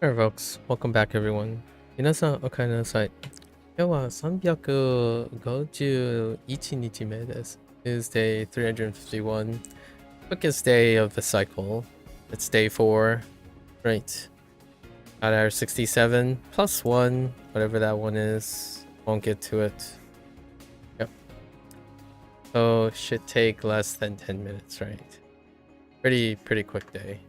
Alright folks, welcome back everyone. 皆さんお帰りなさい。今日は351日目です。It is day 351. Quickest day of the cycle. It's day 4. Right. Got our 67 plus 1, whatever that one is. Won't get to it. Yep. So should take less than 10 minutes, right? Pretty quick day.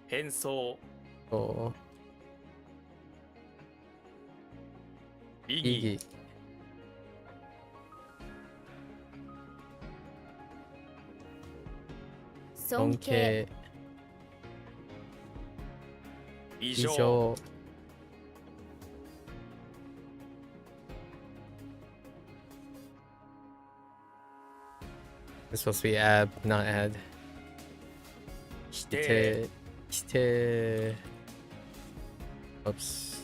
変装 Oh. 意義 Iggy. 尊敬 異異常常 It's supposed to be ab, not add. 否定否定 Oops.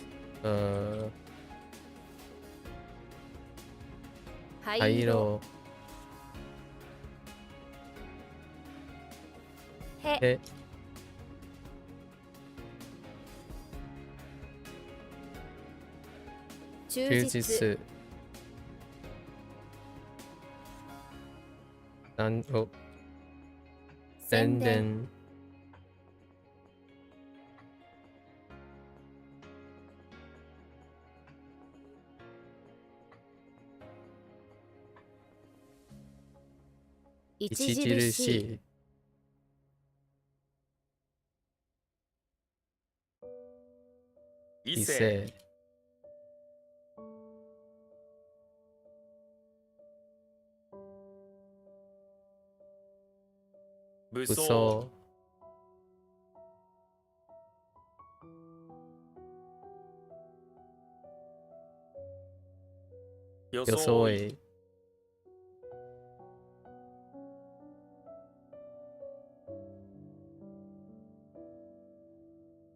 灰色へへ忠充実実宣伝著著しいしい異異性性武装武装装装い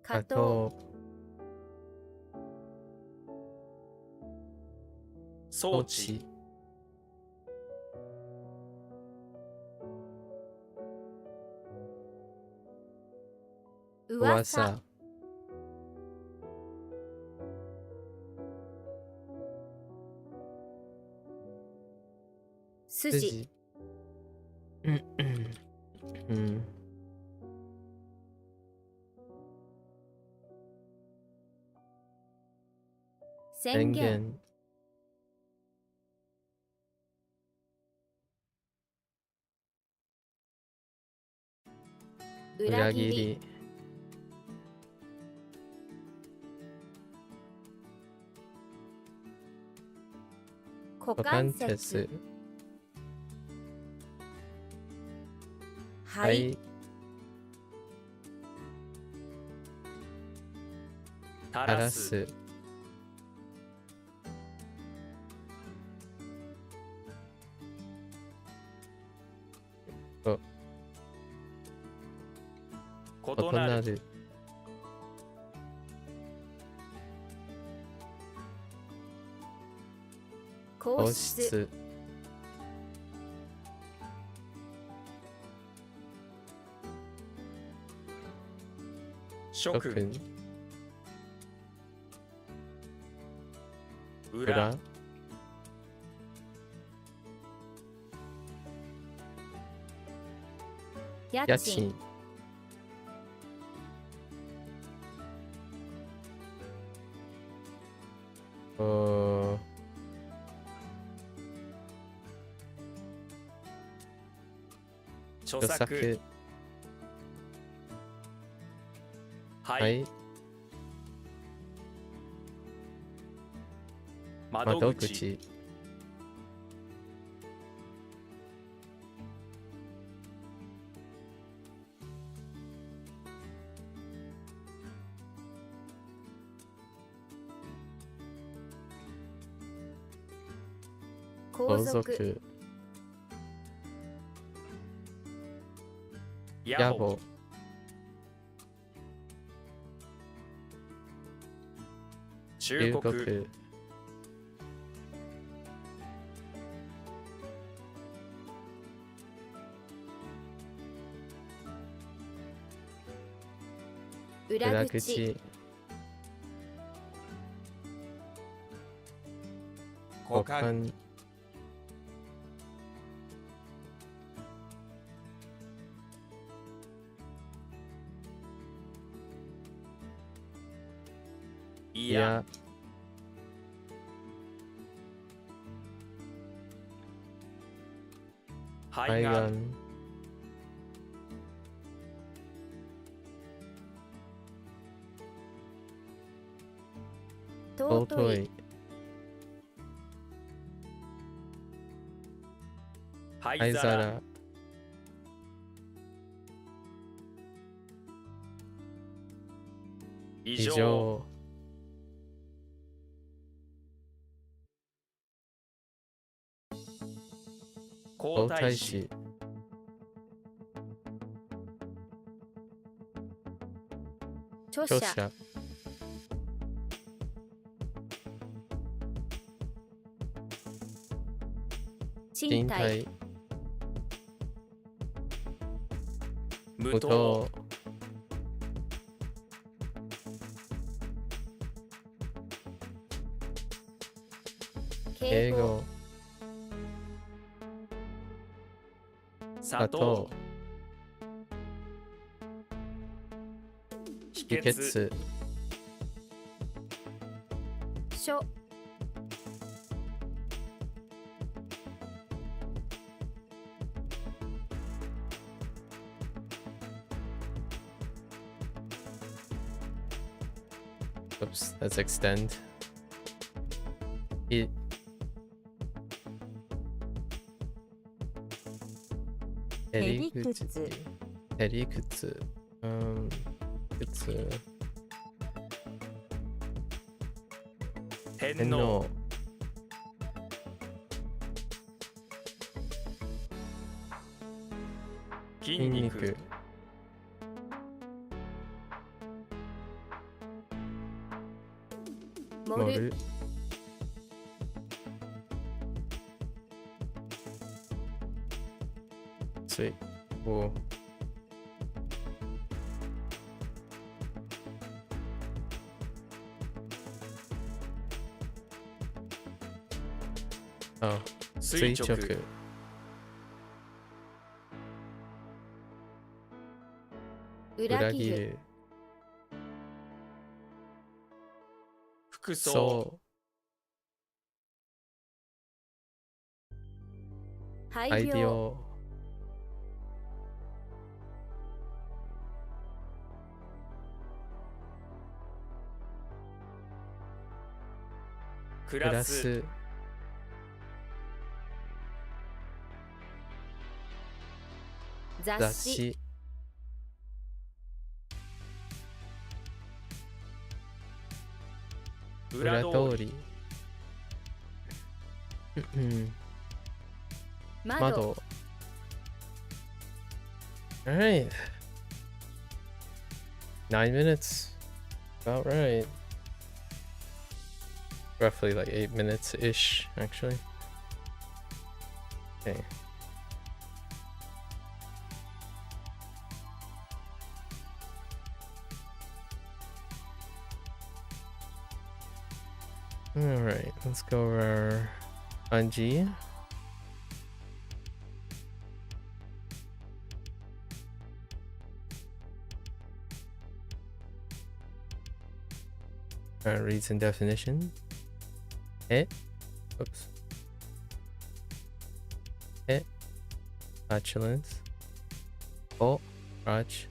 加加藤藤装置装置噂筋筋うん宣言言裏切り裏切り股股関関節節ははいい垂ららすす異異なるなる皇皇室室諸諸君裏裏家賃家賃お著著作作ははいい窓口窓口皇皇族族野野暮暮忠告忠告裏口口股股間間いや海海岸岸尊い尊い灰皿灰皿異異常常皇皇太子太子著者著者賃貸賃貸無糖無糖敬語英語砂糖砂糖秘秘訣訣書 Oops, let's extend. It へりくつへりくつ靴天天皇皇筋筋肉肉盛る盛るついおあ垂直裏切る裏切る服装そう肺大病病クプララスス雑誌雑誌裏通り裏通りうん窓窓 Alright 9 minutes about right roughly like 8 minutes ish actually okay Alright, let's go over our Hanji. Reads and definition. Oops. Flatulence. Crotch.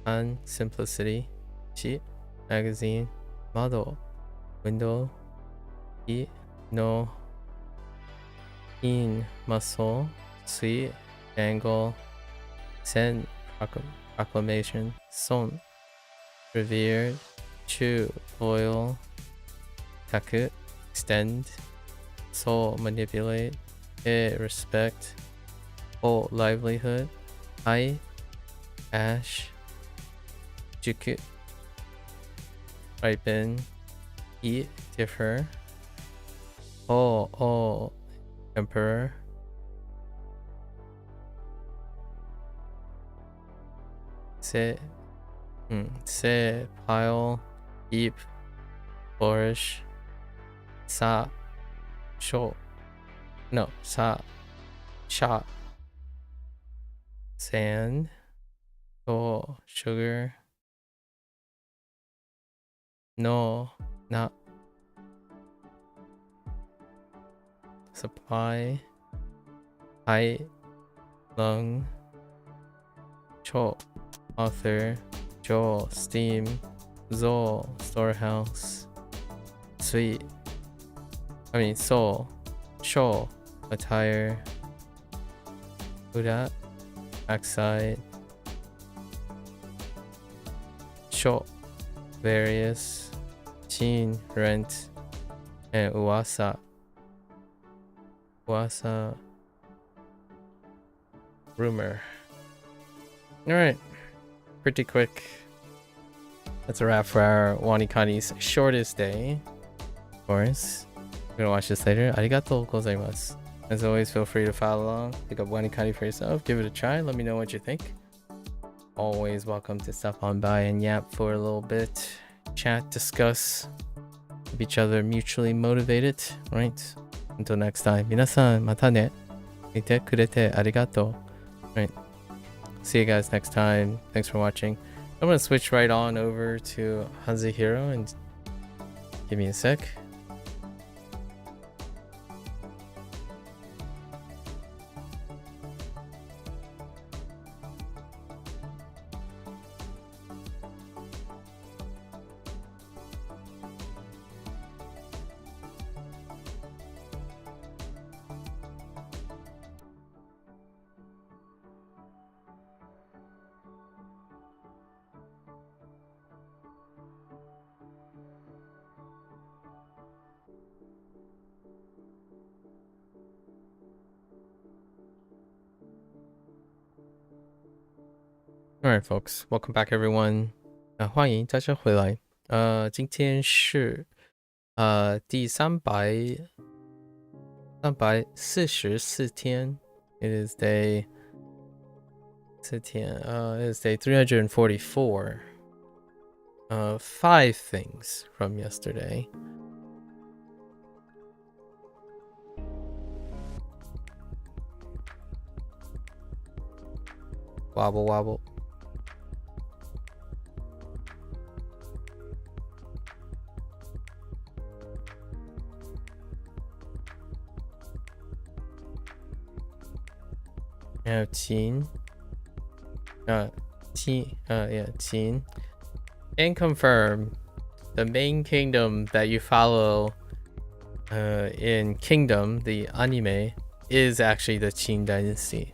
Han, simplicity. Chi, magazine. Model. Window. No. In, muscle. Sui, angle. Sen, proclamation. Son, revered. Chu, loyal. Taku, extend. Soul, manipulate. Respect. O, livelihood. Ai, ash. Juku, ripen. Eat, differ. Oh, emperor. Se, Sit, pile, heap, flourish, sa, show. No, sa, shot, sand, so, sugar, no, not, supply, height, lung, cho, author, jo, steam, zo, storehouse, sweet, soul, show, attire, Buddha, backside, show, various, chin, rent, and uwasa, rumor. All right, pretty quick. That's a wrap for our WaniKani's shortest day. Of course, we're gonna watch this later. Arigatou gozaimasu. As always, feel free to follow along, pick up WaniKani for yourself, give it a try, let me know what you think. Always welcome to stop on by and yap for a little bit, chat, discuss, keep each other mutually motivated, right? Until next time, minasan mata ne. Mite kurete arigato. Right. See you guys next time. Thanks for watching. I'm gonna switch right on over to HanziHero and give me a sec. Alright, folks, welcome back, everyone. 欢迎大家回来。今天是第344天。It is day 4天. It is day 344. 5 things from yesterday. Wobble wobble. Now Qin. Qin. And confirm the main kingdom that you follow in Kingdom, the anime, is actually the Qin Dynasty.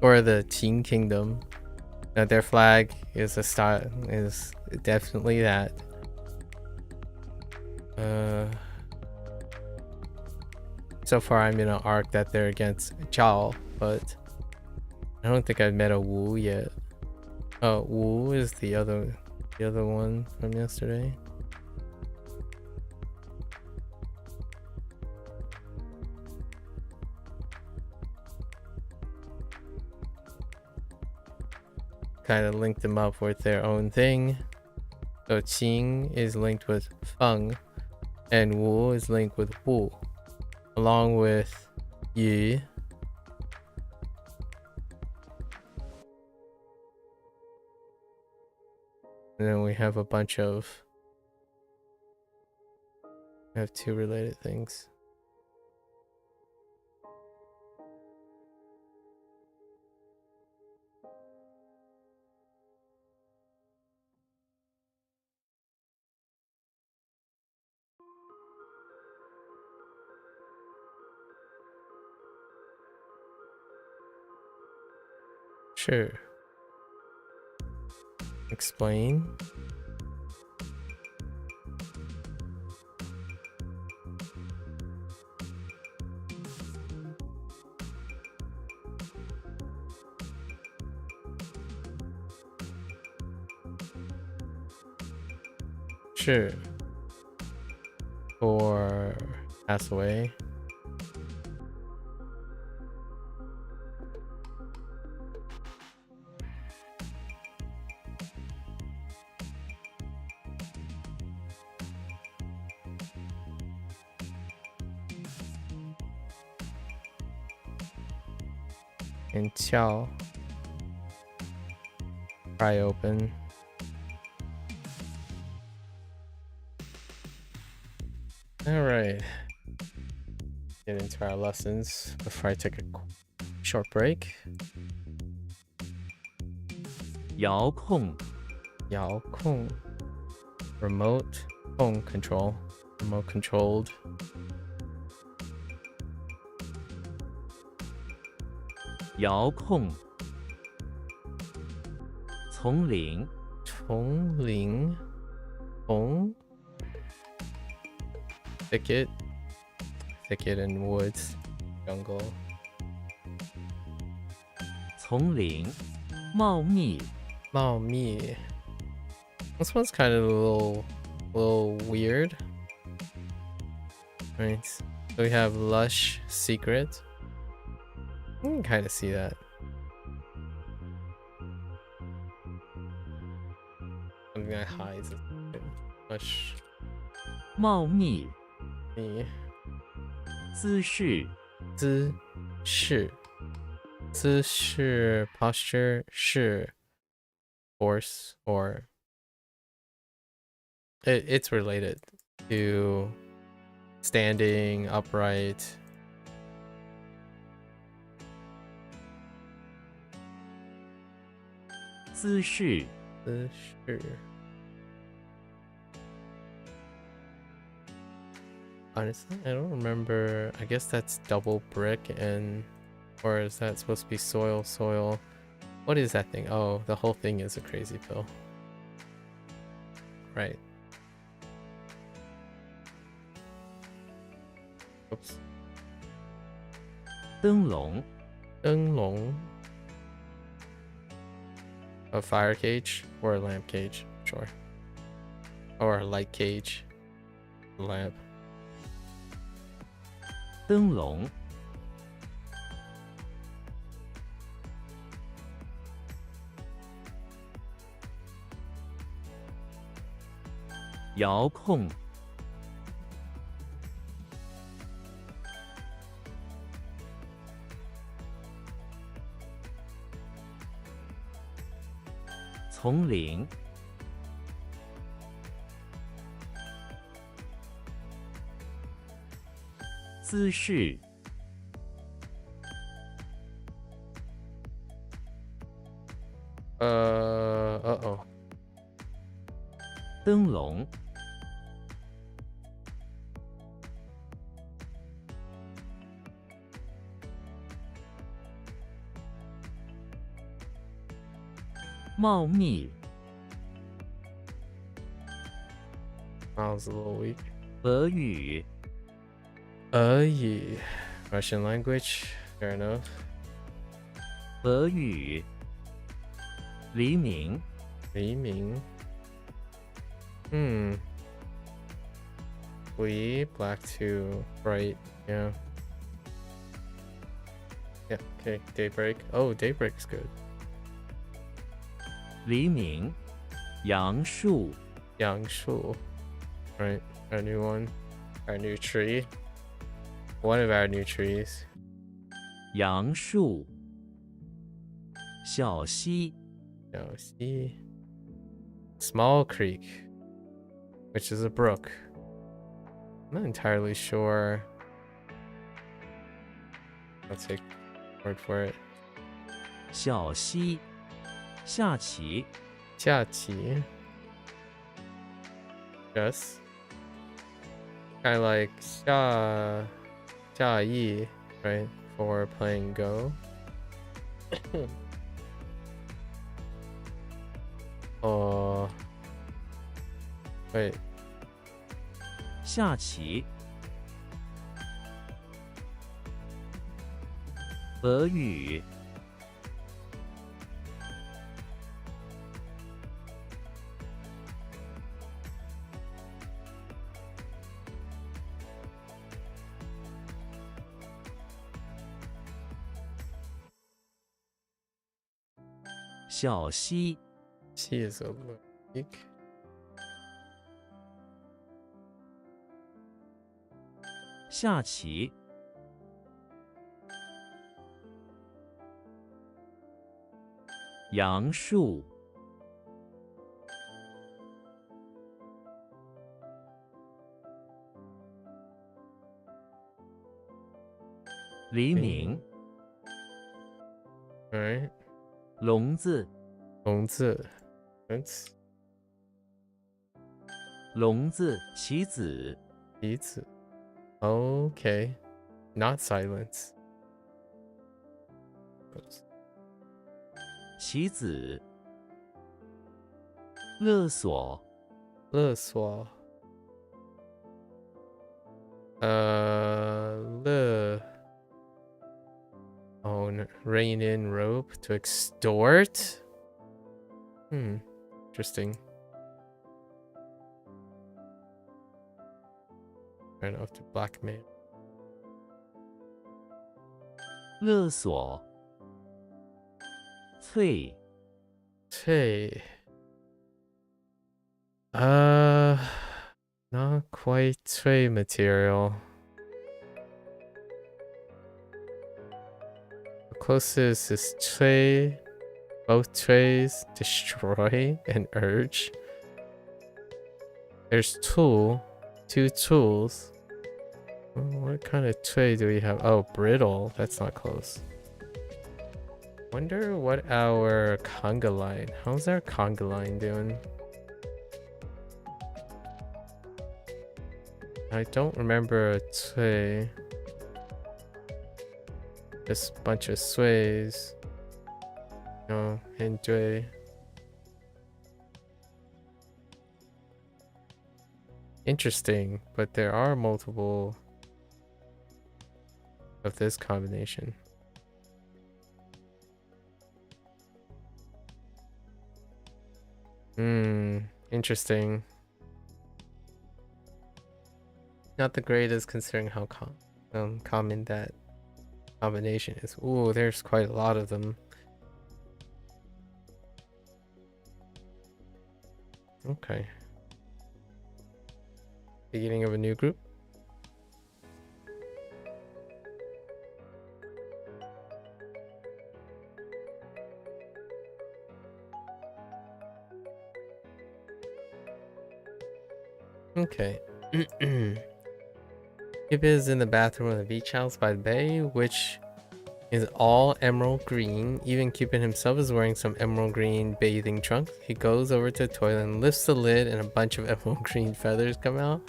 Or the Qin Kingdom. Their flag is definitely that. So far, I'm in an arc that they're against Zhao, but I don't think I've met a Wu yet. Oh, Wu is the other one from yesterday. Kind of linked them up with their own thing. So Qing is linked with Feng, and Wu is linked with Wu, along with Yu. And then we have a bunch of... We have 2 related things. Sure. Explain. Sure. Or pass away. and Qiao. Pry open. Alright. Get into our lessons before I take a short break. 遥控 Yao Kong. Remote Kong control. Remote controlled. 遥控丛林 Chongling. Hong. Thicket. Thicket and woods. Jungle. 丛林茂密 Mao Mi. This one's kind of a little weird. Right. So we have lush secret. You can kind of see that. Something that hides it. Lush 茂密 Mi. 姿势 Zi Shi. Zi Shi posture Shi. Force or it's related to standing upright. "姿势 Zi Shi. Honestly, I don't remember. I guess that's double brick and or is that supposed to be soil? What is that thing? Oh, the whole thing is a crazy pill. Right. Oops. 灯笼 Long. A fire cage or a lamp cage, sure. Or a light cage. Lamp. 灯笼遥控丛林姿势Uh-oh. 灯笼茂密 Miles a little weak. 俄语 Yeah. Russian language. Fair enough. 俄语黎明 Li Ming. Black to bright. Yeah. Yeah, okay. Daybreak. Oh, Daybreak's good. 黎明杨树 Yangshu. Right. Our new one. Our new tree. One of our new trees. 杨树小溪 Now see. Small Creek. Which is a brook. I'm not entirely sure. I'll take word for it. 小溪下棋 Jiaqi. Yes. Kind of like Xia Yi, right? For playing Go. Oh. Wait. 下棋俄语小溪 She is a little weak. 下棋杨树，黎明， Alright. 笼子，笼子. That's 笼子，棋子，棋子. Okay. Not silence. 棋子，勒索，勒索. Own rein in rope to extort? Interesting. Fair enough to blackmail. 勒索，翠， Hey. Not quite tray material. The closest is tray. Both trays destroy and urge. There's tool. 2 tools. What kind of tray do we have? Oh, brittle. That's not close. Wonder what our conga line. How's our conga line doing? I don't remember a tray. Just a bunch of sways. No, and tray. Interesting, but there are multiple of this combination. Interesting. Not the greatest considering how common that combination is. Ooh, there's quite a lot of them. Okay. Beginning of a new group. Okay. Cupid is in the bathroom of the beach house by the bay, which is all emerald green. Even Cupid himself is wearing some emerald green bathing trunks. He goes over to the toilet and lifts the lid, and a bunch of emerald green feathers come out,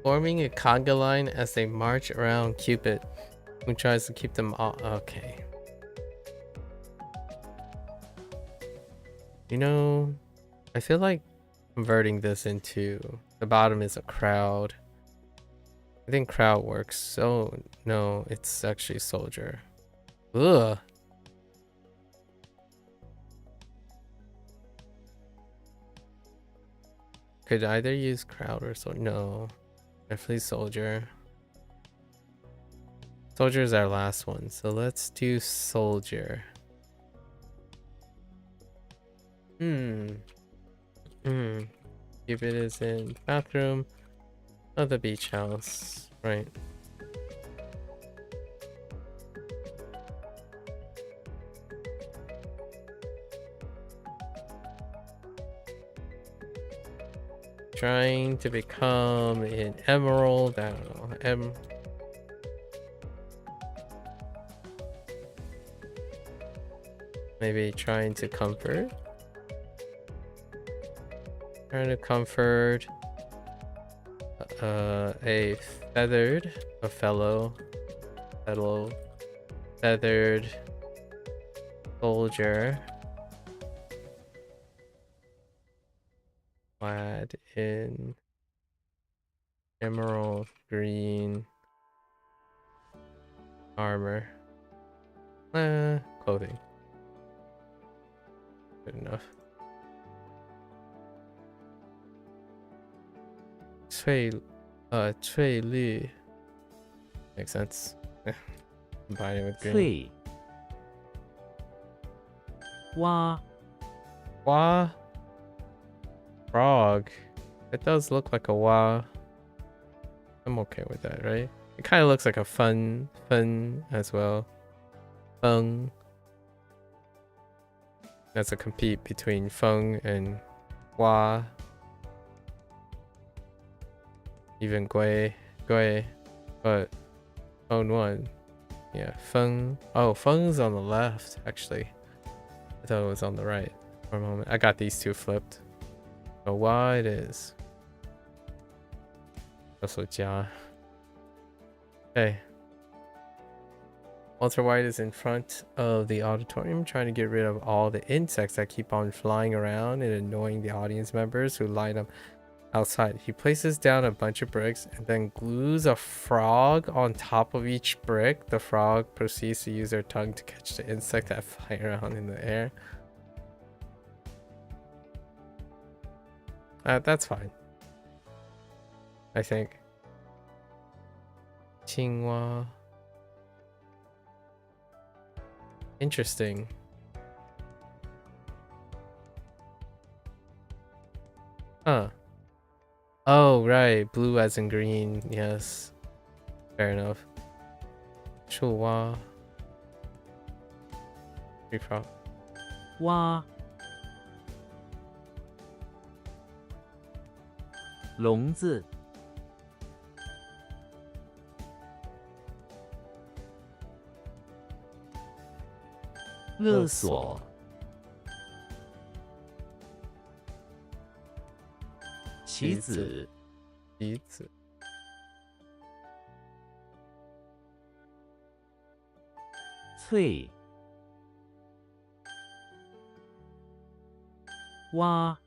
forming a conga line as they march around Cupid, who tries to keep them all. Okay. You know, I feel like converting this into the bottom is a crowd. I think crowd works. So no, it's actually soldier. Ugh. Could either use crowd or soldier. No, definitely soldier. Soldier is our last one, so let's do soldier. Cupid is in bathroom of the beach house, right? Trying to become an emerald. I don't know. Maybe trying to comfort. Trying to comfort a fellow feathered soldier clad in emerald green armor. Clothing. Good enough. Cui Lu. Makes sense. Combine it with green. 翠，蛙， Wah. Frog. It does look like a wah. I'm okay with that, right? It kind of looks like a fun as well. Fung. That's a compete between Feng and Hua. Even Gui, but Feng won. Yeah, Feng. Oh, Feng's on the left, actually. I thought it was on the right for a moment. I got these two flipped. So Hua it is. Also Jia. Okay. Walter White is in front of the auditorium trying to get rid of all the insects that keep on flying around and annoying the audience members who line up outside. He places down a bunch of bricks and then glues a frog on top of each brick. The frog proceeds to use their tongue to catch the insect that fly around in the air. That's fine, I think. Qinghua. Interesting. Huh. Oh, right. Blue as in green. Yes. Fair enough. Shuhua. Tree frog. 蛙，笼子，勒索，棋子，棋子。翠，蛙，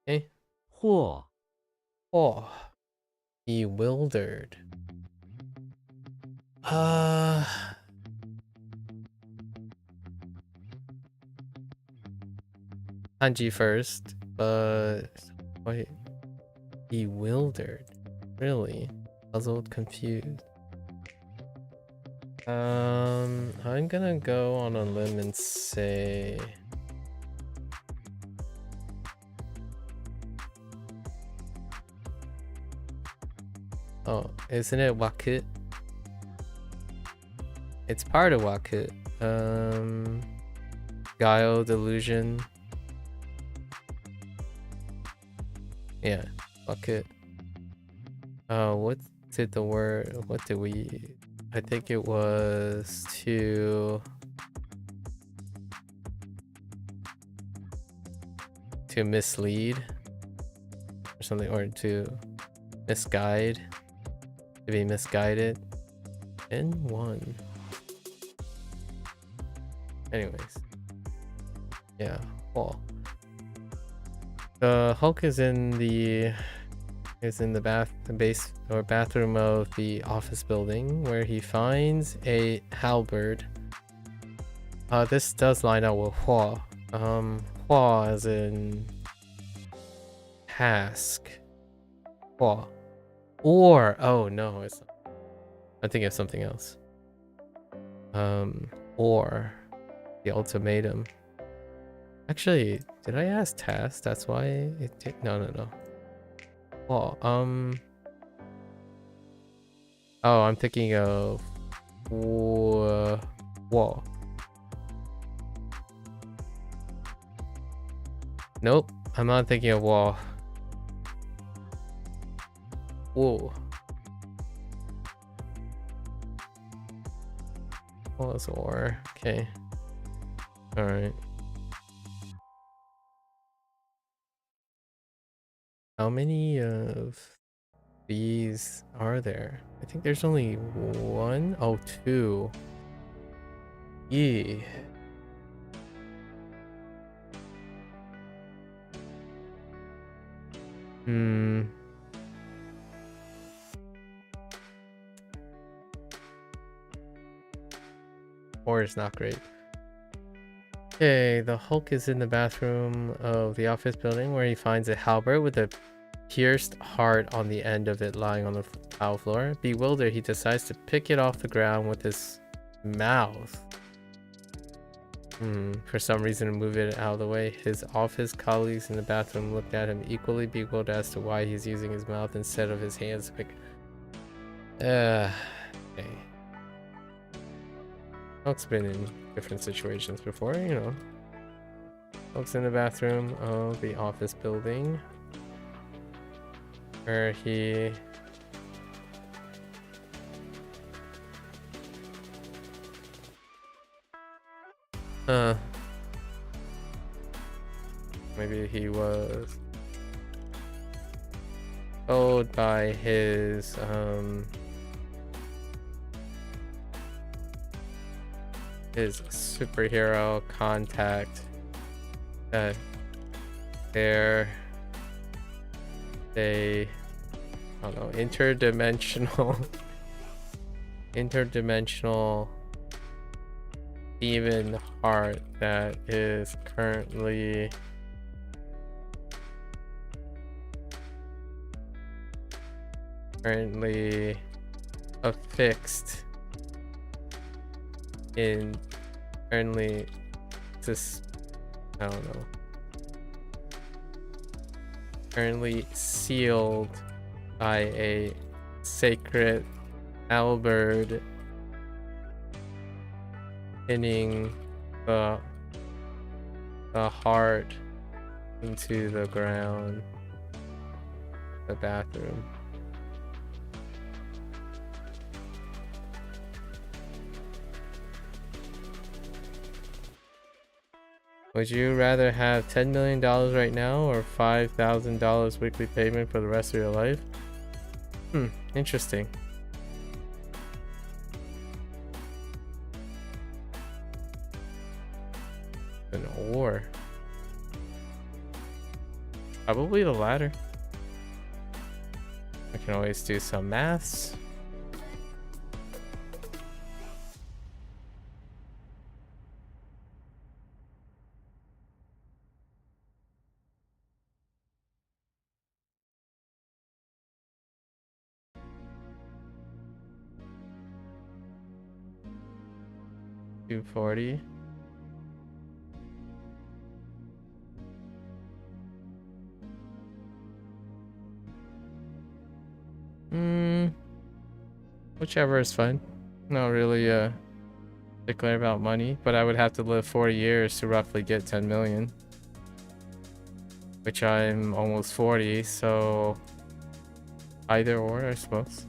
诶，或，Oh, bewildered. Hanji first, but wait, bewildered. Really? Puzzled, confused. I'm gonna go on a limb and say oh, isn't it Wakut? It's part of Wakut. Guile, delusion. Yeah, Wakut. What did the word? What did we? I think it was to mislead or something, or to misguide. To be misguided. And one. Anyways. Yeah. Well. The Hulk is in the bathroom of the office building where he finds a halberd. This does line up with Hua. Hua as in task. Hua. Or oh no, it's not. I'm thinking of something else. Or the ultimatum. Actually, did I ask task? That's why it did. No. Oh, oh, I'm thinking of whoa. Nope, I'm not thinking of wall. Whoa. Was or okay. All right. How many of these are there? I think there's only one. Oh, two. Yeah. Or it's not great. Okay, the Hulk is in the bathroom of the office building where he finds a halberd with a pierced heart on the end of it lying on the tile floor. Bewildered, he decides to pick it off the ground with his mouth. For some reason, to move it out of the way. His office colleagues in the bathroom looked at him equally bewildered as to why he's using his mouth instead of his hands to pick. Okay. Hulk's been in different situations before, you know. Hulk's in the bathroom of the office building where he maybe he was told by his superhero contact that I don't know, interdimensional demon heart that is currently affixed in I don't know, currently sealed by a sacred halberd pinning the heart into the ground, the bathroom. Would you rather have $10 million right now or $5,000 weekly payment for the rest of your life? Interesting. An or. Probably the latter. I can always do some maths. $240. Whichever is fine. Not really particular about money, but I would have to live 40 years to roughly get 10 million. Which I'm almost 40, so either or, I suppose.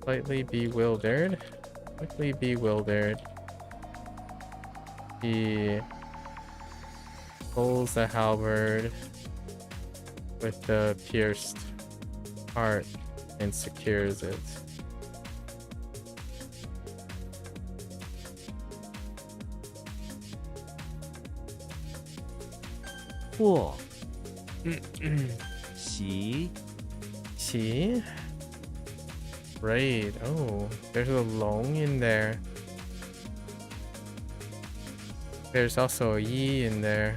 Slightly bewildered. He pulls the halberd with the pierced heart and secures it. Four. 洗 See? Right. Oh, there's a long in there. There's also a yi in there.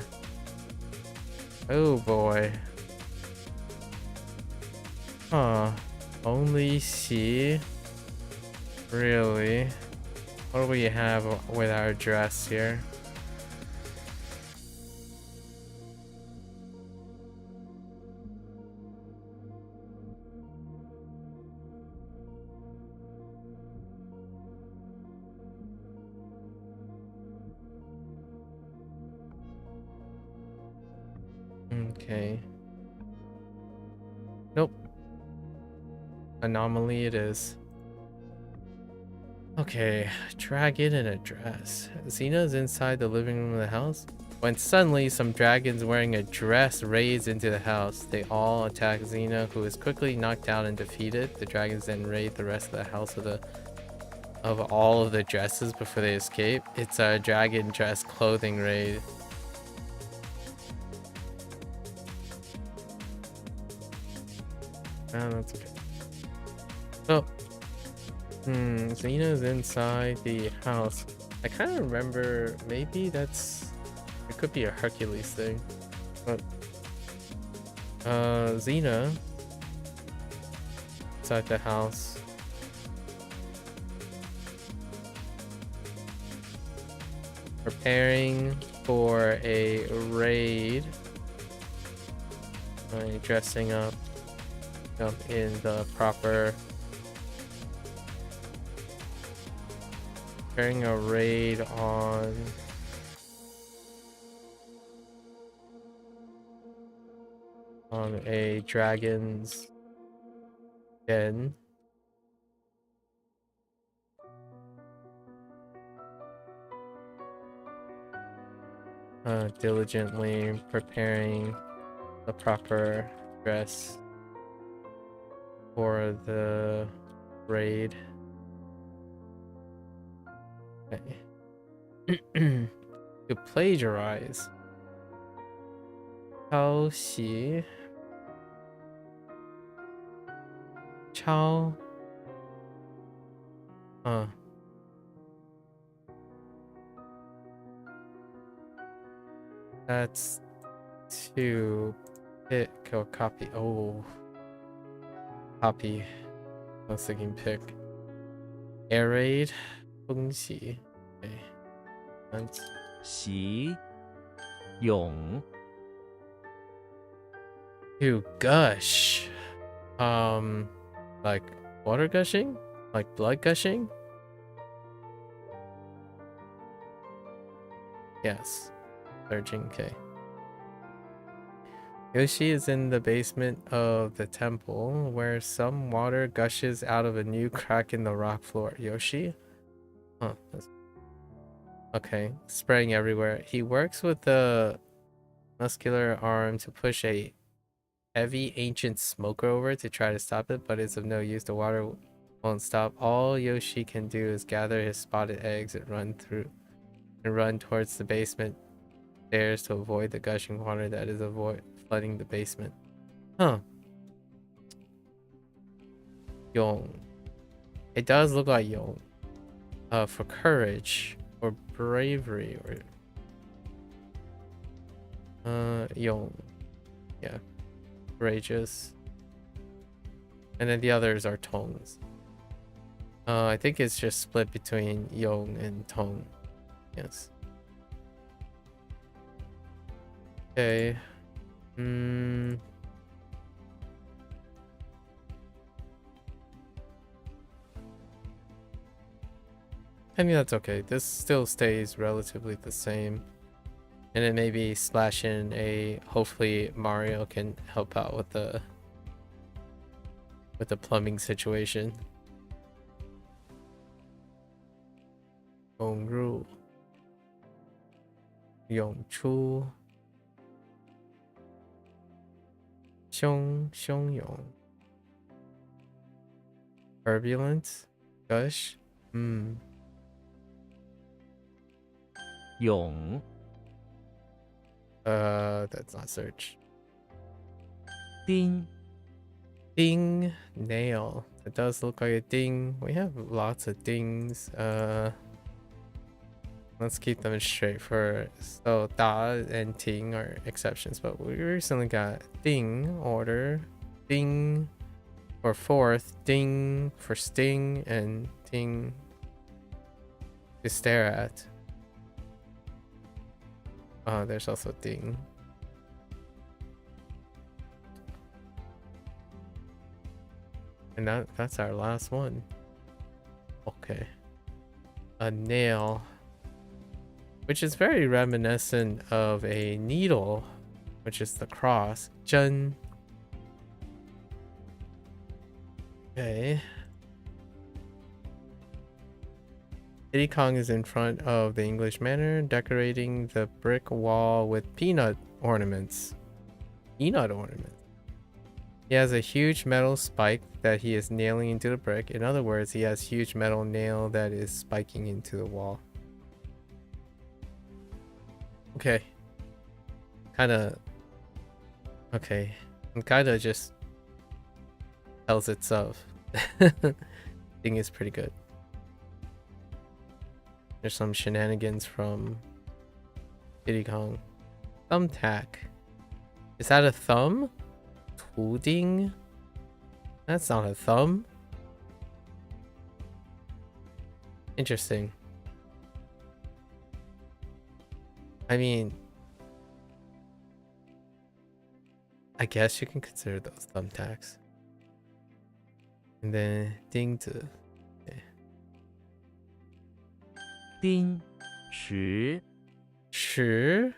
Oh boy. Huh. Only C? Really? What do we have with our dress here? Okay. Nope. Anomaly it is. Okay, dragon in a dress. Xena's inside the living room of the house. When suddenly some dragons wearing a dress raids into the house. They all attack Xena, who is quickly knocked down and defeated. The dragons then raid the rest of the house of all of the dresses before they escape. It's a dragon dress clothing raid. Oh, that's okay. Oh. Xena's inside the house. I kind of remember, maybe it could be a Hercules thing. But, Xena inside the house. Preparing for a raid. Dressing up in the proper. Preparing a raid on a dragon's den. Diligently preparing the proper dress for the raid. Okay. To plagiarize. 抄袭 抄 That's to pick or copy. Oh, copy. I was thinking pick. Air raid. 风起 Okay. That's 习咏 to gush. Like water gushing? Like blood gushing? Yes. Surging, okay. Yoshi is in the basement of the temple where some water gushes out of a new crack in the rock floor. Yoshi? Huh. Okay. Spraying everywhere. He works with the muscular arm to push a heavy ancient smoker over to try to stop it, but it's of no use. The water won't stop. All Yoshi can do is gather his spotted eggs and run towards the basement stairs to avoid the gushing water that is flooding the basement. Huh. Yong. It does look like Yong. For courage or bravery or Yong. Yeah. Courageous. And then the others are tongues. I think it's just split between Yong and Tong. Yes. Okay. I mean, that's okay. This still stays relatively the same. And then maybe splash in a, hopefully Mario can help out with the plumbing situation. Yongru. Yongchu. Xiong. Turbulent. Gush. 咏 That's not search. 丁 Ding. Nail. It does look like a ding. We have lots of dings. Let's keep them straight for. So da and ting are exceptions, but we recently got ding order, ding for fourth, ding for sting, and ting to stare at. There's also ding. And that's our last one. Okay. A nail. Which is very reminiscent of a needle, which is the cross. Zhen. Okay. Diddy Kong is in front of the English Manor, decorating the brick wall with peanut ornaments. Peanut ornaments. He has a huge metal spike that he is nailing into the brick. In other words, he has huge metal nail that is spiking into the wall. Okay. Okay. And kinda just tells itself. Thing is pretty good. There's some shenanigans from Diddy Kong. Thumbtack. Is that a thumb? Tuding? That's not a thumb. Interesting. I mean, I guess you can consider those thumbtacks. And then 钉子. 丁迟 Chi?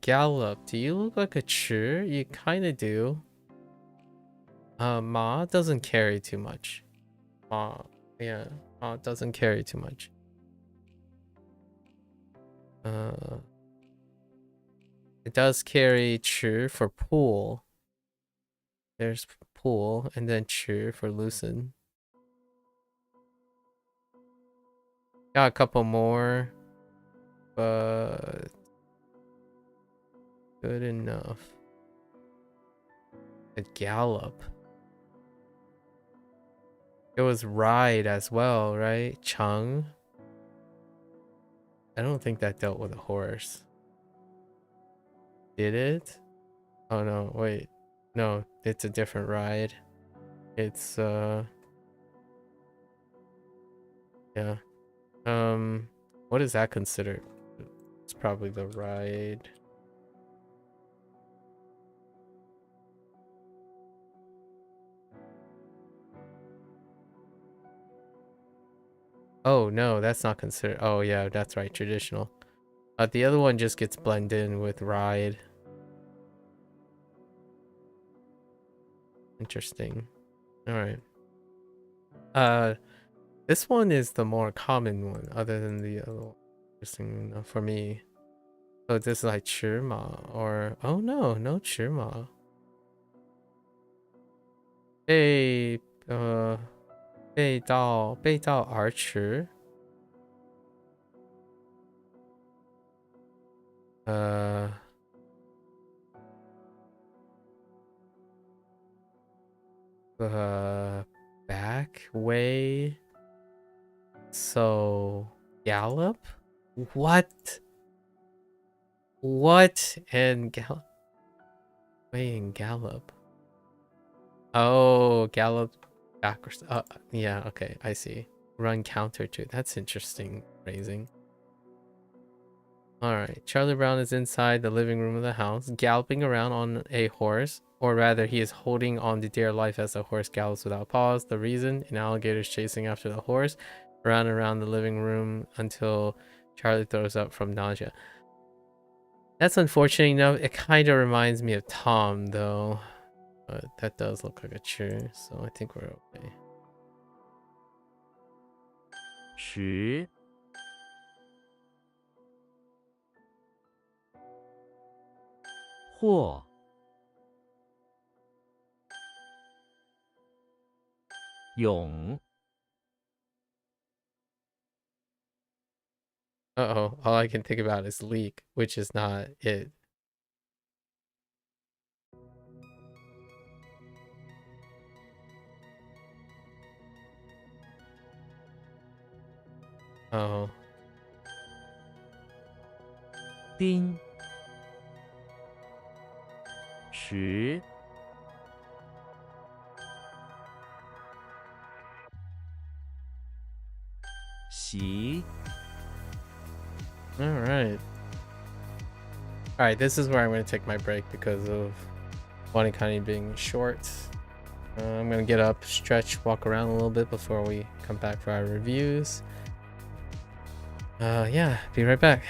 Gallop. Do you look like a chi? You kind of do. Ma doesn't carry too much. Ma, yeah, Ma doesn't carry too much. It does carry chi for pull. There's pull, and then chi for loosen. Got a couple more, but good enough. A gallop. It was ride as well, right? Chung. I don't think that dealt with a horse. Did it? Oh no, wait. No, it's a different ride. It's yeah. What is that considered? It's probably the ride. Oh no, that's not considered. Oh yeah, that's right, traditional. The other one just gets blended in with ride. Interesting. All right. This one is the more common one, other than the other one. Interesting enough for me. So this is like Chima or oh no, no Chima. 背道而驰. Back way. So gallop? What? What and gallop? Way and gallop. Oh, gallop backwards. Yeah, okay, I see. Run counter to. That's interesting phrasing. Alright, Charlie Brown is inside the living room of the house, galloping around on a horse. Or rather, he is holding on to dear life as the horse gallops without pause. The reason? An alligator is chasing after the horse, around and around the living room until Charlie throws up from nausea. That's unfortunate enough. It kind of reminds me of Tom, though. But that does look like a cheer, so I think we're okay. 迟 或 勇 Uh-oh, all I can think about is leak, which is not it. Oh. 丁迟 习 Alright. Alright, this is where I'm going to take my break because of WaniKani being short. I'm going to get up, stretch, walk around a little bit before we come back for our reviews. Yeah, be right back.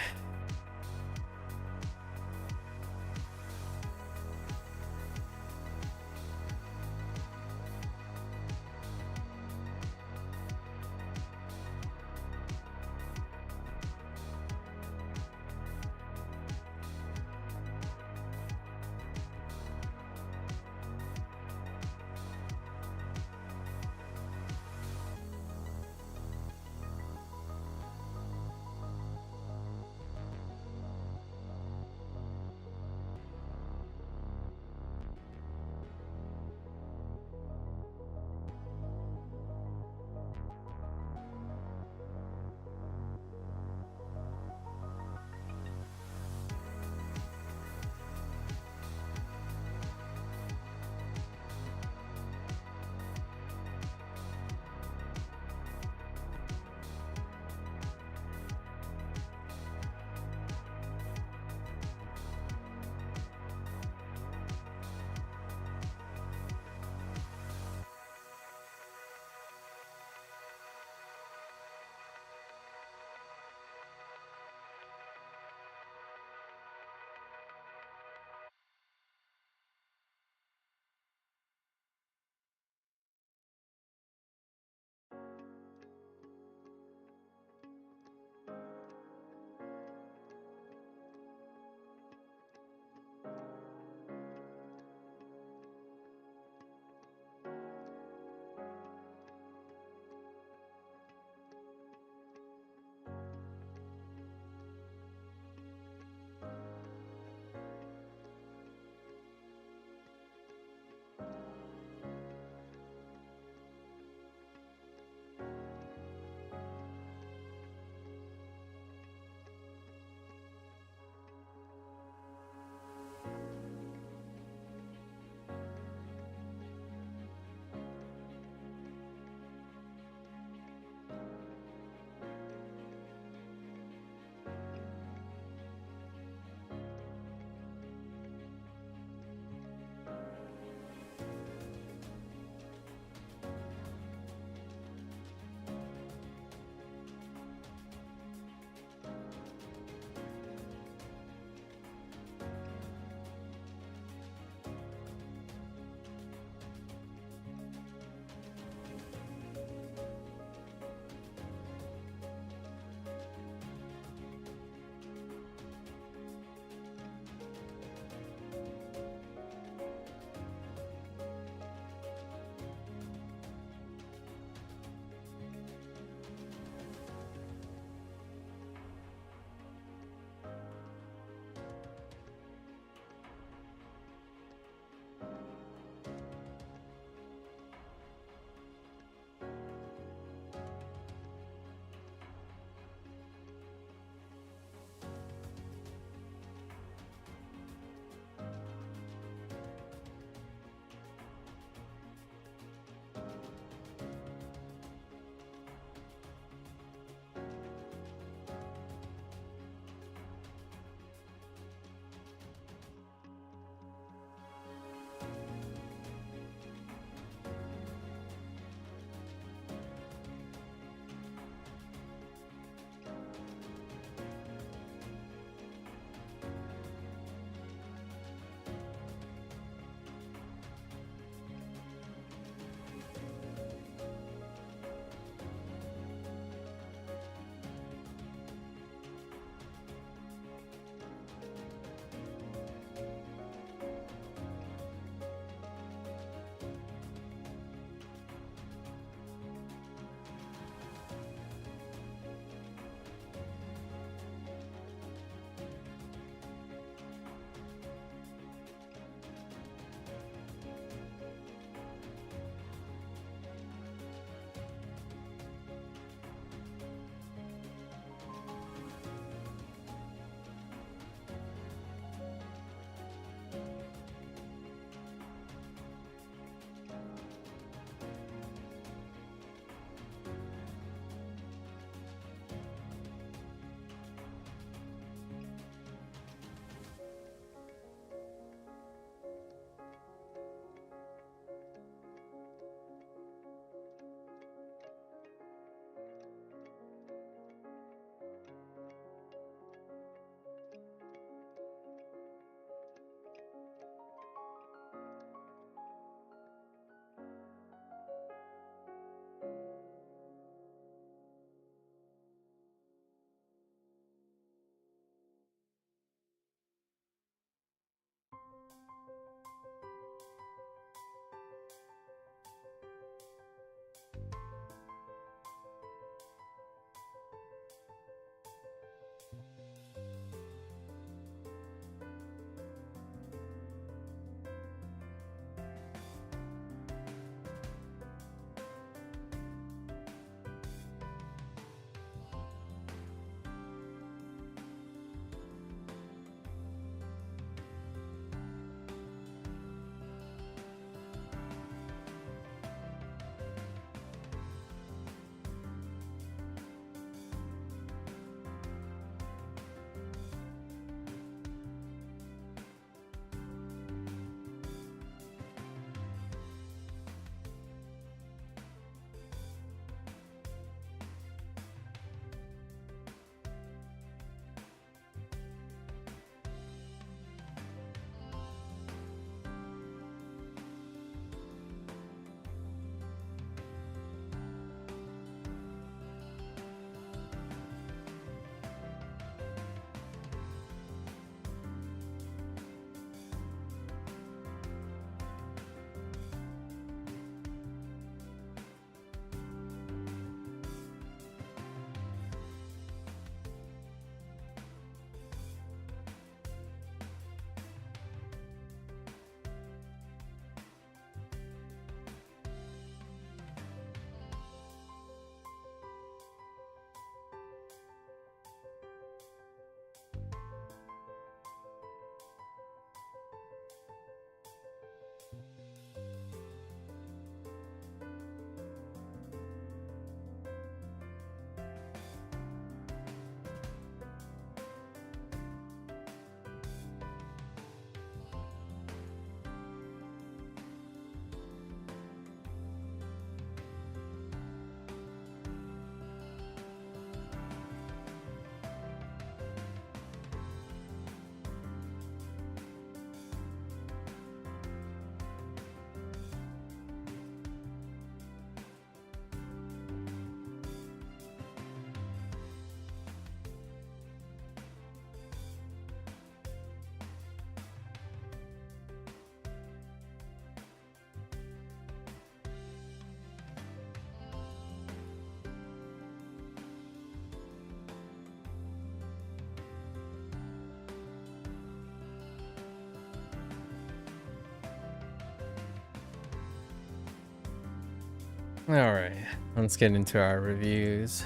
Alright, let's get into our reviews.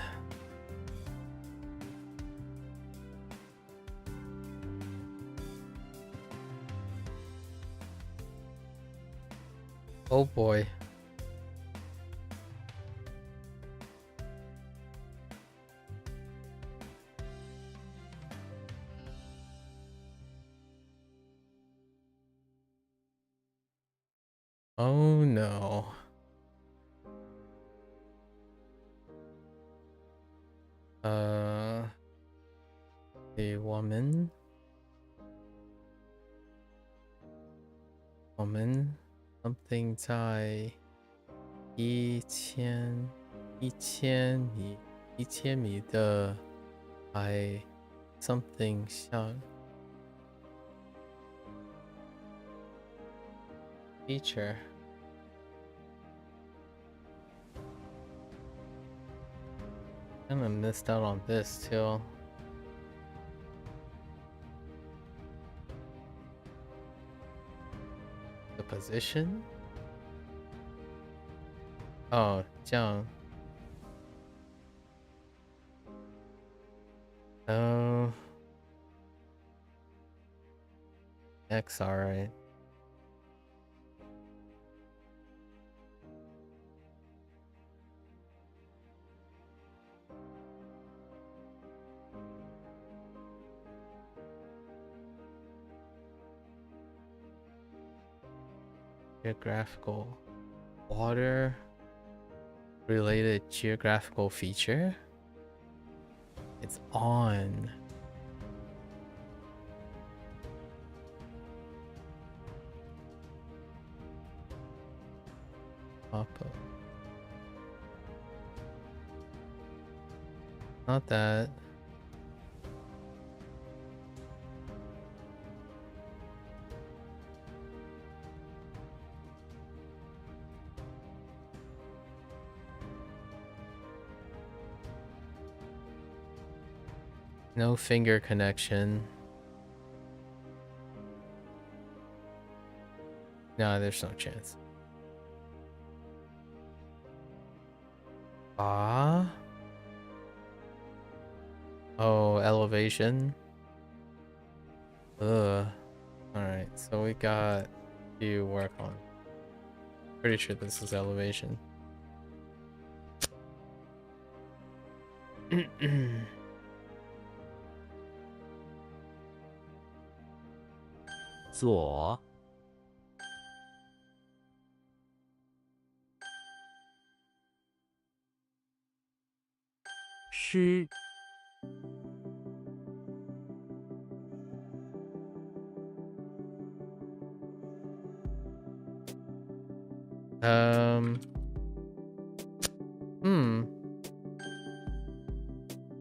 Oh boy. Oh no. A woman, something 在一千米的海 something 像 feature. Kinda missed out on this too. The position? Oh, 这样. Oh. X, alright. Geographical water related geographical feature. It's on. Pop-up. Not that. No finger connection. No, there's no chance. Ah. Oh, elevation. Ugh. Alright, so we got to work on. Pretty sure this is elevation. 左诗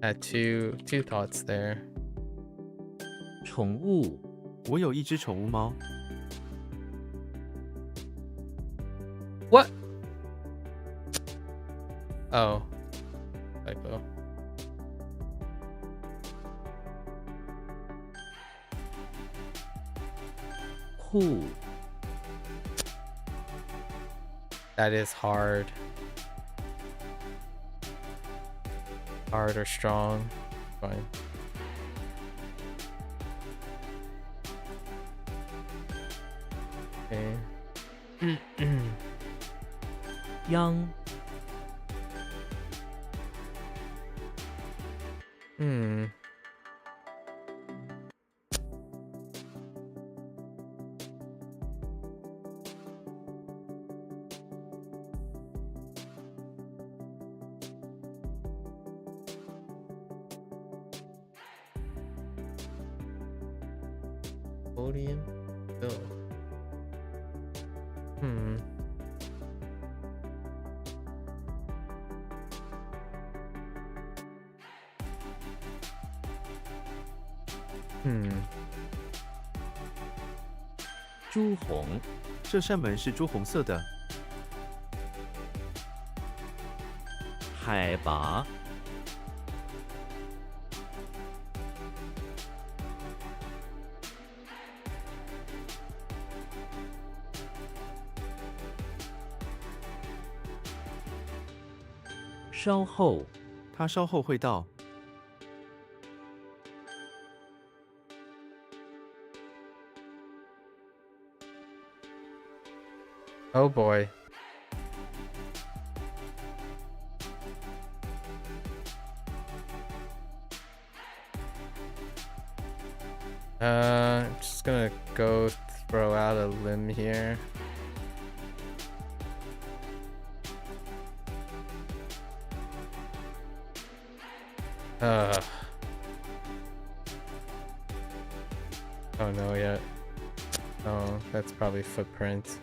Had two thoughts there. 宠物 我有一只宠物猫， What? Oh. Typo. Cool. That is hard. Hard or strong. Fine. Okay. Young. Podium? Go. Hmm. 朱红 这扇门是朱红色的， 海拔稍后，他稍后会到。 Oh boy. I'm just gonna go throw out a limb here. Oh no, yet. Oh, that's probably footprint.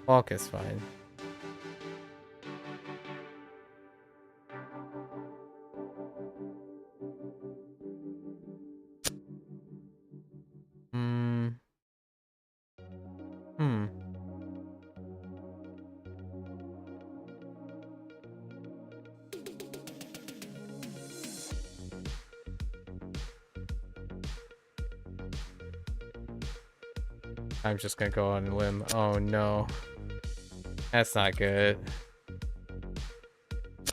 Walk is fine. I'm just gonna go on a limb. Oh no. That's not good.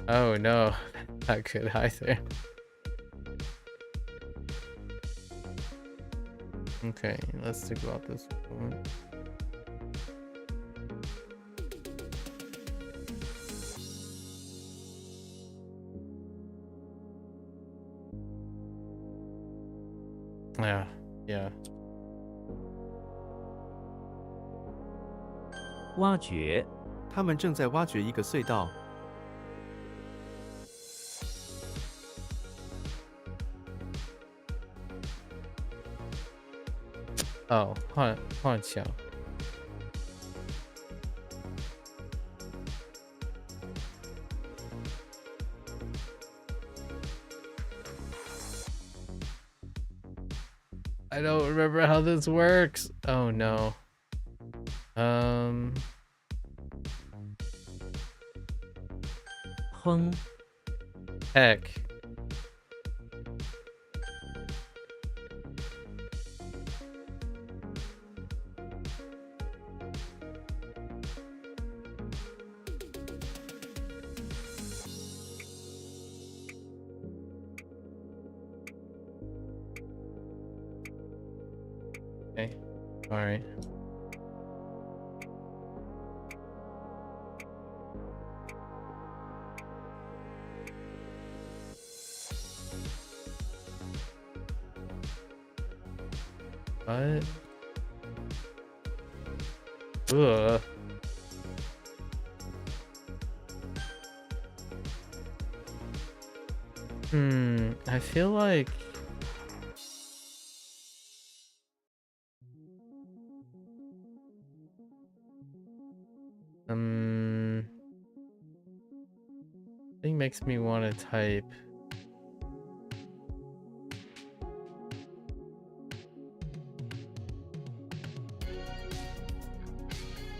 Oh no. Not good either. Okay, let's think about this one. Yeah. 挖掘，他们正在挖掘一个隧道。 Oh, 换墙。I don't remember how this works. Oh no. Hung, Heck. Okay. All right. What? Ugh. I feel like thing makes me want to type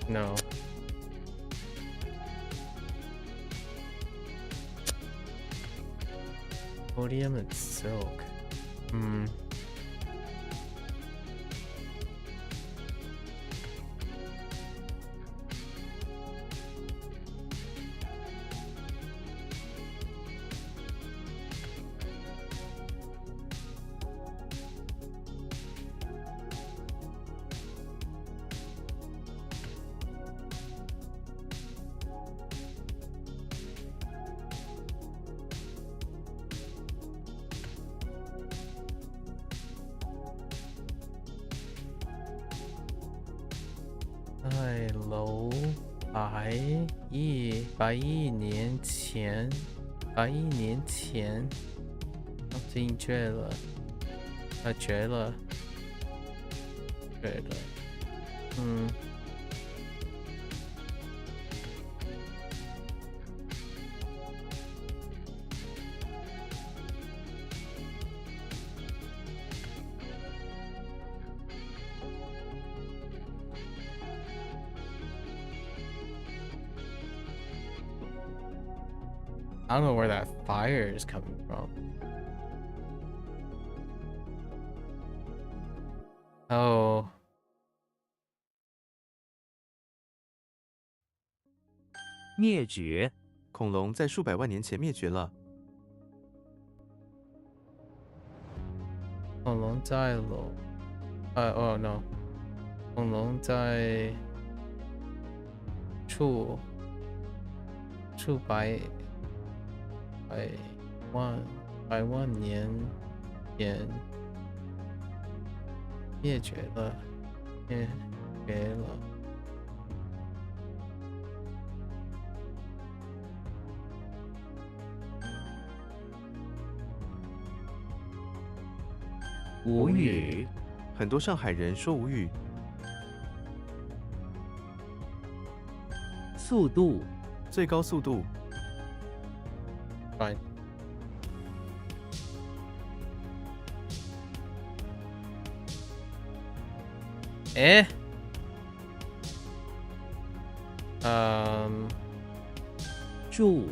no. Podium and silk.100年前，最近绝了，绝了。I don't know where that fire is coming from. Oh. 灭绝，恐龙在数百万年前灭绝了。恐龙在龙，哦 no， 恐龙在数百万年前灭绝了。无语。很多上海人说无语。速度。最高速度。 Fine。哎，住。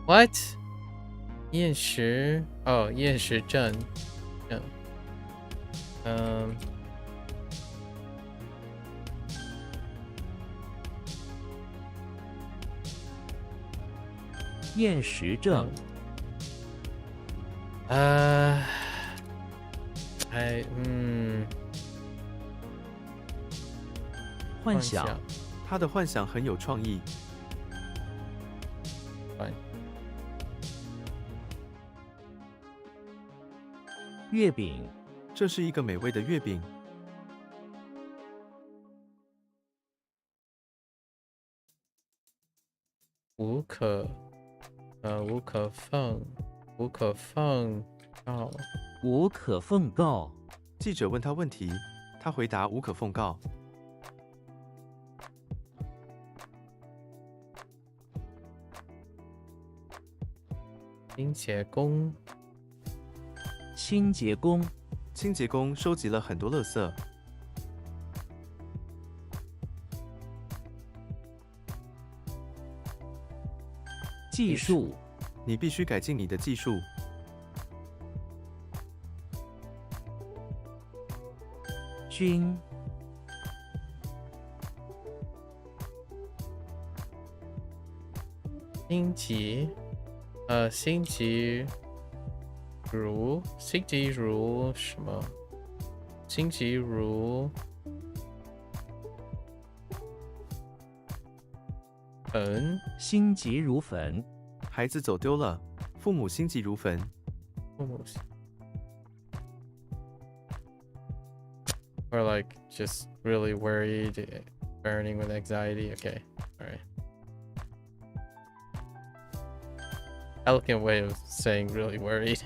What？ 厌食哦，厌食症。厌食症。幻想。他的幻想很有创意。月饼。这是一个美味的月饼。无可奉告。无可奉告。记者问他问题，他回答无可奉告。清洁工。清洁工。清洁工收集了很多垃圾。技术。你必须改进你的技术。军。星期如什么？星期如粉。心急如焚。孩子走丢了，父母心急如焚。Or like just really worried, burning with anxiety. Okay, all right. Elegant way of saying really worried.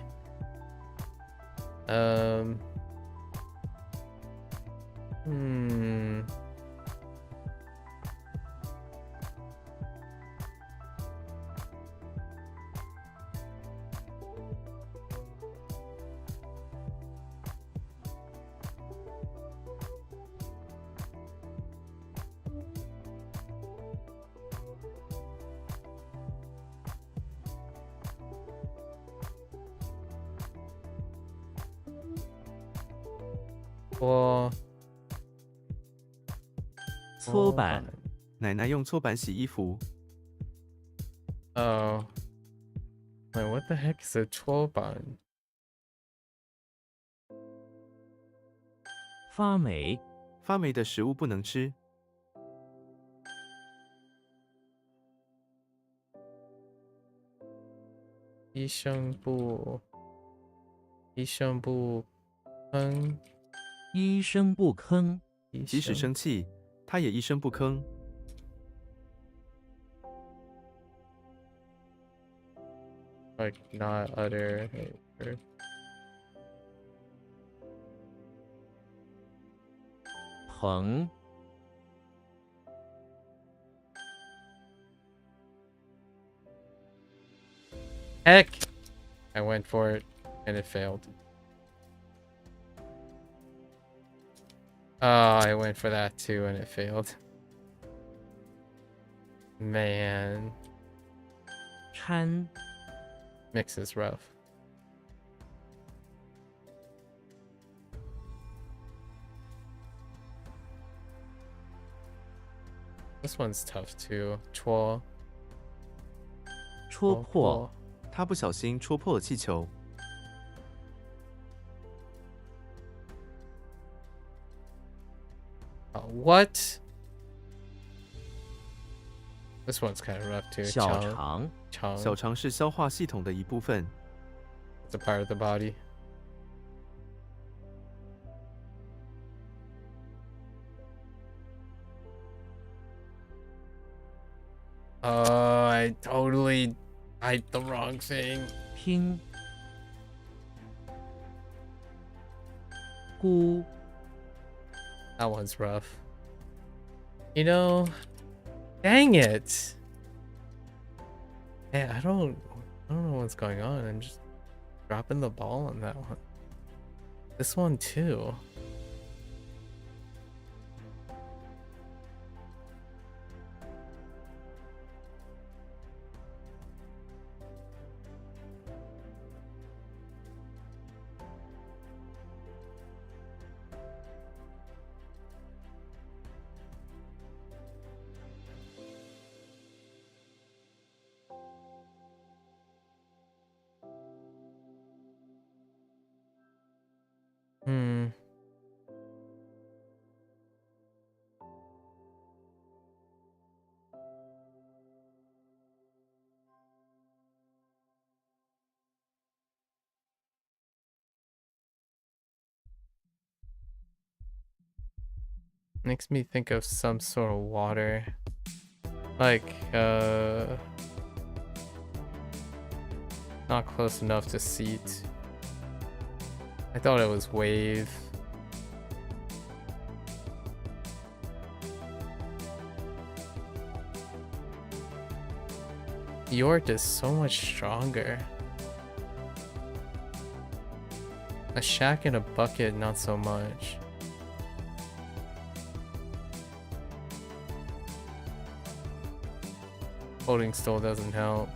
搓板。奶奶用搓板洗衣服。Oh. Wait, what the heck is a 搓板？发霉。发霉的食物不能吃。医生不吭。医生不吭。即使生气，他也一声不吭。Like not utter.棚。Heck! I went for it and it failed. Oh, I went for that too and it failed. Man.掺。Mix is rough. This one's tough too. 戳戳破，他不小心戳破了气球。 What? This one's kind of rough too. 小 肠 肠，肠小肠是消化系统的一部分。 It's a part of the body. Oh, I totally typed the wrong thing. 听，咕， That one's rough. You know, dang it. Hey, I don't know what's going on. I'm just dropping the ball on that one. This one too. Hmm. Makes me think of some sort of water. Like, not close enough to seat. I thought it was wave. Yort is so much stronger. A shack and a bucket, not so much. Holding stool doesn't help.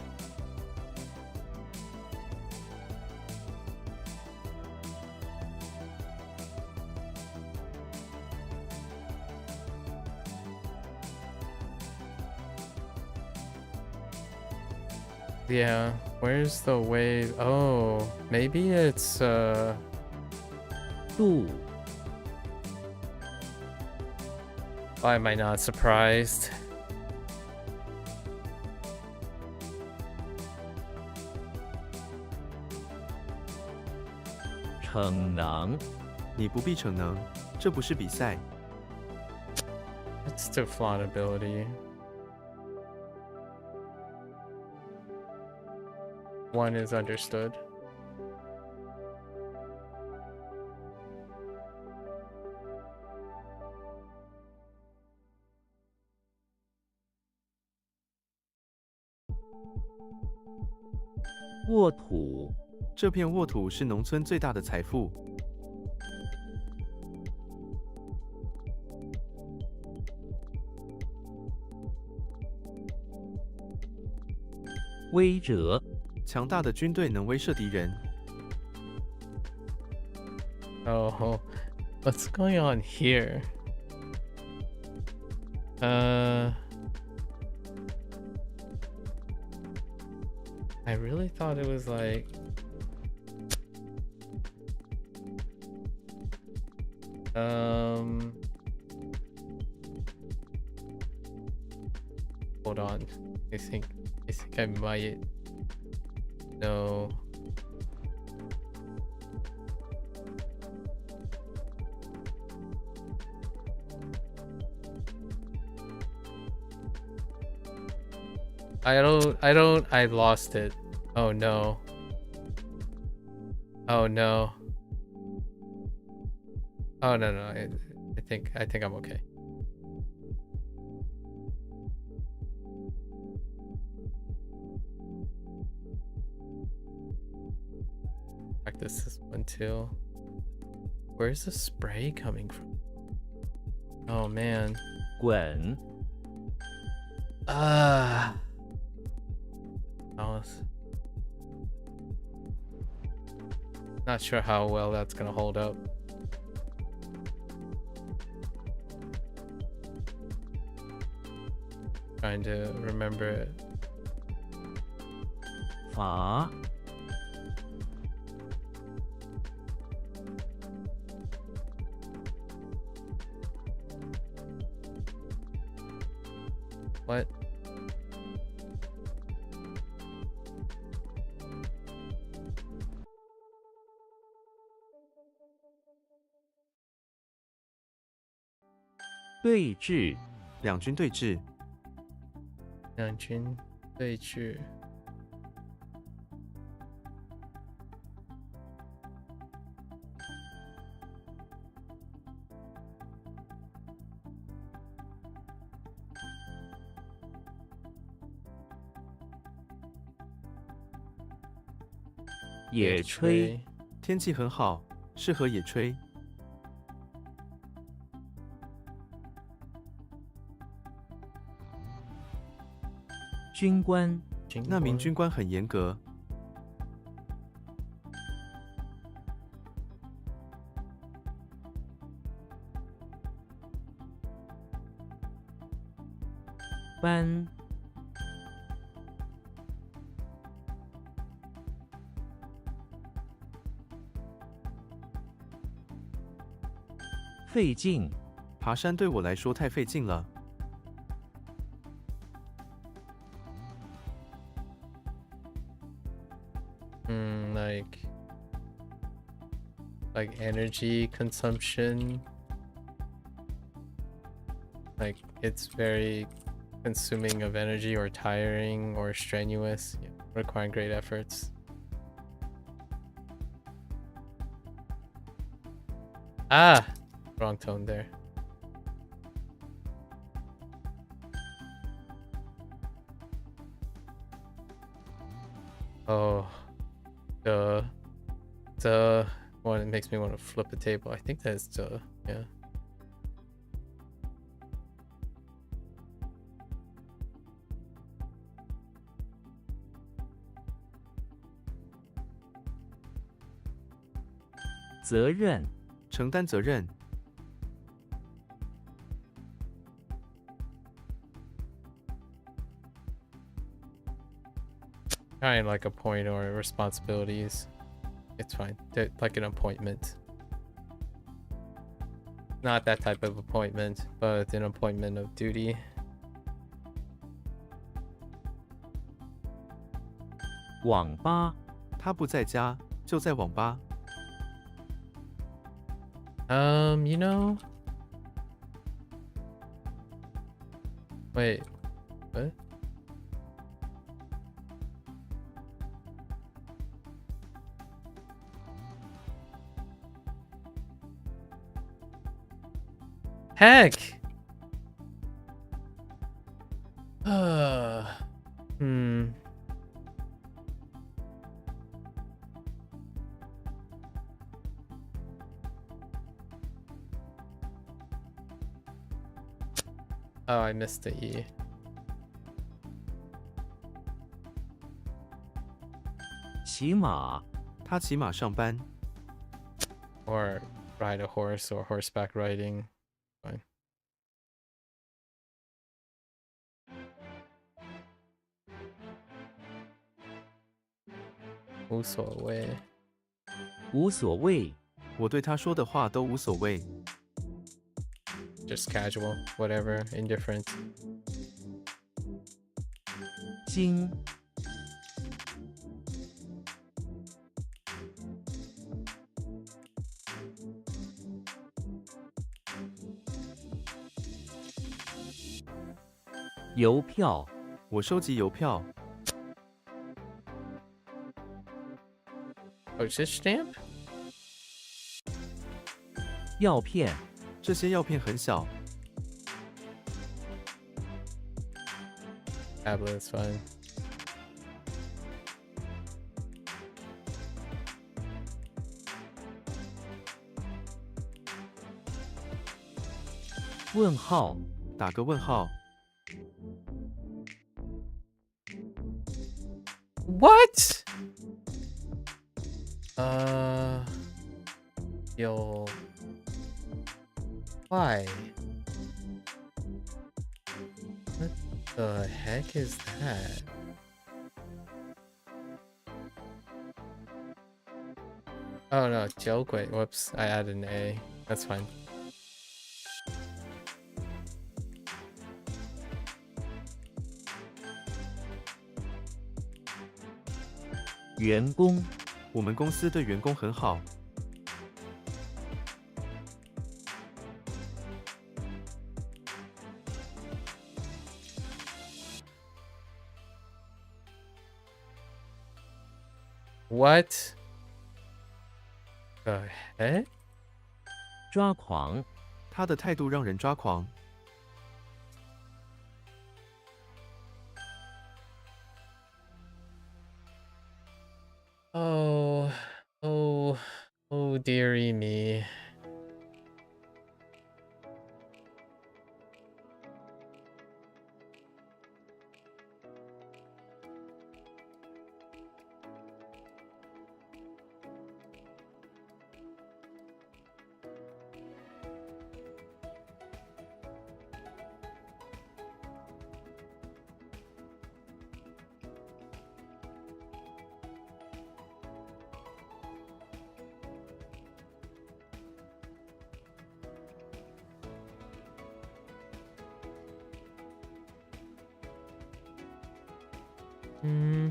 Yeah, where's the wave? Oh, maybe it's 度， why am I not surprised? 逞能，你不必逞能，这不是比赛。 It's the flawed ability. One is understood. “沃土”，这片沃土是农村最大的财富。 威慑，强大的军队能威慑敌人。 Oh, what's going on here? I really thought it was like... Hold on. I think I might know. I lost it. Oh no. Oh no. Oh no, I think I'm okay. Practice this one too. Where's the spray coming from? Oh man. 滚， Not sure how well that's gonna hold up. trying to remember it. 法 What? 对峙两军对峙，两军对峙。野炊天气很好，适合野炊。军官那名军官很严格。班费劲爬山对我来说太费劲了。like energy consumption. Like it's very consuming of energy or tiring or strenuous, requiring great efforts. Ah! Wrong tone there. Oh. The one, it makes me want to flip a table. I think that's yeah. "责任承担责任。Kind of like a point or responsibilities. It's fine. Like an appointment. Not that type of appointment, but an appointment of duty. 网吧他不在家，就在网吧。You know. Wait. What? Heck! Oh, I missed the E. 骑马他骑马上班。 Or ride a horse or horseback riding. Fine. 无所谓。无所谓我对他说的话都无所谓。 Just casual, whatever, indifferent. 经邮票我收集邮票。 Postage stamp? 药片这些药片很小。 Tablet's fine. 问号打个问号。 What? Yo. Why? What? The heck is that? Oh no, joke. Wait, whoops. I added an A. That's fine.员工，我们公司对员工很好。 What? The heck? 抓狂，他的态度让人抓狂。 Oh, dearie me. Hmm.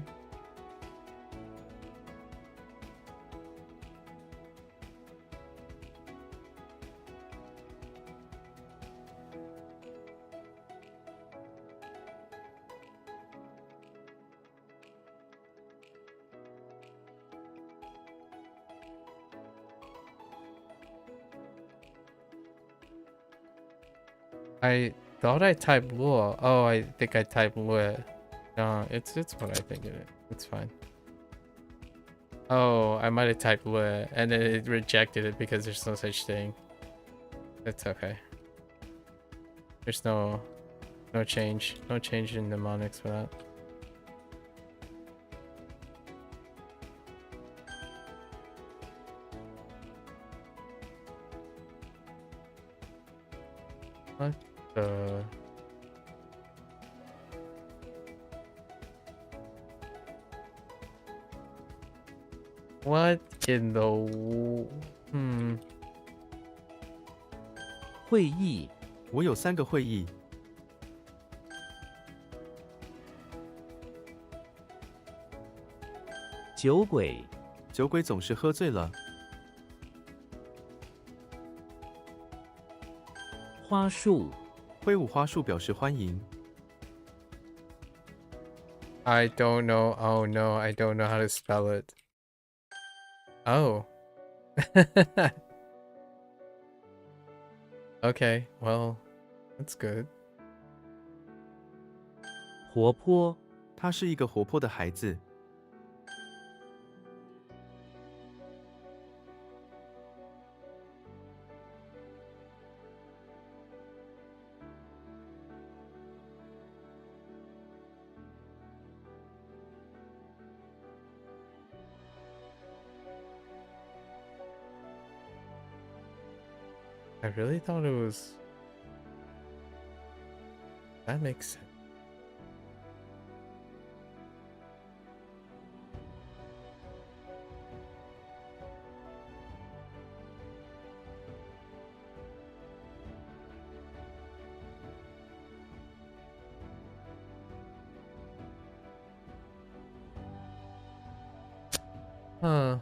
I thought I typed Lua. Oh, I think I typed Lua. No, it's what I think it is. It's fine. Oh, I might have typed Lua and then it rejected it because there's no such thing. It's okay. There's no change. No change in mnemonics for that. What the? What in the? Hmm. 会议，我有3个会议。 酒鬼，酒鬼总是喝醉了。 花束，挥舞花束表示欢迎。 I don't know. Oh no, I don't know how to spell it. Oh. Okay, well, that's good. 活泼，他是一个活泼的孩子。 I really thought it was. That makes sense. Huh.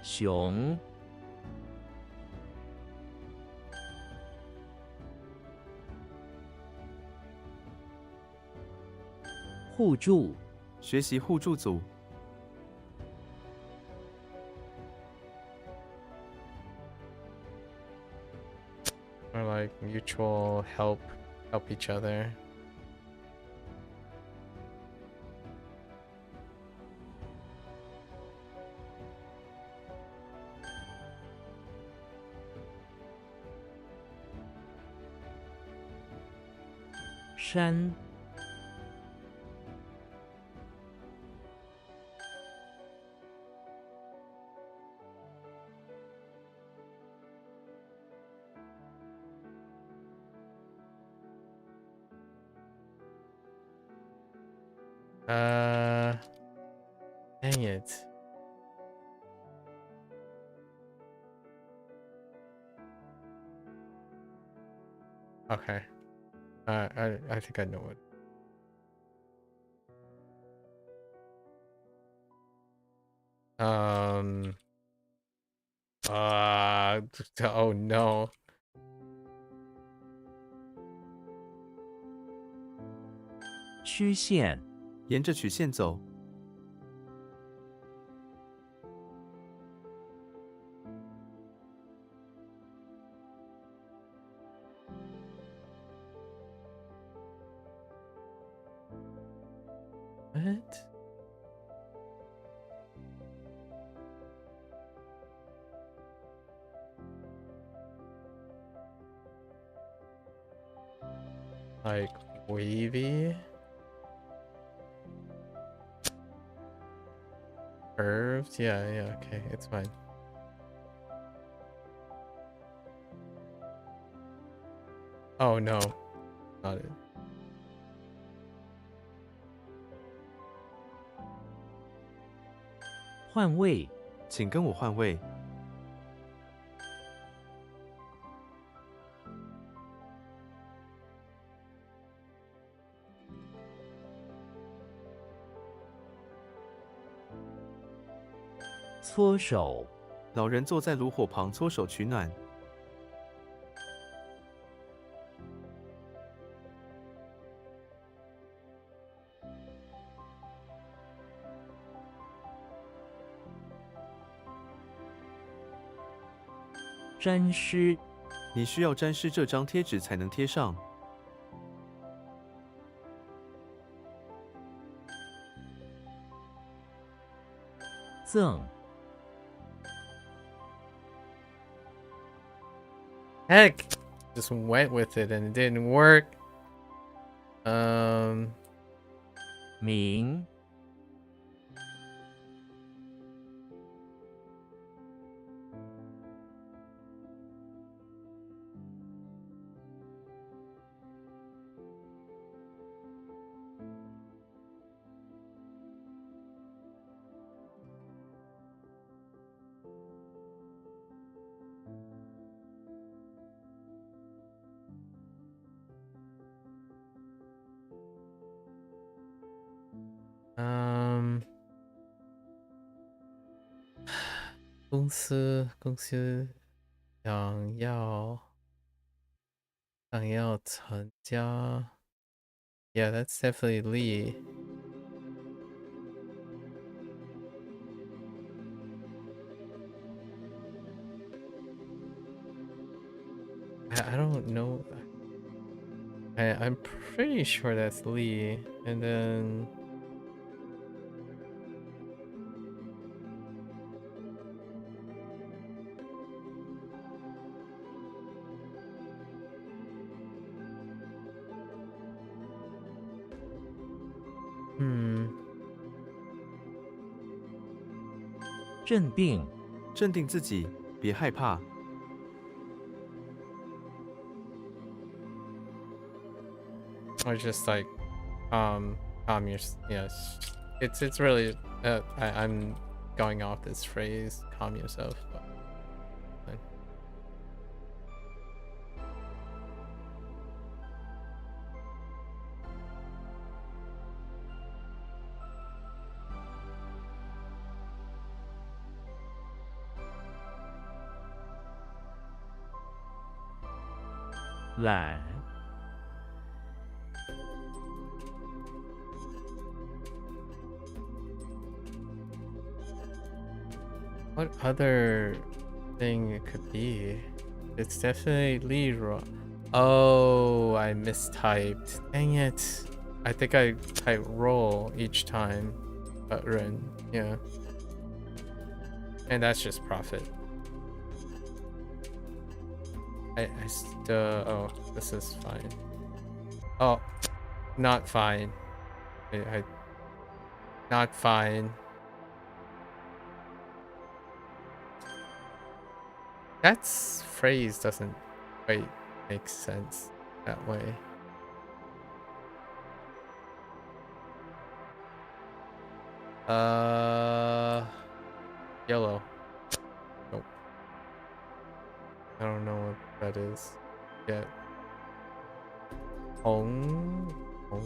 熊，互助，学习互助组。 Or like mutual help each other. Dang it. Okay. I think I know it. Oh no. 曲线，沿着曲线走， What? Like wavy? Curved? Yeah, okay, it's fine. Oh no, not it. 换位，请跟我换位。搓手，老人坐在炉火旁搓手取暖。 沾湿，你需要沾湿这张贴纸才能贴上。 赠， Heck! Just went with it and it didn't work. 名， 公司想要参加 Yeah, that's definitely Lee. I don't know. I'm pretty sure that's Lee. And then hmm. 镇定，镇定自己，别害怕。 Or just like calm your yes. It's really I'm going off this phrase, calm yourself. But fine. 懒， What other thing it could be? It's definitely Leroy. Oh, I mistyped. Dang it. I think I type roll each time. But Ren, yeah. And that's just profit. I still, oh, this is fine. Oh, not fine. Not fine. That phrase doesn't quite make sense that way. Yellow. Nope. I don't know what that is yet. Hoang. What?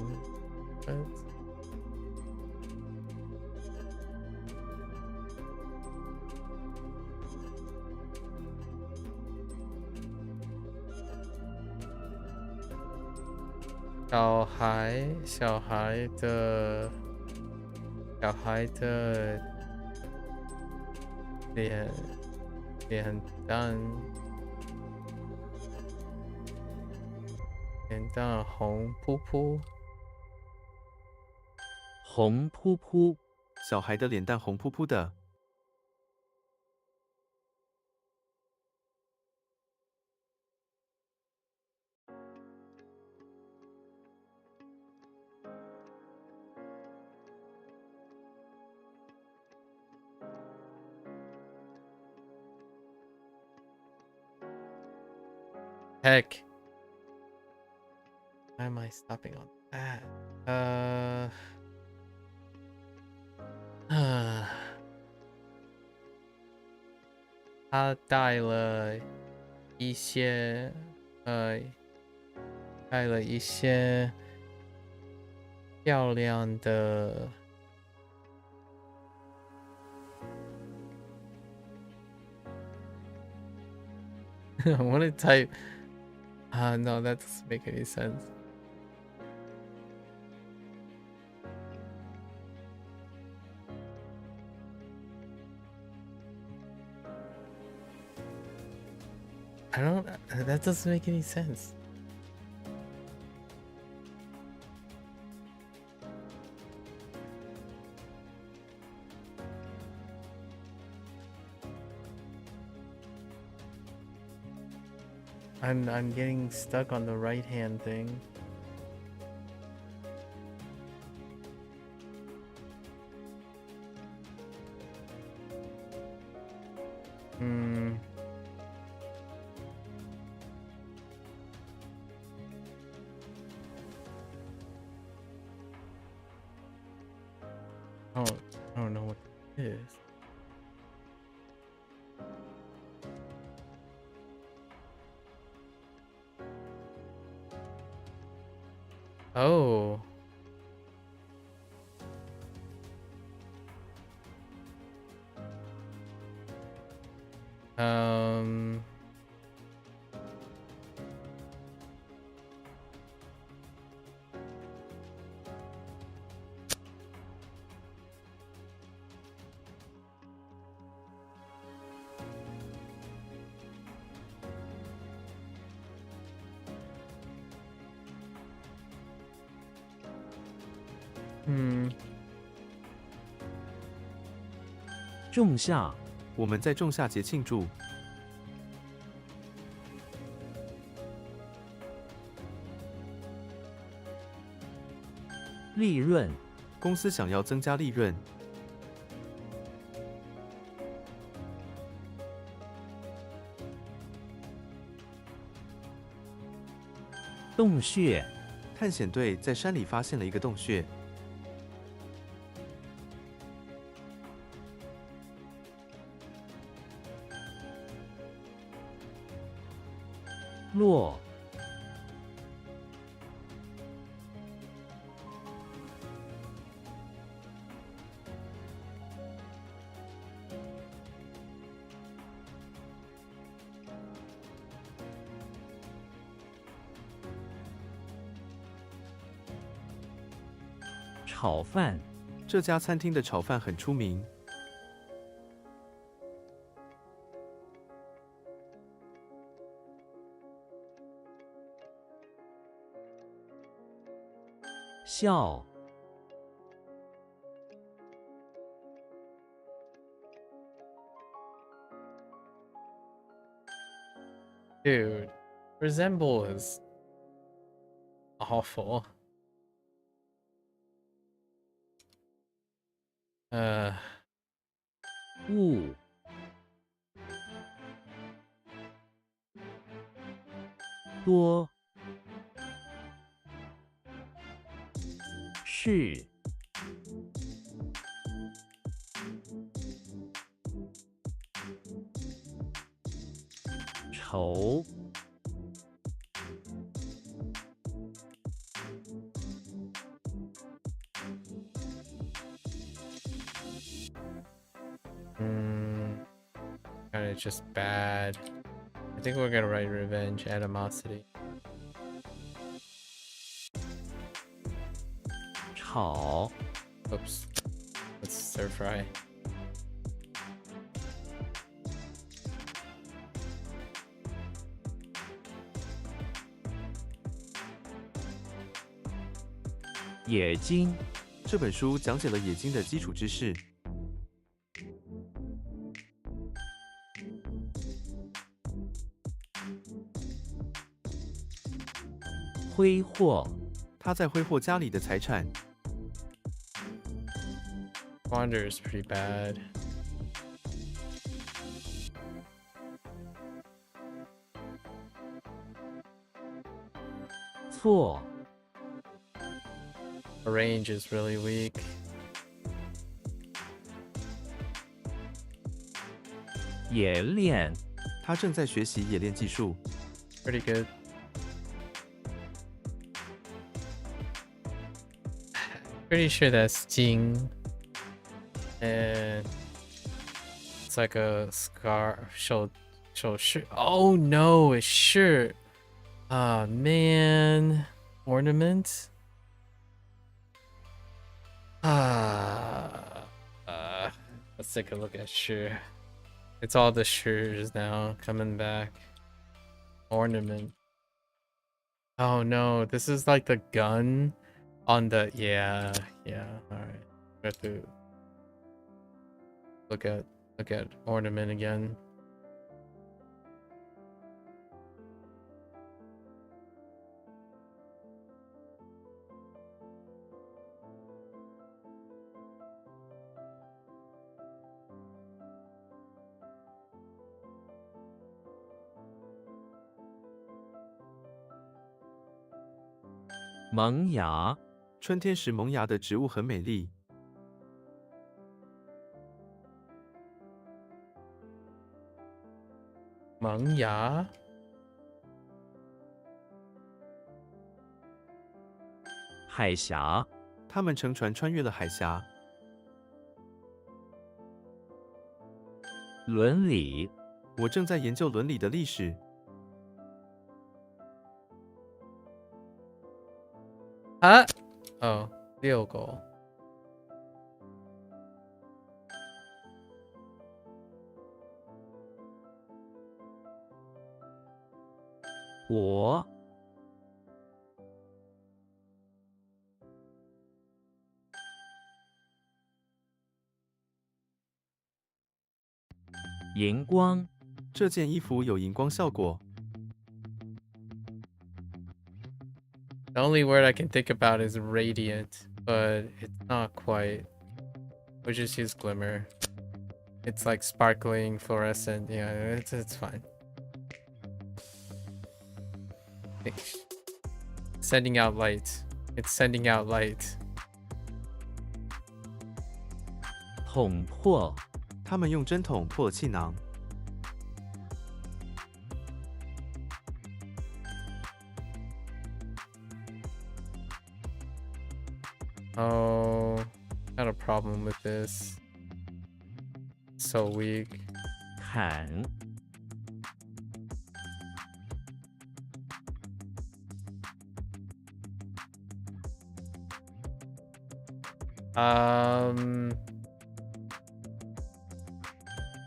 小孩的脸蛋红扑扑。红扑扑，小孩的脸蛋红扑扑的。Heck. Why am I stopping on that? 他带了一些漂亮的I want to type no, that doesn't make any sense. That doesn't make any sense. I'm getting stuck on the right hand thing. Oh, I don't know what it is. Oh. Hmm. 仲夏，我们在仲夏节庆祝。利润，公司想要增加利润。洞穴，探险队在山里发现了一个洞穴。落，炒饭，这家餐厅的炒饭很出名。笑， Dude, resemble is awful. 物，多，是，头 Kind of just bad. I think we're gonna write revenge, animosity. 炒 Oops. Let's stir fry. 冶金 这本书讲解了冶金的基础知识。 挥霍 他在挥霍家里的财产。 Wander is pretty bad. 错 The range is really weak. 冶炼 他正在学习冶炼技术。 Pretty good. Pretty sure that's Jing. And it's like a scar. Show shirt. Oh no, it's shirt. Ah man. Ornament. Let's take a look at shirt. It's all the shirts now coming back. Ornament. Oh no, this is like the gun on the yeah, alright. We have to look at ornament again.《萌芽》春天时萌芽的植物很美丽。 萌芽 海峡 他们乘船穿越了海峡。 伦理 我正在研究伦理的历史。 啊 Oh, 遛狗。 我 荧光 这件衣服有荧光效果。 The only word I can think about is radiant, but it's not quite. We'll just use glimmer. It's like sparkling, fluorescent. Yeah, it's fine. Sending out light. It's sending out light. 捅破 他们用针筒破了气囊。 Oh, got a problem with this. So weak. 砍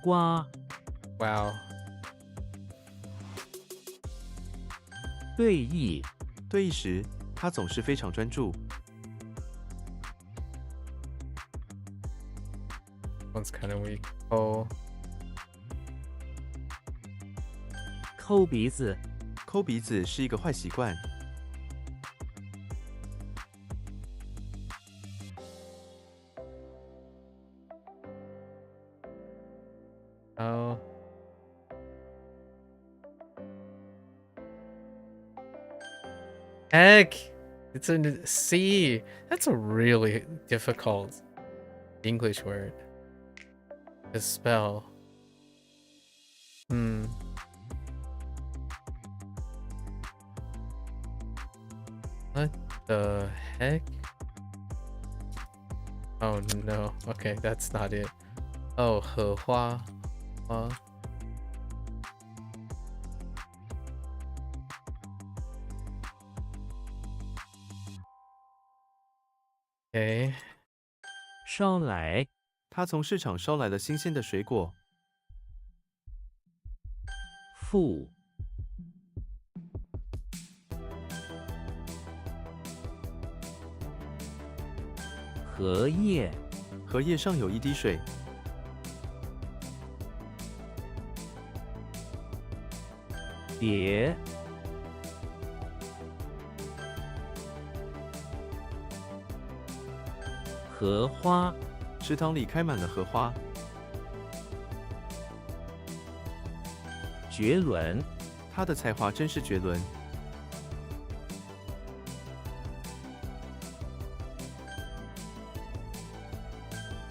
刮 Wow. 对弈 对弈时，他总是非常专注。 One's kind of weak. Oh. 抠鼻子 抠鼻子是一个坏习惯。 Oh. Heck! It's a C. That's a really difficult English word to spell. The heck? Oh no. Okay, that's not it. Oh, 荷花. Okay. 捎来，他从市场捎来了新鲜的水果。富，荷叶，荷叶上有一滴水。蝶，荷花，池塘里开满了荷花。绝伦，他的才华真是绝伦。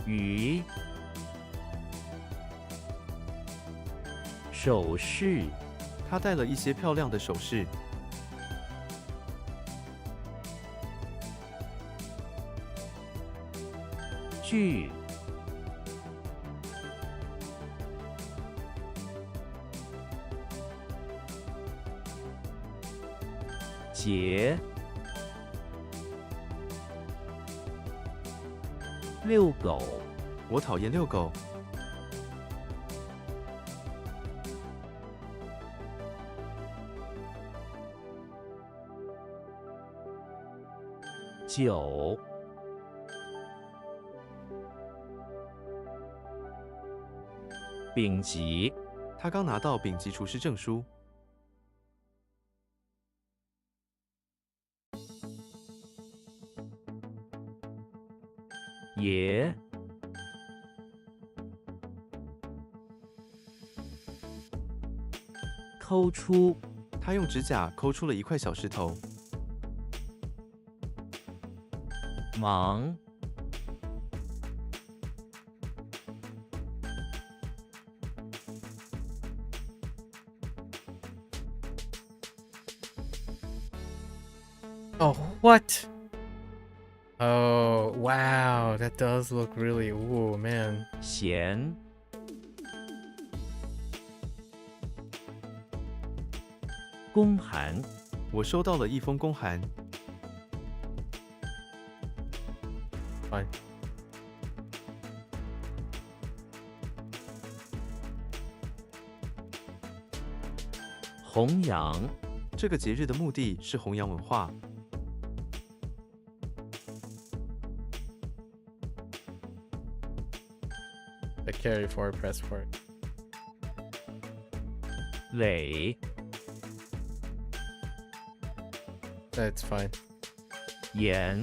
鱼，首饰，他戴了一些漂亮的首饰。具，节，遛狗，我讨厌遛狗。酒，丙级，他刚拿到丙级厨师证书。爷，抠出，他用指甲抠出了一块小石头。忙，Oh, what? Oh, wow. That does look really... Ooh, man. 咸，公函，我收到了一封公函。Fine. 弘扬，这个节日的目的是弘扬文化。The carry forward, press forward. 垒， That's fine. 盐，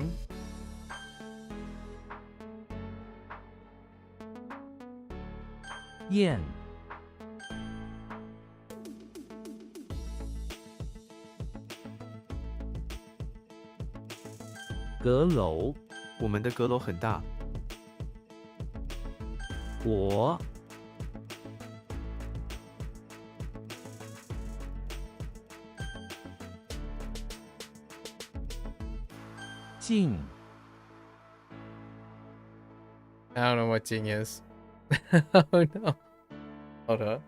燕，阁楼，我们的阁楼很大。国，静， I don't know what Jing is. Oh no. Hold up.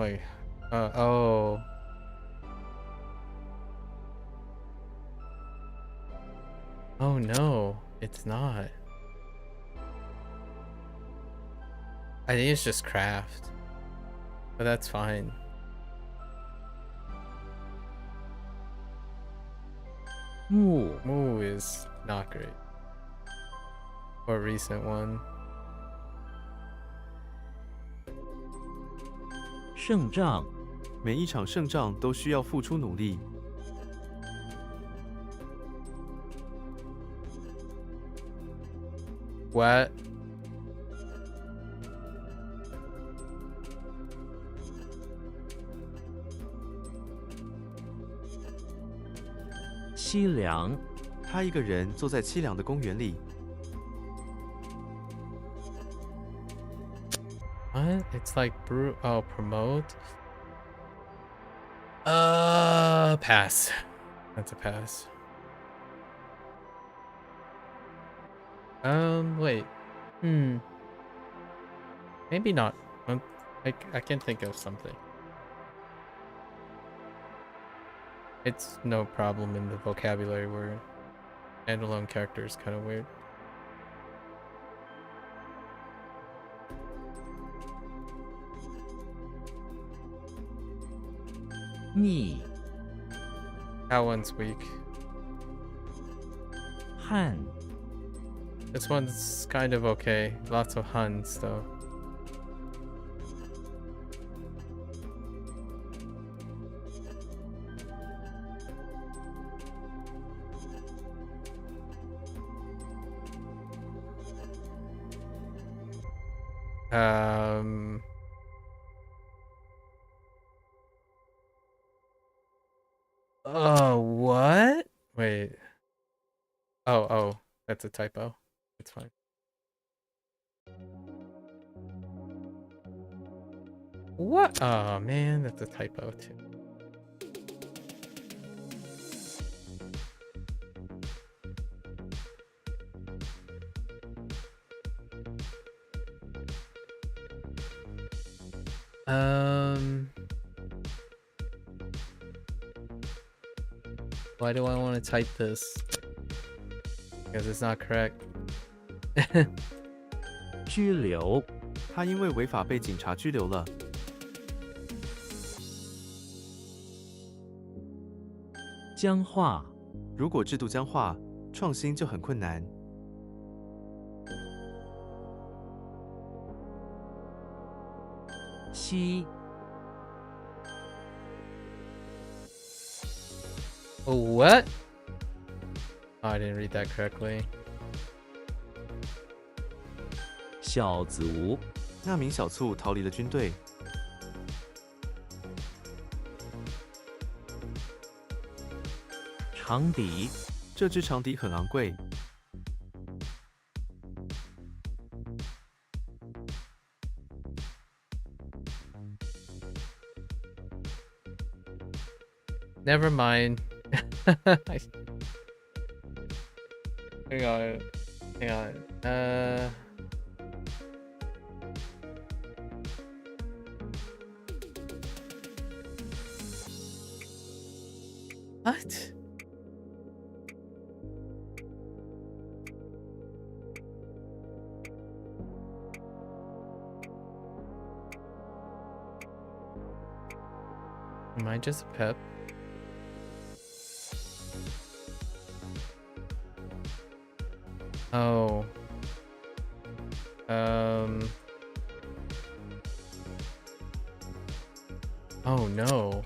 Wait. Oh. Oh no, it's not. I think it's just craft. But that's fine. 木 Moo is not great. Or a recent one. 胜仗 每一场胜仗都需要付出努力。 What? 凄凉 他一个人坐在凄凉的公园里， What? It's like promote. Pass. That's a pass. Wait. Maybe not. I can think of something. It's no problem in the vocabulary where standalone character is kind of weird. Ni That one's weak. Han This one's kind of okay. Lots of Huns though. Oh, what? Wait. Oh, that's a typo. It's fine. What? Oh man, that's a typo too. Why do I want to type this? Because it's not correct. 拘留 他因为违法被警察拘留了。 僵化 如果制度僵化，创新就很困难。 西 Oh, what? Oh, I didn't read that correctly. 小卒 那名小卒逃离了军队。 长笛 这支长笛很昂贵。 Never mind. Hang on. What? Am I just a pep? Oh. Oh no.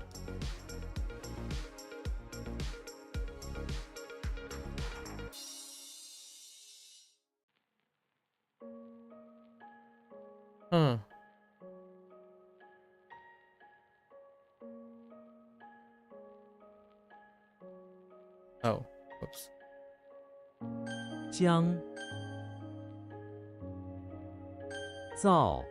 Huh. Oh, whoops. 将造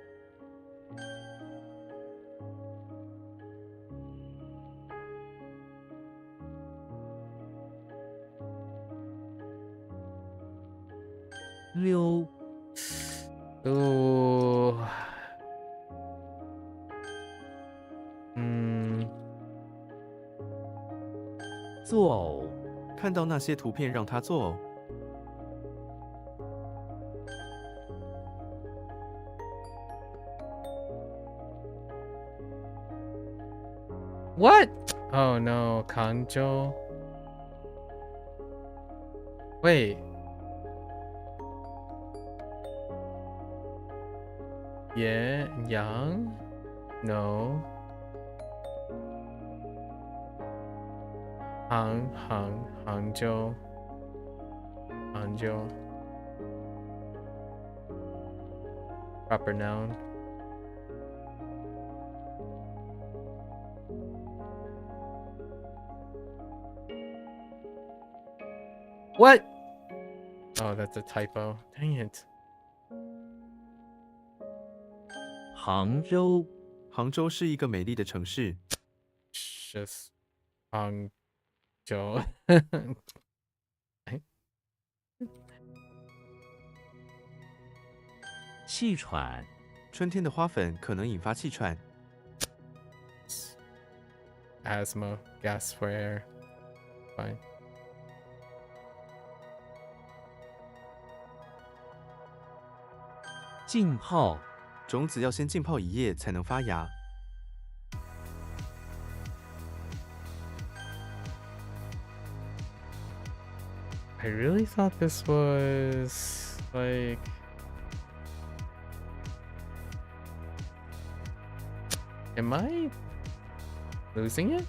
溜 Ooh. Hmm. 作偶 看到那些图片让他作呕。 What? Oh no, Kanjo. Wait. Yeah, Yang? No. Hangzhou. Hangzhou. Proper noun. What? Oh, that's a typo. Dang it. 杭州杭州是一个美丽的城市。 Just Hangzhou. 气喘 春天的花粉可能引发气喘。 Asthma, gas for air. Fine. 浸泡 种子要先浸泡1夜才能发芽。 I really thought this was like... Am I losing it?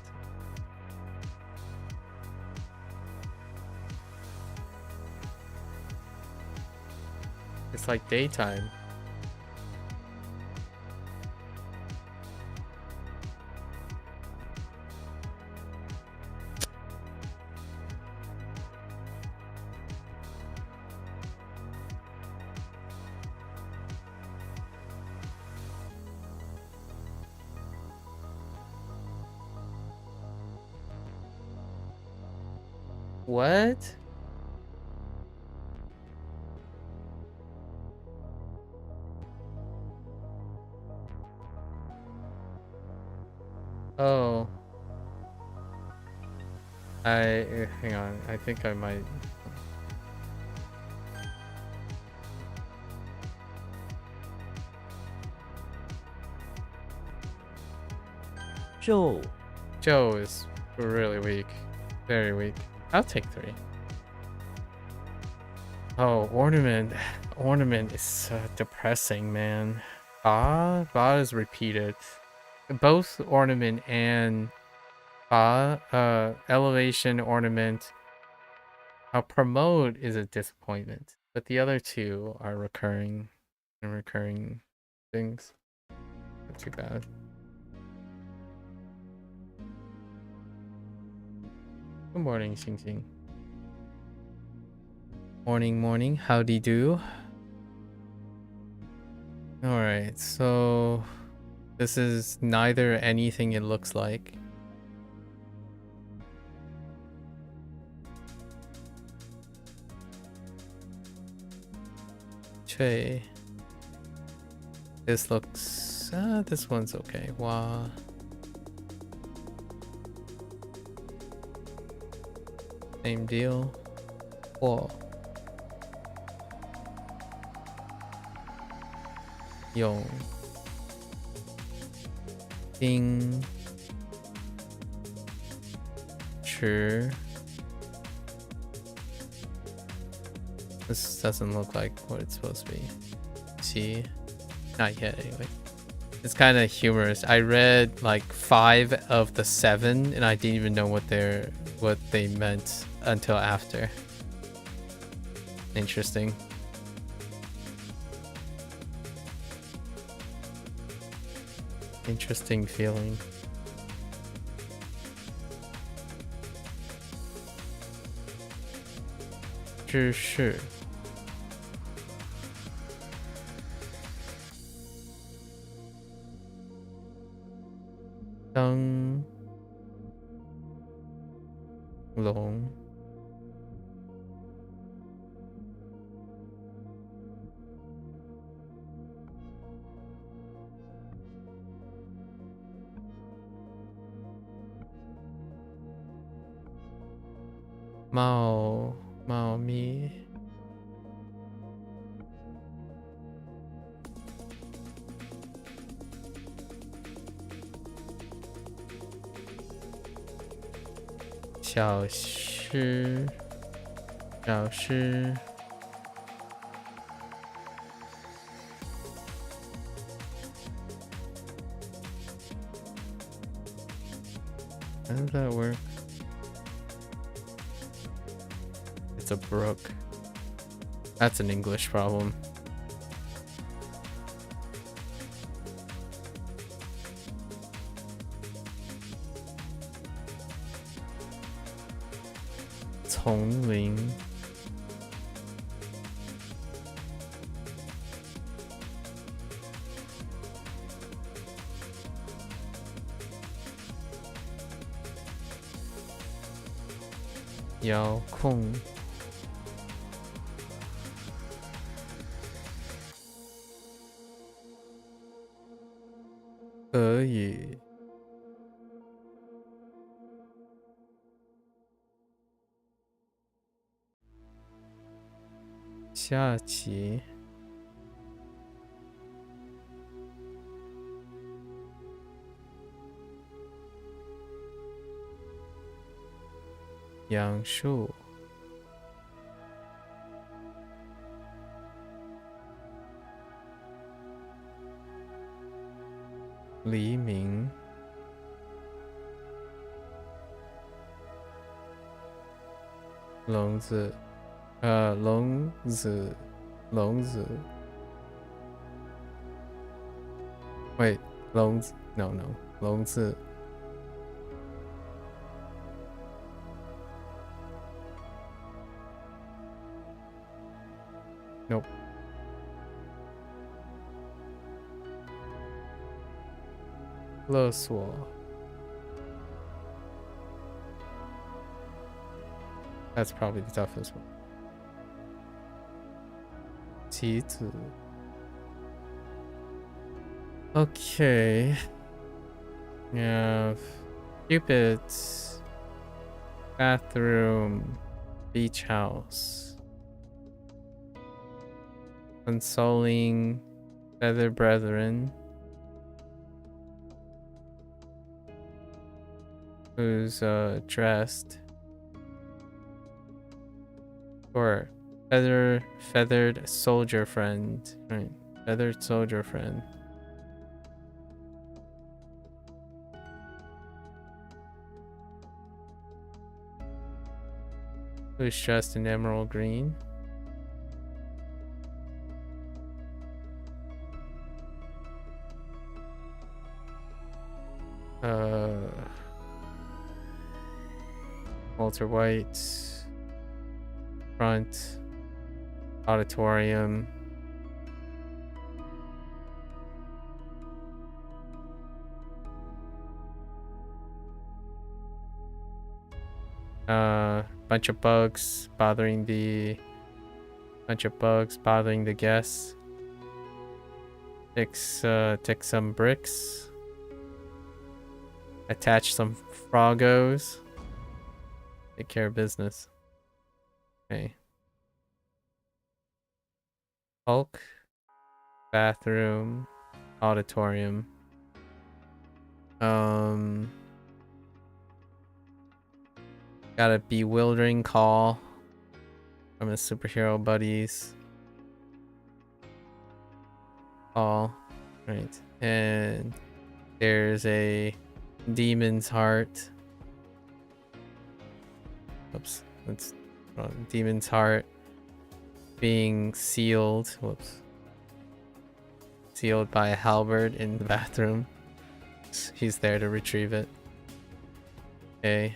It's like daytime. What? Oh. Hang on. I think I might. 皱 Joe is really weak. Very weak. I'll take 3. Oh, ornament. Ornament is so depressing, man. Ba is repeated. Both ornament and ba, elevation, ornament. Promote is a disappointment. But the other two are recurring things. Not too bad. Good morning, Xing Xing. Morning, howdy do. Alright, so this is neither anything it looks like. Che. This looks... this one's okay. Wa. Same deal. Whoa. Yong. Ding. Chi. This doesn't look like what it's supposed to be. See? Not yet, anyway. It's kind of humorous. I read like 5 of the 7 and I didn't even know what they meant until after. Interesting. Interesting feeling. Sure. Deng Long. Mao Mi. Xiao Shi. 老师 How does that work? It's a brook. That's an English problem. Tongling. Yao Kong. Ye. Xia qi. Yang Shu. Li Ming. Long Zi. Long Zi. Long Zi. Wait, Long Zi. No. Long Zi. Nope. Le Suo. That's probably the toughest one. Qi Zi. Okay. We have Cupid's bathroom, beach house, consoling feather brethren, who's dressed, or feathered soldier friend, right? Feathered soldier friend. Who's dressed in emerald green. Walter White. Front. Auditorium. Bunch of bugs bothering the guests. Take some bricks. Attach some froggos. Take care of business. Okay. Hulk. Bathroom. Auditorium. Got a bewildering call from his superhero buddies. Right. And there's a demon's heart. Oops, that's wrong. Demon's heart being sealed. Whoops. Sealed by a halberd in the bathroom. He's there to retrieve it. Okay.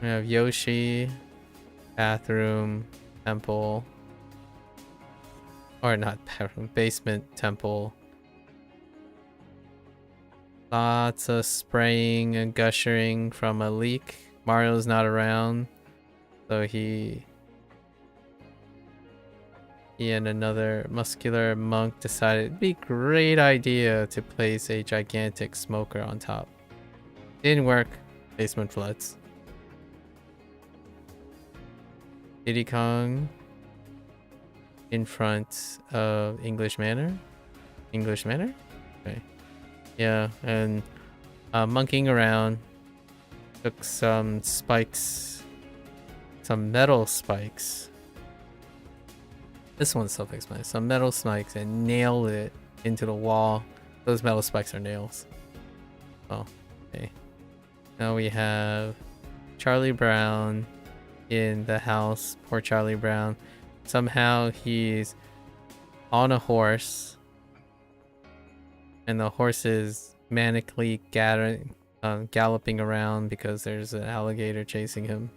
We have Yoshi, bathroom, temple. Or not bathroom, basement, temple. Lots of spraying and gushing from a leak. Mario's not around, so he and another muscular monk decided it'd be a great idea to place a gigantic smoker on top. Didn't work. Basement floods. Diddy Kong in front of English Manor. English Manor? Okay. Yeah, and monkeying around. Took some spikes some metal spikes. This one's self-explanatory. Some metal spikes and nail it into the wall. Those metal spikes are nails. Oh, okay. Now we have Charlie Brown in the house. Poor Charlie Brown. Somehow he's on a horse, and the horse is manically galloping around because there's an alligator chasing him.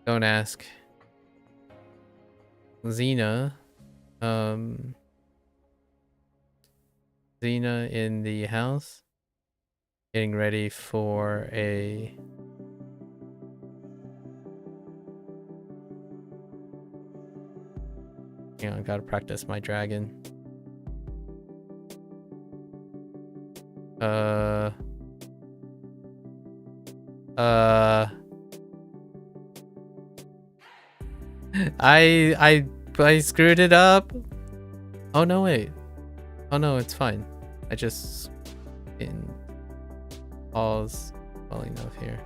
Don't ask. Xena. Xena in the house. Getting ready for a... You know, I gotta practice my dragon. I screwed it up. Oh no, wait. Oh no, it's fine. I just didn't pause well enough here.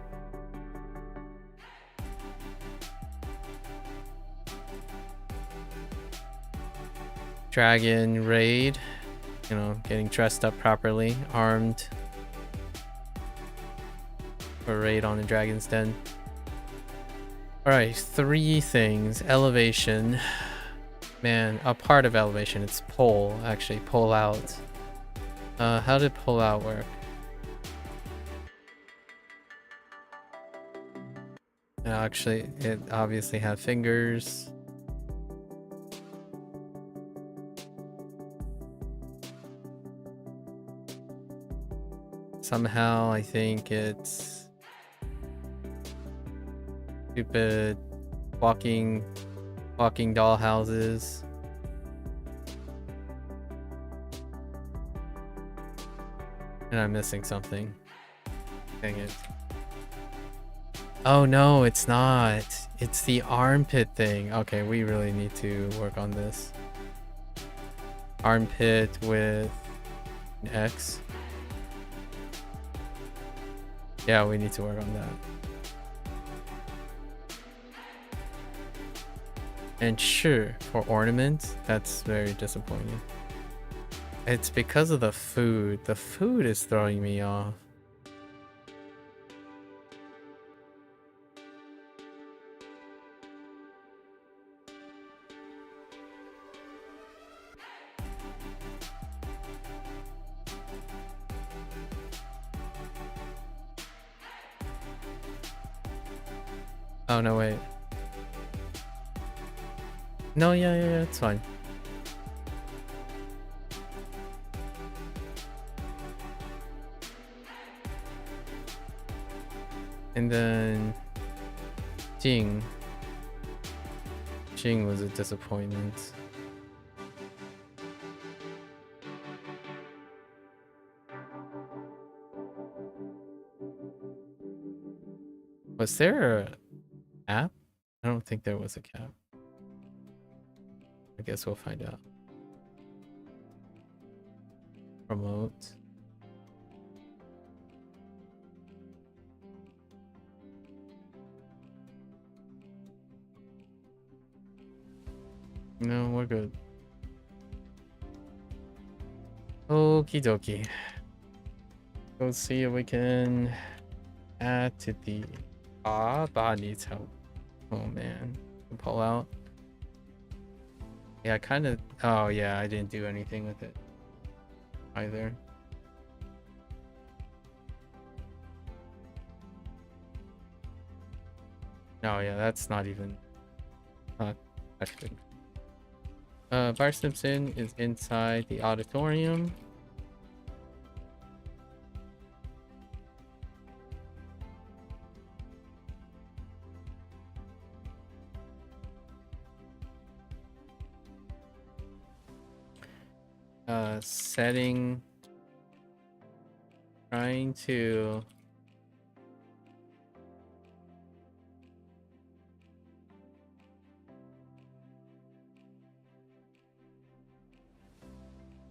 Dragon raid. You know, getting dressed up properly, armed for raid on the dragon's den. Alright, 3 things. Elevation. Man, a part of elevation. It's pull, actually. Pull out. How did pull out work? Actually, it obviously had fingers. Somehow, I think it's stupid walking doll houses. And I'm missing something. Dang it. Oh no, it's not. It's the armpit thing. Okay, we really need to work on this. Armpit with an X. Yeah, we need to work on that. And sure, for ornaments, that's very disappointing. It's because of the food. The food is throwing me off. Oh, no, wait. No, yeah, it's fine. And then Jing was a disappointment. Was there a cap? I don't think there was a cap. I guess we'll find out. Promote. No, we're good. Okie dokie. Go see if we can add to the... Ba needs help. Oh man. Pull out. Yeah, kind of... Oh yeah, I didn't do anything with it either. No, yeah, that's not even... actually. Bart Simpson is inside the auditorium. Setting, trying to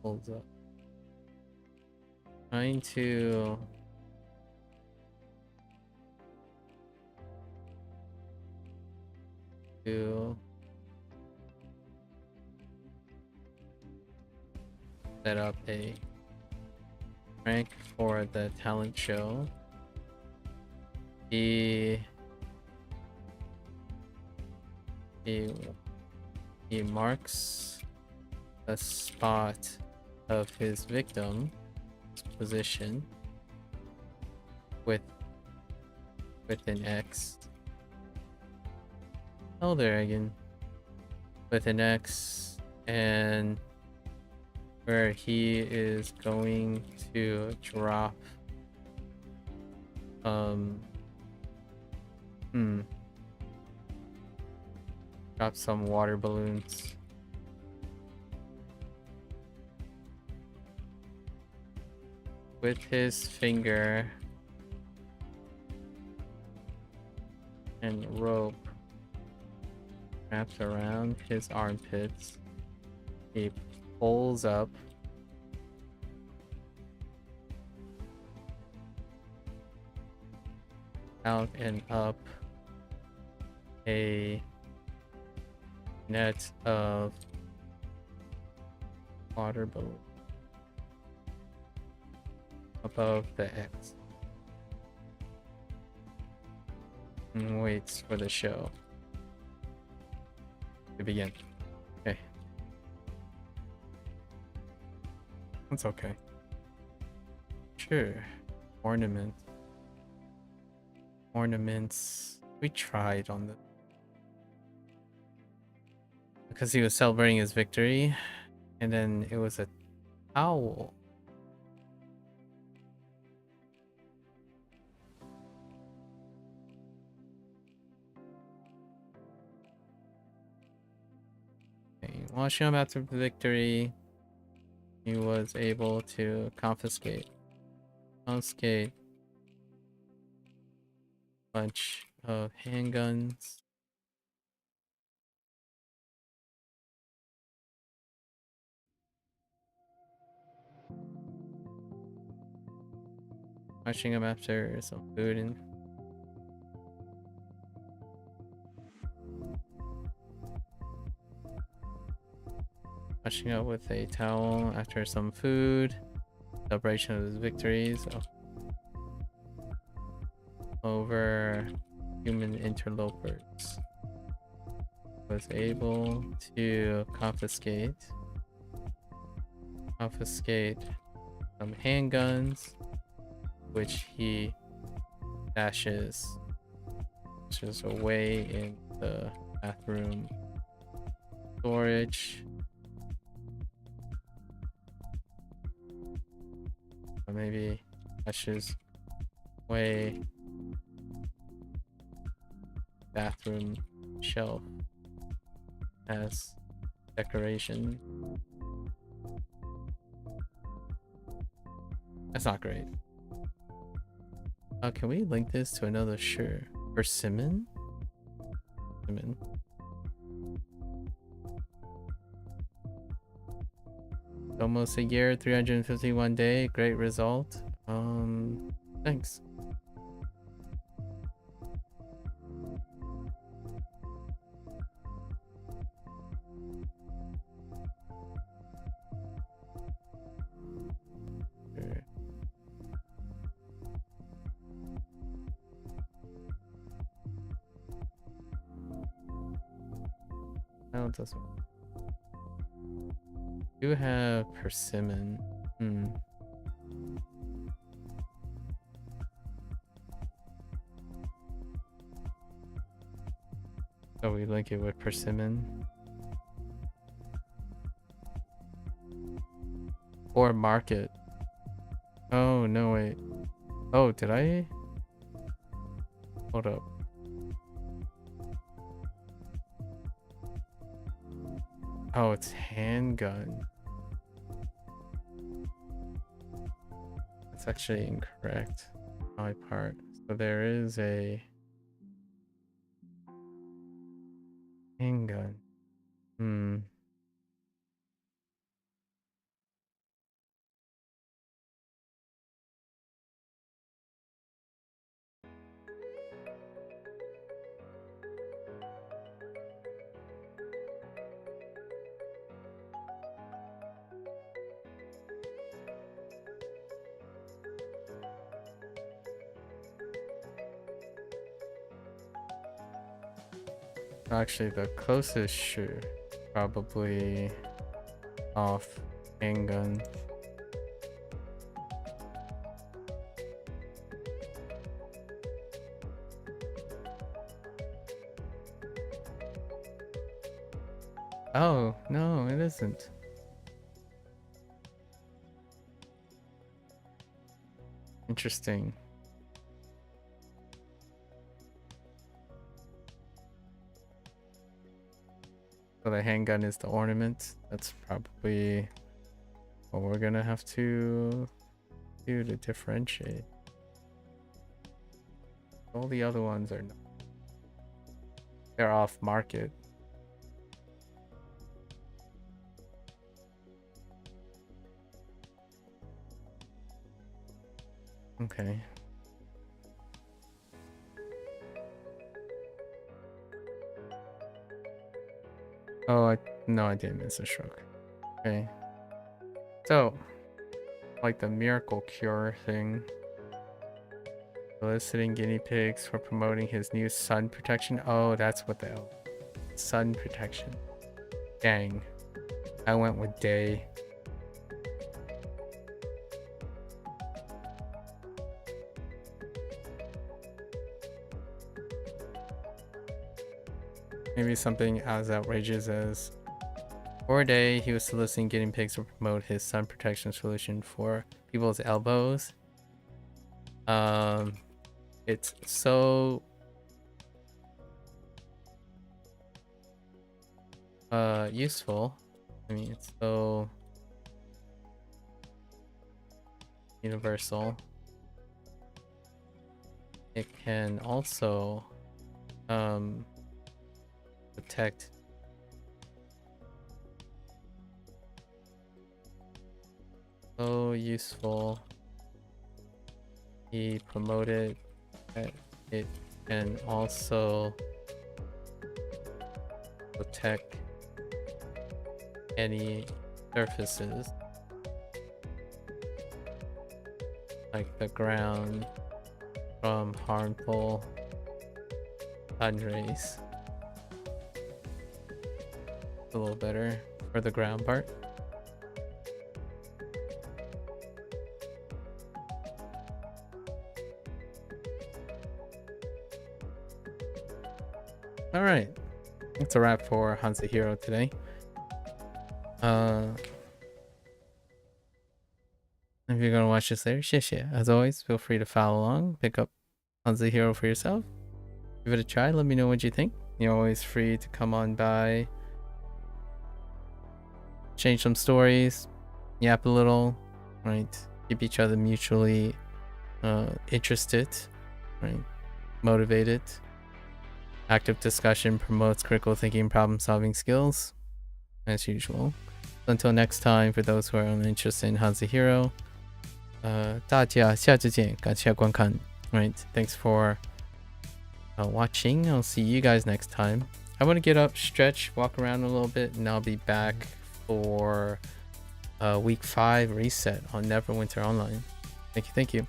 hold up, trying to to set up a rank for the talent show. He marks a spot of his victim's position with an X. Oh, there again. With an X, and where he is going to drop drop some water balloons. With his finger and rope wrapped around his armpits, he pulls up out and up a net of water balloons above the X and waits for the show to begin. Okay. That's okay. Sure. Ornaments. We tried on the because he was celebrating his victory, and then it was a towel. Okay, washing up after the victory, he was able to confiscate a bunch of handguns. Washing up after some food and washing up with a towel after some food. Celebration of his victories over human interlopers. Was able to confiscate some handguns, which he dashes away in the bathroom storage. Or maybe dashes away bathroom shelf as decoration. That's not great. Can we link this to another? Sure. Persimmon? Almost a year, 351 day. Great result. Thanks. Sure. No, it doesn't. You have persimmon. So we link it with persimmon. Or market. Oh, no, wait. Oh, did I? Hold up. Oh, it's handgun. That's actually incorrect on my part. So there is a handgun. Actually, the closest shoe probably off handgun. Oh, no, it isn't. Interesting. So the handgun is the ornament. That's probably what we're gonna have to do to differentiate. All the other ones are not. They're off market. Okay. Oh, no, I didn't miss a stroke. Okay. So, like the miracle cure thing. Soliciting guinea pigs for promoting his new sun protection. Oh, that's what the hell. Sun protection. Dang. I went with day. Maybe something as outrageous as for a day he was soliciting guinea pigs to promote his sun protection solution for people's elbows. It's so useful. I mean, it's so universal. It can also protect so useful. He promoted that it can also protect any surfaces like the ground from harmful sun rays. A little better for the ground part. All right, that's a wrap for HanziHero today. If you're gonna watch this later, as always, feel free to follow along, pick up HanziHero for yourself, give it a try. Let me know what you think. You're always free to come on by, change some stories, yap a little, right? Keep each other mutually interested, right? Motivated. Active discussion promotes critical thinking, problem solving skills, as usual. Until next time, for those who are only interested in HanziHero, 大家下次见，感谢观看. Right, thanks for watching. I'll see you guys next time. I want to get up, stretch, walk around a little bit, and I'll be back for week 5 reset on Neverwinter Online. Thank you.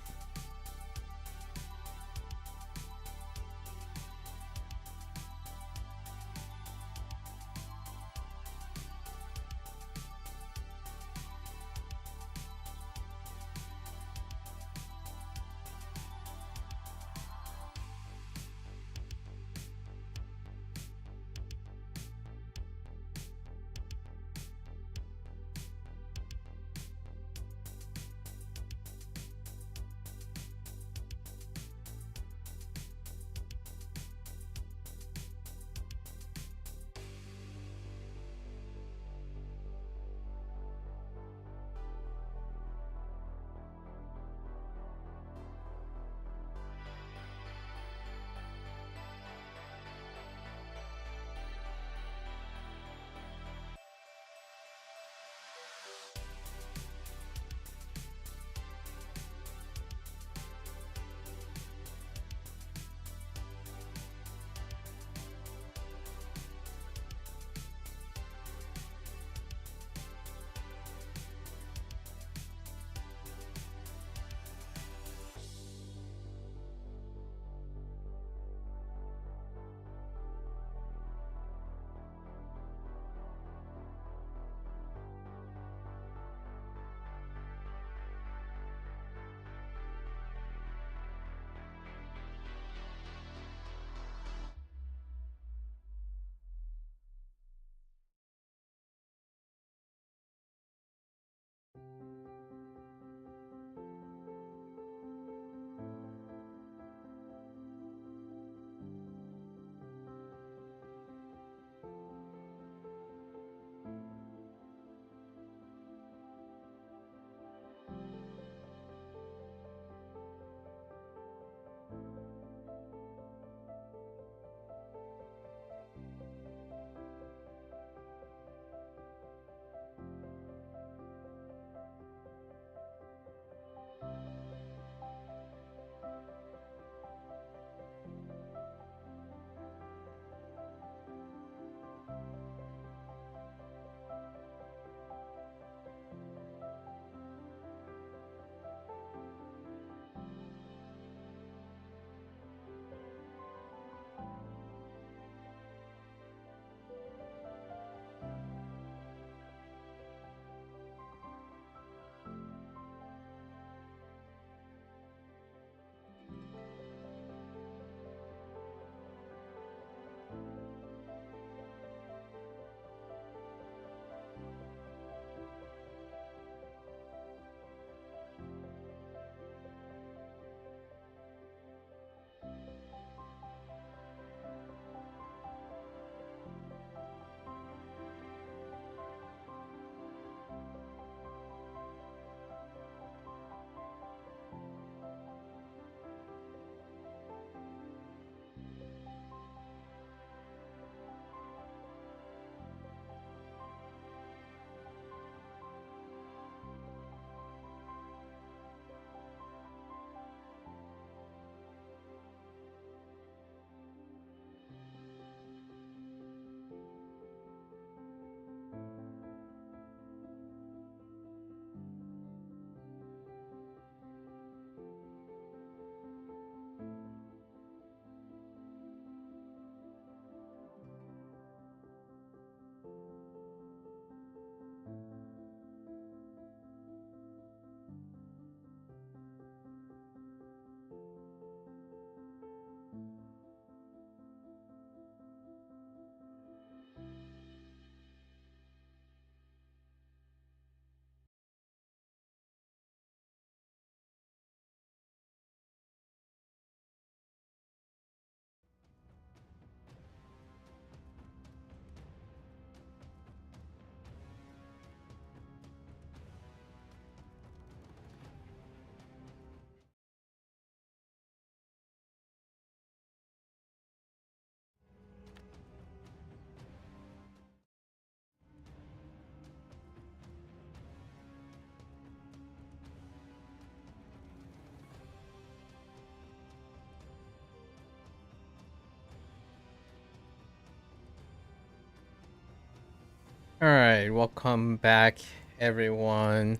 Alright, welcome back everyone.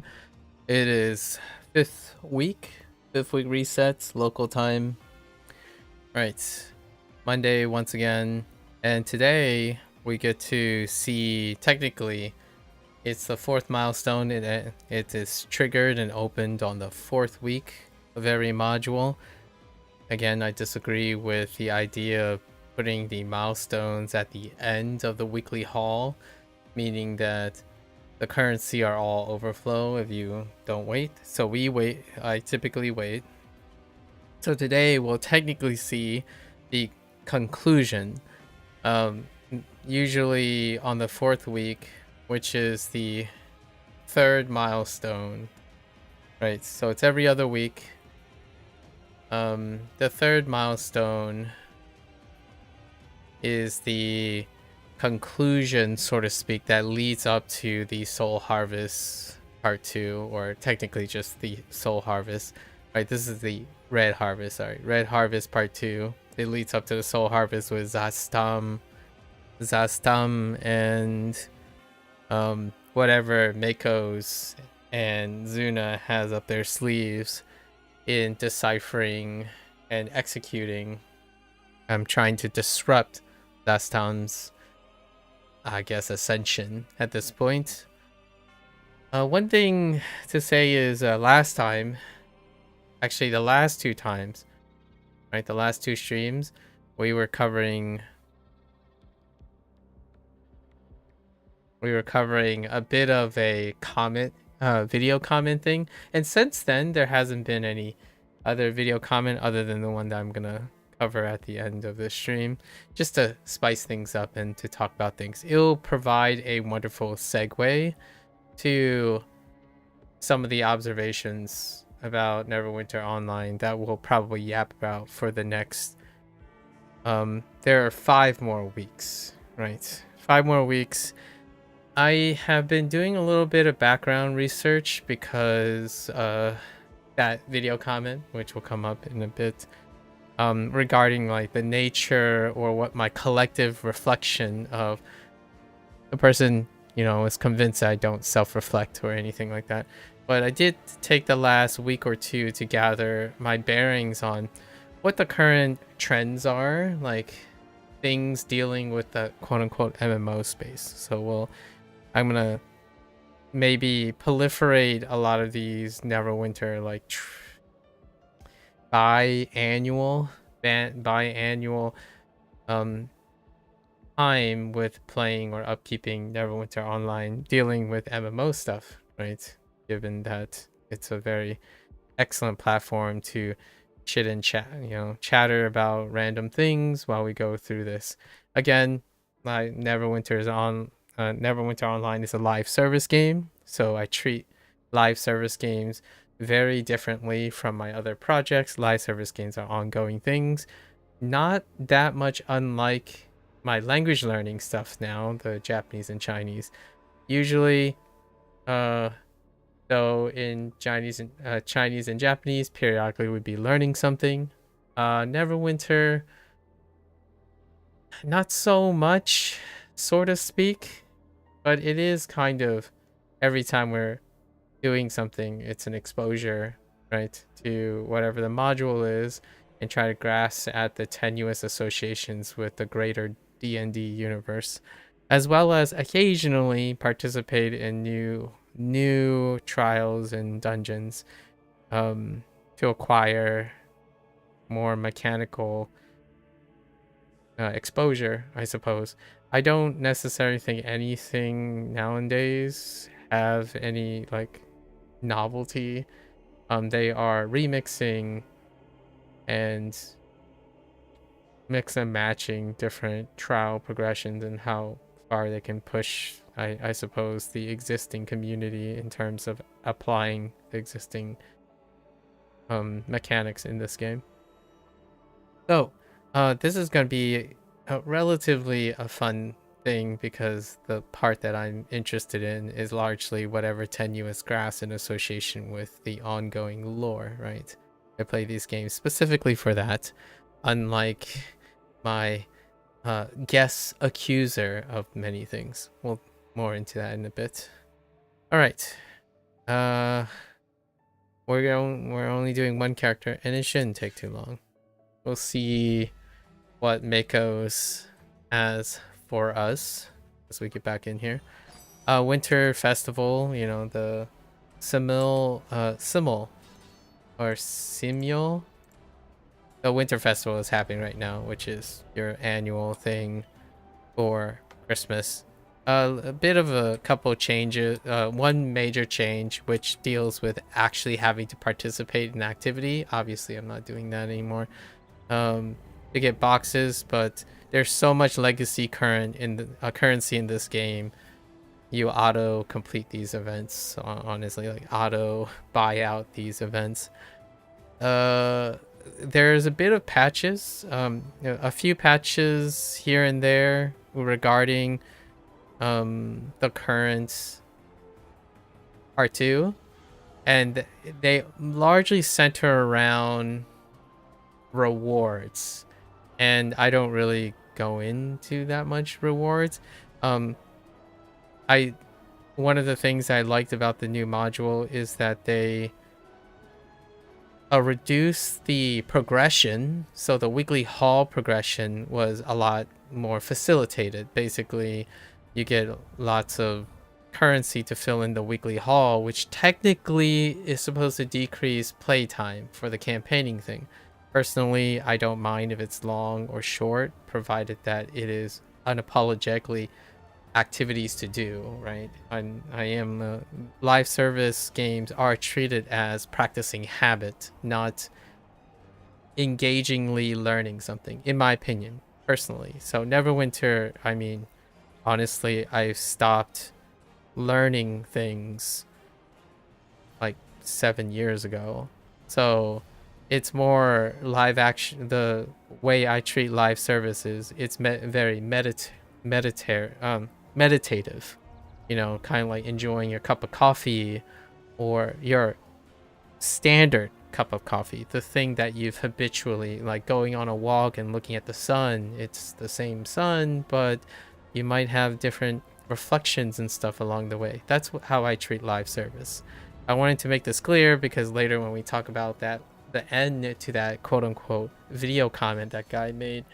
It is fifth week resets, local time. Right, Monday once again, and today we get to see, technically, it's the 4th milestone. It is triggered and opened on the 4th week of every module. Again, I disagree with the idea of putting the milestones at the end of the weekly haul, meaning that the currency are all overflow if you don't wait. So we wait. I typically wait. So today we'll technically see the conclusion. Usually on the 4th week, which is the 3rd milestone. Right, so it's every other week. The 3rd milestone is the conclusion, so to speak, that leads up to the Soul Harvest Part 2, or technically just the Soul Harvest. Right, this is the Red Harvest, sorry. Red Harvest Part 2. It leads up to the Soul Harvest with Zastam and whatever Mako's and Zuna has up their sleeves in deciphering and executing. I'm trying to disrupt Zastam's, I guess, ascension at this point. One thing to say is last time, actually the last 2 times, right, the last 2 streams, we were covering a bit of a comment, video comment thing, and since then there hasn't been any other video comment other than the one that I'm gonna cover at the end of the stream, just to spice things up and to talk about things. It'll provide a wonderful segue to some of the observations about Neverwinter Online that we'll probably yap about for the next there are 5 more weeks, right? 5 more weeks. I have been doing a little bit of background research because that video comment, which will come up in a bit, regarding like the nature or what my collective reflection of the person, you know, is convinced that I don't self-reflect or anything like that. But I did take the last week or 2 to gather my bearings on what the current trends are, like things dealing with the quote-unquote MMO space. So I'm gonna maybe proliferate a lot of these Neverwinter like biannual time with playing or upkeeping Neverwinter Online, dealing with MMO stuff, right? Given that it's a very excellent platform to chit and chat, you know, chatter about random things while we go through this. Again, Neverwinter Online is a live service game, so I treat live service games very differently from my other projects. Live service games are ongoing things, not that much unlike my language learning stuff now, the Japanese and Chinese. Usually, though in Chinese and Japanese, periodically we'd be learning something. Neverwinter, not so much, so to speak, but it is kind of every time we're doing something, it's an exposure, right, to whatever the module is, and try to grasp at the tenuous associations with the greater D&D universe, as well as occasionally participate in new trials and dungeons to acquire more mechanical exposure, I suppose. I don't necessarily think anything nowadays have any like novelty. They are remixing and mix and matching different trial progressions and how far they can push, I suppose, the existing community in terms of applying the existing mechanics in this game. So this is going to be relatively a fun thing because the part that I'm interested in is largely whatever tenuous grass in association with the ongoing lore, right? I play these games specifically for that, unlike my guess accuser of many things. We'll more into that in a bit. All right. We're only doing one character, and it shouldn't take too long. We'll see what Mako's has for us as we get back in here. Winter Festival, you know, the Simul or Simul. The Winter Festival is happening right now, which is your annual thing for Christmas. A bit of a couple changes. One major change, which deals with actually having to participate in activity. Obviously, I'm not doing that anymore. To get boxes, but there's so much legacy currency in this game. You auto complete these events. Honestly, like auto buy out these events. There's a bit of patches. A few patches here and there regarding the current part 2, and they largely center around rewards, and I don't really go into that much rewards. One of the things I liked about the new module is that they reduce the progression, so the weekly haul progression was a lot more facilitated. Basically, you get lots of currency to fill in the weekly haul, which technically is supposed to decrease playtime for the campaigning thing. Personally, I don't mind if it's long or short, provided that it is unapologetically activities to do, right? Live service games are treated as practicing habit, not engagingly learning something, in my opinion, personally. So Neverwinter, I mean, honestly, I've stopped learning things like 7 years ago. So it's more live action. The way I treat live services, it's very meditative, you know, kind of like enjoying your cup of coffee or your standard cup of coffee, the thing that you've habitually, like going on a walk and looking at the sun. It's the same sun, but you might have different reflections and stuff along the way. That's how I treat live service. I wanted to make this clear because later when we talk about that, the end to that quote-unquote video comment that guy made,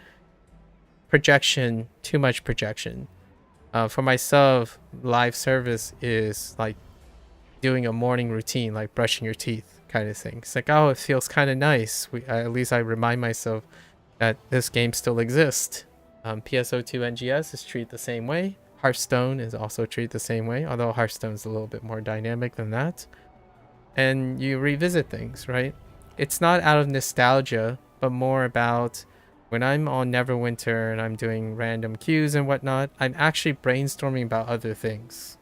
projection, too much projection. For myself, live service is like doing a morning routine, like brushing your teeth kind of thing. It's like, oh, it feels kind of nice. At least I remind myself that this game still exists. PSO2 NGS is treated the same way. Hearthstone is also treated the same way, although Hearthstone is a little bit more dynamic than that. And you revisit things, right? It's not out of nostalgia, but more about when I'm on Neverwinter and I'm doing random queues and whatnot, I'm actually brainstorming about other things.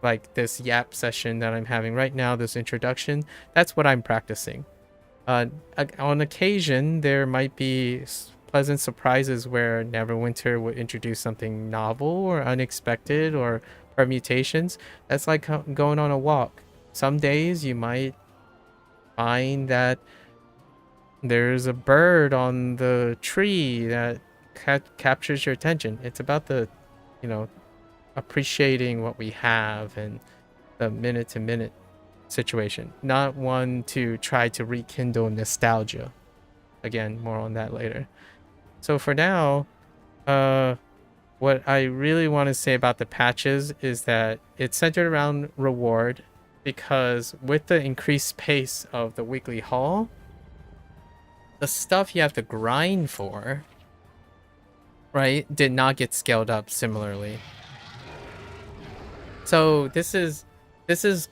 Like this yap session that I'm having right now, this introduction, that's what I'm practicing. On occasion, there might be pleasant surprises where Neverwinter would introduce something novel or unexpected or permutations. That's like going on a walk. Some days you might find that there's a bird on the tree that captures your attention. It's about the, you know, appreciating what we have and the minute-to-minute situation, not one to try to rekindle nostalgia. Again, more on that later. So for now, what I really want to say about the patches is that it's centered around reward, because with the increased pace of the weekly haul, the stuff you have to grind for, right, did not get scaled up similarly. So this is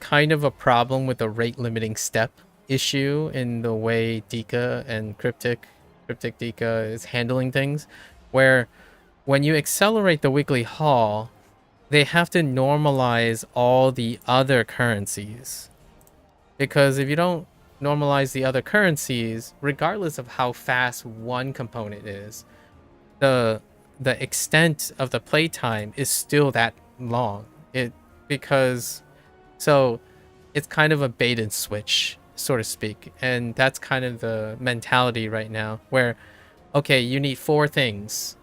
kind of a problem with the rate limiting step issue in the way Dika and Cryptic Dika is handling things, where when you accelerate the weekly haul, they have to normalize all the other currencies. Because if you don't normalize the other currencies, regardless of how fast one component is, the extent of the playtime is still that long. So it's kind of a bait and switch, so to speak. And that's kind of the mentality right now, where, okay, you need 4 things.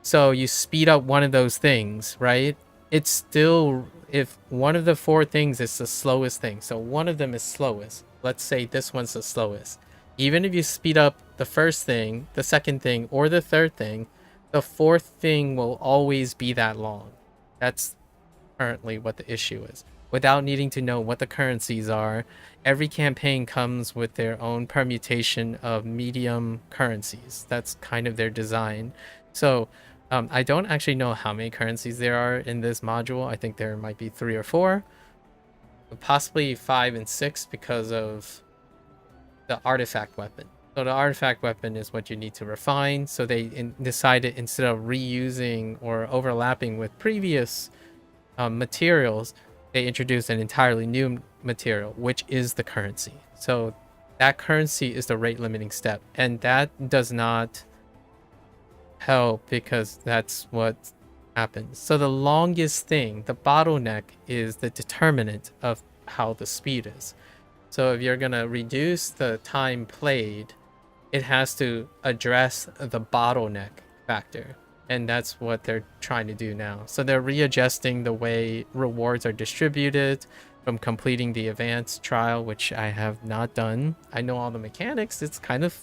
So you speed up one of those things, right? it's still, if one of the four things is the slowest thing, so one of them is slowest, let's say this one's the slowest, even if you speed up the first thing, the second thing, or the third thing, the fourth thing will always be that long. That's currently what the issue is. Without needing to know what the currencies are, every campaign comes with their own permutation of medium currencies. That's kind of their design. So I don't actually know how many currencies there are in this module. I think there might be 3 or 4, possibly 5 and 6 because of the artifact weapon. So the artifact weapon is what you need to refine. So they decided, instead of reusing or overlapping with previous materials, they introduced an entirely new material, which is the currency. So that currency is the rate limiting step, and that does not help because that's what happens. So the longest thing, the bottleneck, is the determinant of how the speed is. So if you're gonna reduce the time played, it has to address the bottleneck factor. And that's what they're trying to do now. So they're readjusting the way rewards are distributed from completing the advanced trial, which I have not done. I know all the mechanics. It's kind of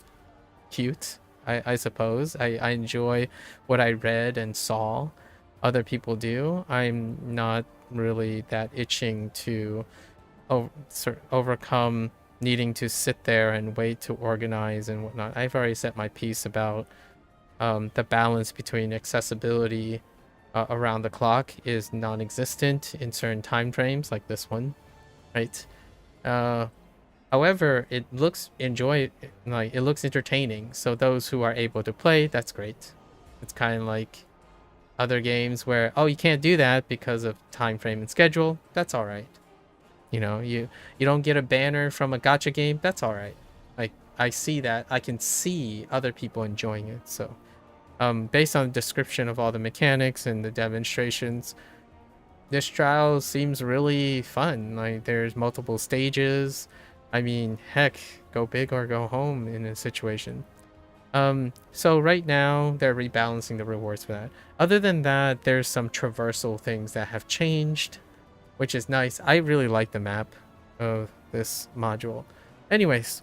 cute, I suppose. I enjoy what I read and saw other people do. I'm not really that itching to overcome needing to sit there and wait to organize and whatnot. I've already set my piece about the balance between accessibility around the clock is non-existent in certain time frames, like this one, right? However, it looks it looks entertaining. So those who are able to play, that's great. It's kind of like other games where, oh, you can't do that because of time frame and schedule. That's all right. You know, you don't get a banner from a gacha game. That's all right. Like, I see that. I can see other people enjoying it. So based on the description of all the mechanics and the demonstrations, this trial seems really fun. Like, there's multiple stages. I mean, heck, go big or go home in a situation. So right now they're rebalancing the rewards for that. Other than that, there's some traversal things that have changed, which is nice. I really like the map of this module. Anyways,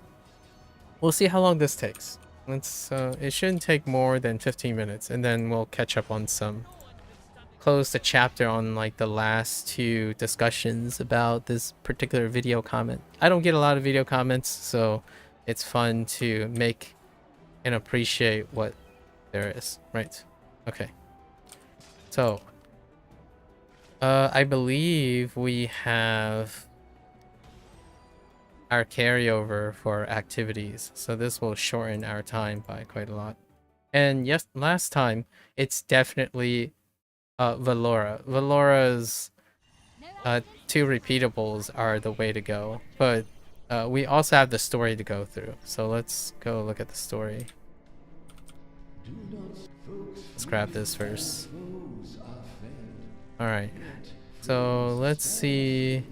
we'll see how long this takes. It shouldn't take more than 15 minutes, and then we'll catch up on close the chapter on like the last 2 discussions about this particular video comment. I don't get a lot of video comments, so it's fun to make and appreciate what there is, right? Okay. So I believe we have our carryover for activities, so this will shorten our time by quite a lot. And yes, last time it's definitely Valora. Valora's 2 repeatables are the way to go, but we also have the story to go through. So let's go look at the story. Let's grab this first. All right. So let's see.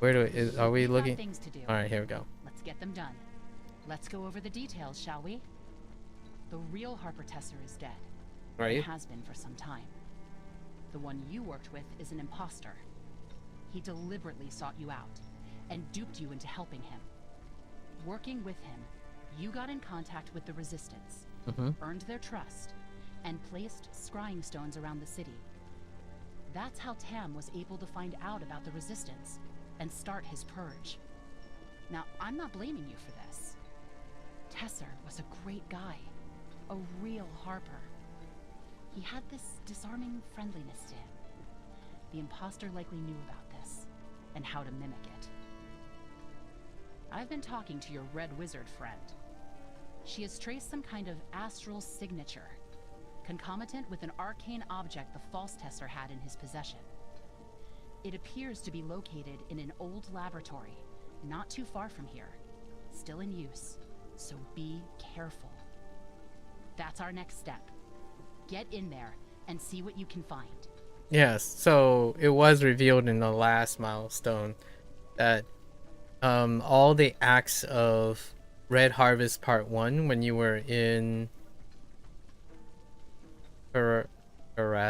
Are we looking? All right, here we go. Let's get them done. Let's go over the details, shall we? The real Harper Tesser is dead. Right. It has been for some time. The one you worked with is an imposter. He deliberately sought you out and duped you into helping him. Working with him, you got in contact with the Resistance, earned their trust, and placed scrying stones around the city. That's how Tam was able to find out about the Resistance and start his purge. Now, I'm not blaming you for this. Tesser was a great guy, a real Harper. He had this disarming friendliness to him. The imposter likely knew about this and how to mimic it. I've been talking to your Red Wizard friend. She has traced some kind of astral signature, concomitant with an arcane object the false Tesser had in his possession. It appears to be located in an old laboratory, not too far from here, still in use, so be careful. That's our next step. Get in there and see what you can find. Yes, so it was revealed in the last milestone that all the acts of Red Harvest Part 1, when you were in Karate,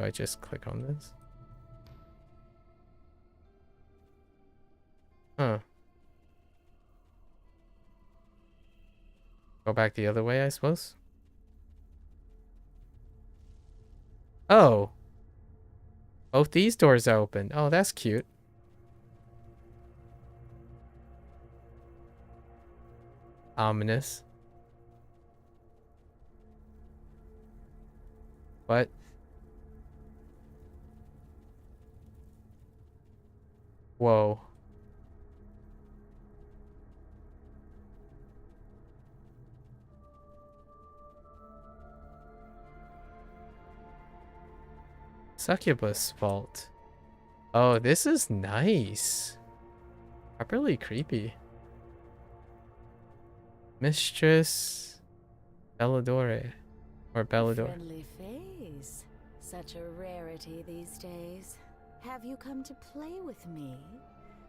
Do I just click on this? Huh. Go back the other way, I suppose? Oh! Both these doors are open. Oh, that's cute. Ominous. What? Whoa. Succubus vault. Oh, this is nice. Properly creepy. Mistress Belladore. Or Bellador. Friendly face. Such a rarity these days. Have you come to play with me?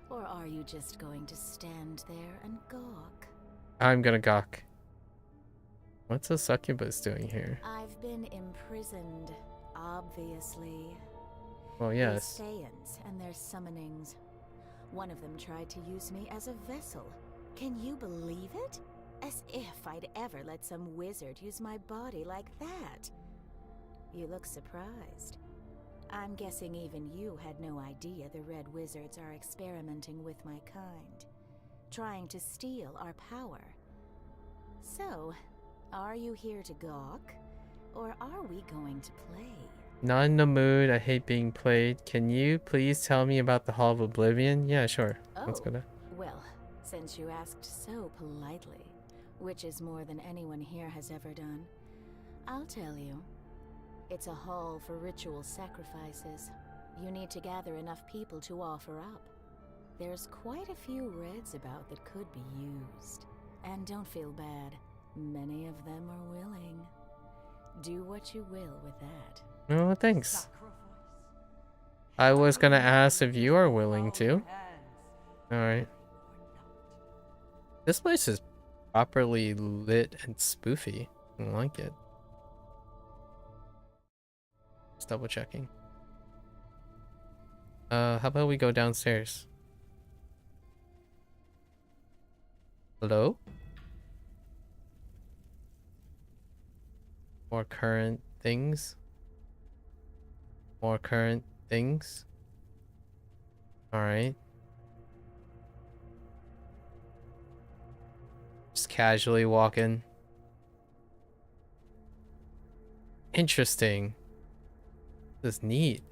Or are you just going to stand there and gawk? I'm gonna gawk. What's a succubus doing here? I've been imprisoned, obviously. Well, yes. There's Saiyans and their summonings. One of them tried to use me as a vessel. Can you believe it? As if I'd ever let some wizard use my body like that. You look surprised. I'm guessing even you had no idea the Red Wizards are experimenting with my kind, trying to steal our power. So, are you here to gawk, or are we going to play? Not in the mood. I hate being played. Can you please tell me about the Hall of Oblivion? Yeah, sure. Let's go there. Well, since you asked so politely, which is more than anyone here has ever done, I'll tell you. It's a hall for ritual sacrifices. You need to gather enough people to offer up. There's quite a few reds about that could be used. And don't feel bad. Many of them are willing. Do what you will with that. Oh, thanks. I was gonna ask if you are willing to. Alright. This place is properly lit and spoofy. I like it. Just double checking. How about we go downstairs? Hello? More current things. More current things. Alright. Just casually walking. Interesting. This is neat.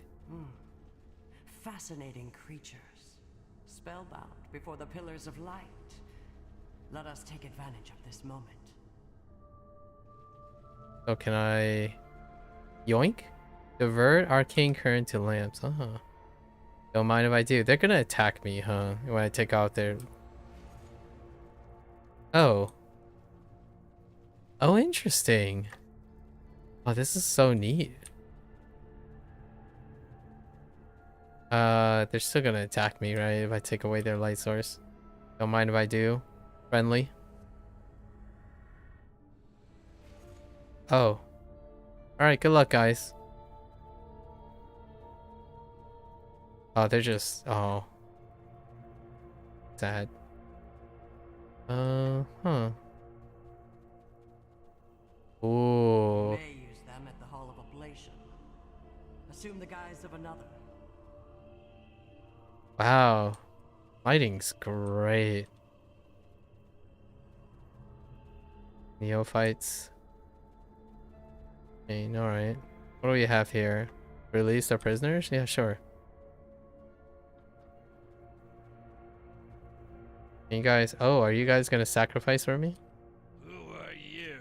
Fascinating creatures. Spellbound before the pillars of light. Let us take advantage of this moment. So can I... Yoink? Divert arcane current to lamps. Don't mind if I do. They're gonna attack me, huh? When I take out their... Oh. Oh, interesting. Oh, this is so neat. They're still gonna attack me, right? If I take away their light source. Don't mind if I do. Friendly. Oh. Alright, good luck, guys. Oh, they're just... Oh. Sad. Huh. Ooh. You may use them at the Hall of Oblation. Assume the guise of another. Wow. Lighting's great. Neophytes. Alright. What do we have here? Release our prisoners? Yeah, sure. You guys... Oh, are you guys gonna sacrifice for me? Who are you?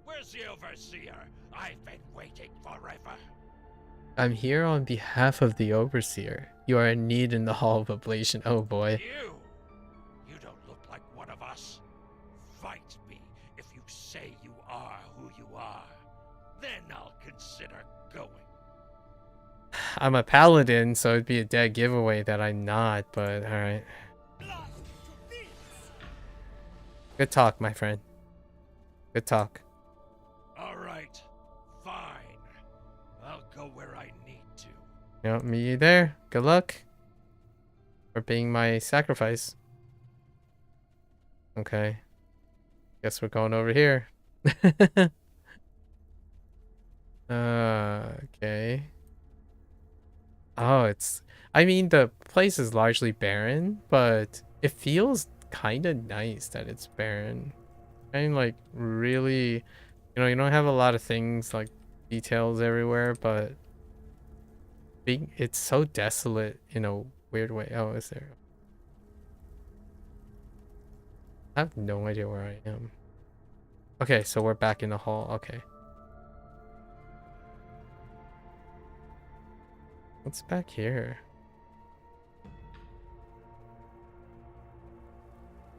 Where's the overseer? I've been waiting forever. I'm here on behalf of the overseer. You are in need in the Hall of Oblation. Oh boy. You don't look like one of us. Fight me if you say you are who you are. Then I'll consider going. I'm a paladin, so it'd be a dead giveaway that I'm not, but alright. Good talk, my friend. Good talk. All right, fine. I'll go where I need to. You know, me there. Good luck. For being my sacrifice. Okay. Guess we're going over here. Okay. Oh, I mean, the place is largely barren, but it feels kind of nice that it's barren. And like really, you don't have a lot of things like details everywhere, but it's so desolate in a weird way. Oh, is there? I have no idea where I am. Okay, so we're back in the hall. Okay. What's back here?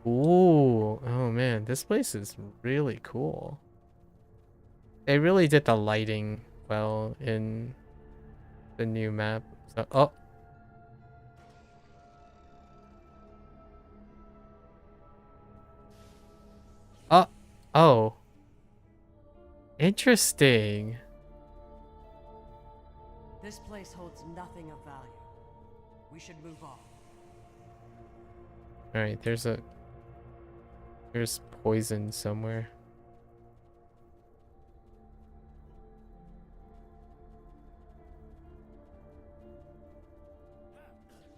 Ooh, oh man, this place is really cool. They really did the lighting well in the new map. So, oh. Oh. Interesting. This place holds nothing of value. We should move on. All right, there's poison somewhere.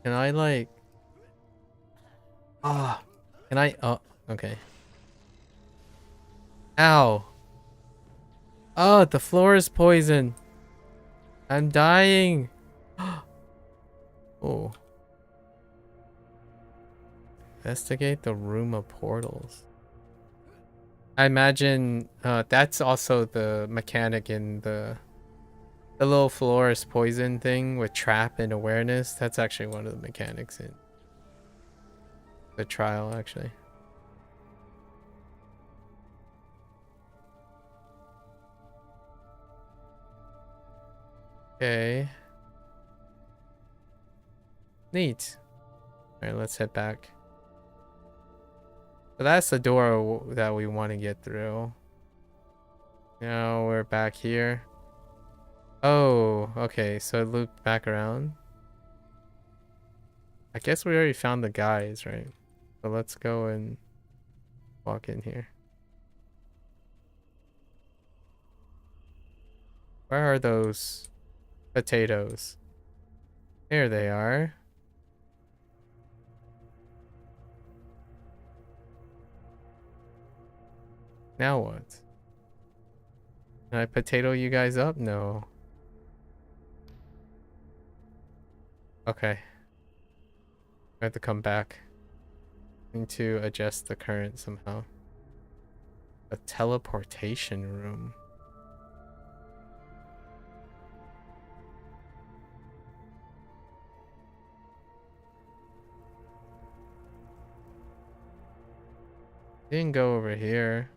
Can I like can I oh, okay. Ow. Oh, the floor is poison. I'm dying. Oh. Investigate the room of portals. I imagine that's also the mechanic in the little floor is poison thing with trap and awareness. That's actually one of the mechanics in the trial, actually. Okay. Neat. Alright, let's head back. So that's the door that we want to get through. Now we're back here. Oh, okay. So it looped back around. I guess we already found the guys, right? So let's go and walk in here. Where are those potatoes? There they are. Now what? Can I potato you guys up? No. Okay. I have to come back. Need to adjust the current somehow. A teleportation room. Didn't go over here.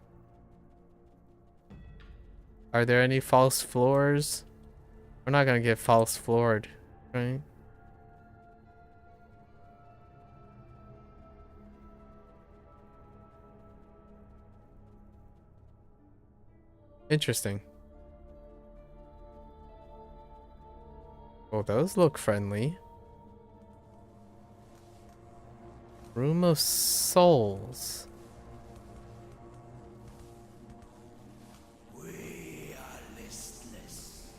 Are there any false floors? We're not gonna get false floored, right? Interesting. Oh, those look friendly. Room of Souls. We are listless,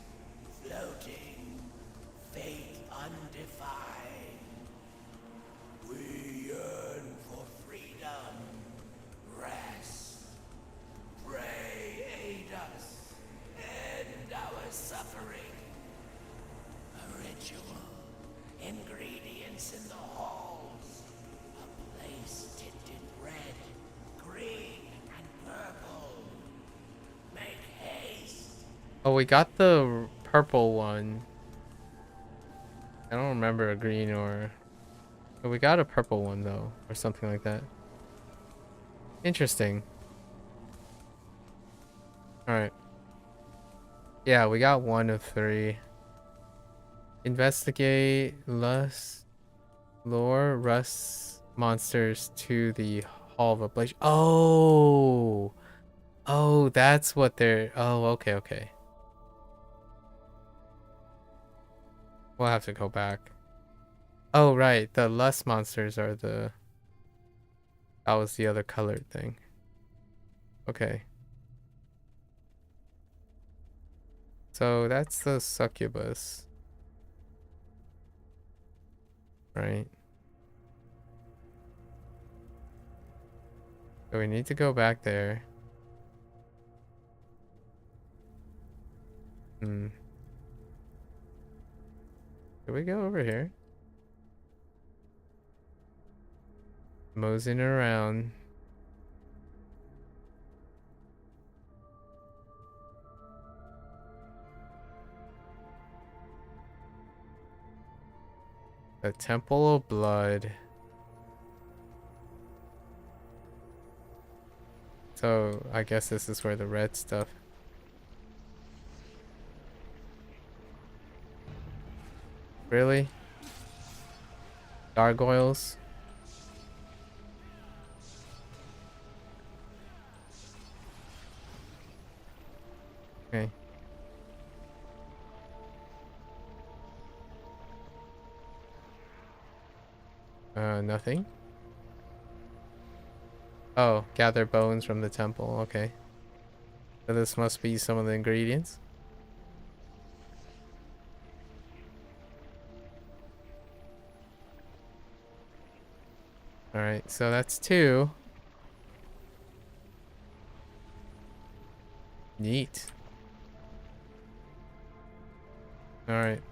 floating, fate undefined. We yearn for freedom, rest. Pray, aid us, end our suffering. A ritual, ingredients in the halls, a place tinted red, green, and purple. Make haste. Oh, we got the purple one. I don't remember a green or... But we got a purple one though, or something like that. Interesting. Alright. Yeah, we got 1 of 3. Investigate, lure rust monsters to the Hall of Ablation. Oh! Oh, that's what they're... Oh, okay, okay. We'll have to go back. Oh, right. The lust monsters are the... That was the other colored thing. Okay. So that's the succubus. Right. So we need to go back there. Can we go over here? Moseying around. The Temple of Blood. So I guess this is where the red stuff. Really? Gargoyles? Okay. Nothing. Oh, gather bones from the temple. Okay. So this must be some of the ingredients. Alright, so that's 2. Neat. Alright.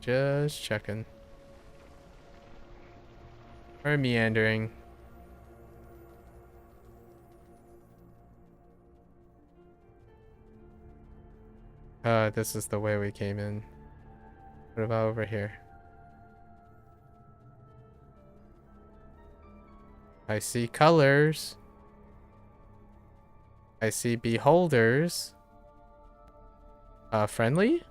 Just checking. We're meandering. This is the way we came in. What about over here? I see colors. I see beholders. Friendly?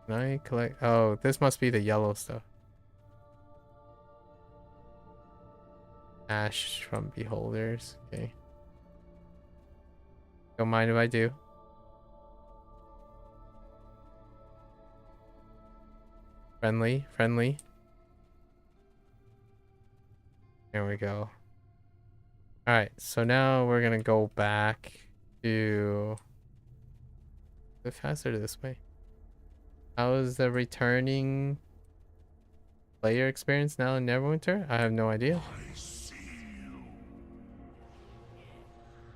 Can I collect? Oh, this must be the yellow stuff. Ash from beholders. Okay. Don't mind if I do. Friendly, friendly. There we go. Alright, so now we're gonna go back to the faster this way. How is the returning player experience now in Neverwinter? I have no idea.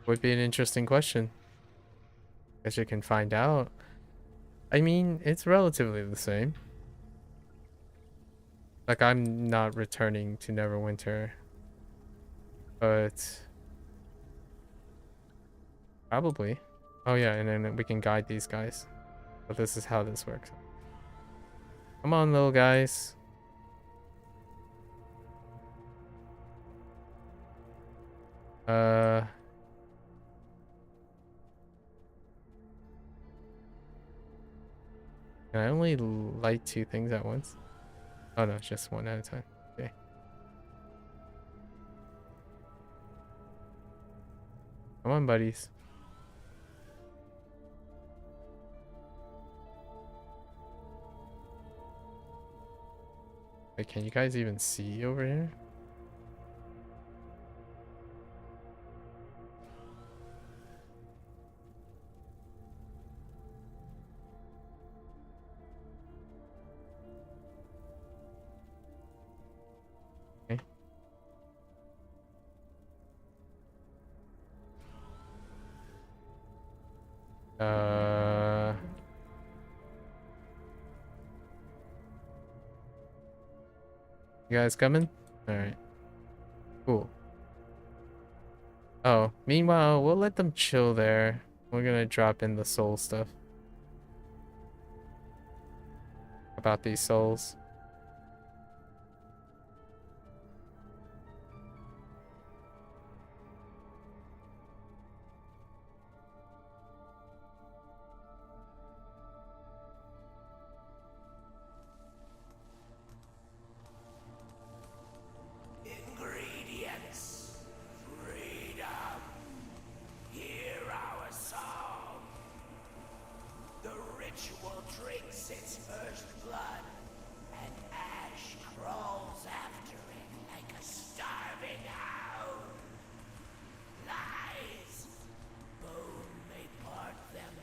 Would be an interesting question. Guess you can find out. I mean, it's relatively the same. Like, I'm not returning to Neverwinter. But... probably. Oh yeah, and then we can guide these guys. But this is how this works. Come on, little guys. Can I only light 2 things at once? Oh no, it's just 1 at a time. Okay. Come on, buddies. Wait, can you guys even see over here? Okay. You guys coming? Alright. Cool. Oh, meanwhile, we'll let them chill there. We're gonna drop in the soul stuff. About these souls. Ingredients. Freedom. Hear our song. The ritual drinks its first blood, and ash crawls after it like a starving hound. Lies! Bone may part them.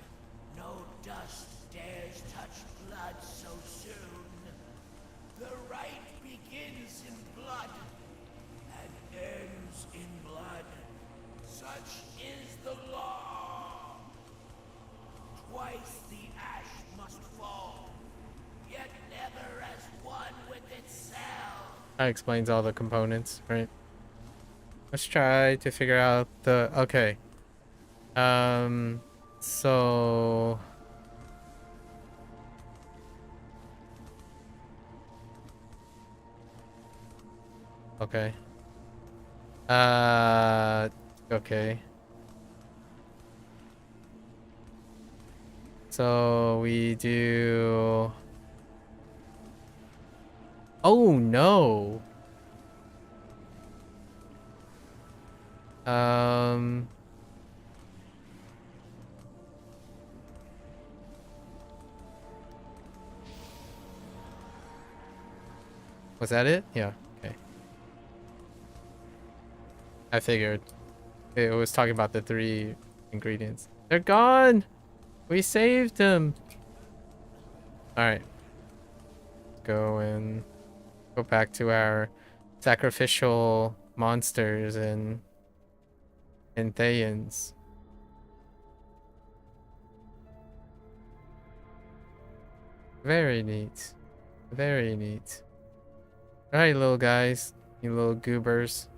No dust dares touch blood so soon. The right begins in blood and ends in blood. Such is the law. Twice the ash must fall, yet never as one with itself. That explains all the components, right? Let's try to figure out the... Okay. So... Okay. Okay. So we do... Oh no! Was that it? Yeah, okay. I figured. It was talking about the 3 ingredients. They're gone! We saved them! Alright. Go back to our sacrificial monsters and Thayans. Very neat. Very neat. Alright, little guys. You little goobers.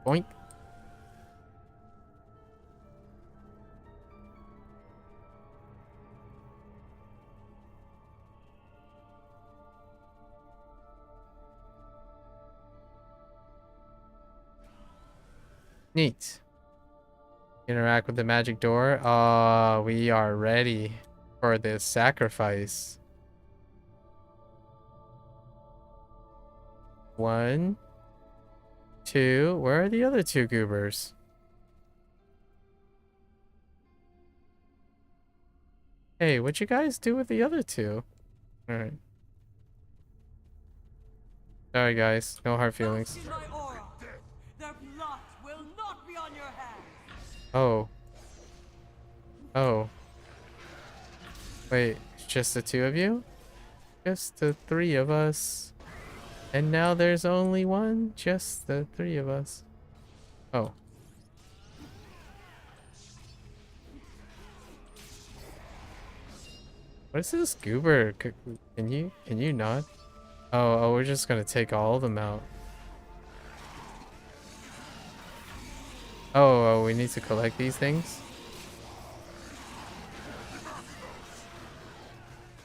Boink. Neat. Interact with the magic door. We are ready for this sacrifice. 1, 2. Where are the other 2 goobers? Hey, what'd you guys do with the other 2? Alright. Sorry guys, no hard feelings. Their blood will not be on your hands. Oh. Oh. Wait, it's just the 2 of you? Just the 3 of us. And now there's only one? Just the 3 of us. Oh. What is this goober? Can you not? Oh, we're just gonna take all of them out. Oh, we need to collect these things?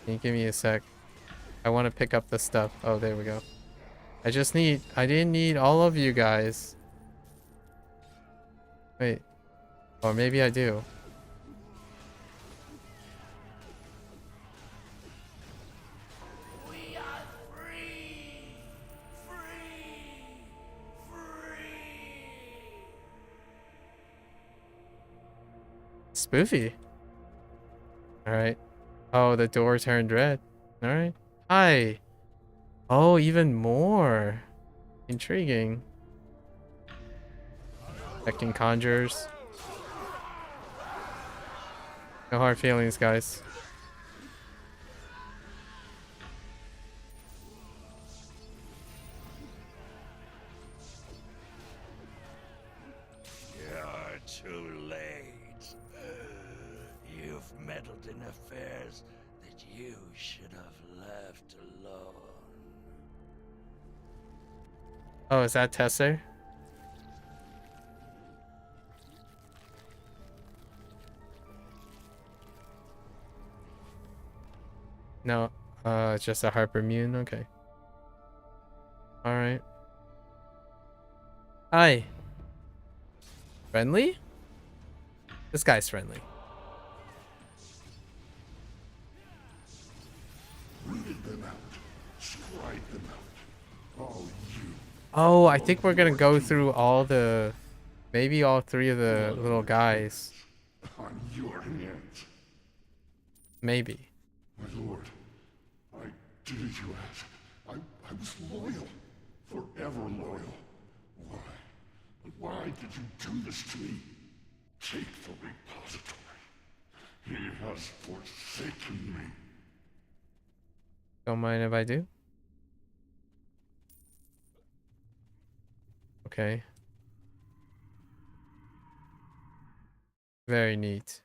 Can you give me a sec? I want to pick up the stuff. Oh, there we go. I didn't need all of you guys. Wait. Or maybe I do. We are free! Free! Free! Spoofy. Alright. Oh, the door turned red. Alright. Hi. Oh, even more. Intriguing. Checking conjures. No hard feelings, guys. You're too late. You've meddled in affairs that you should have left alone. Oh, is that Tesser? No, it's just a hypermune. Okay. All right. Hi. Friendly? This guy's friendly. Rooted them out, scried them out. All you Oh, I think we're gonna go through all the, maybe all 3 of the little guys. On your hands. Maybe. My lord, I did as you asked. I was loyal. Forever loyal. Why? Why did you do this to me? Take the repository. He has forsaken me. Don't mind if I do. Okay. Very neat.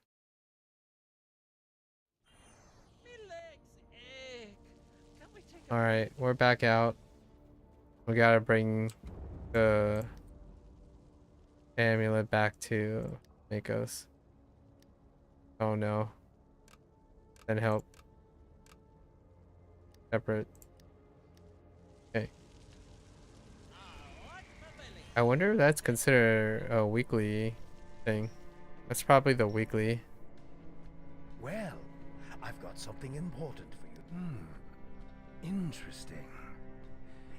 Alright, we're back out. We gotta bring the amulet back to Mako's. Oh no. Then help. Separate. Okay. I wonder if that's considered a weekly thing. That's probably the weekly. Well, I've got something important for you. Interesting.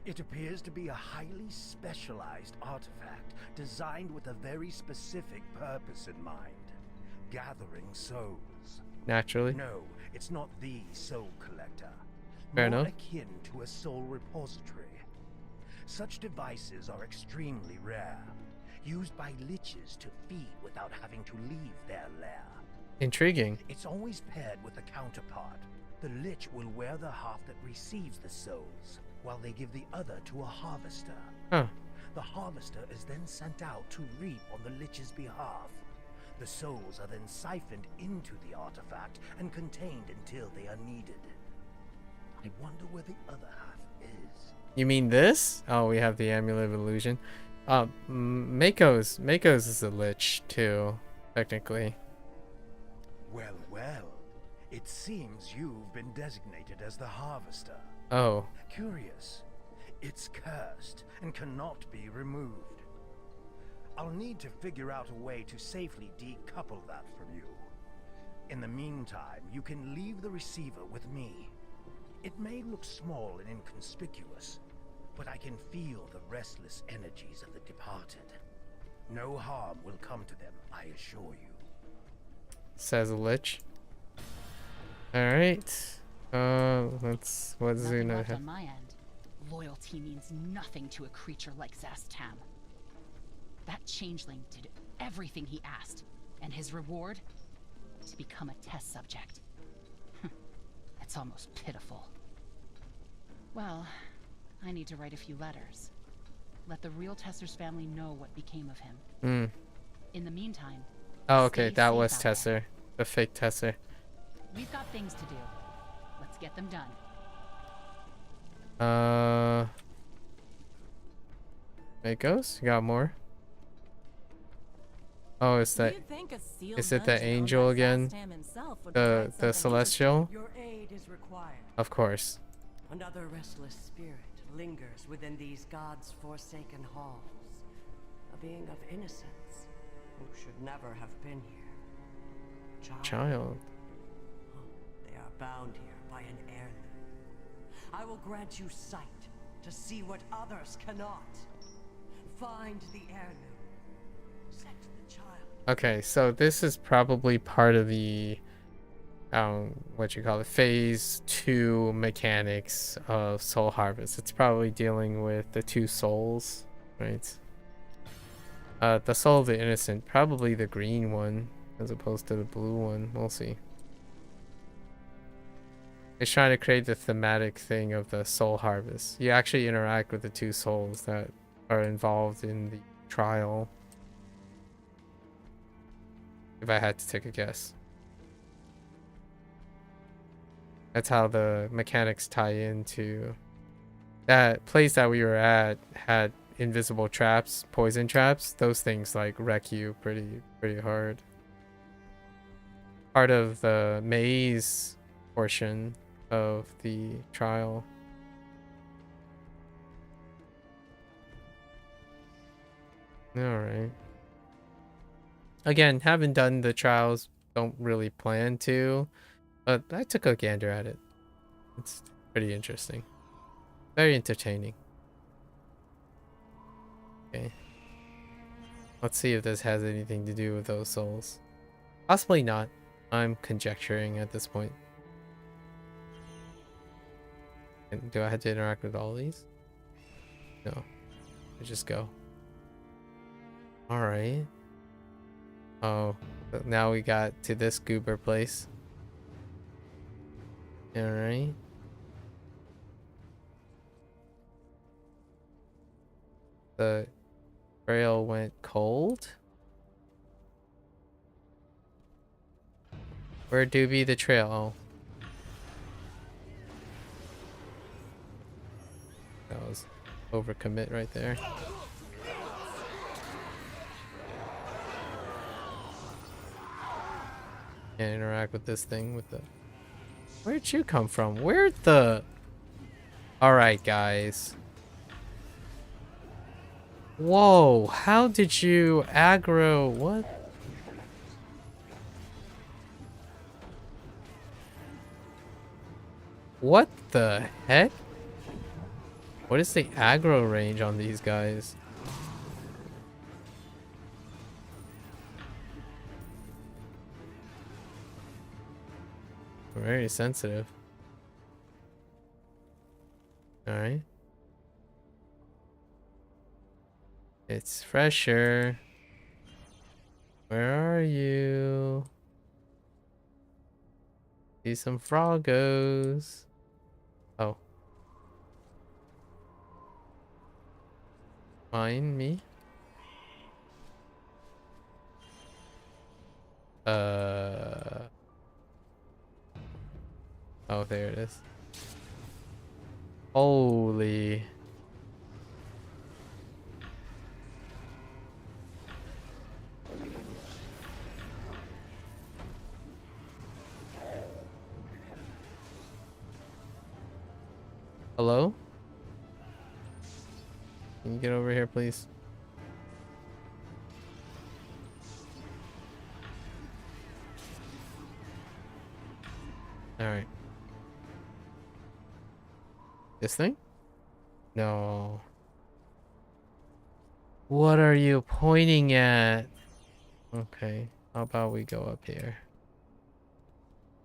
It appears to be a highly specialized artifact designed with a very specific purpose in mind. Gathering souls. Naturally. No, it's not the soul collector. Fair More enough. akin to a soul repository. Such devices are extremely rare, used by liches to feed without having to leave their lair. Intriguing. It's always paired with a counterpart. The lich will wear the half that receives the souls, while they give the other to a harvester. Huh. The harvester is then sent out to reap on the lich's behalf. The souls are then siphoned into the artifact and contained until they are needed. I wonder where the other half is. You mean this? Oh, we have the amulet of illusion. Mako's is a lich too, technically. Well, well. It seems you've been designated as the harvester. Oh. Curious. It's cursed and cannot be removed. I'll need to figure out a way to safely decouple that from you. In the meantime, you can leave the receiver with me. It may look small and inconspicuous, but I can feel the restless energies of the departed. No harm will come to them, I assure you. Says a lich. Alright. Let's... What does Nothing Zuna left have? on my end. Loyalty means nothing to a creature like Zastam. That changeling did everything he asked, and his reward? To become a test subject. It's almost pitiful. Well, I need to write a few letters. Let the real Tesser's family know what became of him. In the meantime... Oh, okay, stay that safe was out there. Tesser. The fake Tesser. We've got things to do. Let's get them done. Mako's? You got more? Oh, is that... Is it the angel again? The celestial? Your aid is required. Of course. Another restless spirit lingers within these gods' forsaken halls. A being of innocence who should never have been here. Child. They are bound here by an heirloom. I will grant you sight to see what others cannot. Find the heirloom. Set the child. Okay, so this is probably part of the what you call it, phase 2 mechanics of Soul Harvest. It's probably dealing with the 2 souls, right? The soul of the innocent, probably the green one as opposed to the blue one. We'll see. It's trying to create the thematic thing of the Soul Harvest. You actually interact with the 2 souls that are involved in the trial. If I had to take a guess. That's how the mechanics tie into that place that we were at. Had invisible traps, poison traps. Those things like wreck you pretty hard. Part of the maze portion of the trial. Alright. Again, haven't done the trials, don't really plan to, but I took a gander at it. It's pretty interesting. Very entertaining. Okay. Let's see if this has anything to do with those souls. Possibly not. I'm conjecturing at this point. And do I have to interact with all these? No. I just go. Alright. Oh, now we got to this goober place. Alright. The trail went cold. Where do be the trail? Oh. That was overcommit right there. Can't interact with this thing with the... Where'd you come from? Where'd the... Alright, guys. Whoa, how did you aggro? What? What the heck? What is the aggro range on these guys? Very sensitive. Alright. It's fresher. Where are you? See some froggos. Oh. Find me. Oh, there it is. Holy. Hello? Can you get over here, please? All right. This thing? No. What are you pointing at? Okay. How about we go up here?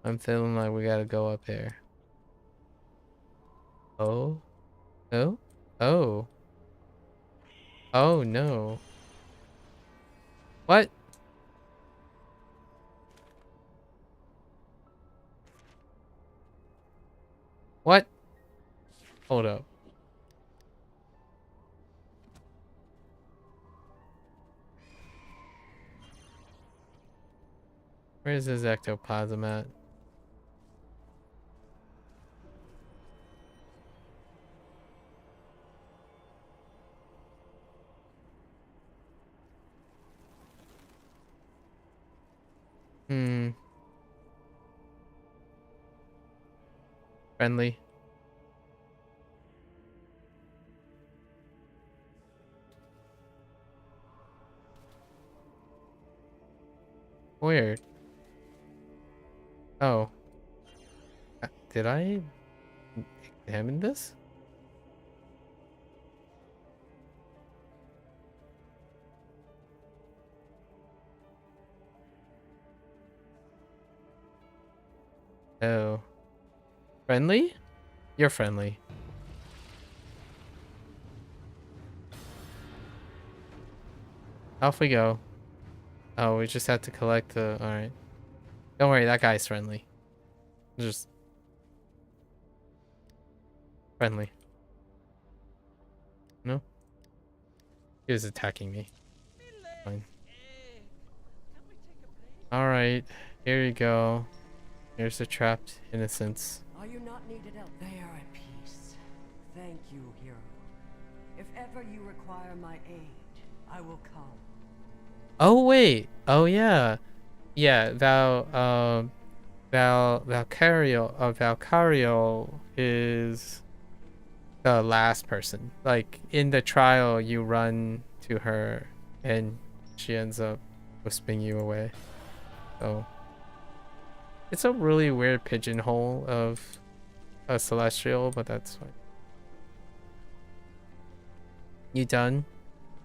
I'm feeling like we gotta go up here. Oh? Oh? Oh. Oh no. What? What? Hold up. Where's this ectoplasm at? Friendly. Weird. Oh. Did I examine this? Oh. Friendly? You're friendly. Off we go. Oh, we just have to collect the... Alright. Don't worry, that guy's friendly. Just... friendly. No? He was attacking me. Fine. Alright, here you go. Here's the trapped innocents. Are you not needed out? They are at peace. Thank you, hero. If ever you require my aid, I will come. Oh wait. Oh yeah. Yeah, Valcario is the last person. Like in the trial you run to her and she ends up whispering you away. So it's a really weird pigeonhole of a celestial, but that's fine. You done?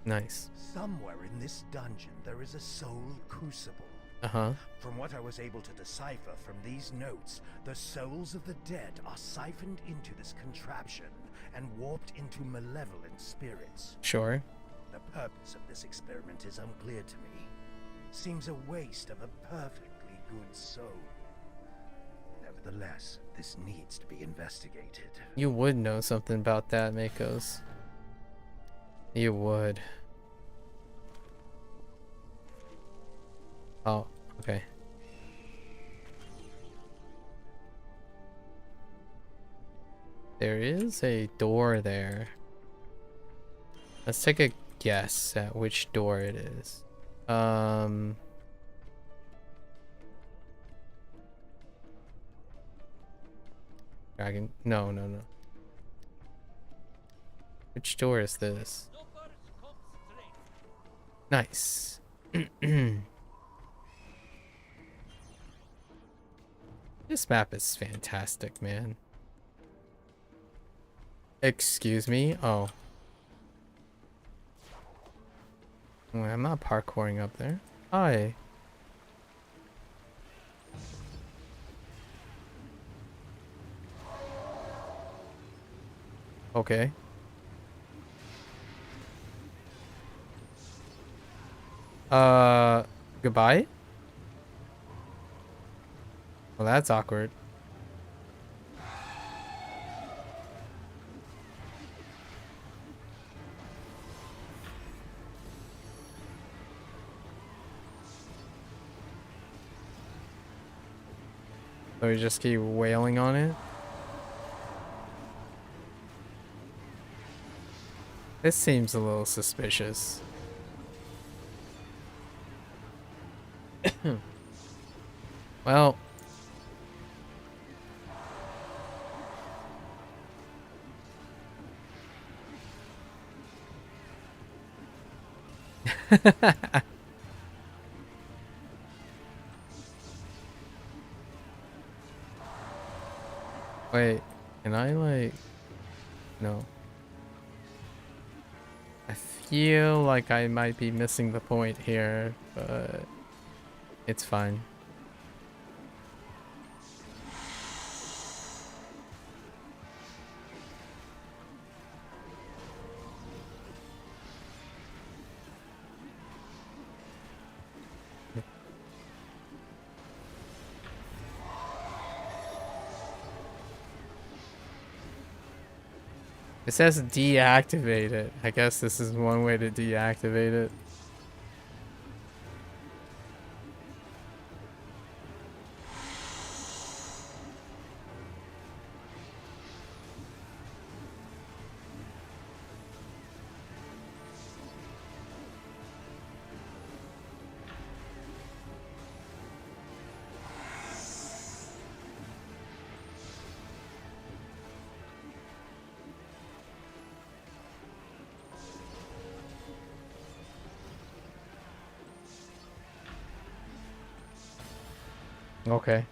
Nice. Somewhere in this dungeon there is a soul crucible. Uh-huh. From what I was able to decipher from these notes, the souls of the dead are siphoned into this contraption and warped into malevolent spirits. Sure. The purpose of this experiment is unclear to me. Seems a waste of a perfectly good soul. Nevertheless, this needs to be investigated. You would know something about that, Makos. You would. Oh, okay. There is a door there. Let's take a guess at which door it is. Dragon. No. Which door is this? Nice. This map is fantastic, man. Excuse me? Oh. Well, I'm not parkouring up there. Hi. Okay. Goodbye? Well, that's awkward. So we just keep wailing on it? This seems a little suspicious. Well. Wait, can I like... No. I feel like I might be missing the point here, but it's fine. It says deactivate it. I guess this is one way to deactivate it. Okay.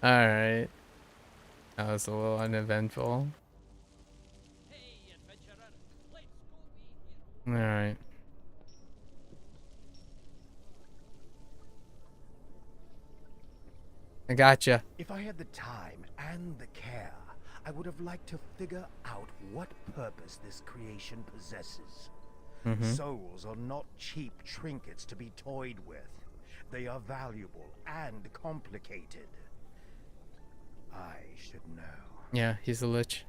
Alright. That was a little uneventful. Alright. I gotcha. If I had the time and the care, I would have liked to figure out what purpose this creation possesses. Souls are not cheap trinkets to be toyed with. They are valuable and complicated. I should know. Yeah, he's a lich.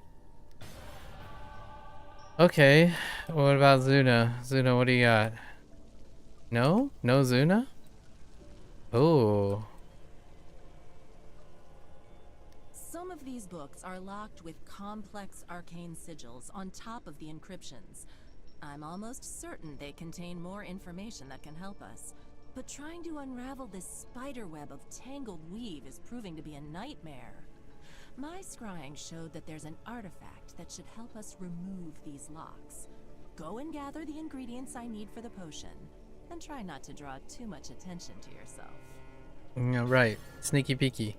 Okay, what about Zuna? Zuna, what do you got? No? No Zuna? Oh. Some of these books are locked with complex arcane sigils on top of the encryptions. I'm almost certain they contain more information that can help us. But trying to unravel this spider web of tangled weave is proving to be a nightmare. My scrying showed that there's an artifact that should help us remove these locks. Go and gather the ingredients I need for the potion, and try not to draw too much attention to yourself. Yeah, right. Sneaky peeky.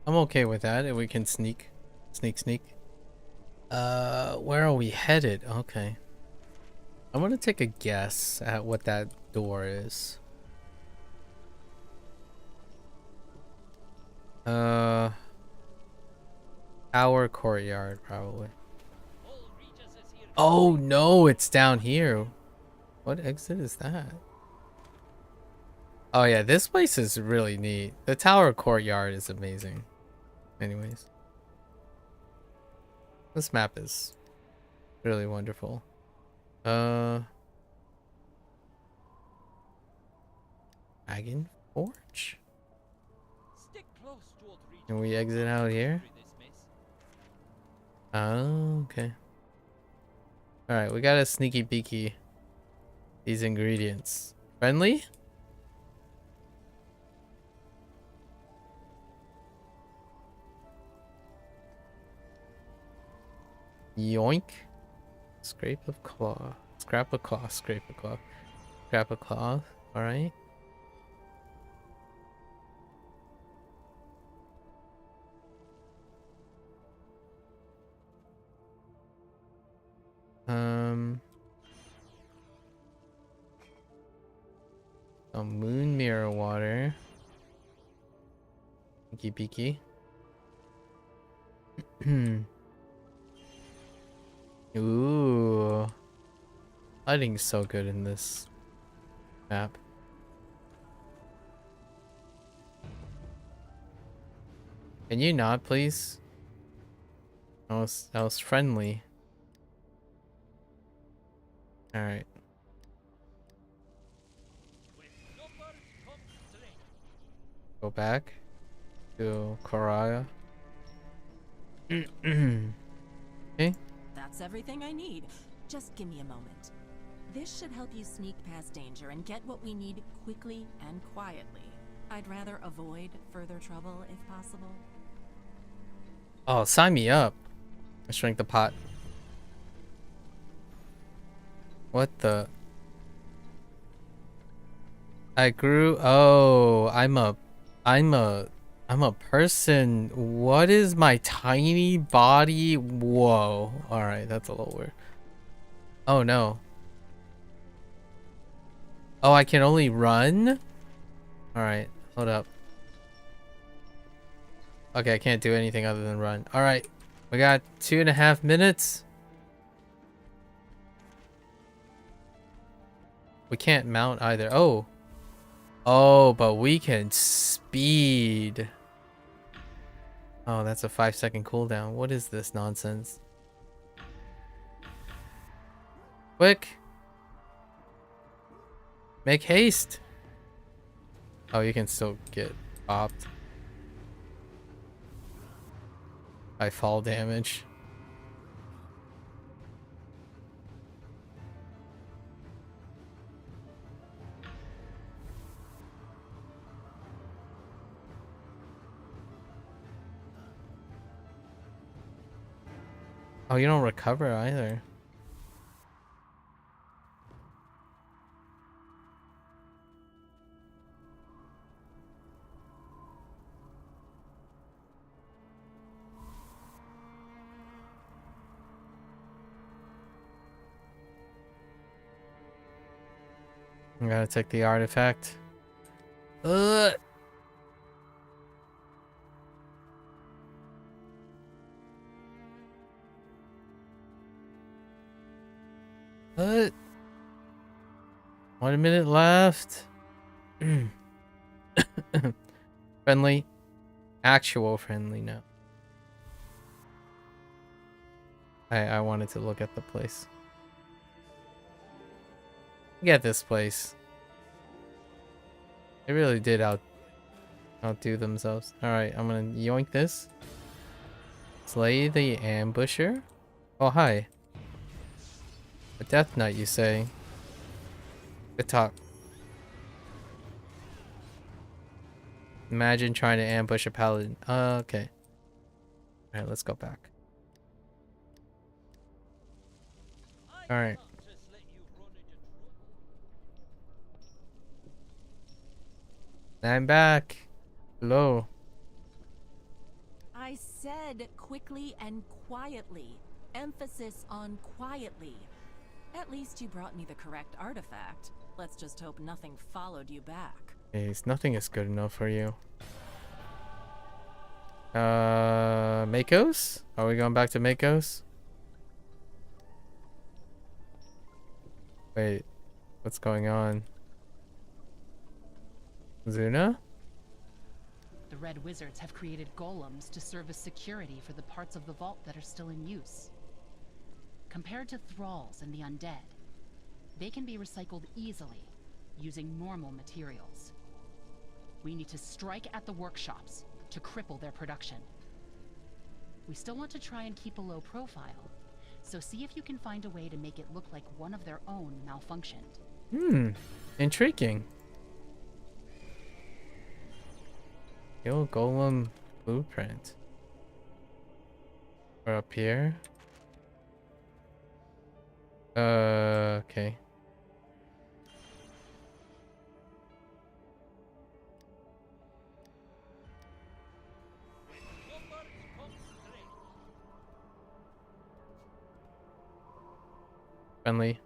I'm okay with that if we can sneak. Sneak. Where are we headed? Okay. I want to take a guess at what that door is. Our courtyard, probably. Oh no, it's down here. What exit is that? Oh yeah, this place is really neat. The tower courtyard is amazing. Anyways. This map is really wonderful. Dragon Forge? Can we exit out here? Oh, okay. Alright, we got a sneaky beaky these ingredients. Friendly? Yoink. Scrape of claw. Scrap of cloth. Scrape of cloth. Scrap of cloth. Alright. A moon mirror water. Pinky peeky. Ooh. Lighting's so good in this map. Can you not, please? That was friendly. Alright. Go back to Koraya. Okay. That's everything I need. Just give me a moment. This should help you sneak past danger and get what we need quickly and quietly. I'd rather avoid further trouble if possible. Oh, sign me up. I shrank the pot. What the? I grew. Oh, I'm a person. What is my tiny body? Whoa. All right, that's a little weird. Oh no. Oh, I can only run? All right, hold up. Okay, I can't do anything other than run. All right, we got 2.5 minutes. We can't mount either. Oh. Oh, but we can speed. Oh, that's a 5-second cooldown. What is this nonsense? Quick. Make haste. Oh, you can still get popped by fall damage. Oh, you don't recover either. I gotta take the artifact. What? What? 1 minute left. Friendly. Actual friendly now. I wanted to look at the place. Look at this place. They really did outdo themselves. Alright, I'm gonna yoink this. Slay the ambusher? Oh, hi. A death knight, you say? Good talk. Imagine trying to ambush a paladin. Okay. Alright, let's go back. Alright. I'm back. Hello. I said quickly and quietly. Emphasis on quietly. At least you brought me the correct artifact. Let's just hope nothing followed you back. Nothing is good enough for you. Makos? Are we going back to Makos? Wait, what's going on? Zuna? The Red Wizards have created golems to serve as security for the parts of the vault that are still in use. Compared to thralls and the undead, they can be recycled easily, using normal materials. We need to strike at the workshops to cripple their production. We still want to try and keep a low profile, so see if you can find a way to make it look like one of their own malfunctioned. Intriguing. Kill Golem blueprint. Or up here. Okay. Friendly.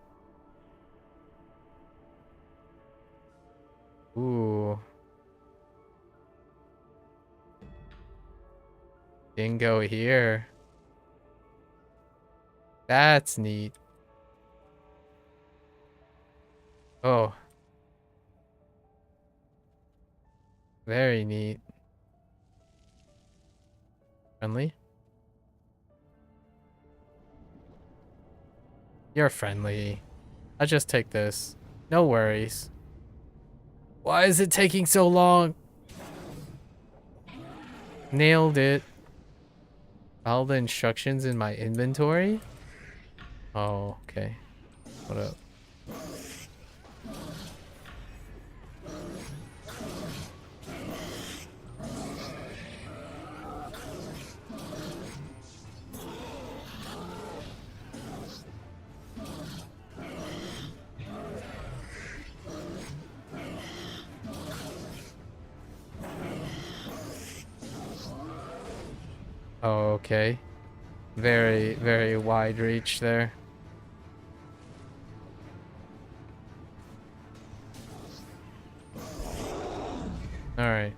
Ooh. Dingo here. That's neat. Oh. Very neat. Friendly? You're friendly. I'll just take this. No worries. Why is it taking so long? Nailed it. All the instructions in my inventory? Oh, okay. What up? Oh, okay. Very, very wide reach there. Alright.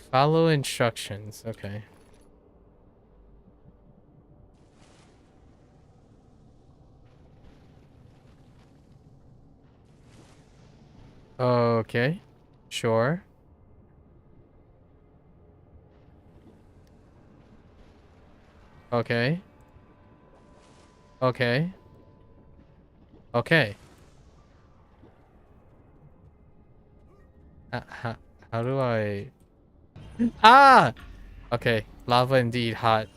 Follow instructions. Okay. Okay. Sure. Okay. Okay. Okay. How do I... Ah! Okay. Lava indeed hot.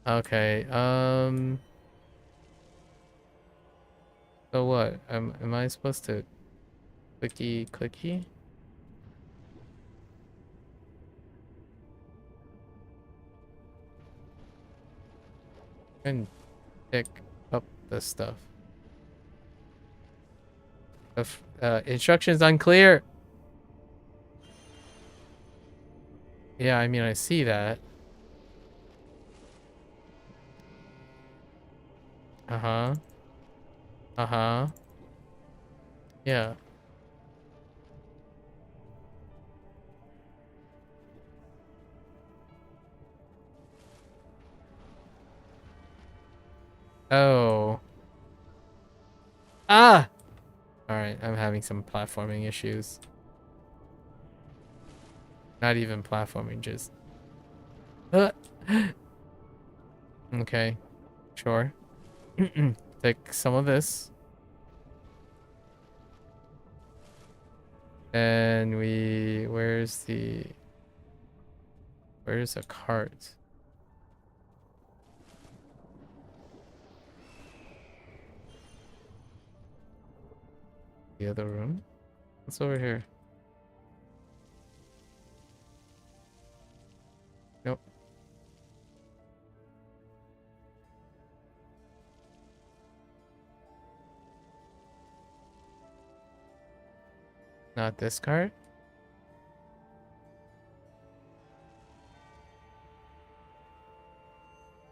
Okay. So what? Am I supposed to clicky? And pick up the stuff. Instructions unclear. Yeah, I mean, I see that. Uh-huh. Uh-huh. Yeah. Oh. Ah! Alright, I'm having some platforming issues. Not even platforming, just... Okay. Sure. Take some of this. And where's a cart? The other room? What's over here? Nope. Not this card.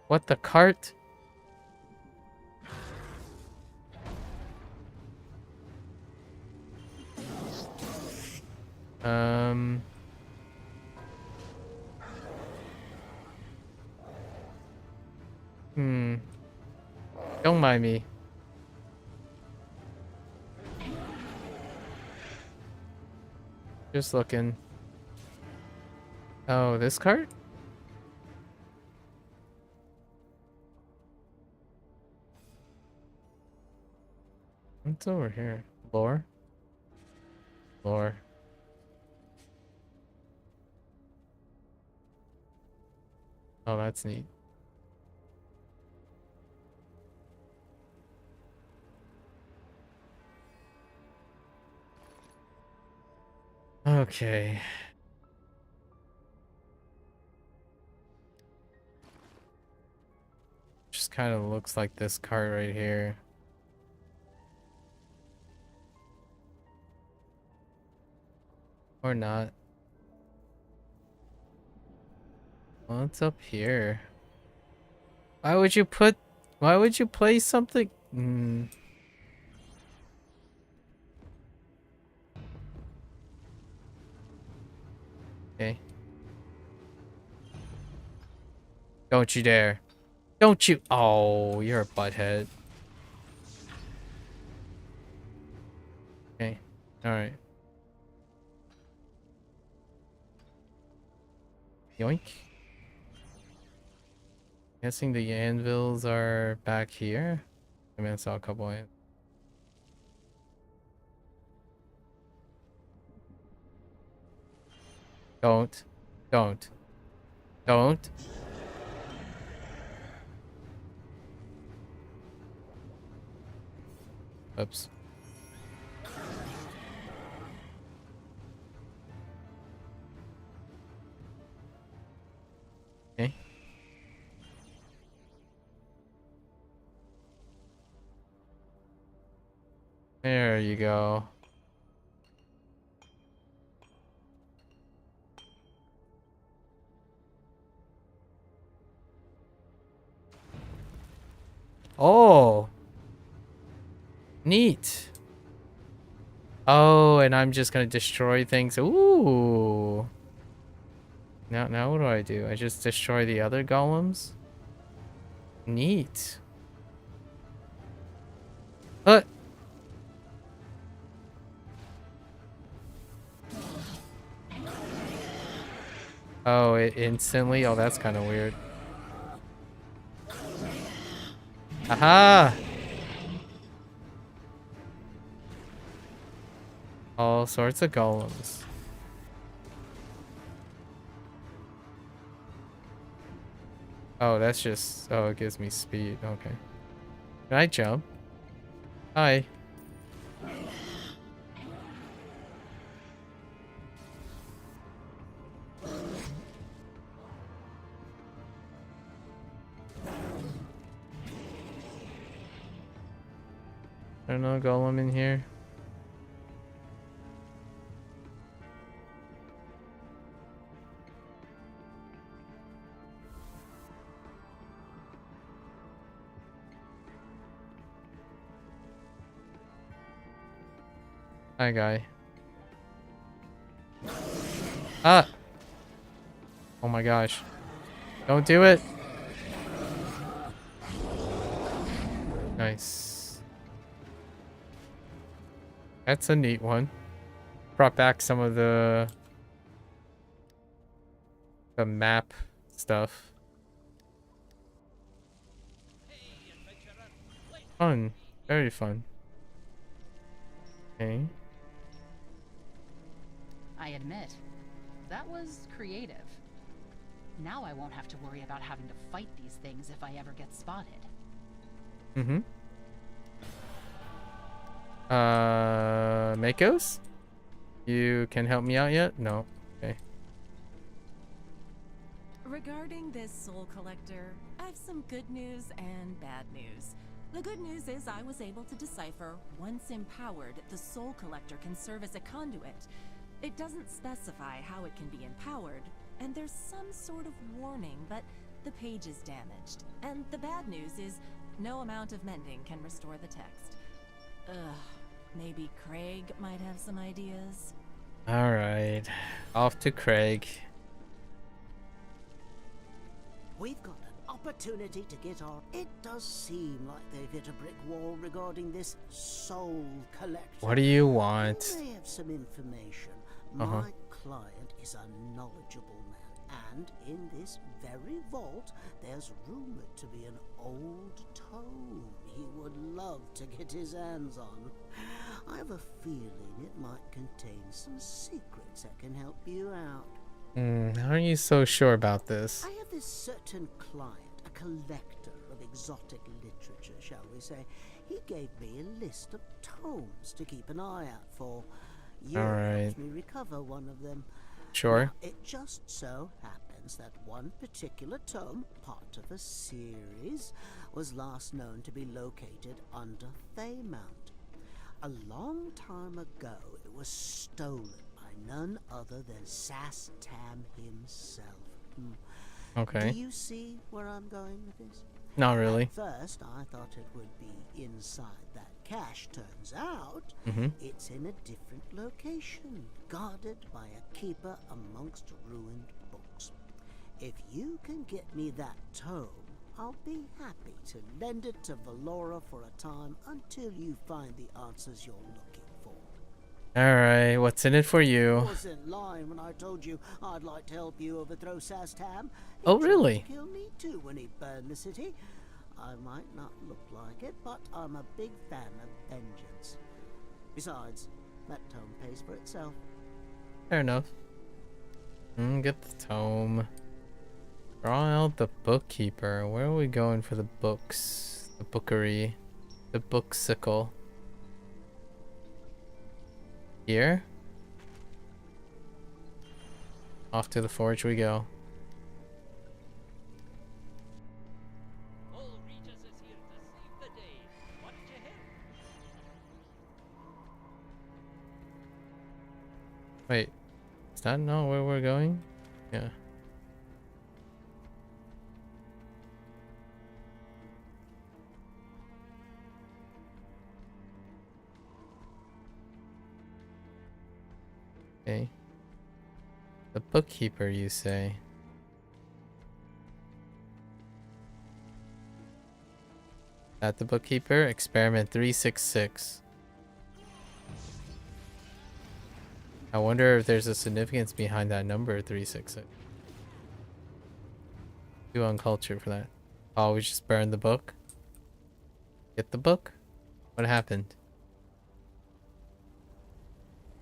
What, the cart? Don't mind me. Just looking. Oh, this card? What's over here? Lore? Lore. Oh, that's neat. Okay. Just kind of looks like this card right here. Or not. What's up here? Why would you play something? Okay. Don't you dare. Don't you. Oh, you're a butthead. Okay. Alright. Yoink. Guessing the anvils are back here. I mean, I saw a couple of. Don't. Don't. Don't. Oops. Okay. There you go. Oh. Neat. Oh, and I'm just gonna destroy things. Ooh. Now what do? I just destroy the other golems? Neat. Oh, it instantly? Oh, that's kind of weird. Aha! All sorts of golems. Oh, that's just... Oh, it gives me speed. Okay. Can I jump? Hi. I don't know, golem in here. Hi, guy. Ah! Oh my gosh. Don't do it! Nice. That's a neat one. Brought back some of the map stuff. Fun. Very fun. Okay. I admit, that was creative. Now I won't have to worry about having to fight these things if I ever get spotted. Mm-hmm. Makos? You can help me out yet? No. Okay. Regarding this soul collector, I have some good news and bad news. The good news is I was able to decipher, once empowered, the Soul Collector can serve as a conduit. It doesn't specify how it can be empowered, and there's some sort of warning, but the page is damaged. And the bad news is, no amount of mending can restore the text. Maybe Craig might have some ideas? Alright. Off to Craig. We've got an opportunity to get our... It does seem like they've hit a brick wall regarding this Soul Collector. What do you want? I have some information. My client is a knowledgeable man, and in this very vault, there's rumored to be an old tome he would love to get his hands on. I have a feeling it might contain some secrets that can help you out. How are you so sure about this? I have this certain client, a collector of exotic literature, shall we say. He gave me a list of tomes to keep an eye out for. You helped me recover one of them. Sure. Now, it just so happens that one particular tome, part of a series, was last known to be located under Faymount. A long time ago, it was stolen by none other than Sastam himself. Okay. Do you see where I'm going with this? Not really. At first, I thought it would be inside that cache. Turns out, it's in a different location, guarded by a keeper amongst ruined books. If you can get me that tome, I'll be happy to lend it to Valora for a time until you find the answers you're looking for. Alright, what's in it for you? I wasn't lying when I told you I'd like to help you overthrow Sastam. Oh, really? He tried to kill me too when he burned the city. I might not look like it, but I'm a big fan of vengeance. Besides, that tome pays for itself. Fair enough. Get the tome. Draw out the bookkeeper. Where are we going for the books? The bookery. The booksicle. Here? Off to the forge we go. Wait, is that not where we're going? Yeah. Okay. The bookkeeper, you say? At the bookkeeper, experiment 366. I wonder if there's a significance behind that number 366. Too uncultured for that. Oh, we just burned the book? Get the book? What happened?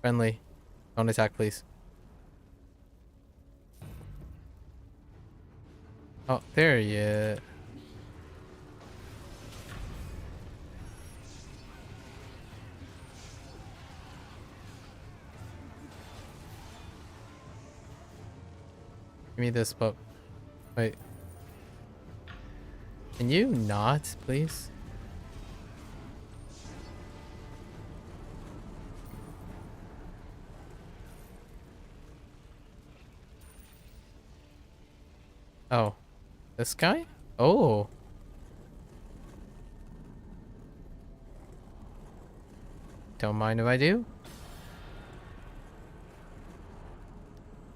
Friendly. Don't attack, please. Oh, there he is. Give me this book. Wait. Can you not, please? Oh. This guy? Oh. Don't mind if I do.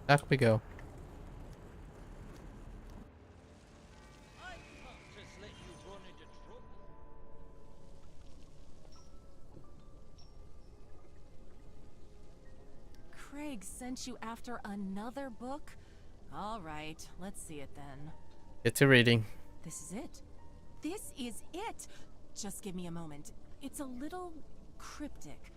Back we go. Craig sent you after another book? All right, let's see it then. Get to reading. This is it. This is it! Just give me a moment. It's a little cryptic.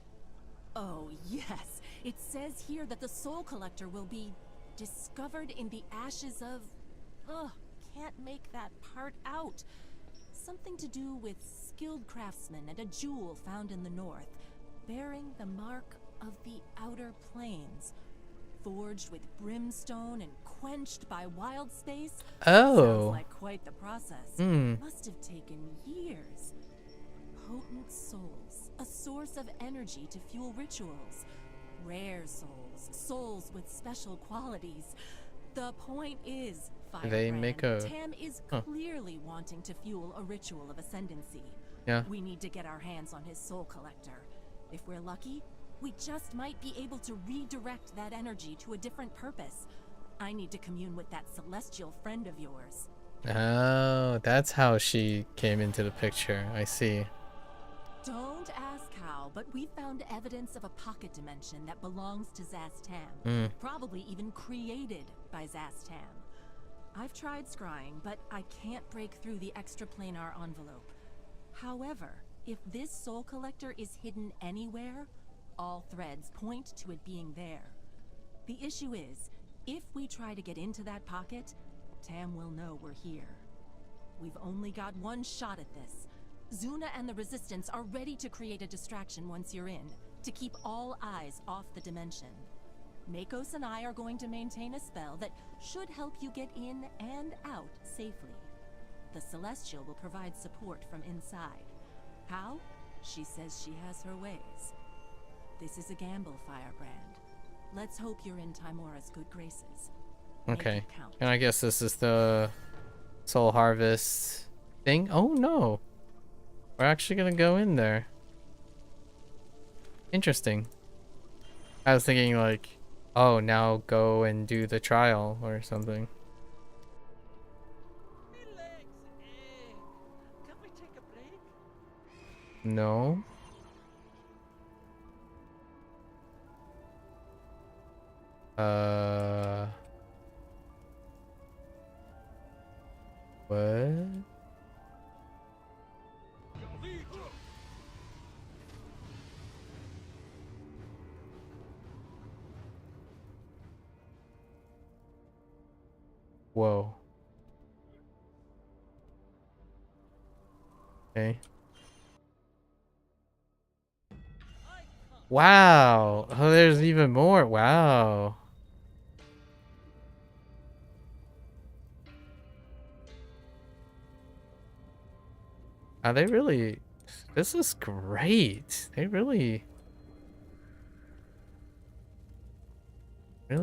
Oh, yes. It says here that the Soul Collector will be discovered in the ashes of... Ugh, can't make that part out. Something to do with skilled craftsmen and a jewel found in the north, bearing the mark of the outer planes. Forged with brimstone and quenched by wild space. Oh. Sounds like quite the process. Must have taken years. potent souls, a source of energy to fuel rituals. Rare souls, souls with special qualities. The point is, They make a... Tam is clearly wanting to fuel a ritual of ascendancy. Yeah. We need to get our hands on his soul collector. If we're lucky, we just might be able to redirect that energy to a different purpose. I need to commune with that celestial friend of yours. Oh, that's how she came into the picture. I see. Don't ask how, but we found evidence of a pocket dimension that belongs to Zastam. Probably even created by Zastam. I've tried scrying, but I can't break through the extraplanar envelope. However, if this soul collector is hidden anywhere, all threads point to it being there. The issue is, if we try to get into that pocket, Tam will know we're here. We've only got one shot at this. Zuna and the Resistance are ready to create a distraction once you're in, to keep all eyes off the dimension. Makos and I are going to maintain a spell that should help you get in and out safely. The Celestial will provide support from inside. How? She says she has her ways. This is a gamble, Firebrand. Let's hope you're in Timora's good graces. Okay. And I guess this is the Soul Harvest thing. Oh no. We're actually gonna go in there. Interesting. I was thinking like, oh, now go and do the trial or something. Can we take a break? No. What? Whoa. Okay. Wow. Oh, there's even more. Wow. Are they really... This is great. They really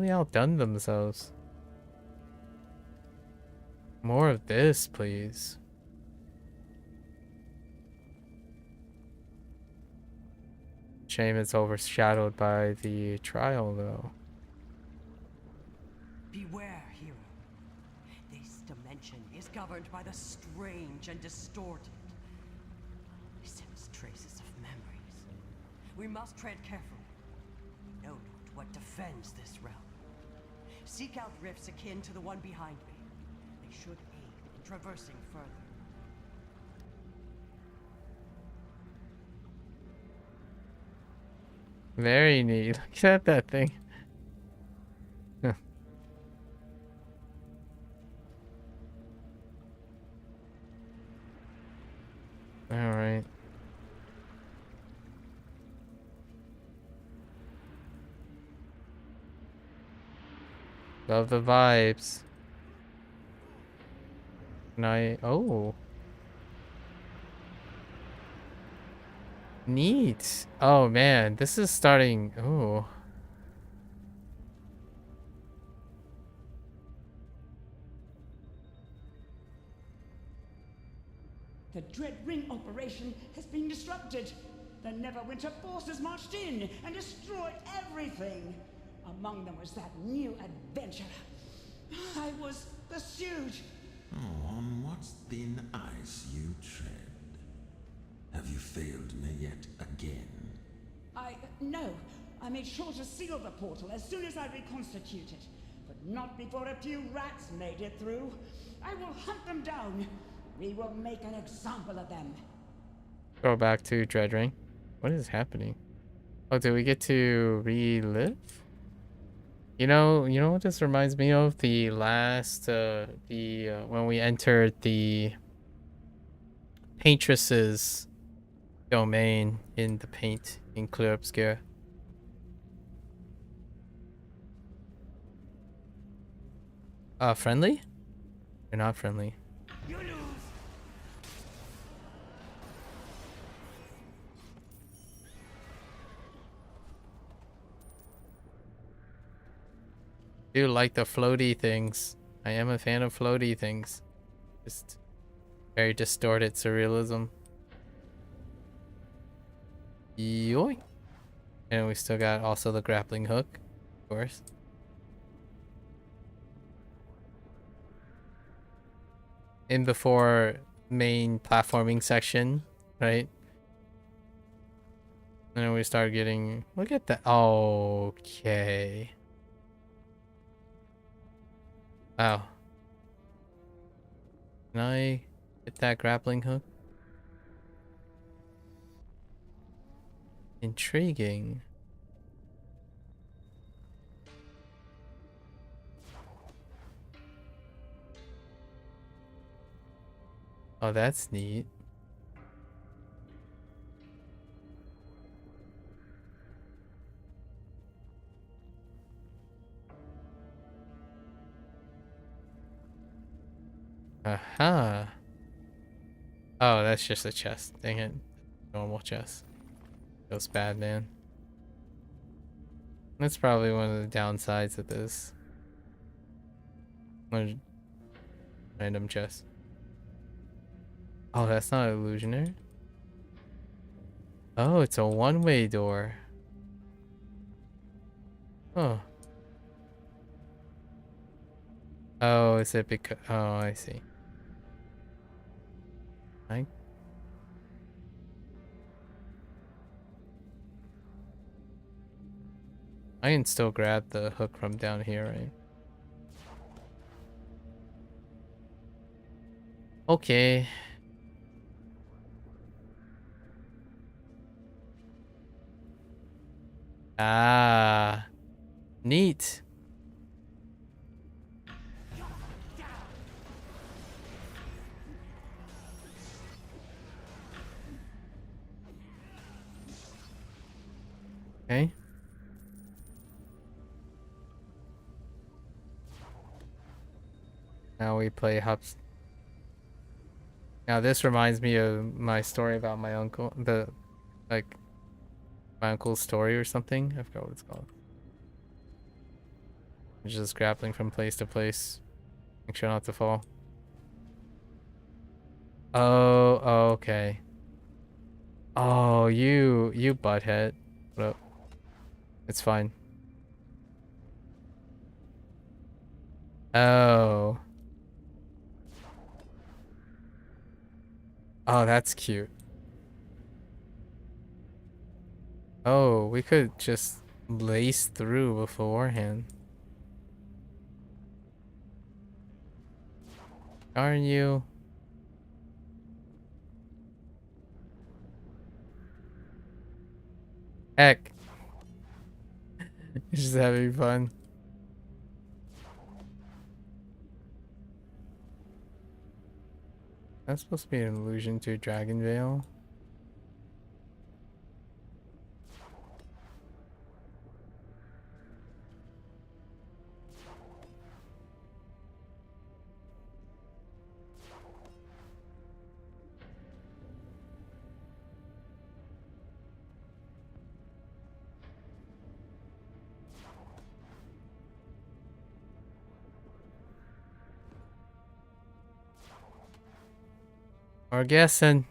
outdone themselves. More of this, please. Shame it's overshadowed by the trial, though. Beware, hero. This dimension is governed by the strange and distorted. I sense traces of memories. We must tread carefully. We know not what defends this realm. Seek out rifts akin to the one behind me. They should aid in traversing further. Very neat. Look at that thing. Huh. All right. Love the vibes. Can I... Oh. Neat. Oh man, this is starting... Oh. The Dread Ring operation has been disrupted. The Neverwinter forces marched in and destroyed everything. Among them was that new adventurer. I was pursued. Oh, on what thin ice you tread. Have you failed me yet again? No. I made sure to seal the portal as soon as I reconstituted. But not before a few rats made it through. I will hunt them down. We will make an example of them. Go back to Dread Ring. What is happening? Oh, did we get to relive? You know what this reminds me of? The last, when we entered the Paintress's domain in the paint in Clear Obscure. Friendly? You're not friendly. You lose. do like the floaty things. I am a fan of floaty things. Just very distorted surrealism. Yoink. And we still got also the grappling hook, of course. In before main platforming section, right? And then we start getting, look at that. Okay. Wow. Can I hit that grappling hook? Intriguing. Oh, that's neat. Aha. Oh, that's just a chest. Dang it. Normal chest. Feels bad, man. That's probably one of the downsides of this. Random chest. Oh, that's not illusionary. Oh, it's a one-way door. Oh. Oh, is it because... Oh, I see. I can still grab the hook from down here, right? Okay. Ah. Neat. Okay. Now we play Hubs. Now this reminds me of my story about my uncle. My uncle's story or something. I forgot what it's called. Just grappling from place to place. Make sure not to fall. Oh, okay. Oh, you butthead. What up? It's fine. Oh. Oh, that's cute. Oh, we could just lace through beforehand. Aren't you? Heck. Just having fun. That's supposed to be an allusion to Dragon Veil. Or guessing.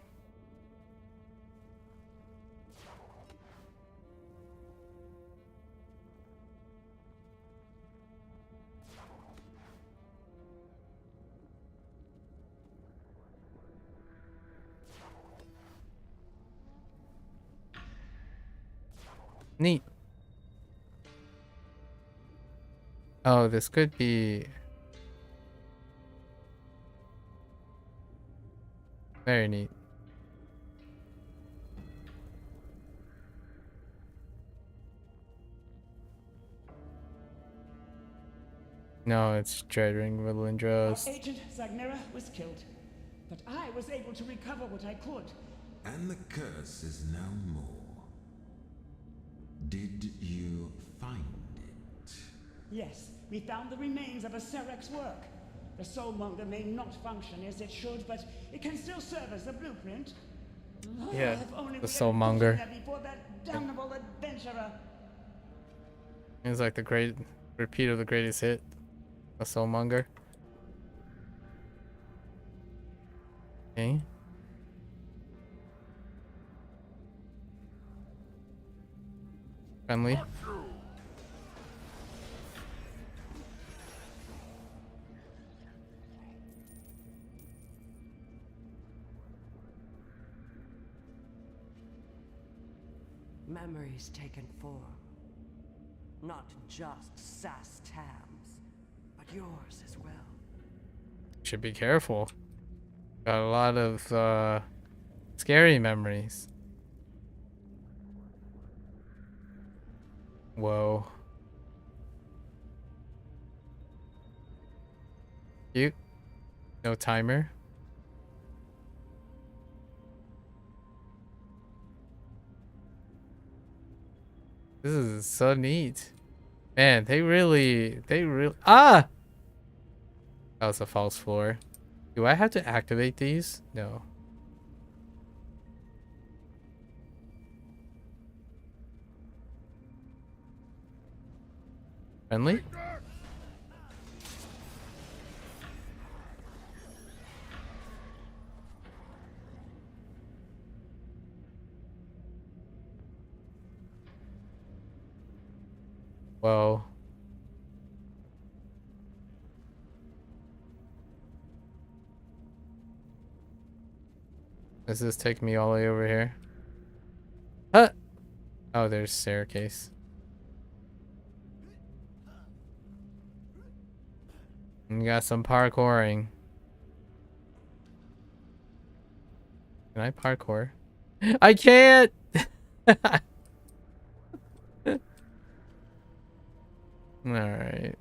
Neat. Oh, this could be very neat. No, it's Dreadring Willandros. Our agent Zagnera was killed, but I was able to recover what I could. And the curse is no more. Did you find it? Yes, we found the remains of a Serek's work. The soulmonger may not function as it should, but it can still serve as a blueprint. Yeah, If only the we had soulmonger. caught him there before that damnable adventurer. It's like the great Repeat of the greatest hit. A soulmonger. Okay. Friendly. Memories taken form. Not just Sass Tam's, but yours as well. Should be careful. Got a lot of scary memories. Whoa. Cute. No timer. This is so neat. Man, they really ah! That was a false floor. Do I have to activate these? No. Friendly? Whoa. Does this take me all the way over here? Huh! Oh, there's staircase. And got some parkouring. Can I parkour? I can't! Alright.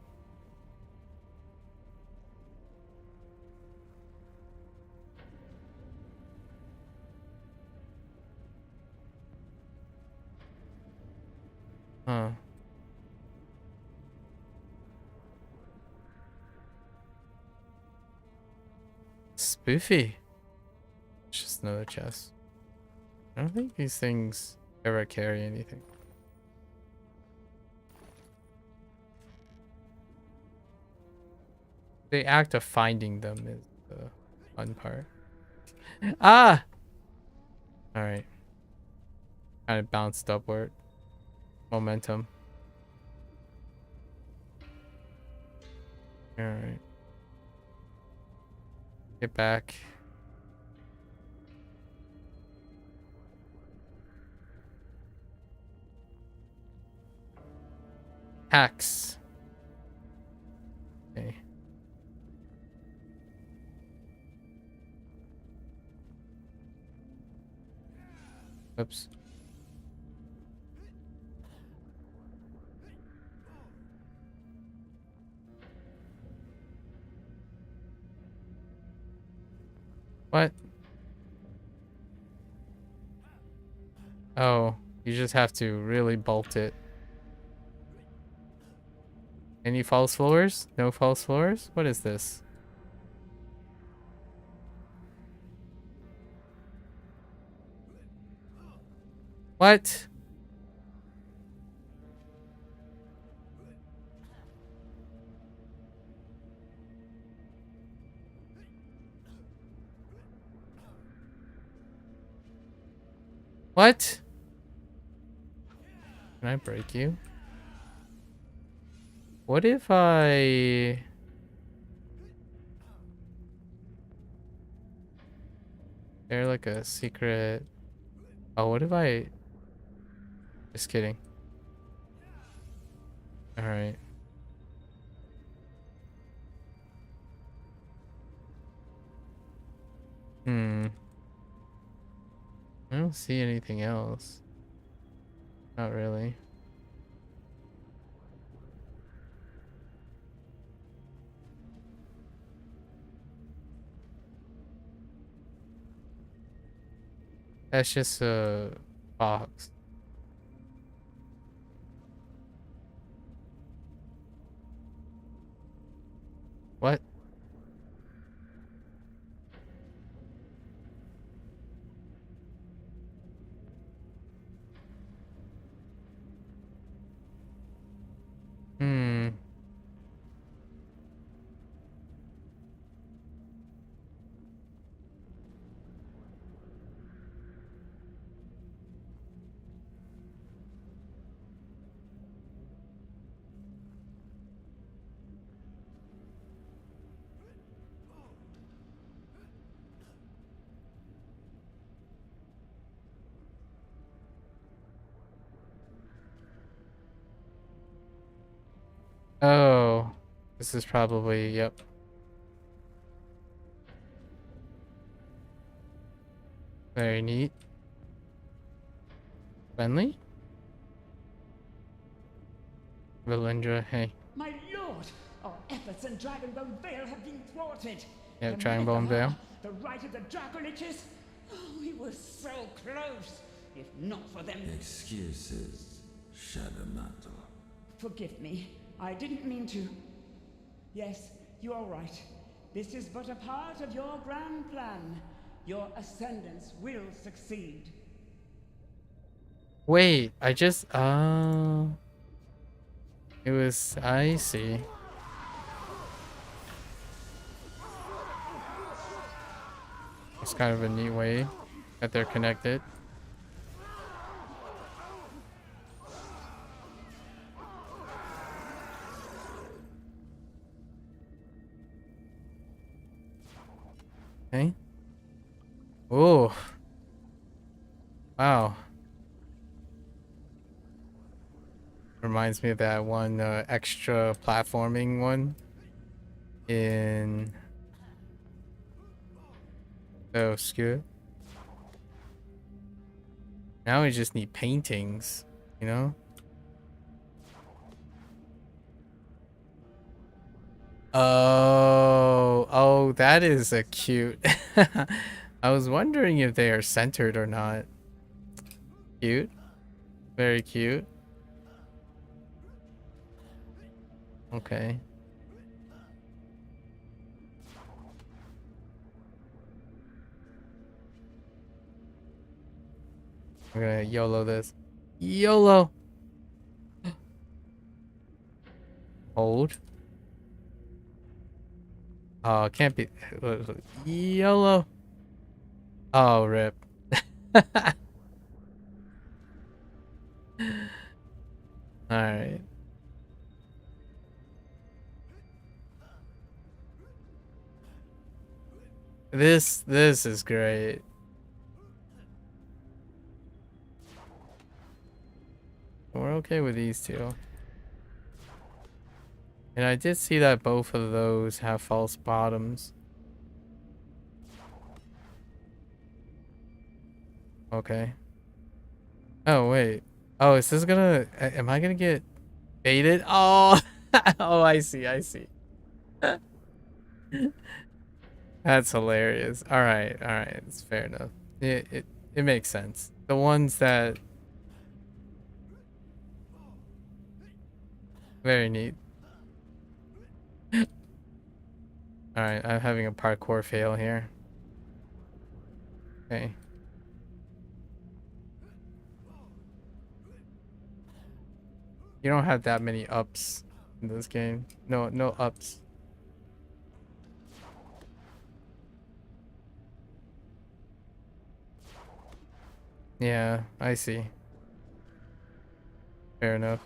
Huh. Spoofy. It's just another chest. I don't think these things ever carry anything. The act of finding them is the fun part. Ah! Alright. Kind of bounced upward. Momentum. Alright. Get back. Axe. Okay. Oops. What? Oh, you just have to really bolt it. Any false floors? No false floors? What is this? What? What? Can I break you? What if I... They're like a secret... Oh, what if I... Just kidding. Alright. I don't see anything else. Not really. That's just a box. What? Oh, this is probably, yep. Very neat. Friendly? Valindra, hey. My lord, our efforts in Dragonbone Vale have been thwarted. Yeah, The Dragonbone myth of Vale. her, the right of the Dracoliches. Oh, we were so close. If not for them. Excuses, Shadowmantle. Forgive me. I didn't mean to. Yes, you are right. This is but a part of your grand plan. Your ascendants will succeed. Wait, I just, it was, I see. It's kind of a neat way that they're connected. Okay. Oh. Wow. Reminds me of that one extra platforming one in Obscure. Now we just need paintings, you know? Oh, that is a cute. I was wondering if they are centered or not. Cute. Very cute. Okay. I'm gonna YOLO this. YOLO! Hold. Oh, it can't be. YOLO! Oh, rip. Alright. This is great. We're okay with these two. And I did see that both of those have false bottoms. Okay. Oh, wait. Oh, is this gonna... Am I gonna get baited? Oh! Oh, I see, I see. That's hilarious. Alright, alright. It's fair enough. It makes sense. The ones that... Very neat. Alright, I'm having a parkour fail here. Okay. You don't have that many ups in this game. No ups. Yeah, I see. Fair enough.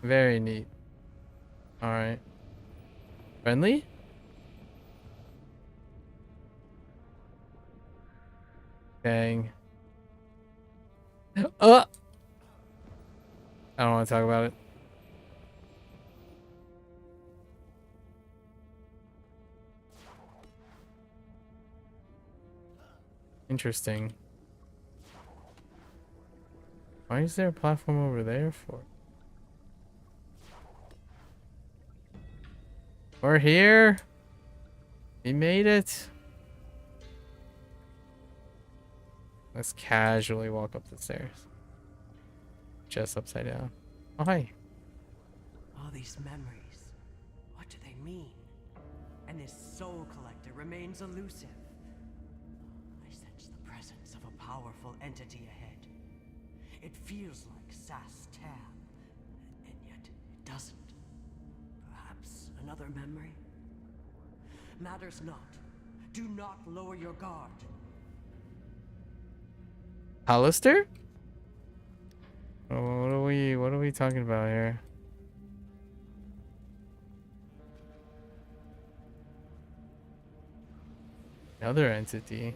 Very neat. Alright. Friendly? Dang. I don't want to talk about it. Interesting. Why is there a platform over there for? We're here. We made it. Let's casually walk up the stairs. Just upside down. Oh, hi. All these memories, what do they mean? And this soul collector remains elusive. I sense the presence of a powerful entity ahead. It feels like Sass Tam, and yet it doesn't. Perhaps another memory? Matters not. Do not lower your guard. Hollister? Oh, what are we talking about here? Another entity.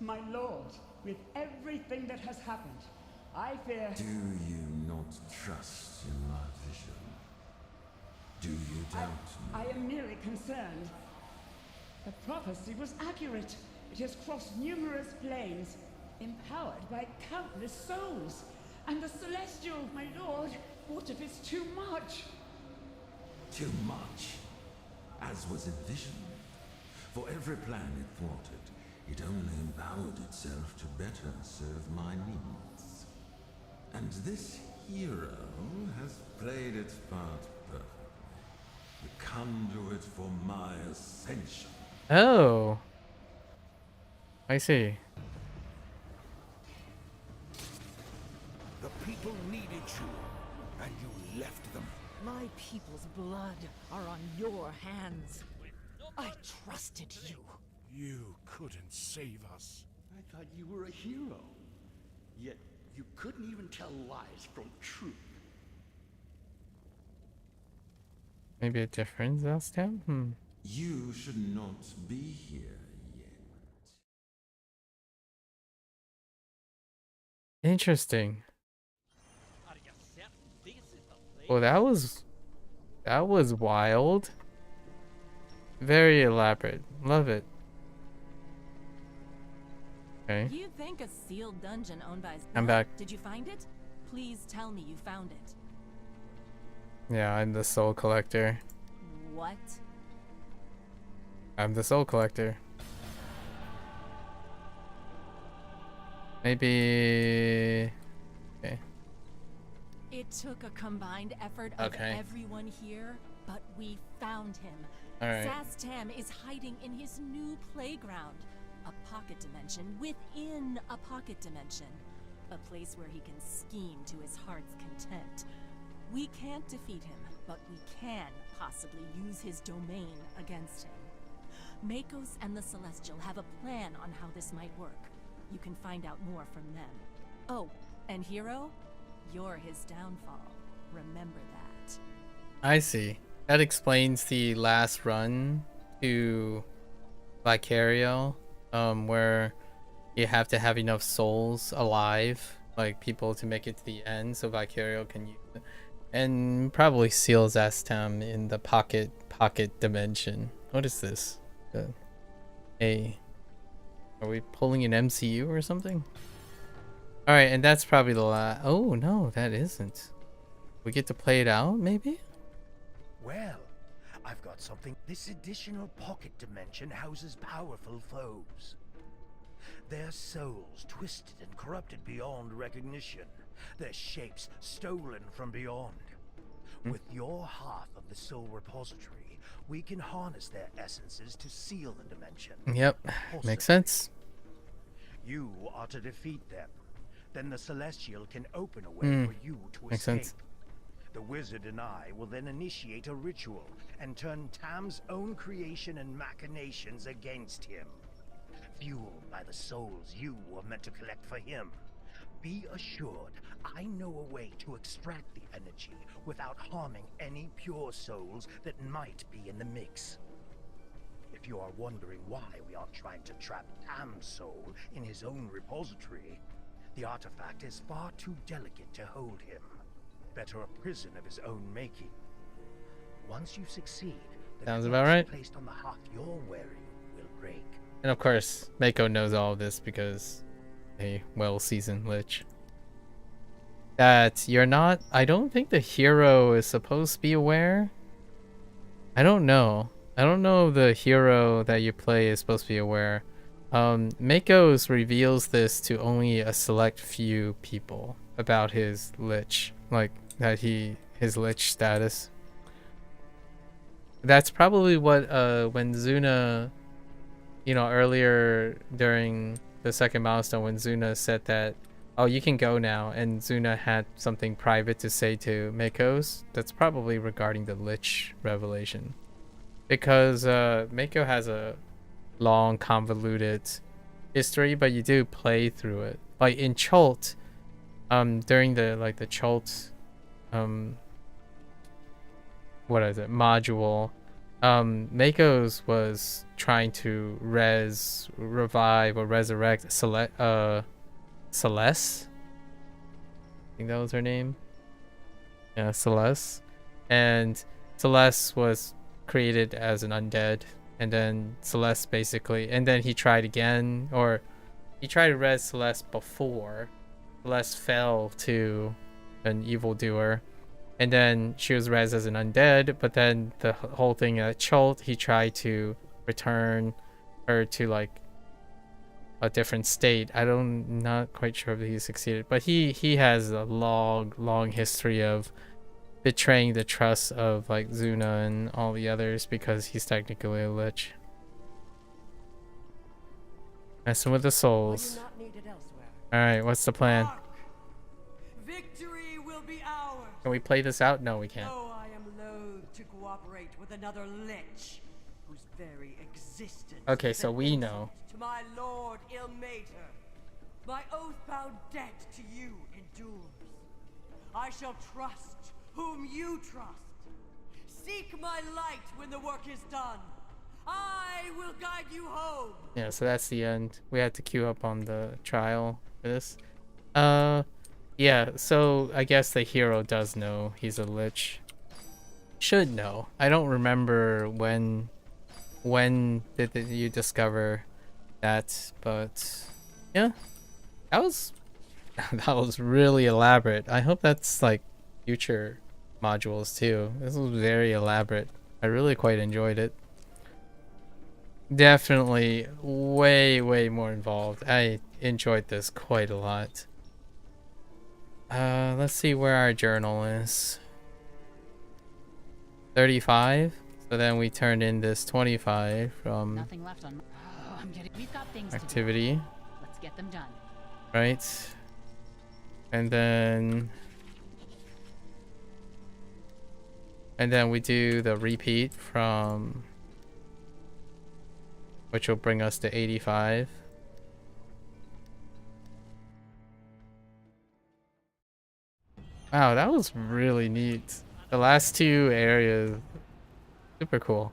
My lord, with everything that has happened, I fear... Do you not trust in my vision? Do you doubt me? I am merely concerned. The prophecy was accurate. It has crossed numerous planes, empowered by countless souls. And the Celestial, my lord, what if it's too much? Too much? As was envisioned. For every plan it thwarted, it only empowered itself to better serve my needs. And this hero has played its part perfectly. The conduit for my ascension. Oh. I see. The people needed you, and you left them. My people's blood are on your hands. I trusted you. You couldn't save us. I thought you were a hero. Yet you couldn't even tell lies from truth. Maybe a different Zastam? You should not be here yet. Interesting. Well, that was wild. Very elaborate. Love it. Okay. You think a sealed dungeon owned by... I'm back. Did you find it? Please tell me you found it. Yeah, I'm the soul collector. What? I'm the soul collector. Maybe... Okay. It took a combined effort of everyone here, but we found him. Alright. Zastam is hiding in his new playground. A pocket dimension within a pocket dimension. A place where he can scheme to his heart's content. We can't defeat him, but we can possibly use his domain against him. Makos and the Celestial have a plan on how this might work. You can find out more from them. Oh, and Hero, you're his downfall. Remember that. I see. That explains the last run to Vicario, where you have to have enough souls alive, like people to make it to the end, so Vicario can use it. And probably seal Zastam in the pocket dimension. What is this? Hey, are we pulling an MCU or something? All right, and that's probably the last. Oh no, that isn't. We get to play it out, maybe? Well, I've got something. This additional pocket dimension houses powerful foes. Their souls twisted and corrupted beyond recognition. Their shapes stolen from beyond. With your half of the soul repository, we can harness their essences to seal the dimension. Yep, makes sense. You are to defeat them. Then the Celestial can open a way for you to makes escape. sense. The wizard and I will then initiate a ritual and turn Tam's own creation and machinations against him. Fueled by the souls you were meant to collect for him. Be assured, I know a way to extract the energy without harming any pure souls that might be in the mix. If you are wondering why we are trying to trap Tam's soul in his own repository, the artifact is far too delicate to hold him. Better a prison of his own making. Once you succeed, the sounds about right. Placed on the heart you're wearing will break. And of course, Mako knows all of this because a well-seasoned lich. That you're not. I don't think the hero is supposed to be aware. I don't know. I don't know if the hero that you play is supposed to be aware. Mako's reveals this to only a select few people about his lich, like that his lich status. That's probably what when Zuna, you know, earlier during the second milestone when Zuna said that, oh, you can go now, and Zuna had something private to say to Makos. That's probably regarding the lich revelation, because Mako has a long convoluted history, but you do play through it. Like in Chult, during the Chult what is it module, Mako's was trying to revive or resurrect Celeste. I think that was her name. Yeah, Celeste. And Celeste was created as an undead, and then Celeste basically, and then he tried again, or he tried to res Celeste before Celeste fell to an evildoer, and then she was res as an undead, but then the whole thing at Chult, he tried to return her to like a different state. Not quite sure if he succeeded, but he has a long history of betraying the trust of like Zuna and all the others because he's technically a lich. Messing with the souls. Alright, what's the plan? Victory will be ours. Can we play this out? No, we can't. Oh, I am loath to cooperate with another lich whose very existence Okay, so we know. to my lord Ilmater. My oath-bound debt to you endures. I shall trust whom you trust. Seek my light when the work is done. I will guide you home. Yeah, so that's the end. We had to queue up on the trial for this. Yeah, so I guess the hero does know he's a lich. Should know. I don't remember when did you discover that, but yeah, that was really elaborate. I hope that's like future modules too. This was very elaborate. I really quite enjoyed it. Definitely way more involved. I enjoyed this quite a lot. Let's see where our journal is. 35. So then we turned in this 25 from Nothing left on. Oh, we've got things activity. To do. Let's get them done. Right. And then we do the repeat from, which will bring us to 85. Wow, that was really neat. The last two areas, super cool.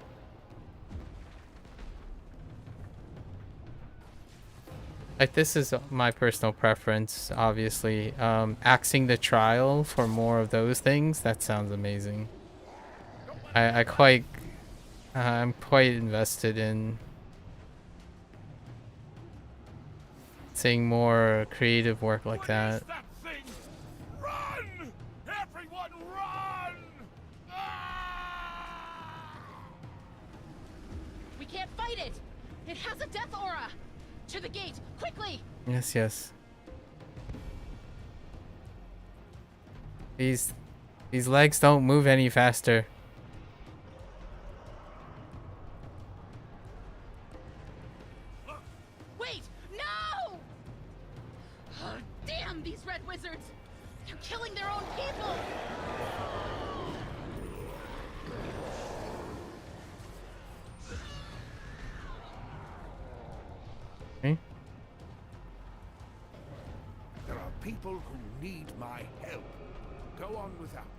Like, this is my personal preference, obviously. Axing the trial for more of those things, that sounds amazing. I'm quite invested in seeing more creative work like that. Run! Everyone run! We can't fight it! It has a death aura! To the gate, quickly! Yes. These legs don't move any faster. Wait! No! Oh, damn these red wizards! They're killing their own people! Okay. There are people who need my help. Go on without me.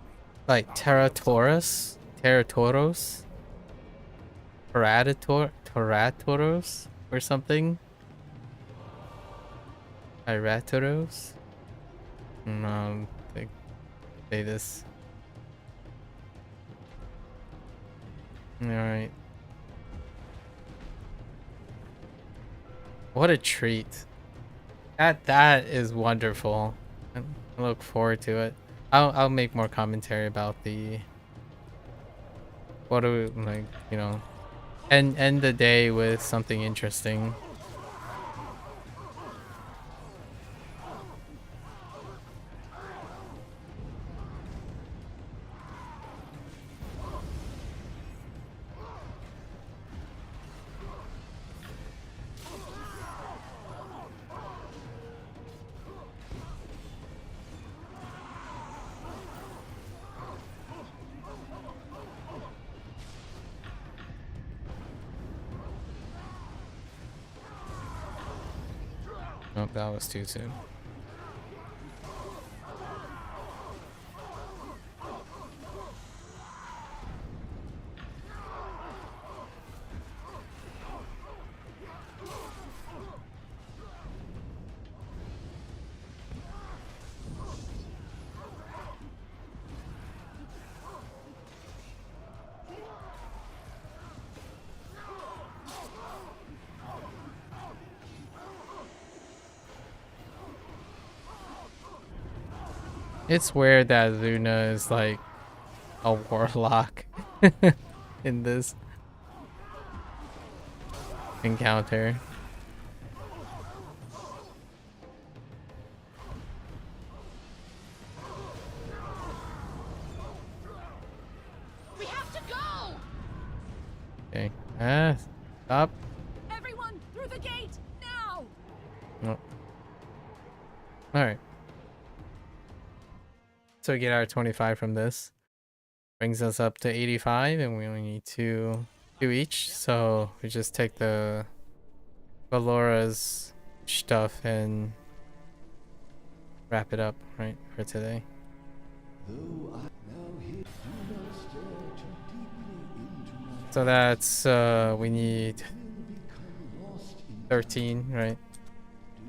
Like Teratoros? Teratoros? Teratoros? Or something? Iratoros? No, they say this. Alright. What a treat. That is wonderful. I look forward to it. I'll make more commentary about the what do we, like, you know, end the day with something interesting. Nope, that was too soon. It's weird that Luna is like a warlock in this encounter. We have to go. Okay. Stop. Everyone, through the gate now! Oh. Alright. So we get our 25 from this. Brings us up to 85, and we only need two each. So we just take the Valora's stuff and wrap it up, right, for today. So that's we need 13, right?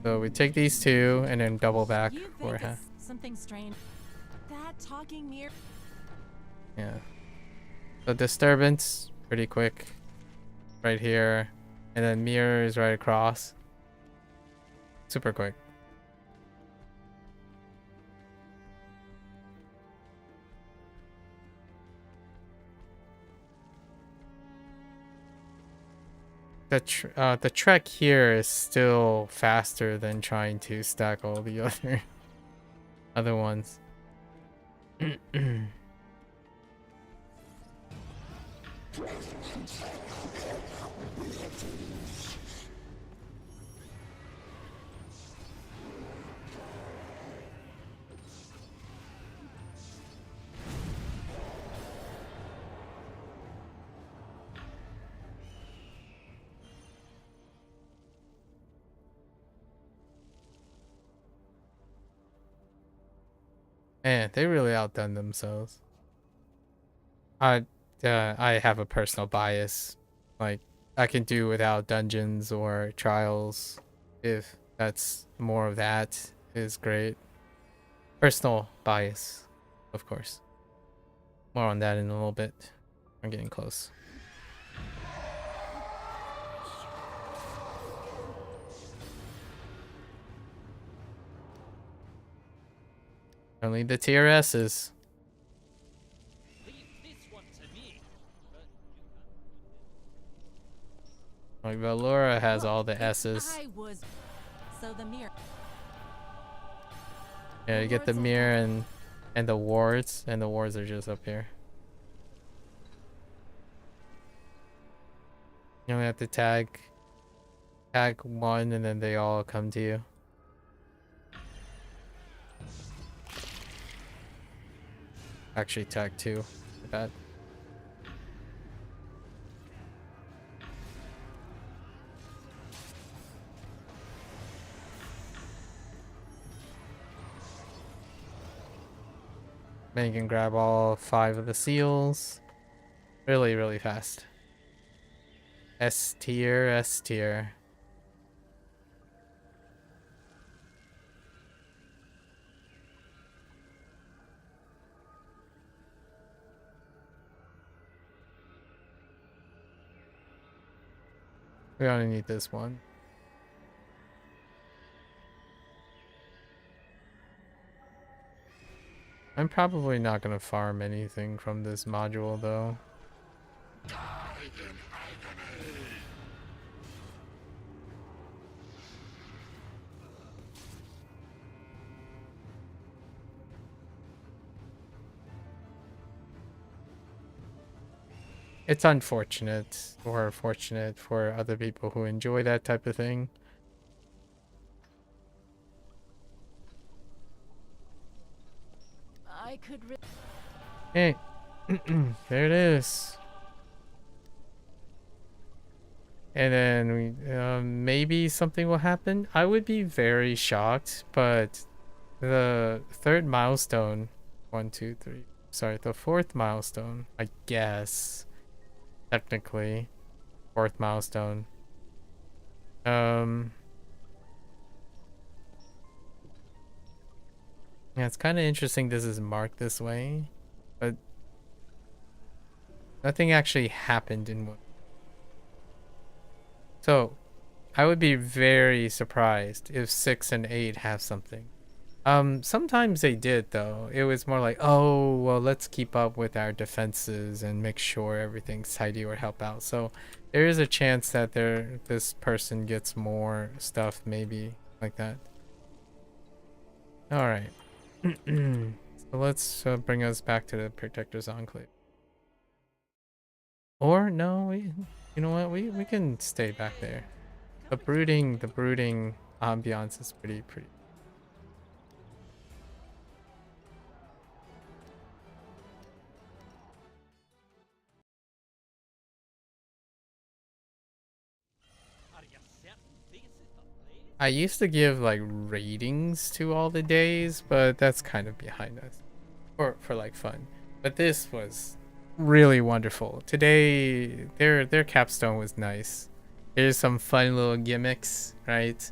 So we take these two and then double back for half. Something strange. That talking mirror. Yeah. So disturbance, pretty quick. Right here. And then mirror is right across. Super quick. The trek here is still faster than trying to stack all the other ones. Man, they really outdone themselves. I have a personal bias. Like, I can do without dungeons or trials. If that's more of that, is great. Personal bias, of course. More on that in a little bit. I'm getting close. Only the tier S's. Like Valora has all the S's. So the mirror. Yeah, you get the mirror and the wards, and the wards are just up here. You only have to tag one, and then they all come to you. Actually, tag two. Bad. Then you can grab all 5 of the seals. Really, really fast. S tier, S tier. We only need this one. I'm probably not gonna farm anything from this module though. It's unfortunate, or fortunate for other people who enjoy that type of thing. I could. Hey, there it is. And then we, maybe something will happen. I would be very shocked, but the third milestone, 1, 2, 3. Sorry, the fourth milestone, I guess. Technically, fourth milestone. Yeah, it's kind of interesting this is marked this way, but nothing actually happened in one. So, I would be very surprised if 6 and 8 have something. Sometimes they did though. It was more like, oh, well, let's keep up with our defenses and make sure everything's tidy or help out. So there is a chance that this person gets more stuff, maybe like that. All right. So let's bring us back to the Protector's Enclave. Or no, you know what? We can stay back there. The brooding ambiance is pretty. I used to give like ratings to all the days, but that's kind of behind us. For like fun. But this was really wonderful. Today their capstone was nice. There's some fun little gimmicks, right?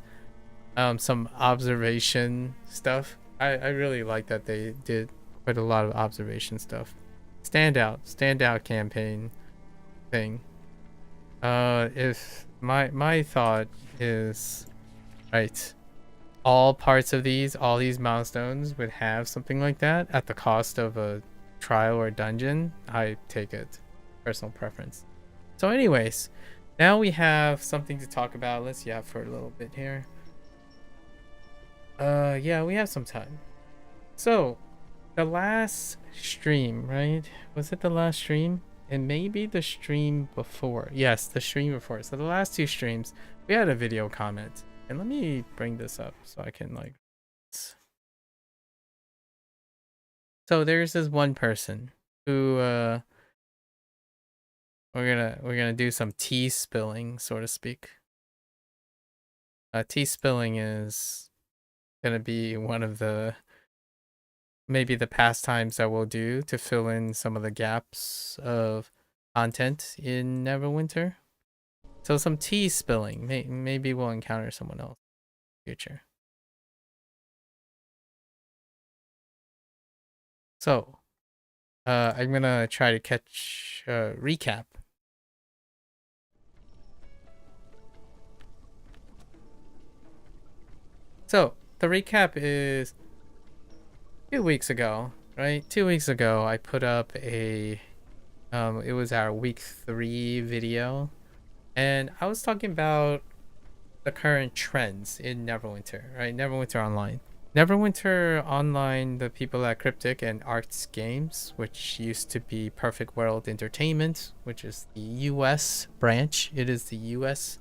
Some observation stuff. I really like that they did quite a lot of observation stuff. Standout campaign thing. If my thought is, right, all these milestones would have something like that at the cost of a trial or dungeon, I take it. Personal preference. So anyways, now we have something to talk about. Let's yap for a little bit here. Yeah, we have some time. So the last stream, right? Was it the last stream? And maybe the stream before. Yes, the stream before. So the last two streams, we had a video comment. And let me bring this up so I can like. So there's this one person who we're gonna do some tea spilling, so to speak. Tea spilling is gonna be one of the maybe the pastimes that we'll do to fill in some of the gaps of content in Neverwinter. So some tea spilling. Maybe we'll encounter someone else in the future. So, I'm gonna try to catch recap. So the recap is 2 weeks ago, right? 2 weeks ago, I put up a it was our week 3 video. And I was talking about the current trends in Neverwinter, right? Neverwinter Online. Neverwinter Online, the people at Cryptic and Arts Games, which used to be Perfect World Entertainment, which is the US branch. It is the US.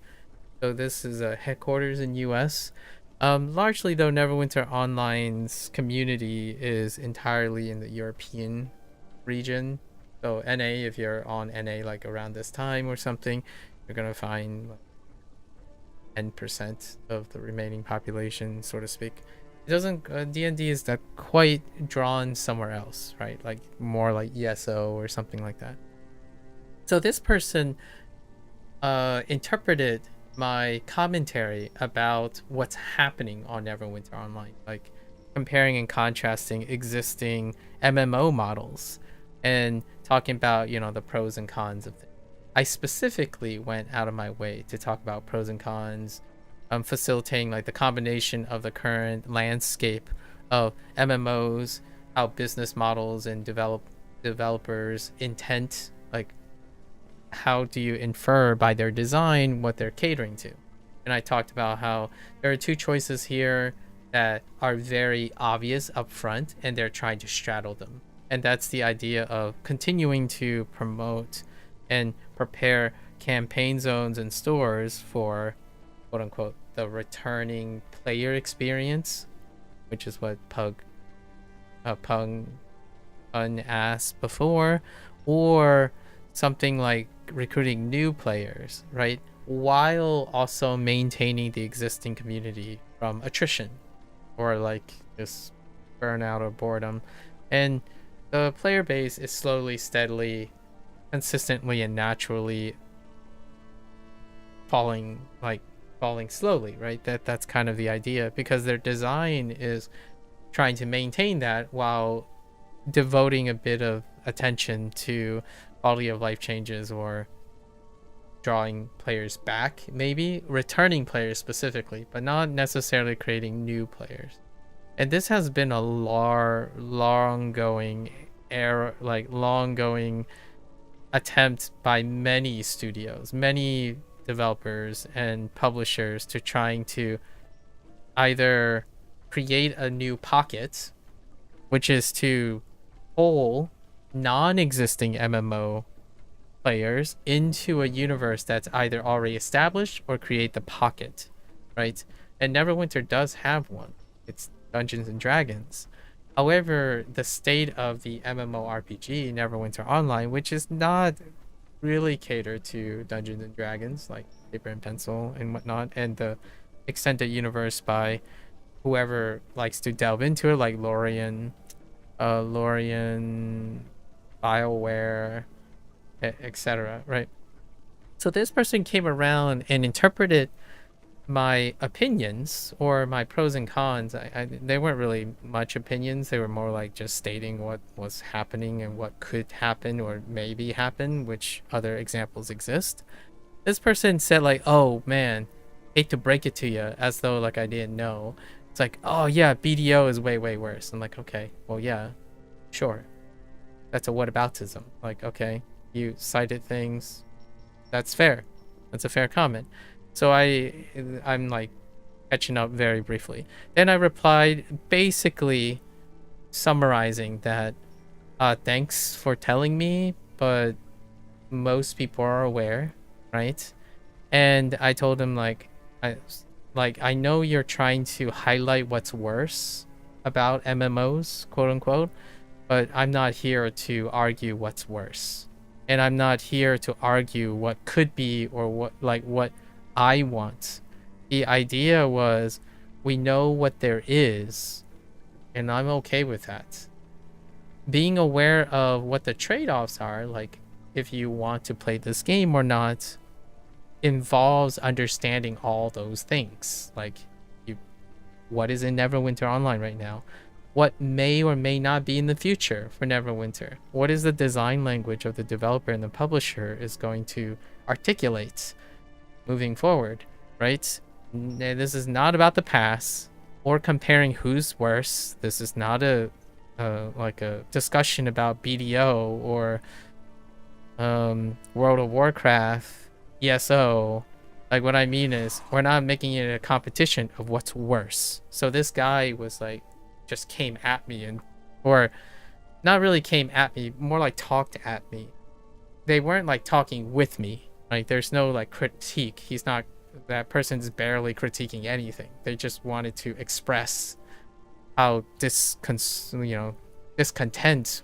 So this is a headquarters in US. Largely though, Neverwinter Online's community is entirely in the European region. So NA, if you're on NA like around this time or something, you're gonna find like 10% of the remaining population, so to speak. It doesn't D&D is that quite drawn somewhere else, right? Like more like ESO or something like that. So this person interpreted my commentary about what's happening on Neverwinter Online, like comparing and contrasting existing MMO models and talking about, you know, the pros and cons of things. I specifically went out of my way to talk about pros and cons, facilitating like the combination of the current landscape of MMOs, how business models and developers intent, like how do you infer by their design what they're catering to. And I talked about how there are two choices here that are very obvious up front and they're trying to straddle them. And that's the idea of continuing to promote and prepare campaign zones and stores for quote unquote the returning player experience, which is what Pung asked before, or something like recruiting new players, right? While also maintaining the existing community from attrition or like just burnout or boredom. And the player base is slowly, steadily, consistently and naturally falling slowly, right? That's kind of the idea, because their design is trying to maintain that while devoting a bit of attention to quality of life changes or drawing players back, maybe returning players specifically, but not necessarily creating new players. And this has been a long going error, like long going attempt by many studios, many developers and publishers to trying to either create a new pocket, which is to pull non-existing MMO players into a universe that's either already established or create the pocket, right? And Neverwinter does have one. It's Dungeons and Dragons. However, the state of the MMORPG Neverwinter Online, which is not really catered to Dungeons and Dragons, like paper and pencil and whatnot, and the extended universe by whoever likes to delve into it, like Lorien, BioWare, etc. Right? So this person came around and interpreted my opinions or my pros and cons. They weren't really much opinions. They were more like just stating what was happening and what could happen or maybe happen, which other examples exist. This person said like, oh man, hate to break it to you, as though like I didn't know. It's like, oh yeah, BDO is way worse. I'm like, okay, well yeah, sure, that's a whataboutism. Like, okay, you cited things, that's fair, that's a fair comment. So I'm like catching up very briefly. Then I replied, basically summarizing that thanks for telling me, but most people are aware, right? And I told him like I know you're trying to highlight what's worse about MMOs, quote unquote, but I'm not here to argue what's worse. And I'm not here to argue what could be or what I want. The idea was we know what there is, and I'm okay with that. Being aware of what the trade-offs are, like if you want to play this game or not, involves understanding all those things. Like what is in Neverwinter Online right now? What may or may not be in the future for Neverwinter? What is the design language of the developer and the publisher is going to articulate moving forward, right? This is not about the past or comparing who's worse. This is not a discussion about BDO or World of Warcraft, ESO. Like what I mean is we're not making it a competition of what's worse. So this guy was like just came at me, and or not really came at me, more like talked at me. They weren't like talking with me. Like there's no like critique. He's not, that person's barely critiquing anything. They just wanted to express how discontent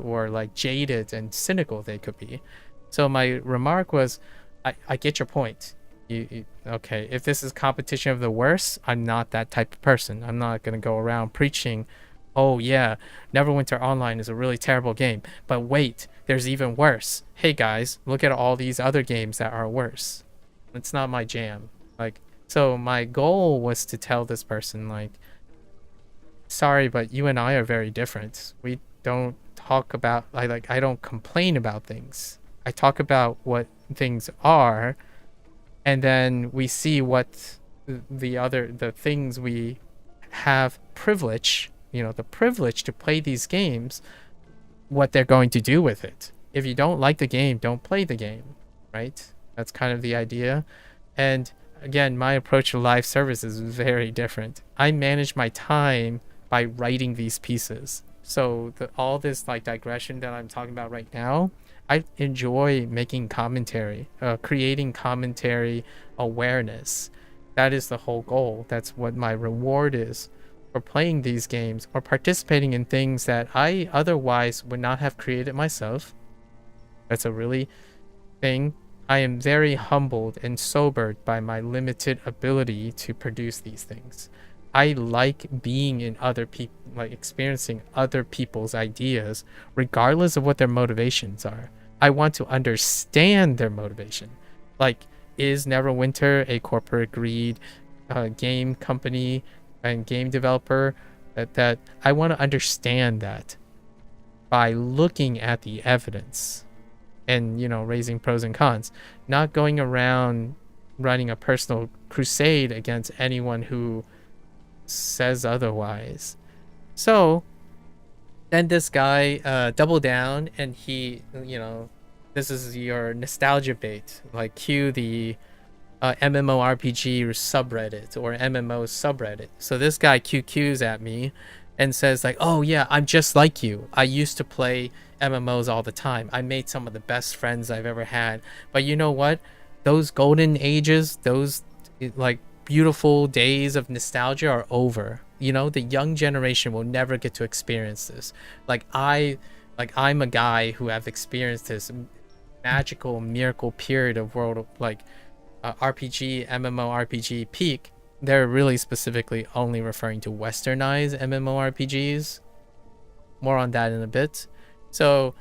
or like jaded and cynical they could be. So my remark was, I get your point. Okay, if this is competition of the worst, I'm not that type of person. I'm not gonna go around preaching, oh yeah, Neverwinter Online is a really terrible game, but wait, there's even worse. Hey guys, look at all these other games that are worse. It's not my jam. Like, so my goal was to tell this person like, sorry, but you and I are very different. We don't talk about, I don't complain about things. I talk about what things are, and then we see what the things we have privilege, the privilege to play these games, what they're going to do with it. If you don't like the game, don't play the game, right? That's kind of the idea. And again, my approach to live service is very different. I manage my time by writing these pieces. So all this like digression that I'm talking about right now, I enjoy making commentary, creating commentary awareness. That is the whole goal. That's what my reward is for playing these games or participating in things that I otherwise would not have created myself. That's a really thing. I am very humbled and sobered by my limited ability to produce these things. I like being in other people, like experiencing other people's ideas, regardless of what their motivations are. I want to understand their motivation. Like, is Neverwinter a corporate greed game company and game developer? That I want to understand that by looking at the evidence and, raising pros and cons, not going around running a personal crusade against anyone who says otherwise. So then this guy doubled down, and he, this is your nostalgia bait. Like, cue the MMORPG subreddit or MMO subreddit. So this guy QQs at me and says like, oh yeah, I'm just like you. I used to play MMOs all the time. I made some of the best friends I've ever had. But you know what? Those golden ages, those like beautiful days of nostalgia are over. You know, the young generation will never get to experience this. I'm a guy who have experienced this magical miracle period of world of RPG, MMORPG peak. They're really specifically only referring to westernized MMORPGs. More on that in a bit. So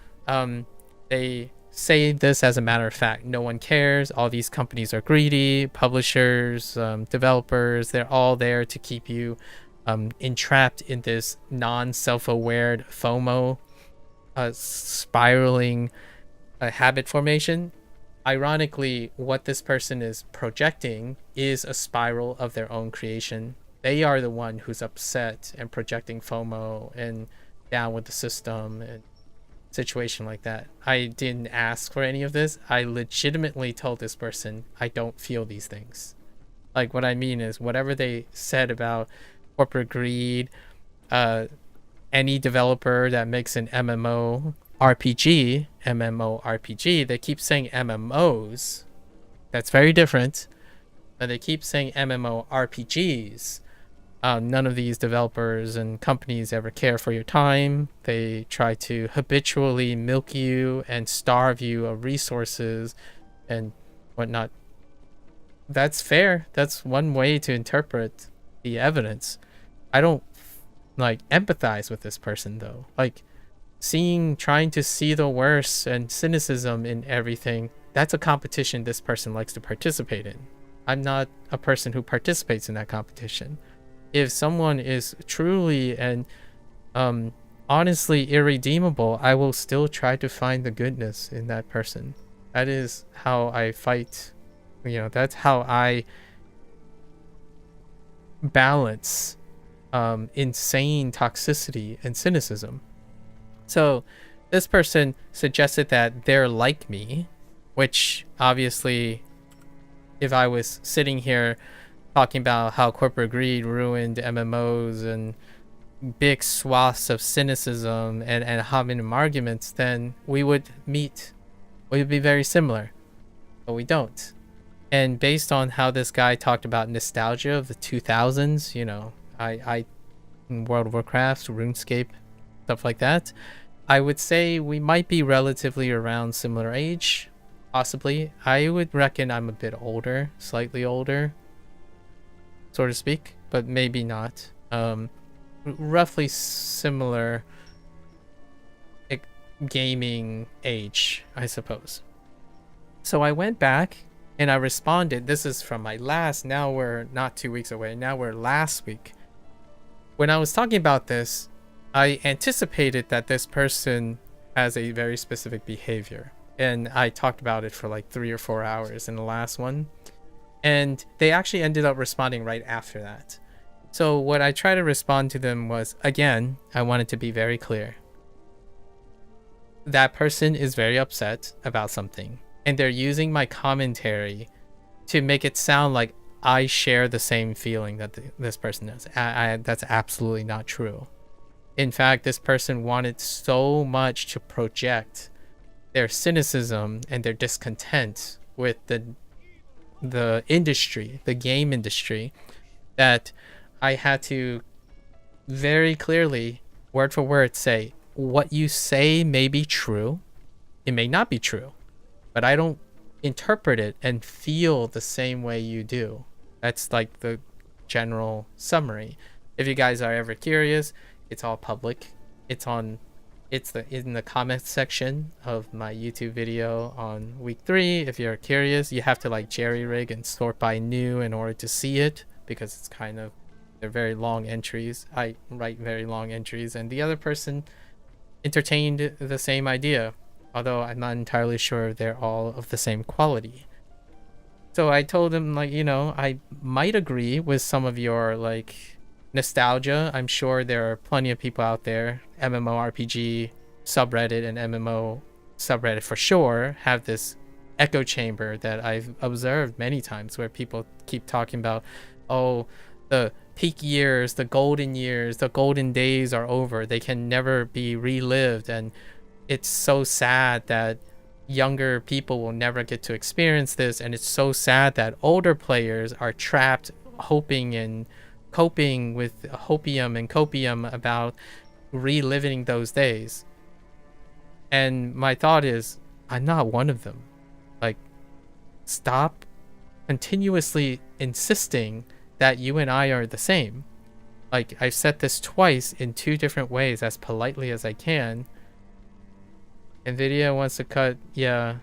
they say this as a matter of fact. No one cares. All these companies are greedy. Publishers, developers, they're all there to keep you entrapped in this non-self-aware FOMO spiraling habit formation. Ironically, what this person is projecting is a spiral of their own creation. They are the one who's upset and projecting FOMO and down with the system and situation like that. I didn't ask for any of this. I legitimately told this person I don't feel these things. Like, what I mean is, whatever they said about corporate greed, any developer that makes an MMORPG, they keep saying MMOs. That's very different. But they keep saying MMORPGs. None of these developers and companies ever care for your time. They try to habitually milk you and starve you of resources and whatnot. That's fair. That's one way to interpret the evidence. I don't empathize with this person though. Trying to see the worst and cynicism in everything, that's a competition this person likes to participate in. I'm not a person who participates in that competition. If someone is truly and honestly irredeemable, I will still try to find the goodness in that person. That is how I fight. That's how I balance insane toxicity and cynicism. So this person suggested that they're like me, which obviously, if I was sitting here talking about how corporate greed ruined MMOs and big swaths of cynicism and homonym arguments, then we would meet. We would be very similar, but we don't. And based on how this guy talked about nostalgia of the 2000s, I in World of Warcraft, RuneScape, stuff like that, I would say we might be relatively around similar age, possibly. I would reckon I'm a bit older, slightly older, so to speak, but maybe not. Roughly similar gaming age, I suppose. So I went back and I responded. This is from my last, now we're not 2 weeks away, now we're last week. When I was talking about this, I anticipated that this person has a very specific behavior. And I talked about it for like 3 or 4 hours in the last one. And they actually ended up responding right after that. So what I tried to respond to them was, again, I wanted to be very clear. That person is very upset about something. And they're using my commentary to make it sound like I share the same feeling that this person does. That's absolutely not true. In fact, this person wanted so much to project their cynicism and their discontent with the industry, the game industry, that I had to very clearly, word for word, say, what you say may be true, it may not be true, but I don't interpret it and feel the same way you do. That's like the general summary. If you guys are ever curious, it's all public. It's in the comments section of my YouTube video on week 3. If you're curious, you have to jerry-rig and sort by new in order to see it, because it's they're very long entries. I write very long entries, and the other person entertained the same idea, although I'm not entirely sure they're all of the same quality. So I told him, I might agree with some of your nostalgia. I'm sure there are plenty of people out there, MMORPG subreddit and MMO subreddit for sure, have this echo chamber that I've observed many times where people keep talking about, oh, the peak years, the golden days are over. They can never be relived. And it's so sad that younger people will never get to experience this. And it's so sad that older players are trapped hoping and coping with hopium and copium about reliving those days. And my thought is, I'm not one of them. Like, stop continuously insisting that you and I are the same. Like, I've said this twice in 2 different ways as politely as I can. Nvidia wants to cut, yeah.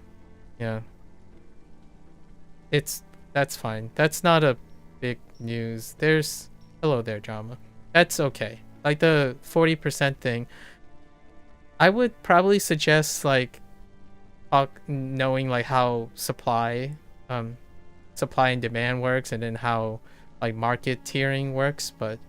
That's fine. That's not a big news. There's, hello there, drama. That's okay. Like the 40% thing, I would probably suggest like knowing like how supply and demand works, and then how like market tiering works, but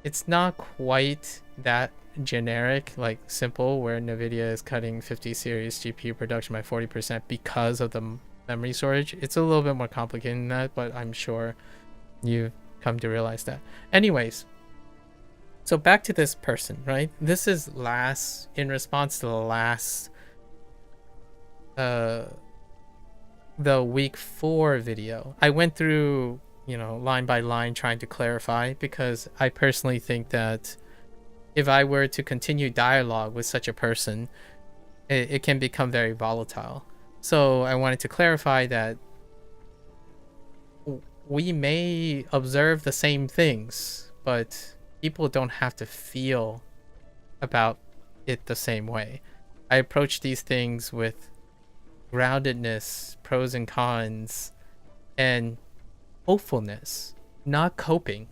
it's not quite that generic, like simple, where Nvidia is cutting 50 series GPU production by 40% because of the memory storage. It's a little bit more complicated than that, but I'm sure you've come to realize that. Anyways, so back to this person, right? This is in response to the last the week 4 video. I went through, line by line trying to clarify, because I personally think that if I were to continue dialogue with such a person, it can become very volatile. So I wanted to clarify that we may observe the same things, but people don't have to feel about it the same way. I approach these things with groundedness, pros and cons, and hopefulness, not coping.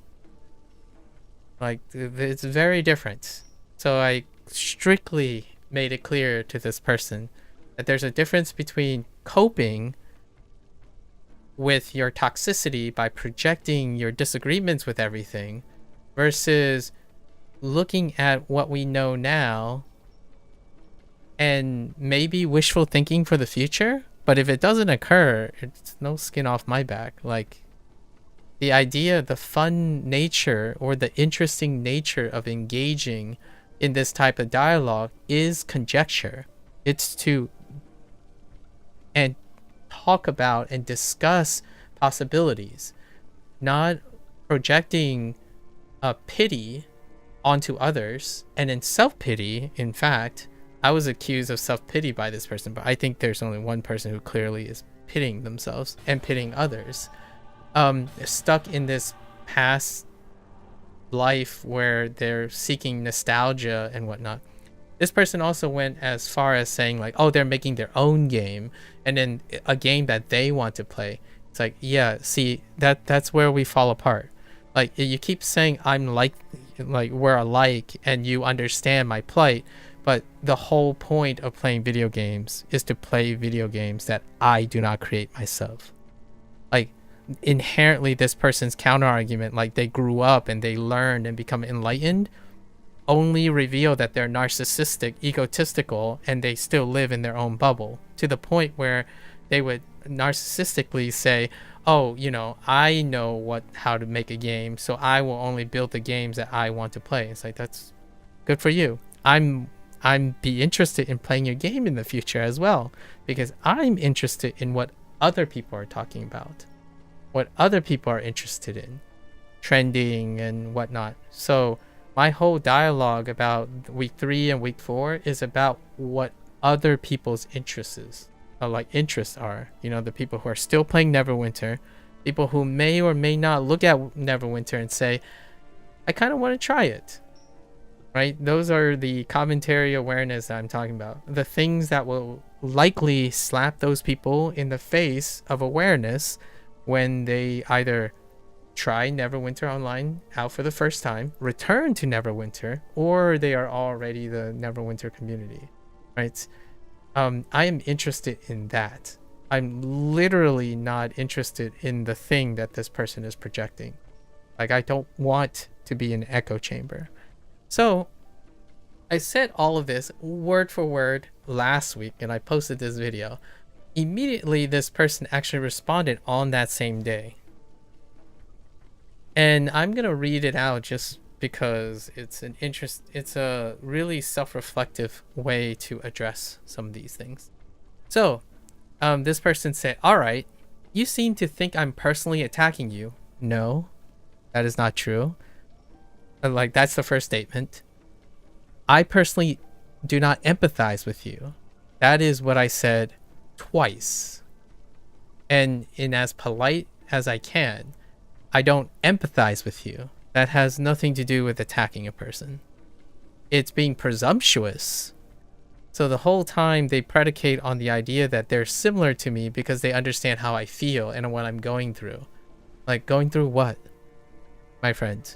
Like, it's very different. So I strictly made it clear to this person that there's a difference between coping with your toxicity by projecting your disagreements with everything versus looking at what we know now and maybe wishful thinking for the future. But if it doesn't occur, it's no skin off my back. Like, the idea, the fun nature or the interesting nature of engaging in this type of dialogue is conjecture. It's to and talk about and discuss possibilities, not projecting a pity onto others. And in self-pity, in fact, I was accused of self-pity by this person, but I think there's only one person who clearly is pitying themselves and pitying others. Stuck in this past life where they're seeking nostalgia and whatnot. This person also went as far as saying like, oh, they're making their own game, and then a game that they want to play. It's like, yeah, see, that's where we fall apart. Like, you keep saying I'm like we're alike and you understand my plight, but the whole point of playing video games is to play video games that I do not create myself. Like, inherently this person's counter argument, like they grew up and they learned and become enlightened, only reveal that they're narcissistic, egotistical, and they still live in their own bubble, to the point where they would narcissistically say, oh, I know how to make a game, so I will only build the games that I want to play. It's like, that's good for you. I'm be interested in playing your game in the future as well, because I'm interested in what other people are talking about, what other people are interested in, trending and whatnot. So my whole dialogue about week 3 and week 4 is about what other people's interests are. The people who are still playing Neverwinter, people who may or may not look at Neverwinter and say, I kind of want to try it. Right? Those are the commentary awareness that I'm talking about. The things that will likely slap those people in the face of awareness when they either try Neverwinter Online out for the first time, return to Neverwinter, or they are already the Neverwinter community, right? I am interested in that. I'm literally not interested in the thing that this person is projecting. Like, I don't want to be an echo chamber. So I said all of this word for word last week, and I posted this video. Immediately, this person actually responded on that same day. And I'm gonna read it out just because it's a really self-reflective way to address some of these things. So this person said, all right, you seem to think I'm personally attacking you. No, that is not true. Like, that's the first statement. I personally do not empathize with you. That is what I said twice. And in as polite as I can, I don't empathize with you. That has nothing to do with attacking a person. It's being presumptuous. So the whole time they predicate on the idea that they're similar to me because they understand how I feel and what I'm going through. Like, going through what, my friend?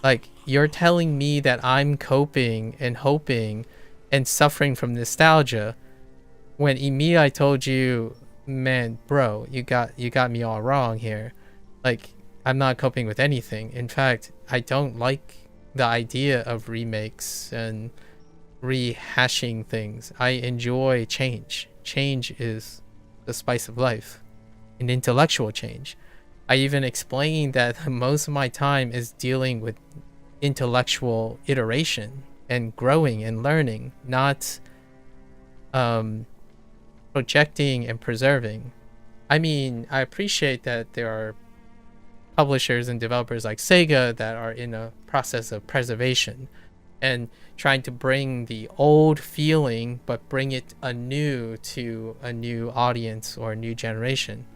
Like, you're telling me that I'm coping and hoping and suffering from nostalgia when immediately I told you, man, bro, you got me all wrong here. Like, I'm not coping with anything. In fact, I don't like the idea of remakes and rehashing things. I enjoy change. Change is the spice of life, an intellectual change. I even explained that most of my time is dealing with intellectual iteration and growing and learning, not projecting and preserving. I mean, I appreciate that there are publishers and developers like Sega that are in a process of preservation and trying to bring the old feeling but bring it anew to a new audience or a new generation.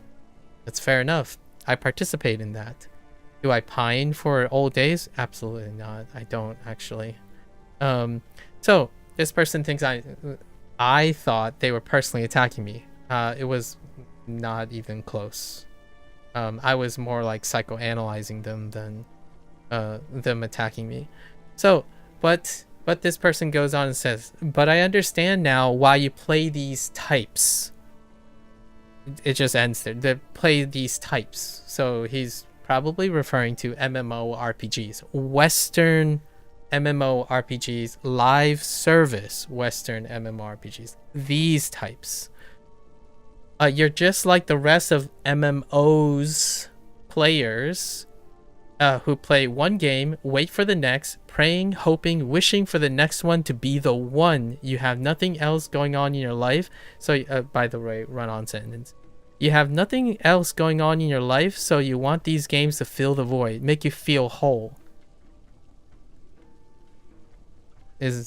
That's fair enough. I participate in that. Do I pine for old days? Absolutely not. I don't, actually. So this person thinks I thought they were personally attacking me. It was not even close. I was more like psychoanalyzing them than them attacking me. So, but this person goes on and says, but I understand now why you play these types. It just ends there. They play these types. So he's probably referring to MMORPGs, Western MMORPGs, live service Western MMORPGs. These types. You're just like the rest of MMOs players who play one game, wait for the next, praying, hoping, wishing for the next one to be the one. You have nothing else going on in your life. So, by the way, run-on sentence. You have nothing else going on in your life, so you want these games to fill the void, make you feel whole. I'm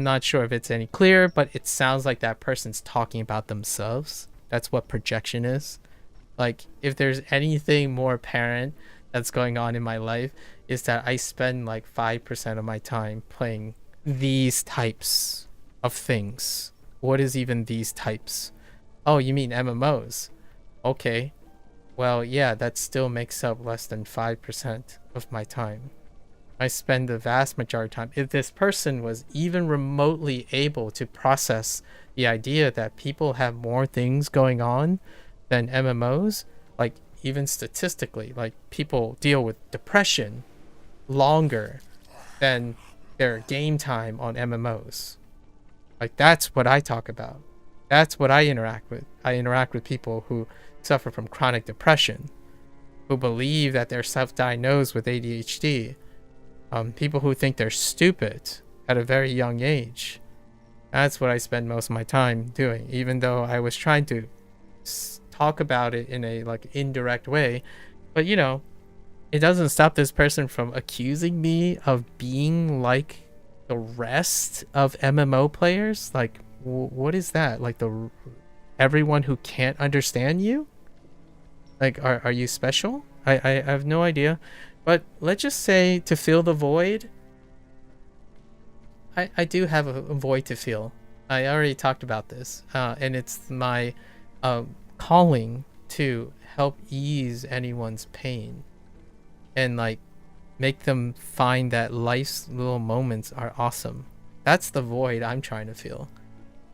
not sure if it's any clearer, but it sounds like that person's talking about themselves. That's what projection is. Like, if there's anything more apparent that's going on in my life, is that I spend like 5% of my time playing these types of things. What is even these types? Oh, you mean MMOs? Okay. Well, yeah, that still makes up less than 5% of my time. I spend the vast majority of time. If this person was even remotely able to process the idea that people have more things going on than MMOs, like even statistically, like people deal with depression longer than their game time on MMOs. Like, that's what I talk about. That's what I interact with. I interact with people who suffer from chronic depression, who believe that they're self-diagnosed with ADHD, people who think they're stupid at a very young age. That's what I spend most of my time doing, even though I was trying to talk about it in a like indirect way. But you know, it doesn't stop this person from accusing me of being like the rest of MMO players. Like, what is that? Like everyone who can't understand you? Like, are you special? I have no idea. But let's just say, to fill the void, I do have a void to fill. I already talked about this, and it's my calling to help ease anyone's pain and like make them find that life's little moments are awesome. That's the void I'm trying to fill.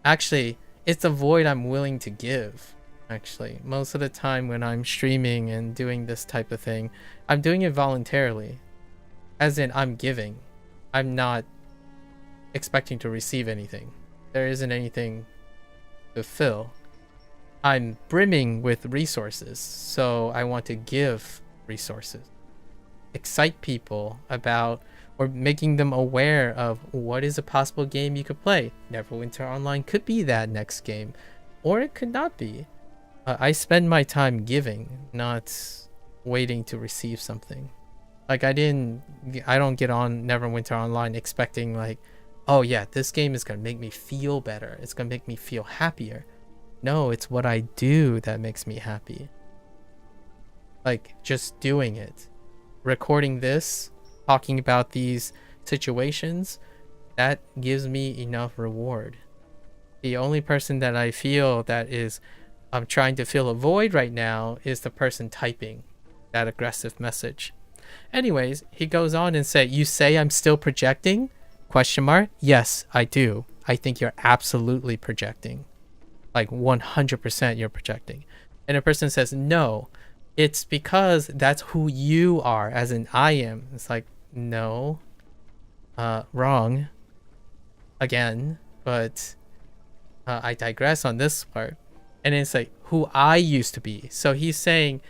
Actually, it's a void I'm willing to give. actually. Most of the time when I'm streaming and doing this type of thing, I'm doing it voluntarily. As in, I'm giving. I'm not expecting to receive anything. There isn't anything to fill. I'm brimming with resources, so I want to give resources. Excite people about, or making them aware of what is a possible game you could play. Neverwinter Online could be that next game, or it could not be. I spend my time giving, not waiting to receive something. Like I don't get on Neverwinter Online expecting like, oh yeah, this game is gonna make me feel better. It's gonna make me feel happier. No, it's what I do that makes me happy. Like just doing it. Recording this, talking about these situations, that gives me enough reward. The only person that I feel that is I'm trying to fill a void right now is the person typing that aggressive message. Anyways, he goes on and say, you say I'm still projecting? Question mark? Yes, I do. I think you're absolutely projecting. Like 100% you're projecting. And a person says, no, it's because that's who you are, as in I am. It's like, no, wrong again, but I digress on this part. And it's like who I used to be. So he's saying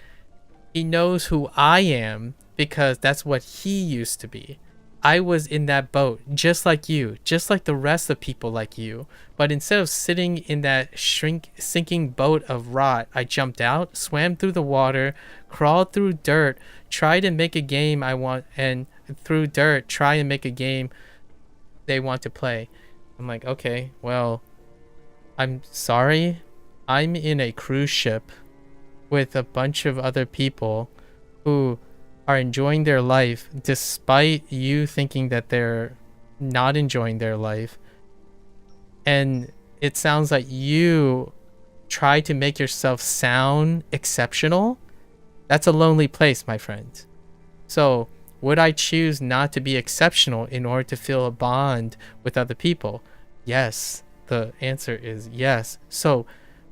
he knows who I am because that's what he used to be. I was in that boat just like you, just like the rest of people like you. But instead of sitting in that sinking boat of rot, I jumped out, swam through the water, crawled through dirt, tried to make a game I want, and through dirt, try and make a game they want to play. I'm like, okay, well, I'm sorry. I'm in a cruise ship with a bunch of other people who are enjoying their life despite you thinking that they're not enjoying their life. And it sounds like you try to make yourself sound exceptional. That's a lonely place, my friend. So would I choose not to be exceptional in order to feel a bond with other people? Yes. The answer is yes. So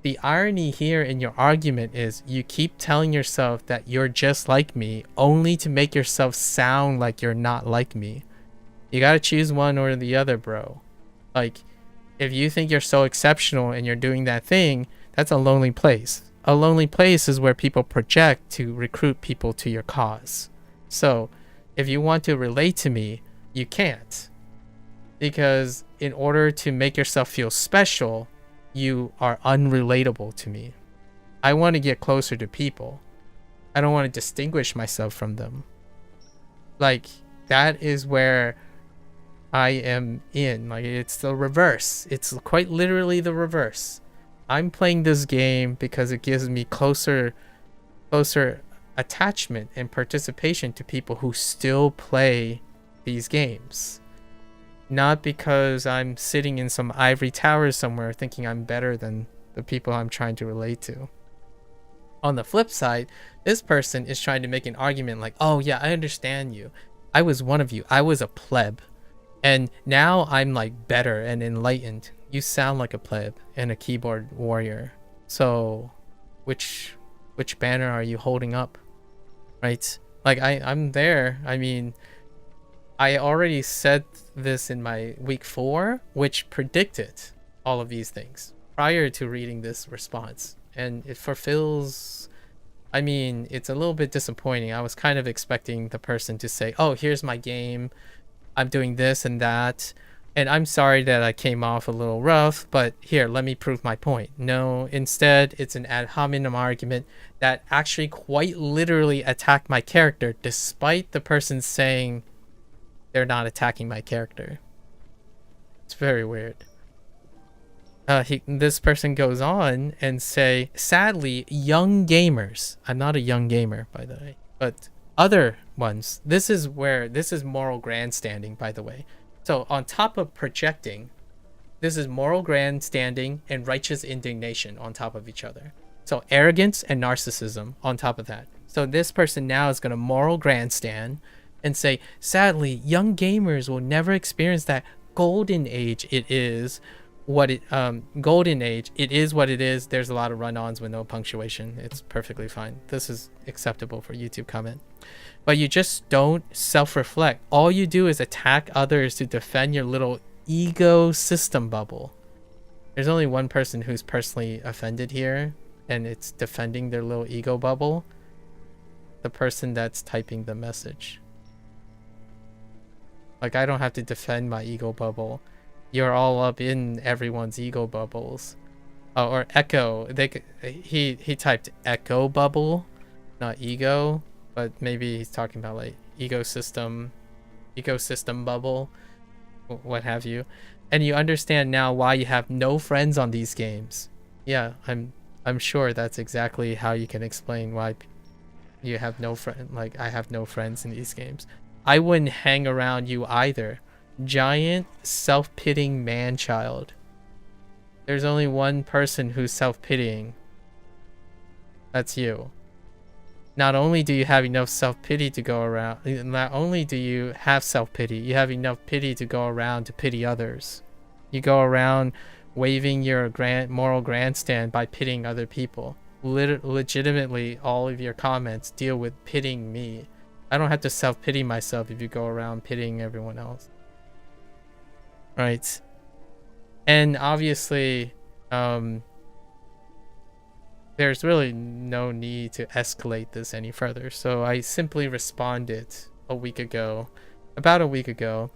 the irony here in your argument is you keep telling yourself that you're just like me only to make yourself sound like you're not like me. You gotta choose one or the other, bro. Like, if you think you're so exceptional and you're doing that thing, that's a lonely place. A lonely place is where people project to recruit people to your cause. So, if you want to relate to me, you can't. Because in order to make yourself feel special, you are unrelatable to me. I want to get closer to people. I don't want to distinguish myself from them. Like, that is where I am in. Like, it's the reverse. It's quite literally the reverse. I'm playing this game because it gives me closer attachment and participation to people who still play these games. Not because I'm sitting in some ivory tower somewhere thinking I'm better than the people I'm trying to relate to. On the flip side, this person is trying to make an argument like, oh yeah, I understand you. I was one of you. I was a pleb. And now I'm like better and enlightened. You sound like a pleb and a keyboard warrior. So which banner are you holding up? Right? Like I'm there. I mean, I already said this in my week 4, which predicted all of these things prior to reading this response. And it fulfills, I mean, it's a little bit disappointing. I was kind of expecting the person to say, oh, here's my game. I'm doing this and that. And I'm sorry that I came off a little rough, but here, let me prove my point. No, instead, it's an ad hominem argument that actually quite literally attacked my character, despite the person saying they're not attacking my character. It's very weird. This person goes on and say, sadly, young gamers. I'm not a young gamer, by the way, but other ones. This is moral grandstanding, by the way. So on top of projecting, this is moral grandstanding and righteous indignation on top of each other. So arrogance and narcissism on top of that. So this person now is going to moral grandstand and say, sadly, young gamers will never experience that golden age it is what it golden age, it is what it is. There's a lot of run-ons with no punctuation. It's perfectly fine. This is acceptable for YouTube comment. But you just don't self-reflect. All you do is attack others to defend your little ego system bubble. There's only one person who's personally offended here, and it's defending their little ego bubble. The person that's typing the message. Like, I don't have to defend my ego bubble. You're all up in everyone's ego bubbles. Or echo. He typed echo bubble, not ego. But maybe he's talking about like ecosystem bubble, what have you. And you understand now why you have no friends on these games. Yeah, I'm sure that's exactly how you can explain why you have no friend. Like, I have no friends in these games. I wouldn't hang around you either. Giant self-pitying man-child. There's only one person who's self-pitying. That's you. Not only do you have enough self-pity to go around, not only do you have self-pity, you have enough pity to go around to pity others. You go around waving your moral grandstand by pitying other people. Legitimately, all of your comments deal with pitying me. I don't have to self-pity myself if you go around pitying everyone else. Right. And obviously, there's really no need to escalate this any further. So I simply responded about a week ago,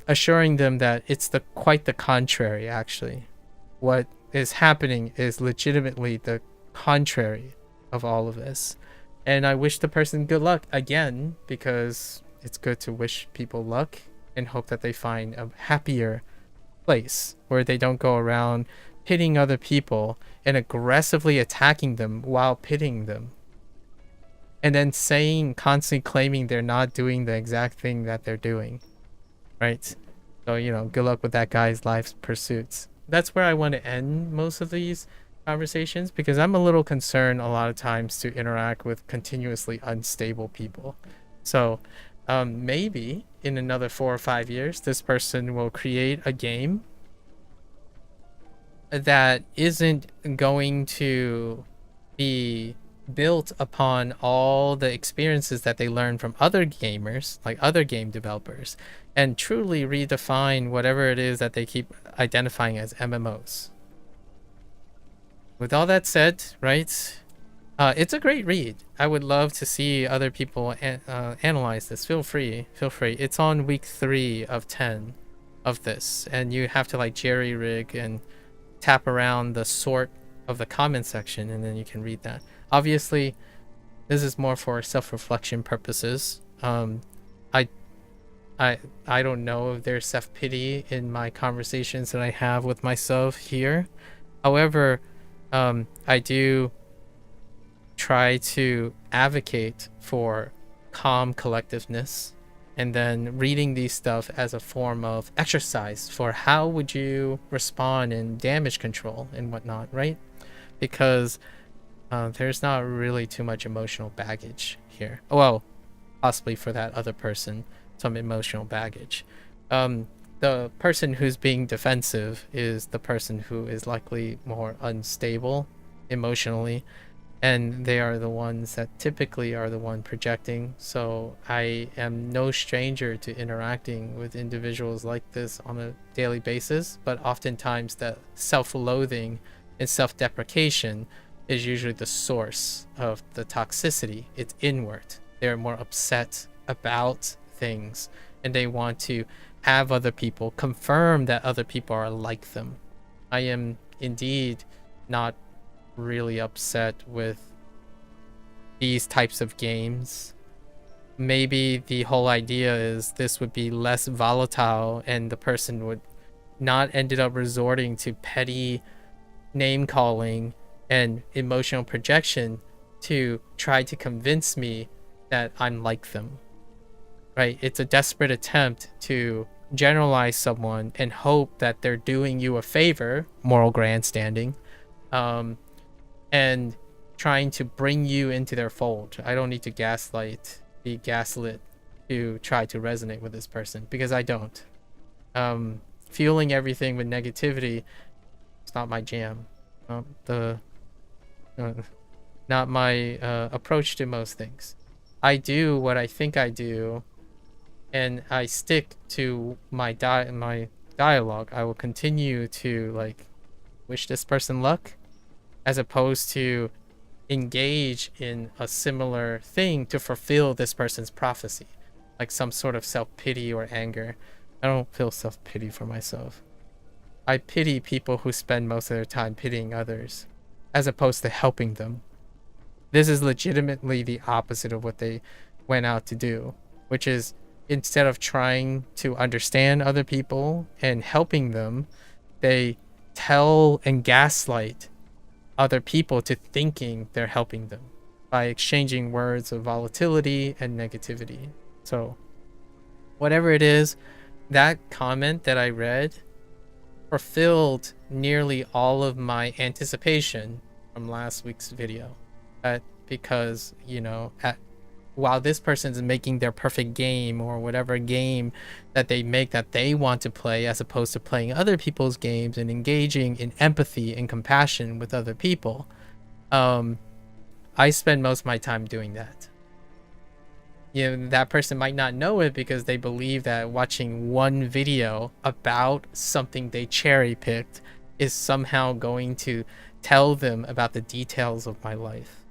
assuring them that it's quite the contrary, actually. What is happening is legitimately the contrary of all of this. And I wish the person good luck again, because it's good to wish people luck and hope that they find a happier place where they don't go around pitting other people and aggressively attacking them while pitting them, and then constantly claiming they're not doing the exact thing that they're doing, right? So, you know, good luck with that guy's life's pursuits. That's where I want to end most of these conversations, because I'm a little concerned a lot of times to interact with continuously unstable people. So maybe in another 4 or 5 years, this person will create a game that isn't going to be built upon all the experiences that they learn from other gamers, like other game developers, and truly redefine whatever it is that they keep identifying as MMOs. With all that said, right, it's a great read. I would love to see other people analyze this. Feel free. It's on week 3 of 10 of this, and you have to like jerry rig and tap around the sort of the comment section, and then you can read that. Obviously, this is more for self-reflection purposes. I don't know if there's self-pity in my conversations that I have with myself here. However, I do try to advocate for calm collectiveness, and then reading these stuff as a form of exercise for how would you respond in damage control and whatnot, right? Because there's not really too much emotional baggage here. Well, possibly for that other person, some emotional baggage. The person who's being defensive is the person who is likely more unstable emotionally, and they are the ones that typically are the one projecting. So I am no stranger to interacting with individuals like this on a daily basis, but oftentimes the self-loathing and self-deprecation is usually the source of the toxicity. It's inward. They're more upset about things, and they want to have other people confirm that other people are like them. I am indeed not really upset with these types of games. Maybe the whole idea is this would be less volatile, and the person would not ended up resorting to petty name calling and emotional projection to try to convince me that I'm like them, right? It's a desperate attempt to generalize someone and hope that they're doing you a favor, moral grandstanding, and trying to bring you into their fold. I don't need to be gaslit to try to resonate with this person, because I don't. fueling everything with negativity, it's not my jam. Not my approach to most things. I do what I think I do, and I stick to my dialogue. I will continue to like wish this person luck, as opposed to engage in a similar thing to fulfill this person's prophecy, like some sort of self-pity or anger. I don't feel self-pity for myself. I pity people who spend most of their time pitying others, as opposed to helping them. This is legitimately the opposite of what they went out to do, which is instead of trying to understand other people and helping them, they tell and gaslight other people to thinking they're helping them by exchanging words of volatility and negativity. So whatever it is, that comment that I read fulfilled nearly all of my anticipation from last week's video. Because, you know, while this person's making their perfect game or whatever game that they make that they want to play, as opposed to playing other people's games and engaging in empathy and compassion with other people, I spend most of my time doing that. You know, that person might not know it because they believe that watching one video about something they cherry picked is somehow going to tell them about the details of my life.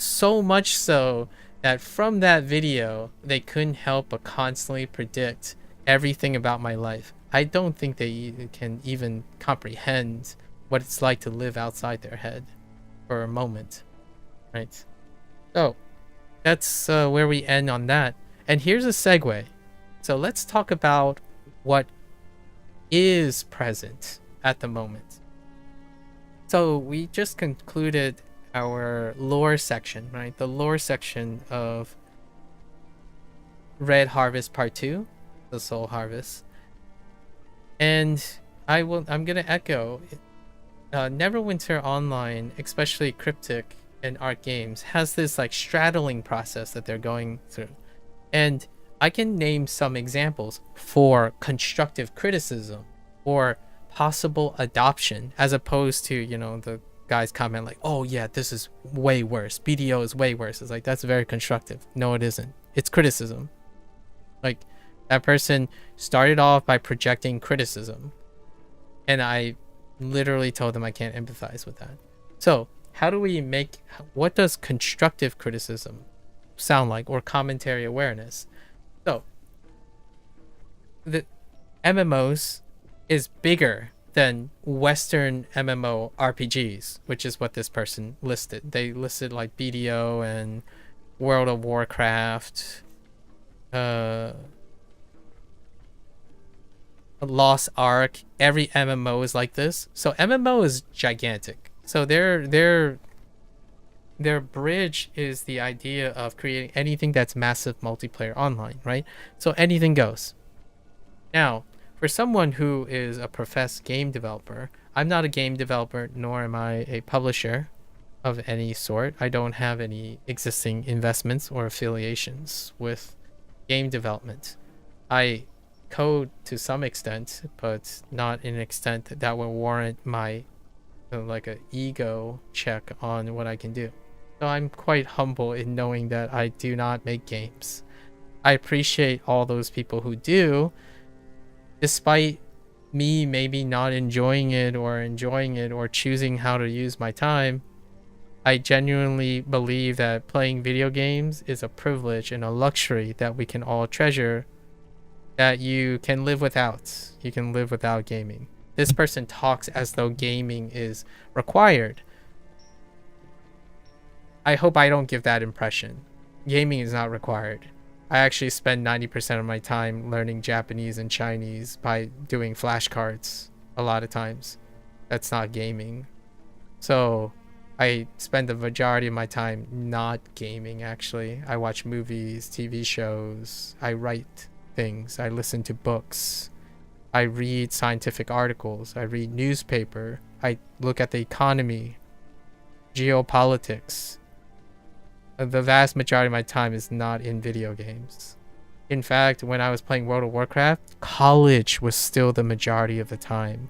So much so that from that video, they couldn't help but constantly predict everything about my life. I don't think they can even comprehend what it's like to live outside their head for a moment, right? So that's where we end on that. And here's a segue. So let's talk about what is present at the moment. So we just concluded our lore section, right? The lore section of Red Harvest Part 2, the Soul Harvest. And I'm gonna echo Neverwinter Online, especially Cryptic and Art Games, has this like straddling process that they're going through. And I can name some examples for constructive criticism or possible adoption, as opposed to, you know, the guys comment like, oh yeah, this is way worse, BDO is way worse. It's like, that's very constructive. No, it isn't. It's criticism. Like, that person started off by projecting criticism, and I literally told them I can't empathize with that. So how do we make, what does constructive criticism sound like, or commentary awareness? So the MMOs is bigger than Western MMORPGs, which is what this person listed. They listed like BDO and World of Warcraft, Lost Ark. Every MMO is like this. So MMO is gigantic. So their bridge is the idea of creating anything that's massive multiplayer online, right? So anything goes. Now, for someone who is a professed game developer, I'm not a game developer, nor am I a publisher of any sort. I don't have any existing investments or affiliations with game development. I code to some extent, but not in an extent that will warrant my like a ego check on what I can do. So I'm quite humble in knowing that I do not make games. I appreciate all those people who do, despite me maybe not enjoying it or choosing how to use my time. I genuinely believe that playing video games is a privilege and a luxury that we can all treasure, that you can live without. You can live without gaming. This person talks as though gaming is required. I hope I don't give that impression. Gaming is not required. I actually spend 90% of my time learning Japanese and Chinese by doing flashcards a lot of times. That's not gaming. So I spend the majority of my time not gaming, actually. I watch movies, TV shows, I write things, I listen to books, I read scientific articles, I read newspaper, I look at the economy, geopolitics. The vast majority of my time is not in video games. In fact, when I was playing World of Warcraft, college was still the majority of the time.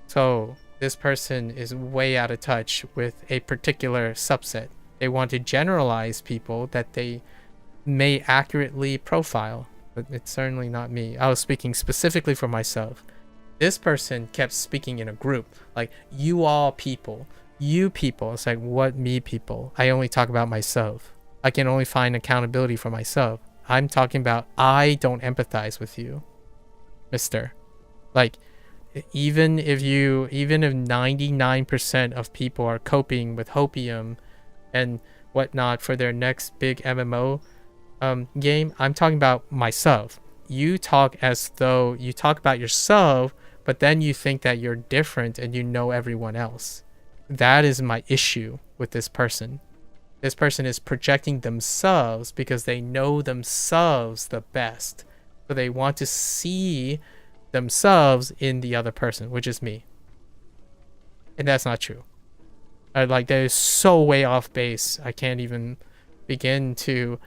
So this person is way out of touch with a particular subset. They want to generalize people that they may accurately profile, but it's certainly not me. I was speaking specifically for myself. This person kept speaking in a group, like, you all people, you people. It's like, what me people? I only talk about myself. I can only find accountability for myself. I'm talking about, I don't empathize with you, mister. Like, even if 99% of people are coping with hopium and whatnot for their next big MMO game, I'm talking about myself. You talk as though you talk about yourself, but then you think that you're different and you know everyone else. That is my issue with this person. This person is projecting themselves because they know themselves the best. So they want to see themselves in the other person, which is me. And that's not true. Like, that is so way off base. I can't even begin to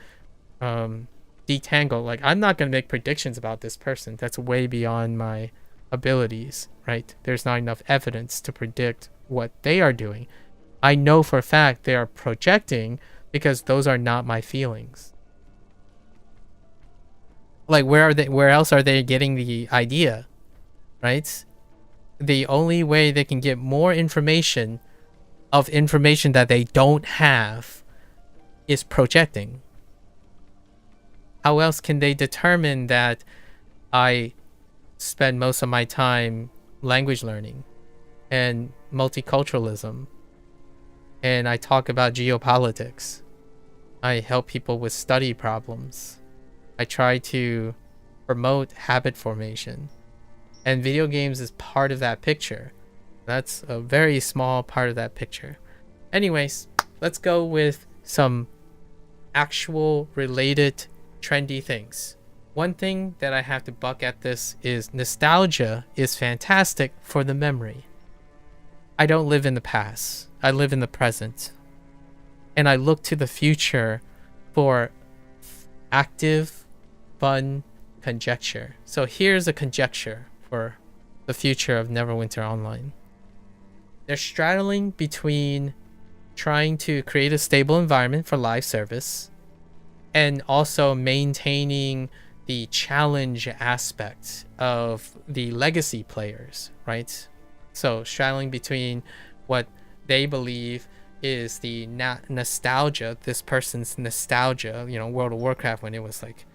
detangle. Like, I'm not going to make predictions about this person. That's way beyond my abilities, right? There's not enough evidence to predict what they are doing. I know for a fact they are projecting because those are not my feelings. Like, where else are they getting the idea, right? The only way they can get more information of information that they don't have is projecting. How else can they determine that I spend most of my time language learning and multiculturalism, and I talk about geopolitics? I help people with study problems. I try to promote habit formation, and video games is part of that picture. That's a very small part of that picture. Anyways, let's go with some actual related trendy things. One thing that I have to buck at this is nostalgia is fantastic for the memory. I don't live in the past. I live in the present. And I look to the future for active, fun conjecture. So here's a conjecture for the future of Neverwinter Online. They're straddling between trying to create a stable environment for live service and also maintaining the challenge aspect of the legacy players, right? So straddling between what they believe is the nostalgia, this person's nostalgia, you know, World of Warcraft when it was like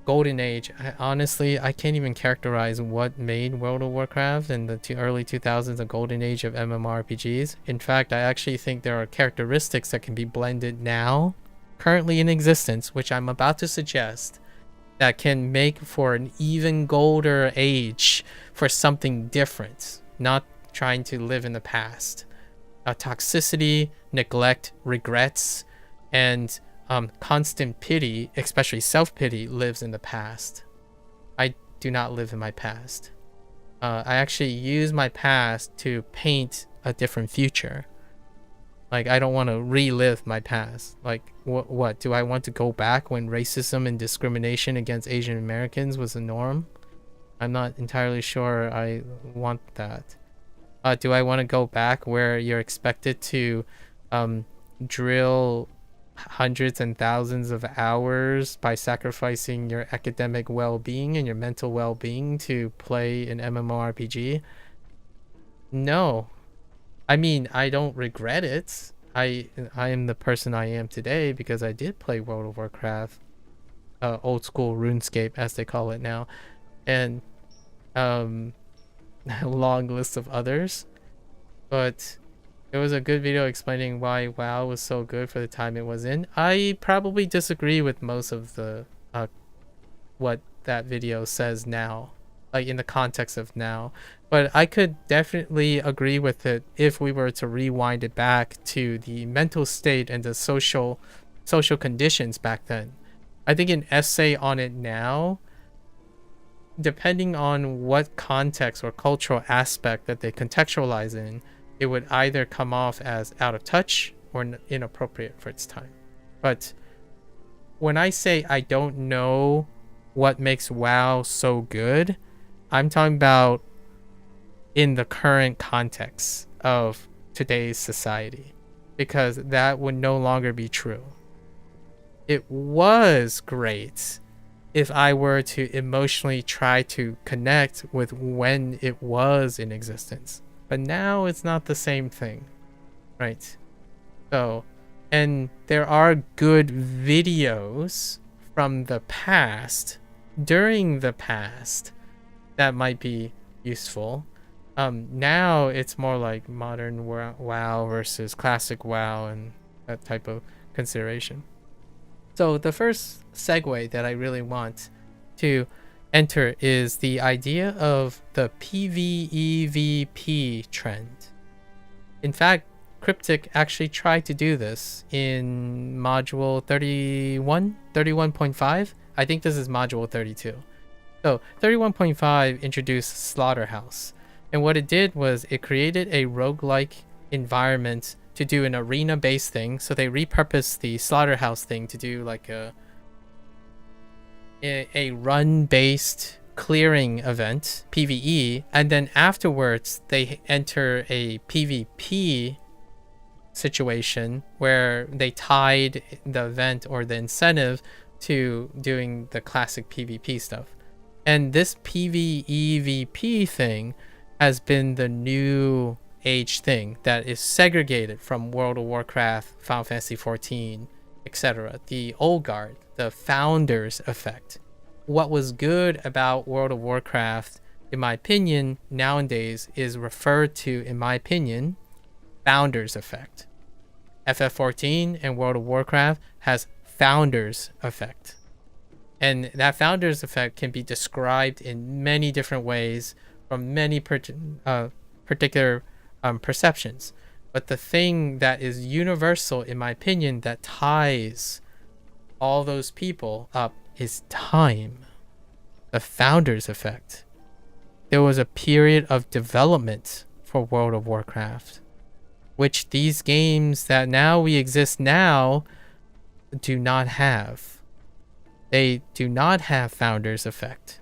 golden age. Honestly, I can't even characterize what made World of Warcraft in the early 2000s a golden age of MMORPGs. In fact, I actually think there are characteristics that can be blended now, currently in existence, which I'm about to suggest, that can make for an even golder age for something different, not trying to live in the past. Toxicity, neglect, regrets, and constant pity, especially self-pity, lives in the past. I do not live in my past. I actually use my past to paint a different future. Like, I don't want to relive my past. Like, what? Do I want to go back when racism and discrimination against Asian Americans was the norm? I'm not entirely sure I want that. Do I want to go back where you're expected to drill hundreds and thousands of hours by sacrificing your academic well-being and your mental well-being to play an MMORPG? No. I mean, I don't regret it. I am the person I am today because I did play World of Warcraft, old school RuneScape as they call it now, and a long list of others. But it was a good video explaining why WoW was so good for the time it was in. I probably disagree with most of the what that video says now, like in the context of now, but I could definitely agree with it if we were to rewind it back to the mental state and the social conditions back then. I think an essay on it now, depending on what context or cultural aspect that they contextualize in, it would either come off as out of touch or inappropriate for its time. But when I say I don't know what makes WoW so good, I'm talking about in the current context of today's society, because that would no longer be true. It was great if I were to emotionally try to connect with when it was in existence, but now it's not the same thing, right? So, and there are good videos from the past, during the past, that might be useful. Now it's more like modern WoW versus classic WoW and that type of consideration. So the first segue that I really want to enter is the idea of the PvEVP trend. In fact, Cryptic actually tried to do this in module 31.5. I think this is module 32. So 31.5 introduced Slaughterhouse. And what it did was it created a roguelike environment to do an arena-based thing. So they repurposed the Slaughterhouse thing to do like a run-based clearing event, PvE, and then afterwards they enter a PvP situation where they tied the event or the incentive to doing the classic PvP stuff. And this PvEVP thing has been the new age thing that is segregated from World of Warcraft, Final Fantasy XIV, etc. The old guard, the founders effect. What was good about World of Warcraft, in my opinion, nowadays is referred to, in my opinion, founders effect. FF14 and World of Warcraft has founders effect. And that founders effect can be described in many different ways from many particular perceptions. But the thing that is universal, in my opinion, that ties all those people up is time. The founders effect. There was a period of development for World of Warcraft, which these games that now we exist now do not have. They do not have founders effect.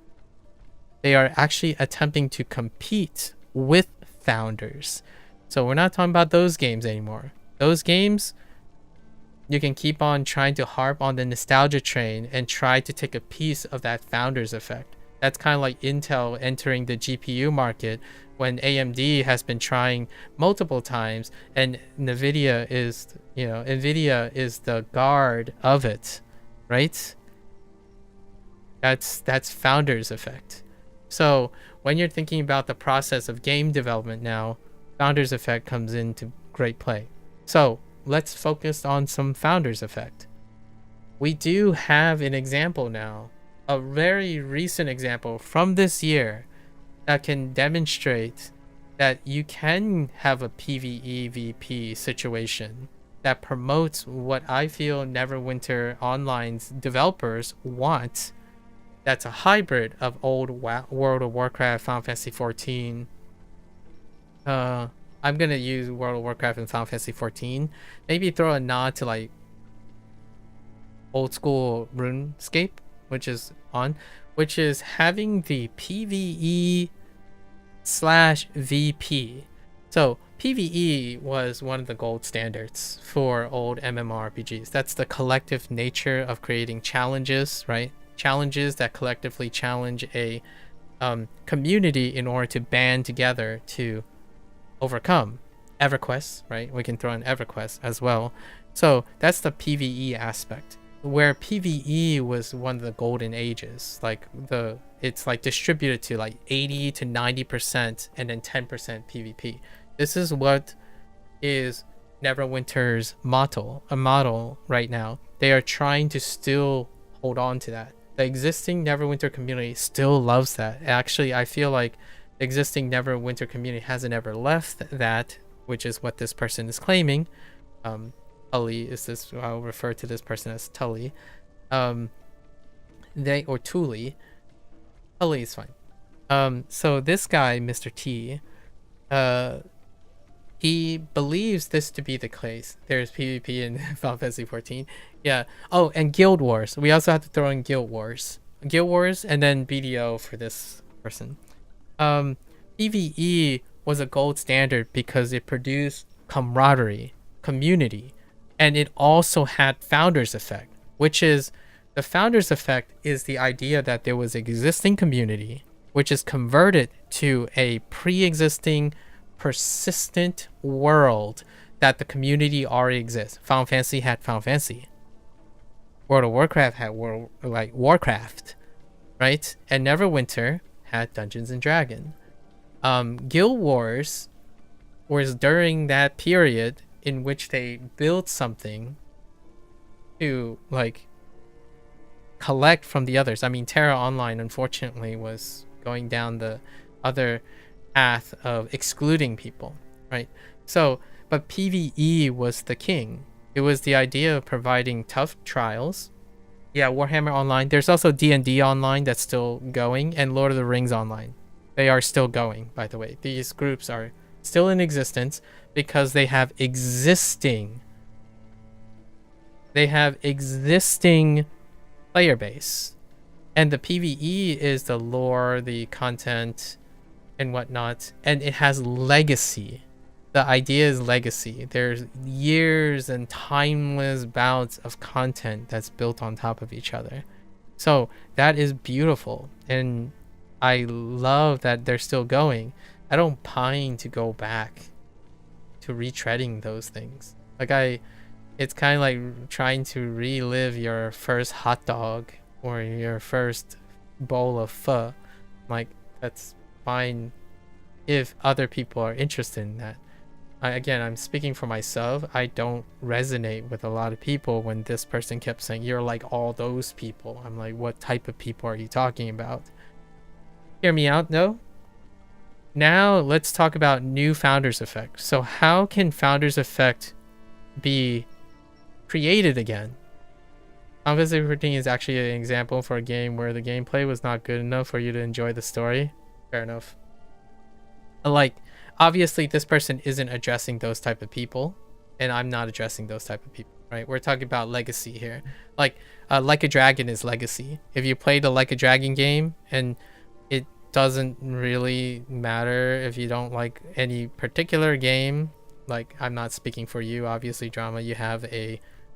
They are actually attempting to compete with founders. So we're not talking about those games anymore. Those games, you can keep on trying to harp on the nostalgia train and try to take a piece of that founders effect. That's kind of like Intel entering the GPU market when AMD has been trying multiple times, and Nvidia is the guard of it, right? That's founders effect. So when you're thinking about the process of game development now, founders effect comes into great play. So let's focus on some founders effect. We do have an example now, a very recent example from this year that can demonstrate that you can have a PvEVP situation that promotes what I feel Neverwinter Online's developers want. That's a hybrid of old World of Warcraft, Final Fantasy XIV. I'm gonna use World of Warcraft and Final Fantasy XIV. Maybe throw a nod to like old school RuneScape, which is having the PvE/VP. So PvE was one of the gold standards for old MMORPGs. That's the collective nature of creating challenges, right? Challenges that collectively challenge a community in order to band together to overcome. EverQuest, right? We can throw in EverQuest as well. So that's the PvE aspect, where PvE was one of the golden ages. Like it's like distributed to like 80 to 90% and then 10% PvP. This is what is Neverwinter's model right now. They are trying to still hold on to that. The existing Neverwinter community still loves that. Actually, I feel like the existing Neverwinter community hasn't ever left that, which is what this person is claiming. Tully is this. I'll refer to this person as Tully. Tully is fine. So this guy, Mr. T, he believes this to be the case. There's PvP in Final Fantasy 14. Yeah. Oh, and Guild Wars. We also have to throw in Guild Wars. Guild Wars and then BDO for this person. PvE was a gold standard because it produced camaraderie, community, and it also had founders effect, which is the founders effect is the idea that there was existing community which is converted to a pre-existing persistent world that the community already exists. Final Fantasy had Final Fantasy. World of Warcraft had Warcraft, right? And Neverwinter had Dungeons and Dragons. Guild Wars was during that period in which they built something to like collect from the others. I mean, Terra Online unfortunately was going down the other path of excluding people, right? So, but PvE was the king. It was the idea of providing tough trials. Yeah, Warhammer Online. There's also D&D Online that's still going, and Lord of the Rings Online. They are still going, by the way. These groups are still in existence because they have existing player base. And the PvE is the lore, the content, and whatnot. And it has legacy. The idea is legacy. There's years and timeless bouts of content that's built on top of each other. So that is beautiful. And I love that they're still going. I don't pine to go back to retreading those things. It's kind of like trying to relive your first hot dog or your first bowl of pho. Like, that's fine if other people are interested in that. I'm speaking for myself. I don't resonate with a lot of people when this person kept saying, you're like all those people. I'm like, what type of people are you talking about? Hear me out, no? Now let's talk about new Founders Effect. So how can Founders Effect be created again? Final Fantasy 14 is actually an example for a game where the gameplay was not good enough for you to enjoy the story. Fair enough. Like, obviously this person isn't addressing those type of people, and I'm not addressing those type of people, right? We're talking about legacy here. Like a Dragon is legacy. If you play the Like a Dragon game and it doesn't really matter if you don't like any particular game, like, I'm not speaking for you, obviously, Drama, you have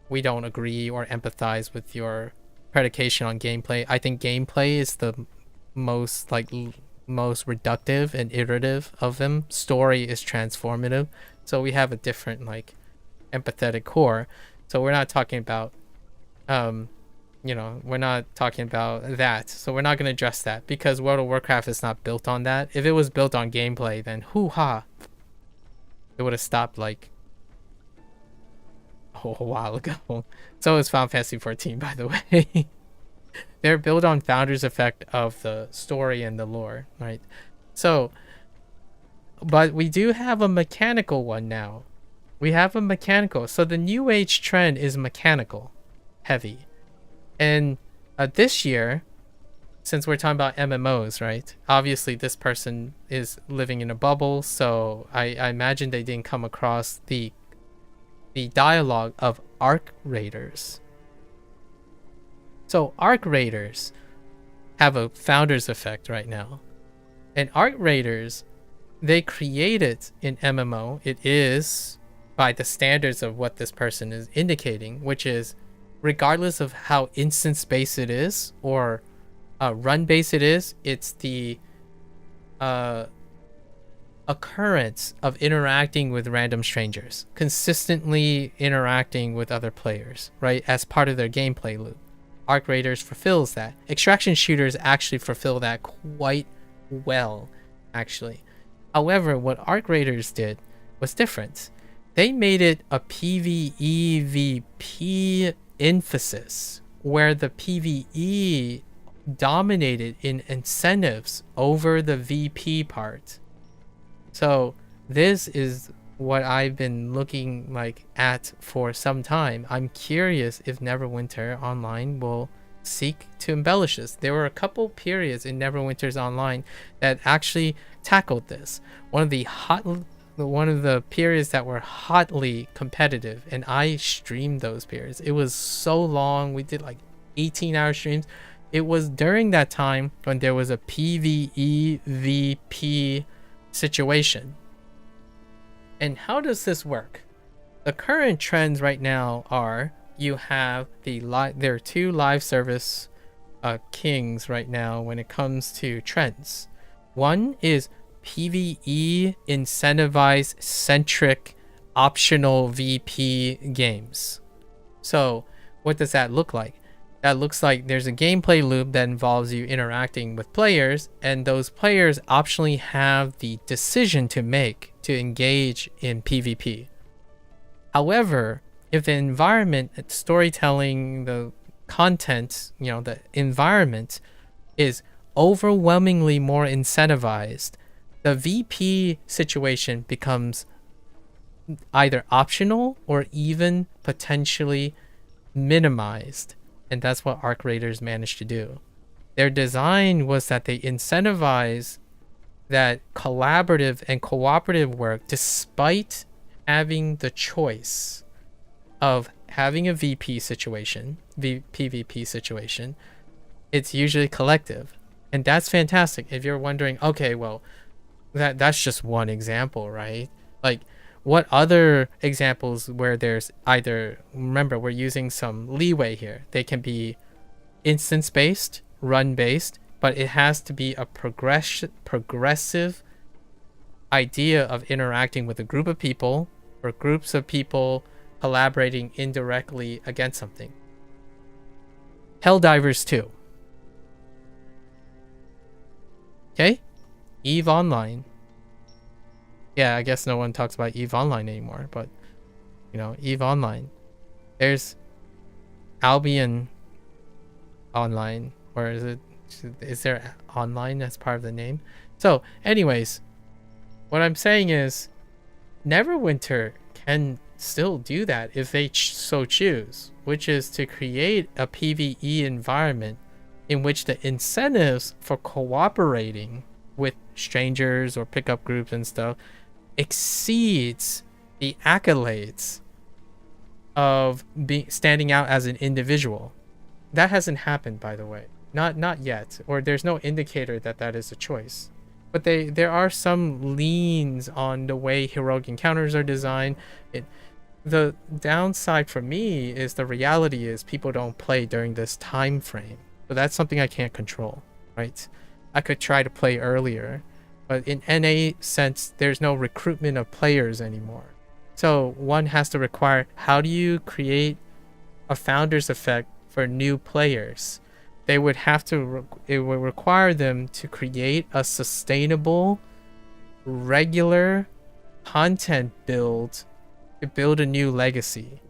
we don't agree or empathize with your predication on gameplay. I think gameplay is the most reductive and iterative of them. Story is transformative. So we have a different empathetic core. So we're not talking about we're not talking about that. So we're not going to address that because World of Warcraft is not built on that. If it was built on gameplay, then hoo-ha, it would have stopped a while ago. So is Final Fantasy 14, by the way. They're built on Founders Effect of the story and the lore, right? So, but we do have a mechanical one now. We have a mechanical. So the New Age trend is mechanical heavy. And this year, since we're talking about MMOs, right? Obviously, this person is living in a bubble, so I imagine they didn't come across the dialogue of Arc Raiders. So Arc Raiders have a Founders Effect right now. And Arc Raiders, they created in MMO. It is by the standards of what this person is indicating, which is regardless of how instance-based it is or run-based it is, it's the occurrence of interacting with random strangers, consistently interacting with other players, right, as part of their gameplay loop. Arc Raiders fulfills that. Extraction shooters actually fulfill that quite well, actually. However, what Arc Raiders did was different. They made it a PvE-VP emphasis, where the PvE dominated in incentives over the VP part. So this is what I've been looking at for some time. I'm curious if Neverwinter Online will seek to embellish this. There were a couple periods in Neverwinter's Online that actually tackled this. One of the one of the periods that were hotly competitive, and I streamed those periods. It was so long. We did like 18-hour streams. It was during that time when there was a PvE VP situation. And how does this work? The current trends right now are you have there are two live service kings right now when it comes to trends. One is PvE incentivized centric optional VP games. So what does that look like? That looks like there's a gameplay loop that involves you interacting with players, and those players optionally have the decision to make to engage in PvP. However, if the environment, storytelling, the content, the environment is overwhelmingly more incentivized, the VP situation becomes either optional or even potentially minimized. And that's what Arc Raiders managed to do. Their design was that they incentivize that collaborative and cooperative work despite having the choice of having a VP situation, PvP situation. It's usually collective. And that's fantastic. If you're wondering, okay, well, that's just one example, right? Like, what other examples where there's either, remember, we're using some leeway here. They can be instance-based, run-based, but it has to be a progressive idea of interacting with a group of people or groups of people collaborating indirectly against something. Helldivers 2. Okay? EVE Online. Yeah, I guess no one talks about EVE Online anymore, but, EVE Online. There's Albion Online, or is there online as part of the name? So, anyways, what I'm saying is, Neverwinter can still do that if they so choose, which is to create a PvE environment in which the incentives for cooperating with strangers or pickup groups and stuff exceeds the accolades of standing out as an individual. That hasn't happened, by the way. Not yet, or there's no indicator that that is a choice. But there are some leans on the way heroic encounters are designed. The downside for me is the reality is people don't play during this time frame. So that's something I can't control, right? I could try to play earlier, but in NA sense, there's no recruitment of players anymore. So one has to require, how do you create a founder's effect for new players? They would have to, it would require them to create a sustainable, regular content build to build a new legacy.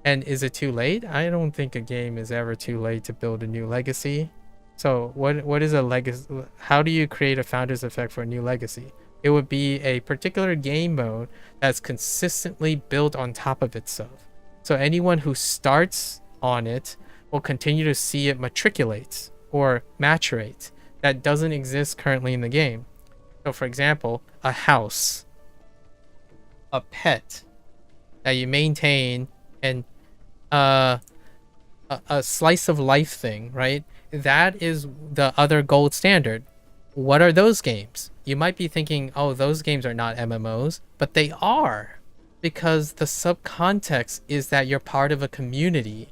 And is it too late? I don't think a game is ever too late to build a new legacy. So what is a legacy? How do you create a founder's effect for a new legacy? It would be a particular game mode that's consistently built on top of itself. So anyone who starts on it will continue to see it matriculate or maturate. That doesn't exist currently in the game. So for example, a house, a pet that you maintain, and a slice of life thing, right? That is the other gold standard. What are those games? You might be thinking, oh, those games are not MMOs, but they are, because the subcontext is that you're part of a community,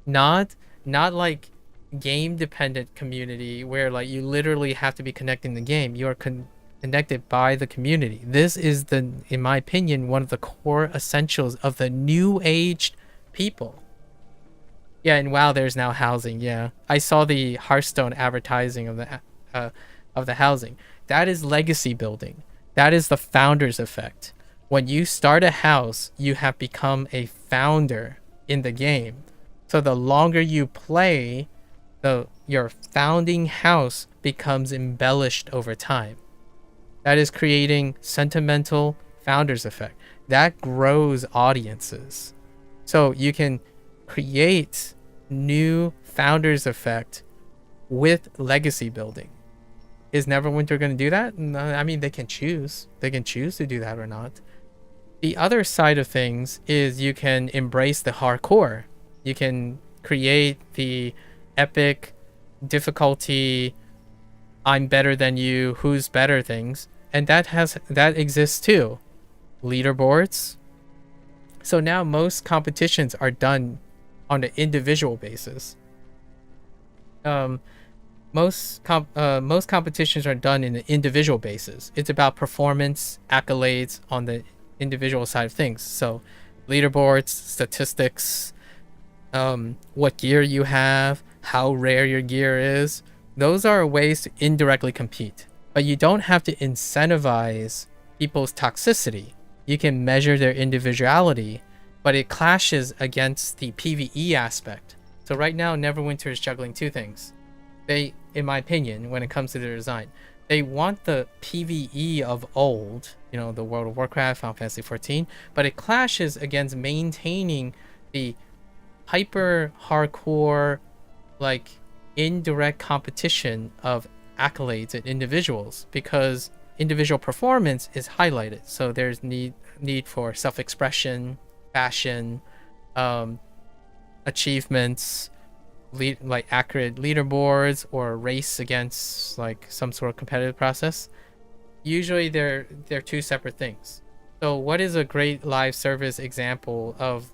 not like game dependent community where like you literally have to be connecting the game. You are connected by the community. This is in my opinion, one of the core essentials of the new age people. Yeah, and WoW there's now housing. Yeah, I saw the Hearthstone advertising of the housing. That is legacy building. That is the founder's effect. When you start a house, you have become a founder in the game. So the longer you play, your founding house becomes embellished over time. That is creating sentimental founder's effect. That grows audiences. So you can create new founder's effect with legacy building. Is Neverwinter going to do that? No, I mean, they can choose. They can choose to do that or not. The other side of things is you can embrace the hardcore. You can create the epic difficulty, I'm better than you, who's better things, and that exists too. Leaderboards. So now most competitions are done on an individual basis. Most competitions are done in an individual basis. It's about performance, accolades on the individual side of things. So leaderboards, statistics, what gear you have, how rare your gear is. Those are ways to indirectly compete. But you don't have to incentivize people's toxicity. You can measure their individuality, but it clashes against the PvE aspect. So right now, Neverwinter is juggling two things. They, in my opinion, when it comes to their design, they want the PvE of old, you know, the World of Warcraft, Final Fantasy XIV, but it clashes against maintaining the hyper hardcore, like indirect competition of accolades and individuals, because individual performance is highlighted. So there's need for self-expression, fashion, achievements, like accurate leaderboards, or race against like some sort of competitive process. Usually they're two separate things. So what is a great live service example of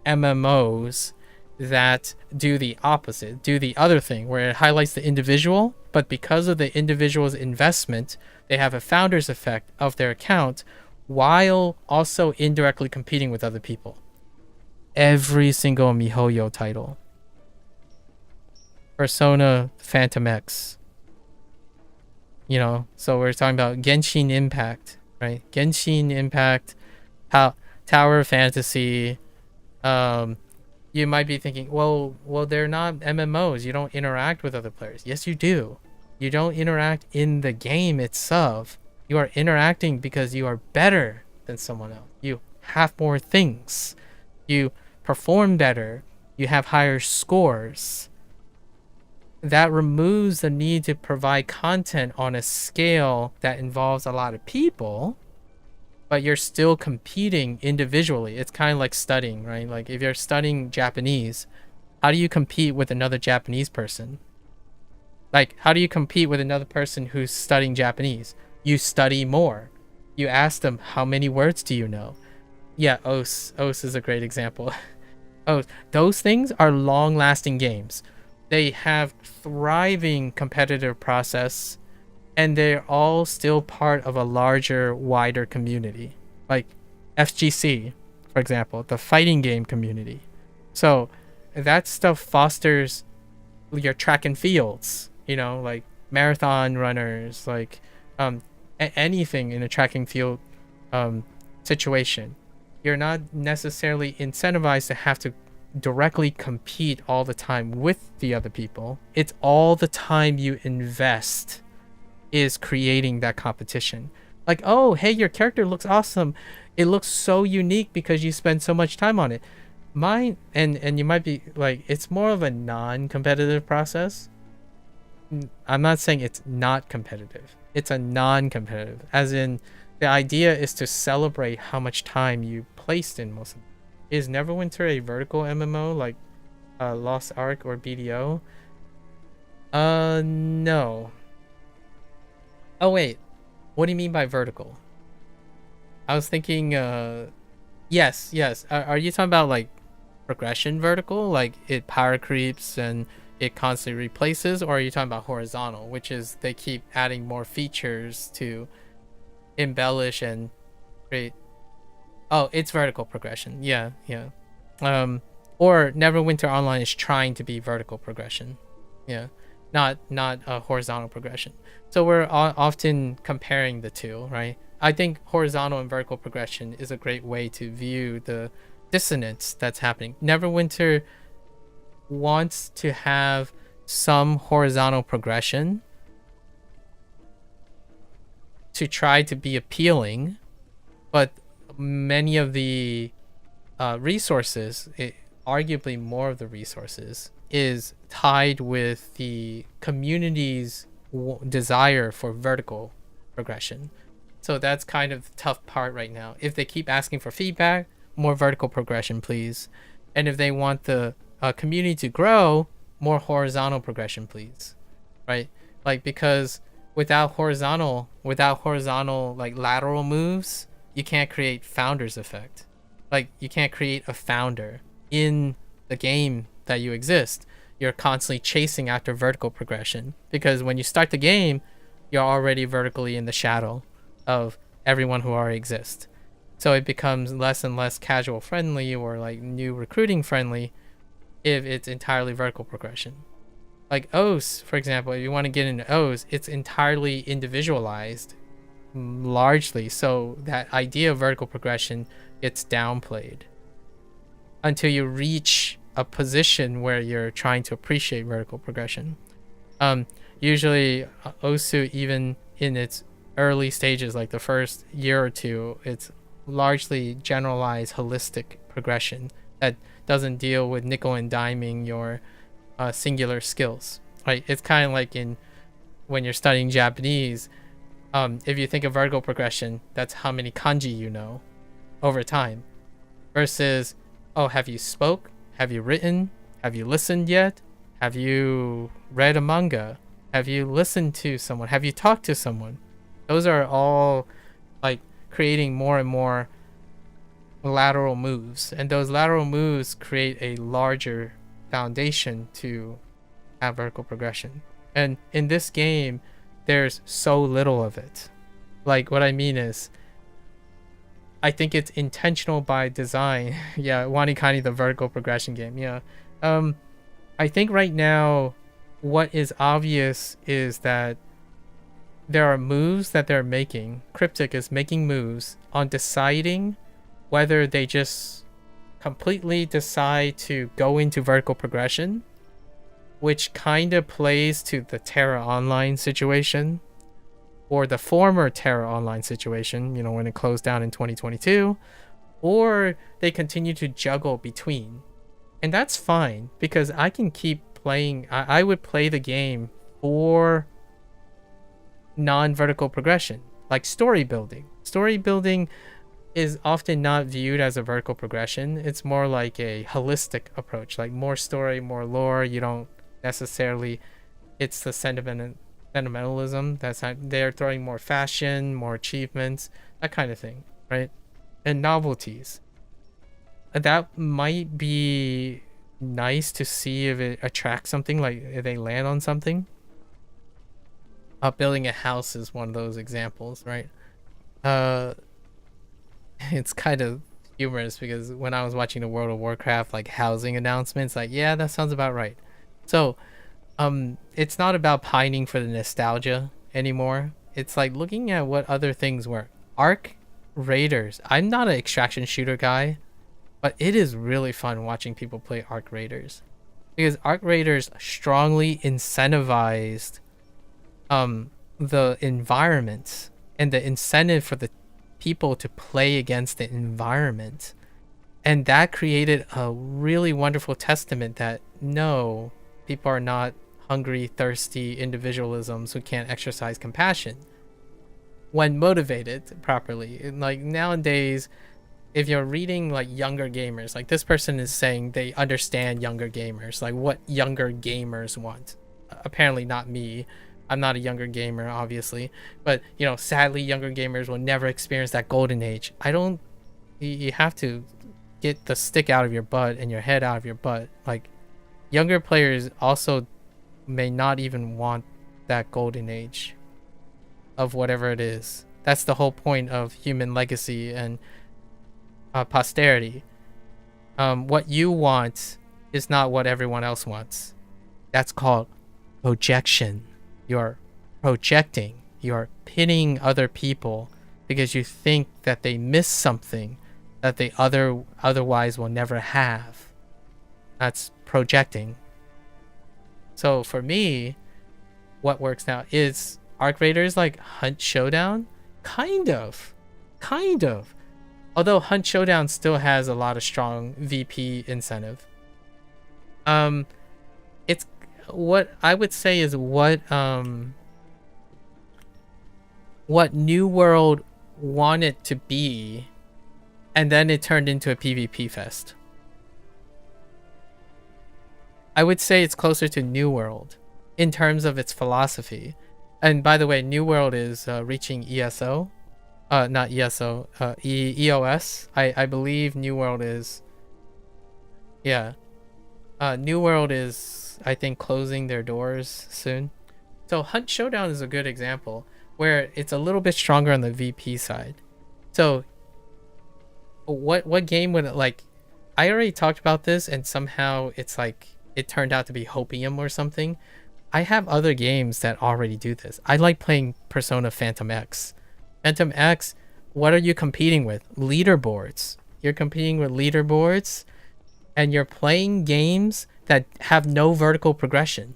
MMOs that do the opposite, do the other thing, where it highlights the individual, but because of the individual's investment, they have a founder's effect of their account while also indirectly competing with other people? Every single MiHoYo title. Persona Phantom X. You know, so we're talking about Genshin Impact, right? Genshin Impact, Tower of Fantasy. You might be thinking, well, they're not MMOs. You don't interact with other players. Yes, you do. You don't interact in the game itself. You are interacting because you are better than someone else. You have more things. You perform better. You have higher scores. That removes the need to provide content on a scale that involves a lot of people, but you're still competing individually. It's kind of like studying, right? Like if you're studying Japanese, how do you compete with another Japanese person? Like, how do you compete with another person who's studying Japanese? You study more. You ask them, how many words do you know? Yeah, OS is a great example. Those things are long-lasting games. They have thriving competitive process, and they're all still part of a larger, wider community. Like FGC, for example, the fighting game community. So that stuff fosters your track and fields, you know, like marathon runners, like anything in a track and field situation. You're not necessarily incentivized to have to directly compete all the time with the other people. It's all the time you invest is creating that competition. Like, oh, hey, your character looks awesome. It looks so unique because you spend so much time on it. Mine, and you might be like, it's more of a non-competitive process. I'm not saying it's not competitive. It's a non-competitive, as in the idea is to celebrate how much time you placed in most of them. Is Neverwinter a vertical MMO like Lost Ark or BDO? No. Oh wait, what do you mean by vertical? I was thinking, yes. Are you talking about like progression vertical, like it power creeps and it constantly replaces, or are you talking about horizontal, which is they keep adding more features to embellish and create? Oh, it's vertical progression. Yeah. Or Neverwinter Online is trying to be vertical progression. Yeah, not a horizontal progression. So we're often comparing the two, right? I think horizontal and vertical progression is a great way to view the dissonance that's happening. Neverwinter wants to have some horizontal progression to try to be appealing, but many of the resources, arguably more of the resources, is tied with the community's desire for vertical progression. So that's kind of the tough part right now. If they keep asking for feedback, more vertical progression, please. And if they want the community to grow, more horizontal progression, please. Right? Like, because without horizontal like lateral moves, you can't create founder's effect. Like, you can't create a founder in the game that you exist. You're constantly chasing after vertical progression, because when you start the game, you're already vertically in the shadow of everyone who already exists. So it becomes less and less casual friendly or like new recruiting friendly if it's entirely vertical progression. Like O's, for example, if you want to get into O's, it's entirely individualized, largely. So that idea of vertical progression gets downplayed until you reach a position where you're trying to appreciate vertical progression. Usually Osu, even in its early stages, like the first year or two, it's largely generalized holistic progression that doesn't deal with nickel and diming your singular skills, right? It's kind of like when you're studying Japanese, if you think of vertical progression, that's how many kanji you know over time, versus, oh, have you spoke? Have you written? Have you listened yet? Have you read a manga? Have you listened to someone? Have you talked to someone? Those are all like creating more and more lateral moves, and those lateral moves create a larger foundation to have vertical progression. And in this game, there's so little of it. Like, what I mean is, I think it's intentional by design. Yeah, WaniKani, the vertical progression game. Yeah. I think right now, what is obvious is that there are moves that they're making. Cryptic is making moves on deciding whether they just completely decide to go into vertical progression, which kind of plays to the Terra Online situation, or the former Terra Online situation, you know, when it closed down in 2022, or they continue to juggle between. And that's fine, because I can keep playing. I would play the game for non-vertical progression, like story building. Story building is often not viewed as a vertical progression. It's more like a holistic approach, like more story, more lore. You don't necessarily, it's the sentimentalism that's not, they're throwing more fashion, more achievements, that kind of thing, right? And novelties. That might be nice to see if it attracts something, like if they land on something. Building a house is one of those examples, right? It's kind of humorous because when I was watching the World of Warcraft like housing announcements, like, yeah, that sounds about right. So it's not about pining for the nostalgia anymore. It's like looking at what other things work. Arc Raiders. I'm not an extraction shooter guy, but it is really fun watching people play Arc Raiders, because Arc Raiders strongly incentivized the environment and the incentive for the people to play against the environment, and that created a really wonderful testament that no, people are not hungry, thirsty individualisms who can't exercise compassion when motivated properly. And like nowadays, if you're reading like younger gamers, like this person is saying they understand younger gamers, like what younger gamers want. Apparently not me. I'm not a younger gamer, obviously, but you know, sadly, younger gamers will never experience that golden age. You have to get the stick out of your butt and your head out of your butt. Like, younger players also may not even want that golden age of whatever it is. That's the whole point of human legacy and posterity. What you want is not what everyone else wants. That's called projection. You're projecting. You're pitting other people because you think that they miss something that they otherwise will never have. That's projecting. So for me, what works now is Arc Raiders like Hunt Showdown. Kind of. Although Hunt Showdown still has a lot of strong VP incentive. It's what I would say is what what New World wanted to be, and then it turned into a PvP fest. I would say it's closer to New World in terms of its philosophy. And by the way, New World is reaching ESO. Not ESO, EOS. I believe New World is... Yeah. New World is, I think, closing their doors soon. So Hunt Showdown is a good example where it's a little bit stronger on the VP side. So what game would it, like, I already talked about this and somehow it's like it turned out to be Hopium or something. I have other games that already do this. I like playing Persona Phantom X. Phantom X, what are you competing with? Leaderboards. You're competing with leaderboards and you're playing games that have no vertical progression.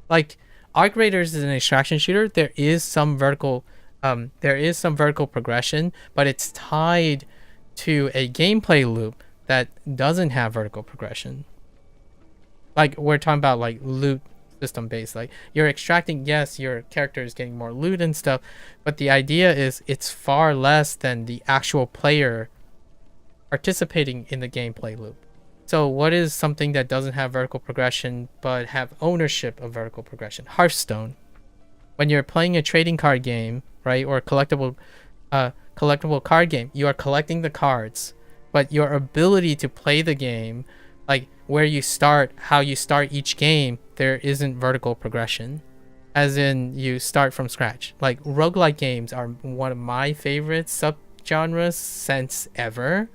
Like Arc Raiders is an extraction shooter. There is some vertical progression, but it's tied to a gameplay loop that doesn't have vertical progression. Like we're talking about like loot system based, like you're extracting, yes, your character is getting more loot and stuff, but the idea is it's far less than the actual player participating in the gameplay loop. So what is something that doesn't have vertical progression but have ownership of vertical progression? Hearthstone. When you're playing a trading card game, right, or a collectible card game, you are collecting the cards, but your ability to play the game, like where you start, how you start each game, there isn't vertical progression. As in you start from scratch. Like roguelike games are one of my favorite subgenres since ever.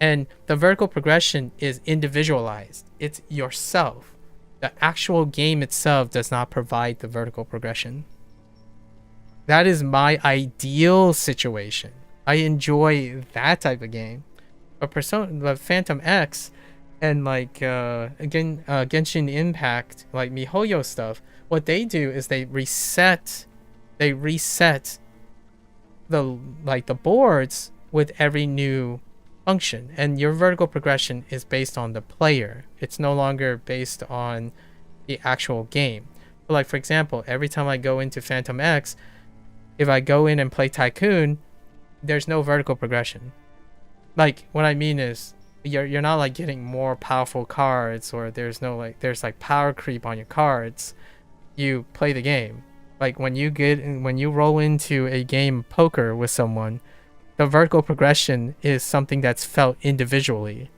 And the vertical progression is individualized. It's yourself. The actual game itself does not provide the vertical progression. That is my ideal situation. I enjoy that type of game. But Phantom X and like Genshin Impact, like MiHoYo stuff, what they do is they reset the boards with every new function, and your vertical progression is based on the player. It's no longer based on the actual game. But like for example, every time I go into Phantom X, if I go in and play Tycoon, there's no vertical progression. Like what I mean is you're not like getting more powerful cards, or there's like power creep on your cards. You play the game. Like when you roll into a game of poker with someone, the vertical progression is something that's felt individually,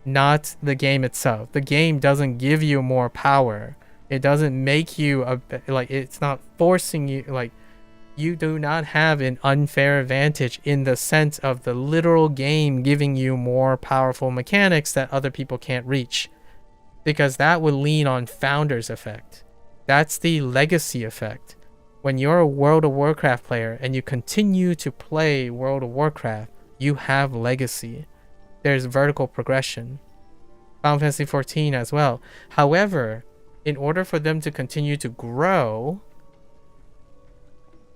not the game itself. The game doesn't give you more power. It doesn't make you it's not forcing you, like you do not have an unfair advantage in the sense of the literal game giving you more powerful mechanics that other people can't reach, because that would lean on Founders effect. That's the legacy effect. When you're a World of Warcraft player and you continue to play World of Warcraft, you have legacy. There's vertical progression. Final Fantasy XIV as well. However, in order for them to continue to grow,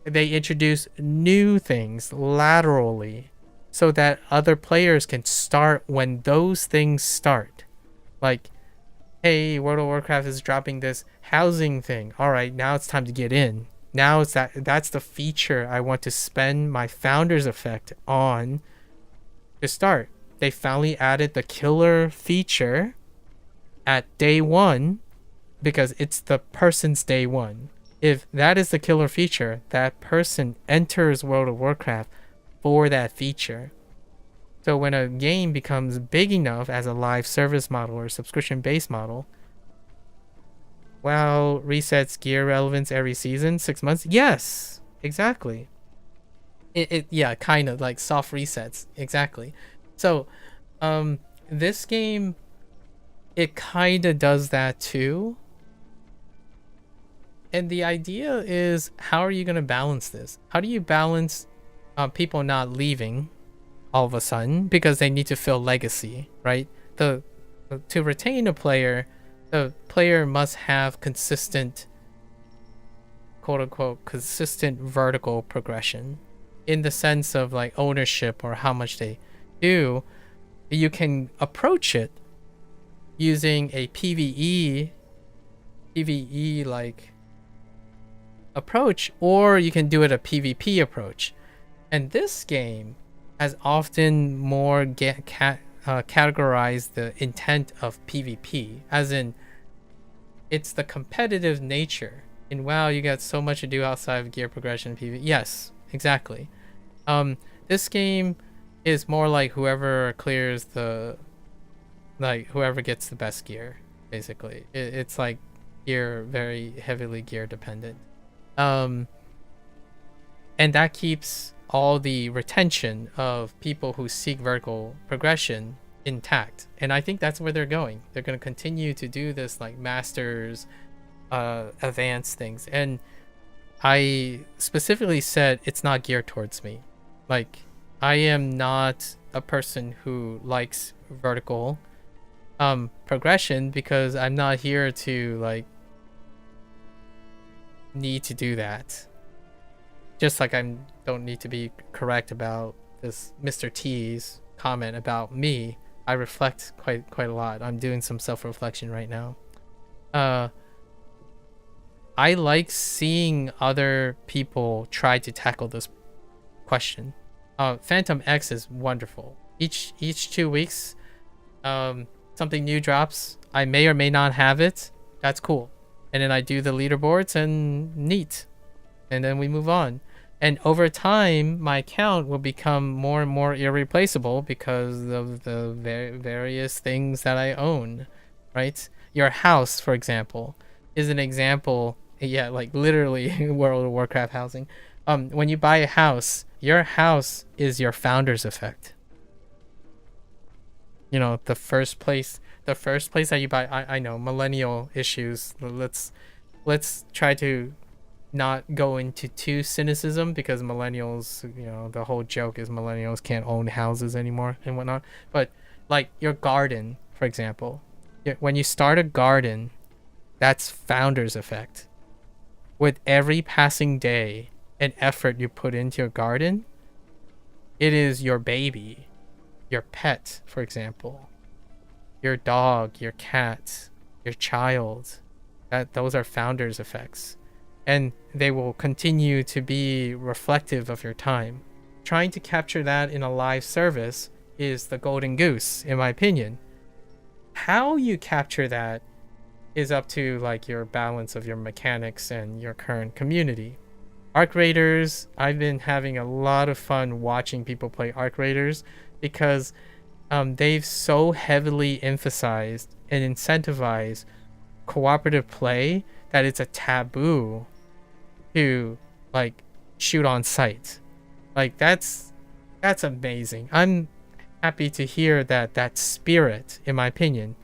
they introduce new things laterally so that other players can start when those things start. Like, hey, World of Warcraft is dropping this housing thing. All right, now it's time to get in. Now it's that's the feature I want to spend my Founders effect on to start. They finally added the killer feature at day one because it's the person's day one. If that is the killer feature, that person enters World of Warcraft for that feature. So when a game becomes big enough as a live service model or subscription-based model, well, resets gear relevance every season, 6 months. Yes, exactly. Yeah, kind of like soft resets. Exactly. So, this game, it kind of does that too. And the idea is, how are you going to balance this? How do you balance people not leaving all of a sudden because they need to fill legacy, right? To retain a player, the player must have consistent, quote-unquote, consistent vertical progression in the sense of like ownership or how much they do. You can approach it using a PvE like approach, or you can do it a PvP approach. And this game has often more categorized the intent of PvP, as in it's the competitive nature. In WoW, you got so much to do outside of gear progression PvP. Yes, exactly. This game is more like whoever clears whoever gets the best gear, basically. It's like gear, very heavily gear dependent. And that keeps all the retention of people who seek vertical progression intact. And I think that's where they're going. They're going to continue to do this like masters, advanced things. And I specifically said it's not geared towards me. Like, I am not a person who likes vertical progression, because I'm not here to like need to do that. Just like I don't need to be correct about this Mr. T's comment about me. I reflect quite a lot. I'm doing some self-reflection right now. I like seeing other people try to tackle this question. Phantom X is wonderful. Each 2 weeks, something new drops. I may or may not have it. That's cool. And then I do the leaderboards and neat. And then we move on. And over time, my account will become more and more irreplaceable because of the various things that I own, right? Your house, for example, is an example. Yeah, like literally World of Warcraft housing. When you buy a house, your house is your founder's effect. You know, the first place that you buy. I know, millennial issues. Let's try to not go into too cynicism, because millennials, you know, the whole joke is millennials can't own houses anymore and whatnot. But like your garden, for example, when you start a garden, that's founder's effect. With every passing day and effort you put into your garden, it is your baby, your pet, for example, your dog, your cat, your child. Those are founder's effects. And they will continue to be reflective of your time. Trying to capture that in a live service is the golden goose, in my opinion. How you capture that is up to like your balance of your mechanics and your current community. Arc Raiders, I've been having a lot of fun watching people play Arc Raiders, because they've so heavily emphasized and incentivized cooperative play that it's a taboo to like shoot on sight. Like that's amazing. I'm happy to hear that spirit, in my opinion,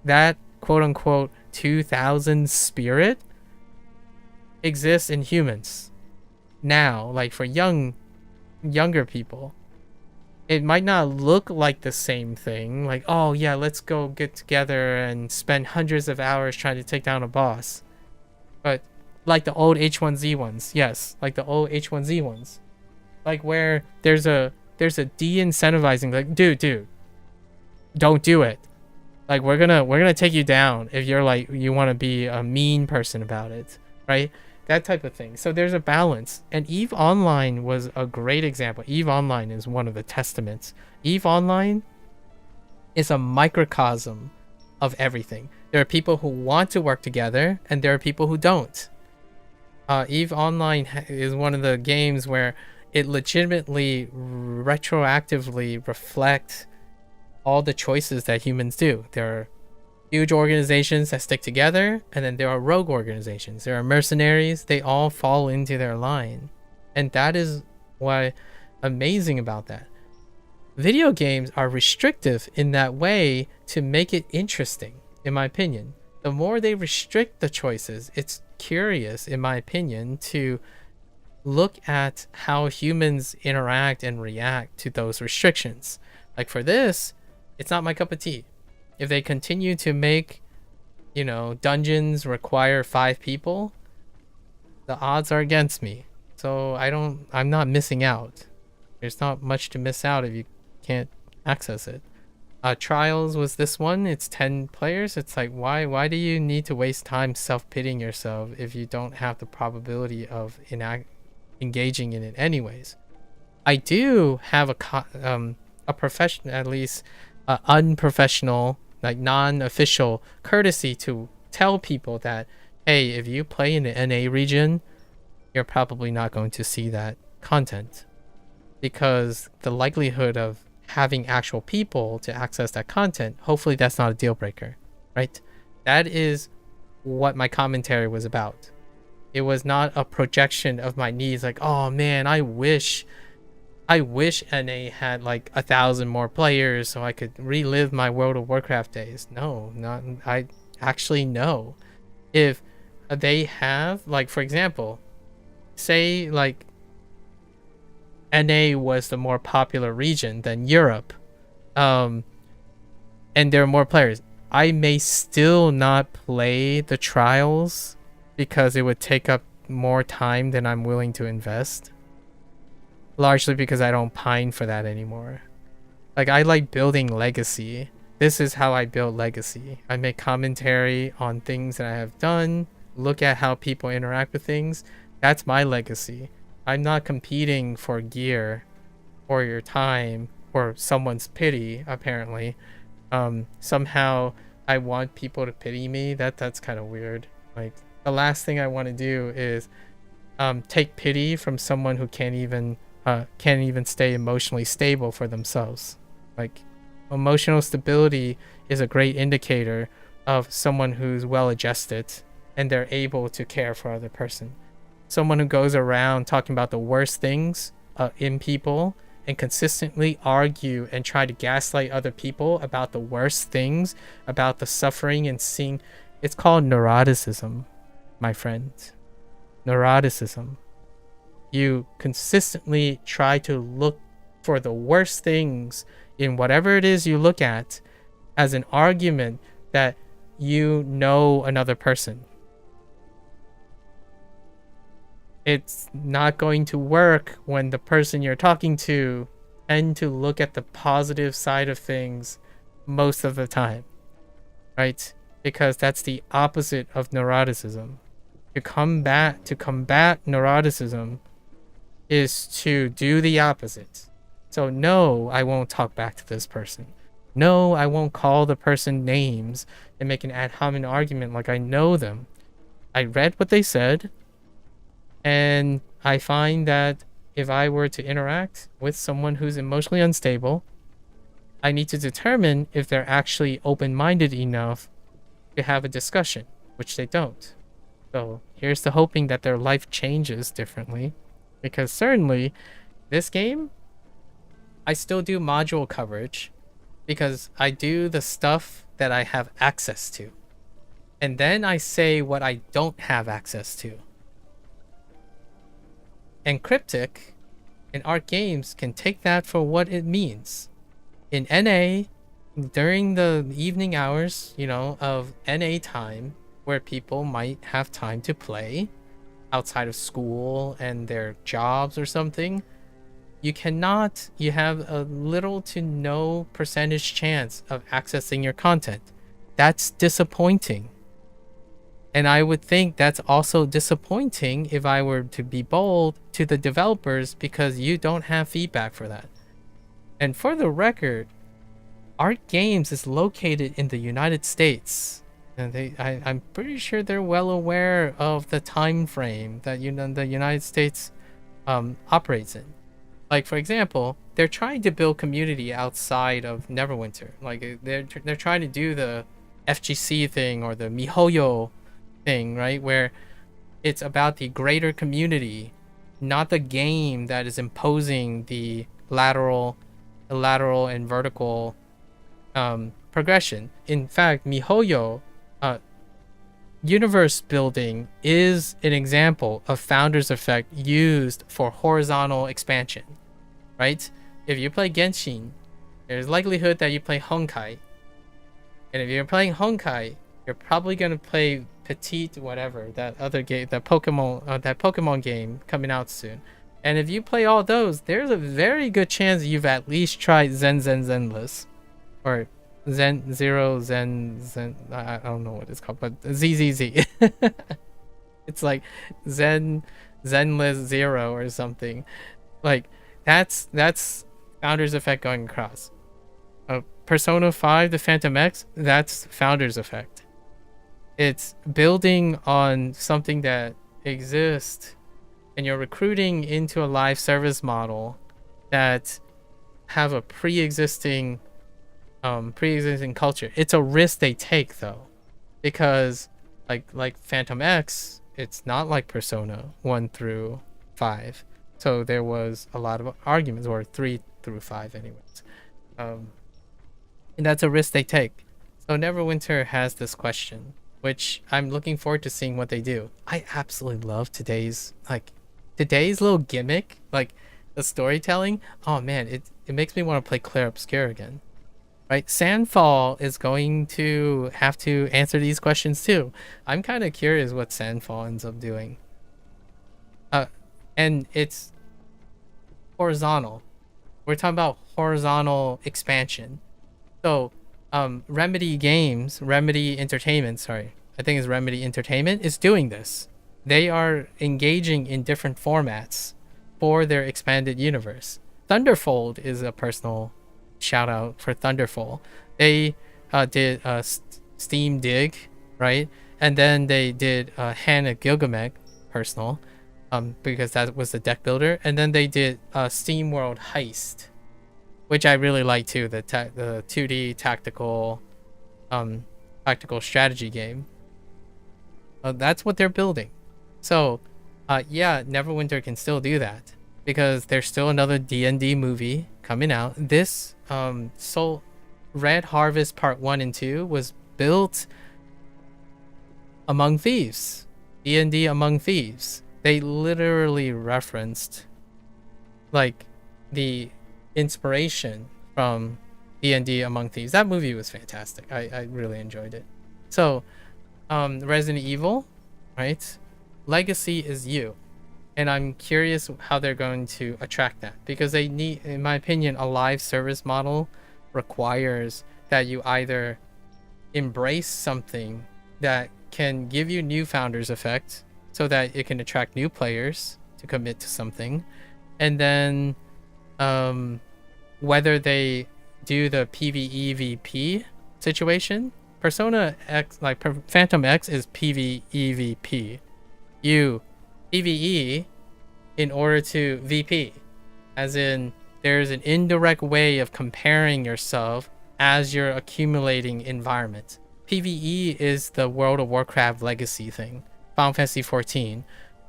that quote unquote 2000 spirit exists in humans now. Like for younger people, it might not look like the same thing, like, oh yeah, let's go get together and spend hundreds of hours trying to take down a boss. But like the old H1Z ones, yes, like the old H1Z ones, like where there's a de-incentivizing, like, dude, don't do it. Like we're gonna take you down if you're like, you want to be a mean person about it, right? That type of thing. So there's a balance. And EVE Online was a great example. EVE Online is one of the testaments. EVE Online is a microcosm of everything. There are people who want to work together, and there are people who don't. EVE Online is one of the games where it legitimately retroactively reflects all the choices that humans do. There are huge organizations that stick together, and then there are rogue organizations. There are mercenaries. They all fall into their line. And that is why amazing about that. Video games are restrictive in that way to make it interesting, in my opinion. The more they restrict the choices, it's curious, in my opinion, to look at how humans interact and react to those restrictions. Like for this, it's not my cup of tea. If they continue to make, you know, dungeons require 5 people, the odds are against me. So I'm not missing out. There's not much to miss out if you can't access it. Trials was this one. It's 10 players. It's like, why do you need to waste time self-pitying yourself if you don't have the probability of engaging in it anyways? I do have a profession, at least unprofessional, like non-official courtesy to tell people that, hey, if you play in the NA region, you're probably not going to see that content, because the likelihood of having actual people to access that content, hopefully that's not a deal breaker, right? That is what my commentary was about. It was not a projection of my needs like, oh man, I wish NA had like 1,000 more players so I could relive my World of Warcraft days. No, not I actually know. If they have, like, for example, say like NA was the more popular region than Europe, and there are more players, I may still not play the trials because it would take up more time than I'm willing to invest. Largely because I don't pine for that anymore. Like, I like building legacy. This is how I build legacy. I make commentary on things that I have done, look at how people interact with things. That's my legacy. I'm not competing for gear or your time or someone's pity, apparently. Somehow I want people to pity me. That's kind of weird. Like, the last thing I want to do is take pity from someone who can't even stay emotionally stable for themselves. Like, emotional stability is a great indicator of someone who's well adjusted and they're able to care for other person. Someone who goes around talking about the worst things in people and consistently argue and try to gaslight other people about the worst things, about the suffering and seeing, it's called neuroticism, my friend. Neuroticism. You consistently try to look for the worst things in whatever it is you look at as an argument that you know another person. It's not going to work when the person you're talking to tend to look at the positive side of things most of the time, right? Because that's the opposite of neuroticism. To combat neuroticism is to do the opposite. So no, I won't talk back to this person. No, I won't call the person names and make an ad hominem argument like I know them. I read what they said, and I find that if I were to interact with someone who's emotionally unstable, I need to determine if they're actually open-minded enough to have a discussion, which they don't. So here's to hoping that their life changes differently. Because certainly, this game, I still do module coverage because I do the stuff that I have access to. And then I say what I don't have access to. And Cryptic and Art Games can take that for what it means. In NA, during the evening hours, of NA time, where people might have time to play outside of school and their jobs or something, you have a little to no percentage chance of accessing your content. That's disappointing. And I would think that's also disappointing, if I were to be bold, to the developers, because you don't have feedback for that. And for the record, Art Games is located in the United States. And I'm pretty sure they're well aware of the time frame that the United States operates in. Like, for example, they're trying to build community outside of Neverwinter. Like, they're trying to do the FGC thing or the MiHoYo thing, right? Where it's about the greater community, not the game that is imposing the lateral and vertical progression. In fact, MiHoYo universe building is an example of Founder's Effect used for horizontal expansion, right? If you play Genshin, there's likelihood that you play Honkai. And if you're playing Honkai, you're probably going to play Petite whatever, that other game, that Pokemon game coming out soon. And if you play all those, there's a very good chance you've at least tried Zenless or Zen Zero Zen I don't know what it's called, but ZZZ. It's like Zenless Zero or something. Like that's Founders Effect going across. Persona 5, the Phantom X, that's Founders Effect. It's building on something that exists, and you're recruiting into a live service model that have a pre-existing culture. It's a risk they take though, because like Phantom X, it's not like Persona 1 through 5. So there was a lot of arguments, or 3 through 5 anyways. And that's a risk they take. So Neverwinter has this question, which I'm looking forward to seeing what they do. I absolutely love today's little gimmick, like the storytelling. Oh man, it makes me want to play Clair Obscure again. Right? Sandfall is going to have to answer these questions too. I'm kind of curious what Sandfall ends up doing. And it's horizontal. We're talking about horizontal expansion. So, Remedy Entertainment, I think it's Remedy Entertainment, is doing this. They are engaging in different formats for their expanded universe. Thunderfold is a personal shout out for Thunderfold. They did Steam Dig, right? And then they did Hannah Gilgamesh, personal, because that was the deck builder. And then they did Steam World Heist, which I really like too, the 2D tactical strategy game. That's what they're building. So, yeah, Neverwinter can still do that, because there's still another D&D movie coming out. This Red Harvest Part 1 and 2 was built among thieves. D&D Among Thieves. They literally referenced like the inspiration from D&D Among Thieves. That movie was fantastic. I really enjoyed it. So, Resident Evil, right? Legacy is you. And I'm curious how they're going to attract that, because they need, in my opinion, a live service model requires that you either embrace something that can give you new Founders Effect so that it can attract new players to commit to something, and then whether they do the PvEVP situation. Persona X, like Phantom X, is PvEVP. You PvE in order to VP, as in there's an indirect way of comparing yourself as you're accumulating environment. PvE is the World of Warcraft legacy thing, Final Fantasy 14,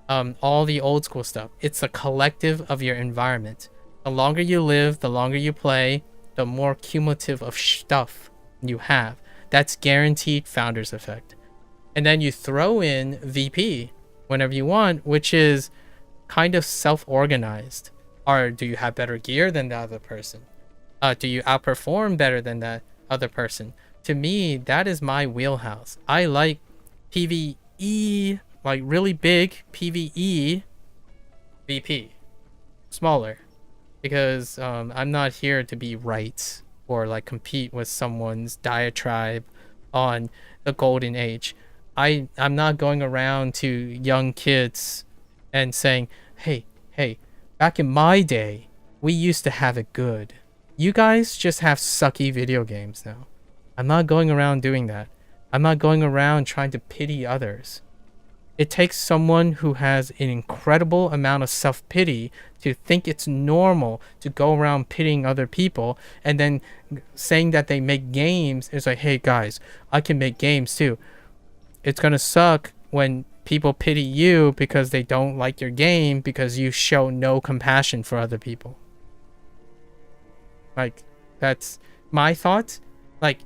all the old school stuff. It's a collective of your environment. The longer you live, the longer you play, the more cumulative of stuff you have. That's guaranteed Founders Effect. And then you throw in VP whenever you want, which is kind of self-organized. Or do you have better gear than the other person? Do you outperform better than that other person? To me, that is my wheelhouse. I like PvE, like really big PvE VP. Smaller. Because I'm not here to be right or like compete with someone's diatribe on the golden age. I'm not going around to young kids and saying, hey, back in my day, we used to have it good. You guys just have sucky video games now. I'm not going around doing that. I'm not going around trying to pity others. It takes someone who has an incredible amount of self-pity to think it's normal to go around pitying other people and then saying that they make games. It's like, hey guys, I can make games too. It's gonna suck when people pity you because they don't like your game because you show no compassion for other people. Like, that's my thought. Like,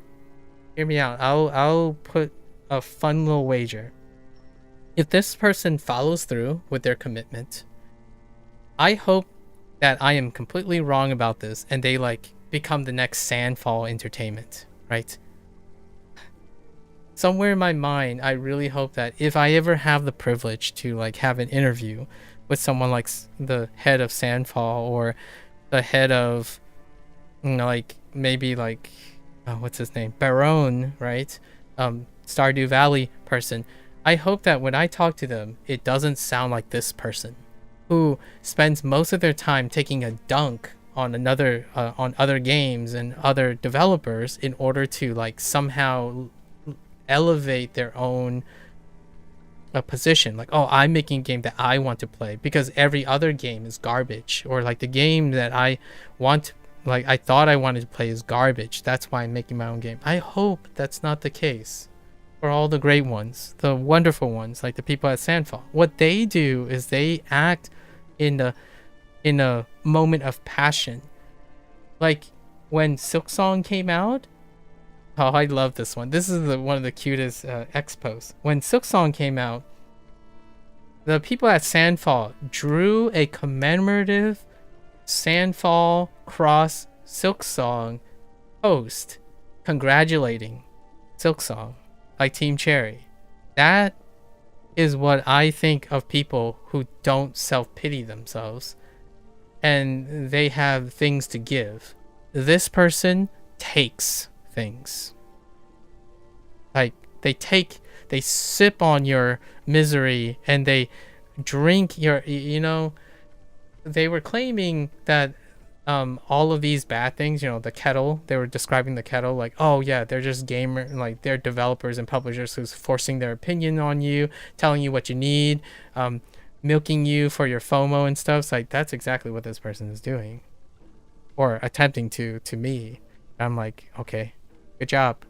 hear me out. I'll put a fun little wager. If this person follows through with their commitment, I hope that I am completely wrong about this and they like become the next Sandfall Entertainment, right? Somewhere in my mind, I really hope that if I ever have the privilege to like have an interview with someone like the head of Sandfall or the head of, you know, like maybe like what's his name, Baron, right? Stardew Valley person. I hope that when I talk to them, it doesn't sound like this person who spends most of their time taking a dunk on on other games and other developers in order to like somehow elevate their own position. Like, oh, I'm making a game that I want to play because every other game is garbage, or like the game that I want, like I thought I wanted to play is garbage. That's why I'm making my own game. I hope that's not the case for all the great ones, the wonderful ones, like the people at Sandfall. What they do is they act in a moment of passion. Like when Silksong came out, oh, I love this one. This is one of the cutest expos. When Silksong came out, the people at Sandfall drew a commemorative Sandfall cross Silksong post congratulating Silksong, like Team Cherry. That is what I think of people who don't self-pity themselves and they have things to give. This person takes things. Like they sip on your misery and they drink your, you know, they were claiming that all of these bad things, you know, the kettle, they were describing the kettle like, oh yeah, they're just like they're developers and publishers who's forcing their opinion on you, telling you what you need, milking you for your FOMO and stuff. So like that's exactly what this person is doing, or attempting to me. I'm like, okay, good job.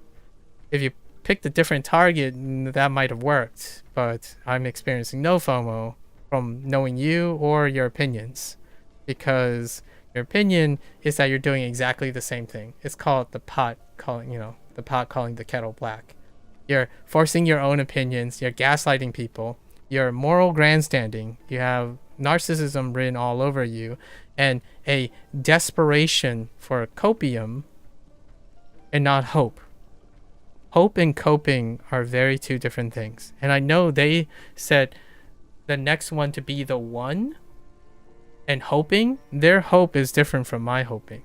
If you picked a different target, that might have worked, but I'm experiencing no FOMO from knowing you or your opinions, because your opinion is that you're doing exactly the same thing. It's called the pot calling, you know, the pot calling the kettle black. You're forcing your own opinions, you're gaslighting people, you're moral grandstanding, you have narcissism written all over you, and a desperation for copium and not hope. Hope and coping are very two different things. And I know they said the next one to be the one, and hoping, their hope is different from my hoping.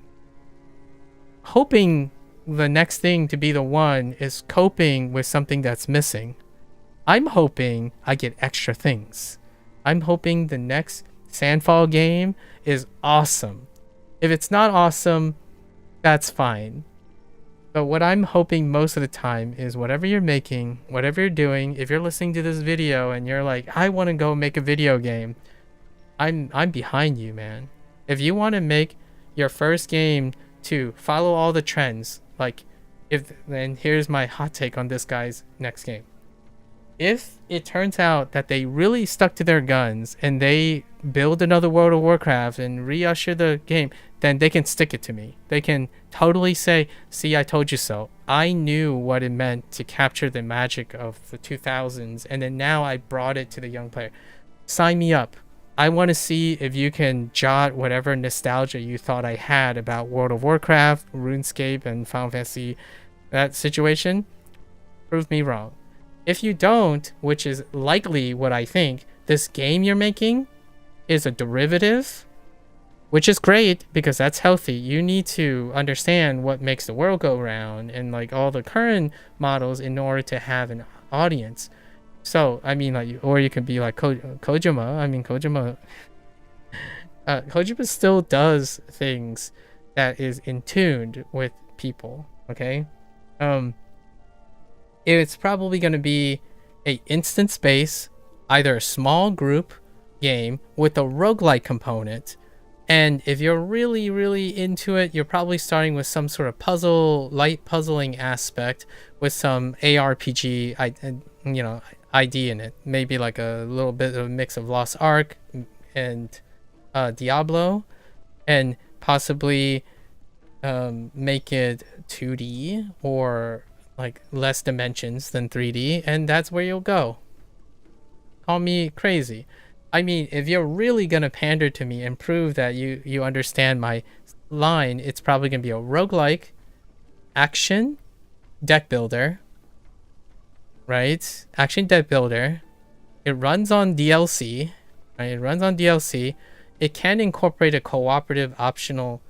Hoping the next thing to be the one is coping with something that's missing. I'm hoping I get extra things. I'm hoping the next Sandfall game is awesome. If it's not awesome, that's fine. But what I'm hoping most of the time is whatever you're making, whatever you're doing, if you're listening to this video and you're like, I want to go make a video game, I'm behind you, man. If you want to make your first game to follow all the trends, like and here's my hot take on this guy's next game. If it turns out that they really stuck to their guns and they build another World of Warcraft and reusher the game, then they can stick it to me. They can totally say, see, I told you so. I knew what it meant to capture the magic of the 2000s, and then now I brought it to the young player. Sign me up. I want to see if you can jot whatever nostalgia you thought I had about World of Warcraft, RuneScape, and Final Fantasy, that situation. Prove me wrong. If you don't, which is likely what I think, this game you're making is a derivative, which is great because that's healthy. You need to understand what makes the world go round and like all the current models in order to have an audience. So, I mean, like, or you can be like Kojima. I mean, Kojima still does things that is in tune with people, okay? It's probably going to be a instant space, either a small group game with a roguelike component. And if you're really, really into it, you're probably starting with some sort of light puzzling aspect with some ARPG, you know, ID in it. Maybe like a little bit of a mix of Lost Ark and Diablo, and possibly make it 2D or like less dimensions than 3D, and that's where you'll go. Call me crazy. I mean, if you're really gonna pander to me and prove that you understand my line, it's probably gonna be a roguelike action deck builder, right? Action deck builder. It runs on DLC, right? It runs on DLC. It can incorporate a cooperative optional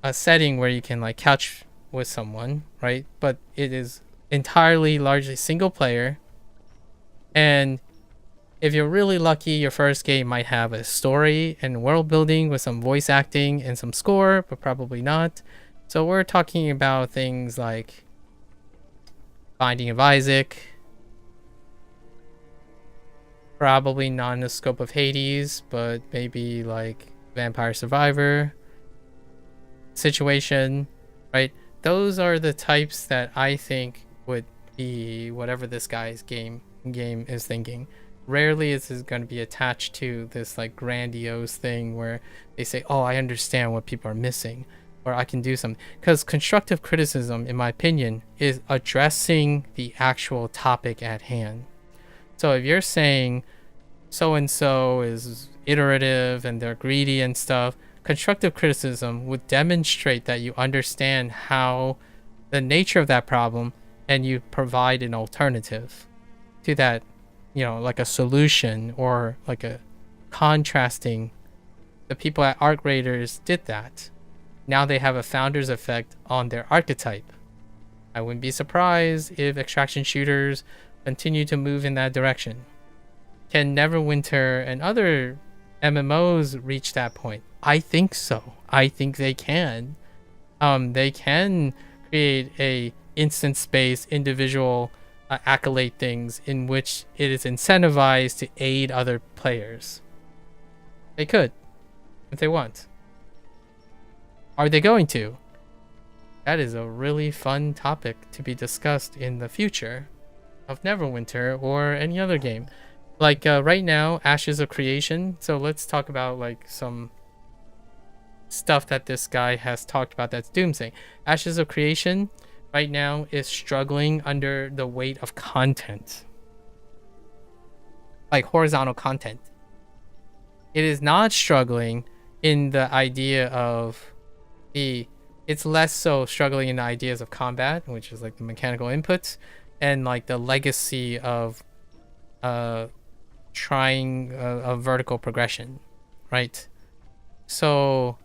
a setting where you can like couch with someone, right? But it is entirely largely single player, and if you're really lucky, your first game might have a story and world building with some voice acting and some score, but probably not. So we're talking about things like Binding of Isaac, probably not in the scope of Hades, but maybe like Vampire Survivor situation, right? Those are the types that I think would be whatever this guy's game is thinking. Rarely is this going to be attached to this like grandiose thing where they say, oh, I understand what people are missing, or I can do something. Because constructive criticism, in my opinion, is addressing the actual topic at hand. So if you're saying so-and-so is iterative and they're greedy and stuff, constructive criticism would demonstrate that you understand how the nature of that problem and you provide an alternative to that, you know, like a solution or like a contrasting. The people at Arc Raiders did that. Now they have a founder's effect on their archetype. I wouldn't be surprised if extraction shooters continue to move in that direction. Can Neverwinter and other MMOs reach that point? I think so. I think they can. They can create a instance-based individual accolade things in which it is incentivized to aid other players. They could, if they want. Are they going to? That is a really fun topic to be discussed in the future of Neverwinter or any other game. Like right now, Ashes of Creation. So let's talk about like some stuff that this guy has talked about that's doomsaying. Ashes of Creation right now is struggling under the weight of content. Like horizontal content. It is not struggling in the idea of it's less so struggling in the ideas of combat, which is like the mechanical inputs, and like the legacy of trying a vertical progression, right? So,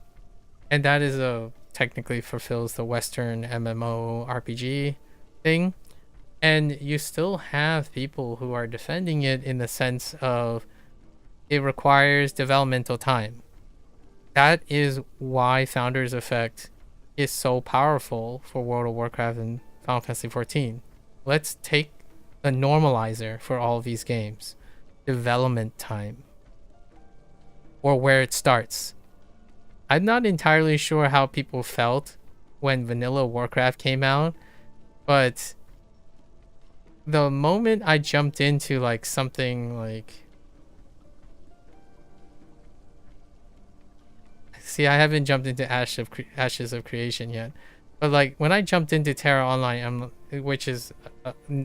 and that is technically fulfills the Western MMORPG thing, and you still have people who are defending it in the sense of it requires developmental time. That is why Founder's Effect is so powerful for World of Warcraft and Final Fantasy XIV. Let's take a normalizer for all of these games. Development time. Or where it starts. I'm not entirely sure how people felt when Vanilla Warcraft came out, but the moment I jumped into like something like... See, I haven't jumped into Ashes of Creation yet. But like when I jumped into Terra Online, which is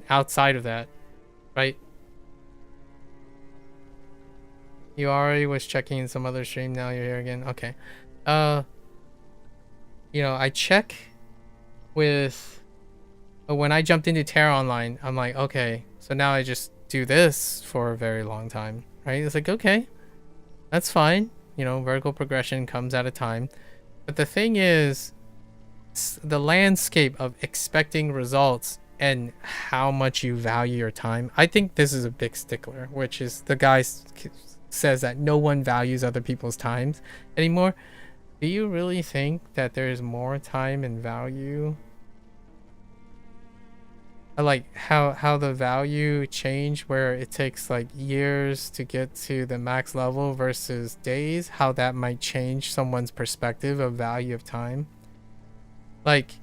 outside of that, right? You already was checking in some other stream, now you're here again. Okay. You know, I check with... when I jumped into Terra Online, I'm like, okay, so now I just do this for a very long time, right? It's like, okay, that's fine. You know, vertical progression comes at a time. But the thing is, the landscape of expecting results and how much you value your time. I think this is a big stickler, which is the guy says that no one values other people's times anymore. Do you really think that there's more time and value? Like how the value change where it takes like years to get to the max level versus days, how that might change someone's perspective of value of time. Like,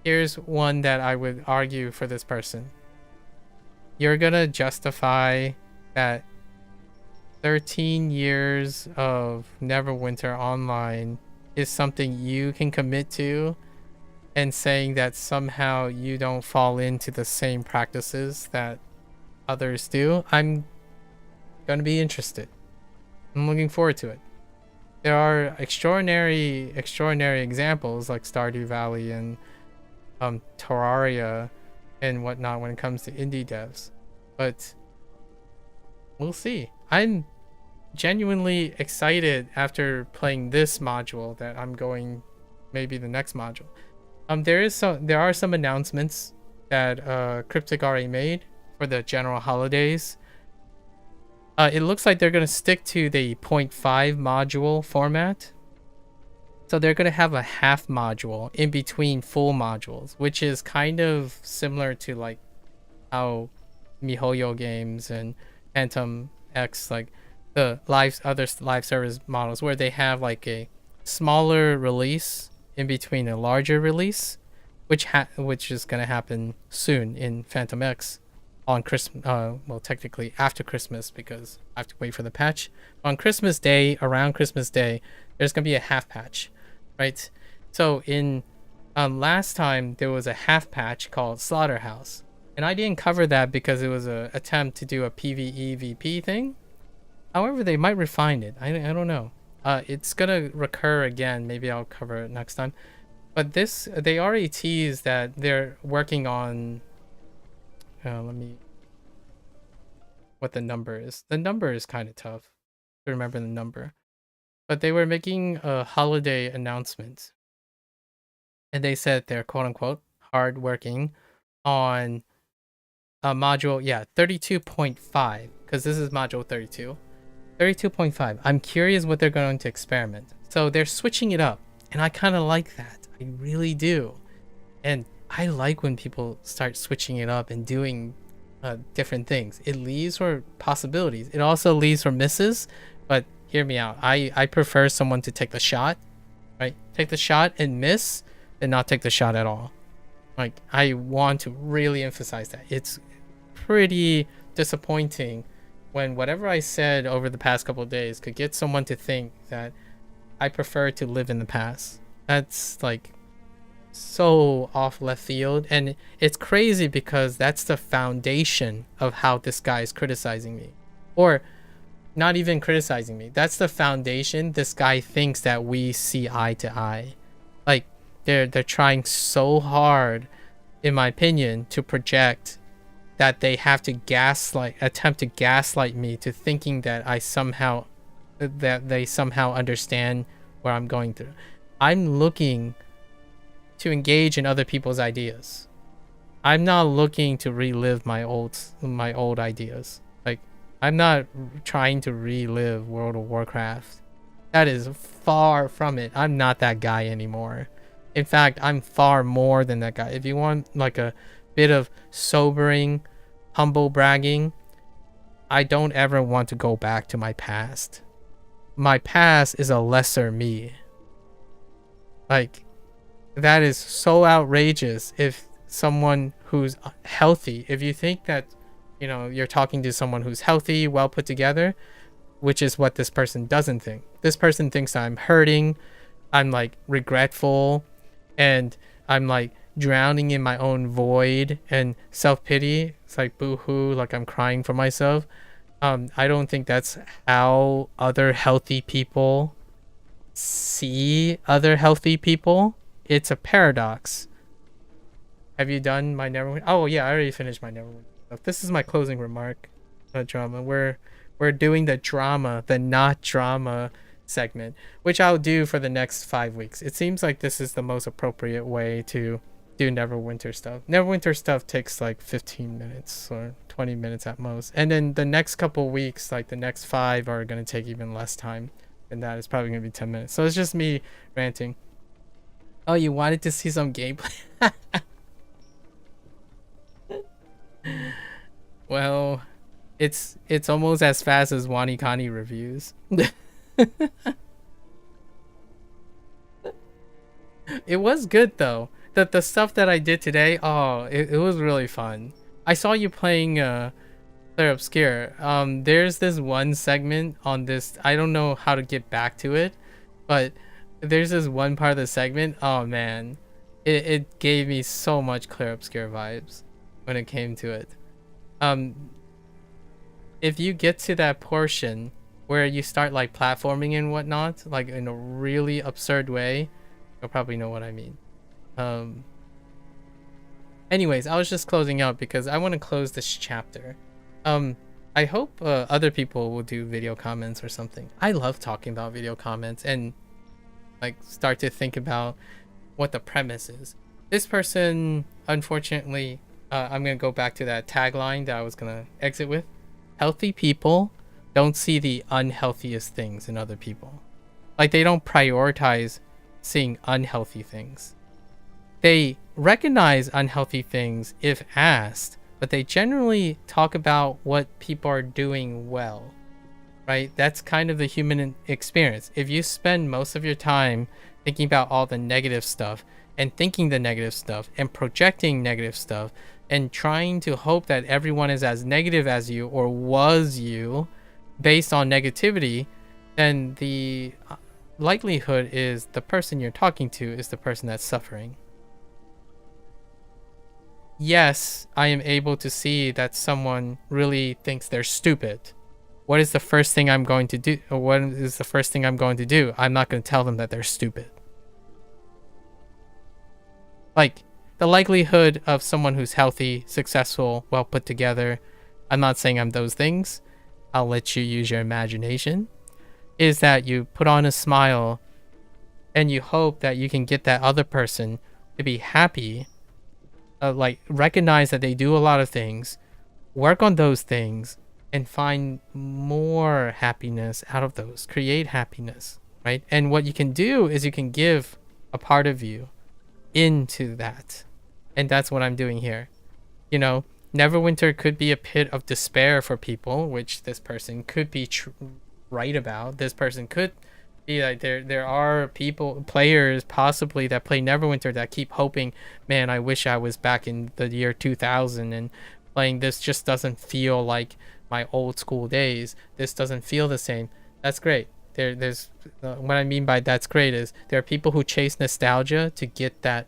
here's one that I would argue for this person. You're gonna justify that 13 years of Neverwinter Online is something you can commit to, and saying that somehow you don't fall into the same practices that others do. I'm gonna be interested. I'm looking forward to it. There are extraordinary examples like Stardew Valley and Terraria and whatnot when it comes to indie devs, but we'll see. I'm genuinely excited after playing this module that I'm going maybe the next module. There are some announcements that Cryptic already made for the general holidays. It looks like they're gonna stick to the 0.5 module format. So they're gonna have a half module in between full modules, which is kind of similar to like how MiHoYo games and Phantom X, like the other live service models, where they have like a smaller release in between a larger release, which is gonna happen soon in Phantom X on Christmas. Well, technically after Christmas, because I have to wait for the patch. On Christmas Day, around Christmas Day, there's gonna be a half patch, right? So in last time there was a half patch called Slaughterhouse, and I didn't cover that because it was an attempt to do a PvEVP thing. However, they might refine it. I don't know. It's gonna recur again. Maybe I'll cover it next time. But they already teased that they're working on. What the number is. The number is kind of tough to remember the number. But they were making a holiday announcement. And they said they're quote unquote hard working on a module, 32.5, because this is module 32. 32.5. I'm curious what they're going to experiment. So they're switching it up, and I kind of like that. I really do. And I like when people start switching it up and doing different things. It leaves for possibilities. It also leaves for misses, but hear me out. I prefer someone to take the shot, right? Take the shot and miss, and not take the shot at all. Like, I want to really emphasize that. It's pretty disappointing when whatever I said over the past couple of days could get someone to think that I prefer to live in the past. That's like so off left field, and it's crazy because that's the foundation of how this guy is criticizing me, or not even criticizing me. That's the foundation. This guy thinks that we see eye to eye. Like, they're trying so hard, in my opinion, to project that they have to attempt to gaslight me to thinking that they somehow understand what I'm going through. I'm looking to engage in other people's ideas. I'm not looking to relive my old ideas. Like, I'm not trying to relive World of Warcraft. That is far from it. I'm not that guy anymore. In fact, I'm far more than that guy. If you want like a bit of sobering, humble bragging, I don't ever want to go back to my past. My past is a lesser me. Like, that is so outrageous. If someone who's healthy, if you think that, you know, you're talking to someone who's healthy, well put together, which is what this person doesn't think. This person thinks I'm hurting, I'm like regretful, and I'm like drowning in my own void and self-pity. It's like boo-hoo, like I'm crying for myself. I don't think that's how other healthy people see other healthy people. It's a paradox. Have you done my Neverwinter? Oh yeah, I already finished my Neverwinter. This is my closing remark. Drama. We're doing the drama, the not drama segment, which I'll do for the next 5 weeks. It seems like this is the most appropriate way to do Neverwinter stuff. Neverwinter stuff takes like 15 minutes or 20 minutes at most. And then the next couple weeks, like the next 5, are going to take even less time than that. It's probably going to be 10 minutes. So it's just me ranting. Oh, you wanted to see some gameplay? Well, it's almost as fast as WaniKani reviews. It was good though. The stuff that I did today, it was really fun. I saw you playing Clair Obscur. There's this one segment on this, I don't know how to get back to it, but there's this one part of the segment, oh man, it gave me so much Clair Obscur vibes when it came to it. If you get to that portion where you start like platforming and whatnot, like in a really absurd way, you'll probably know what I mean. Anyways, I was just closing out because I want to close this chapter. I hope other people will do video comments or something. I love talking about video comments, and like start to think about what the premise is. This person, unfortunately, I'm gonna go back to that tagline that I was gonna exit with. Healthy people don't see the unhealthiest things in other people. Like, they don't prioritize seeing unhealthy things. They recognize unhealthy things if asked, but they generally talk about what people are doing well, right? That's kind of the human experience. If you spend most of your time thinking about all the negative stuff and thinking the negative stuff and projecting negative stuff and trying to hope that everyone is as negative as you or was you based on negativity, then the likelihood is the person you're talking to is the person that's suffering. Yes, I am able to see that someone really thinks they're stupid. What is the first thing I'm going to do? Or what is the first thing I'm going to do? I'm not going to tell them that they're stupid. Like, the likelihood of someone who's healthy, successful, well put together, I'm not saying I'm those things, I'll let you use your imagination, is that you put on a smile and you hope that you can get that other person to be happy, like recognize that they do a lot of things, work on those things, and find more happiness out of those, create happiness, right? And what you can do is you can give a part of you into that. And that's what I'm doing here. You know, Neverwinter could be a pit of despair for people, which this person could be right about. This person could be like, there are players possibly that play Neverwinter that keep hoping, man, I wish I was back in the year 2000 and playing this just doesn't feel like my old school days. This doesn't feel the same. That's great. There's what I mean by that's great is there are people who chase nostalgia to get that,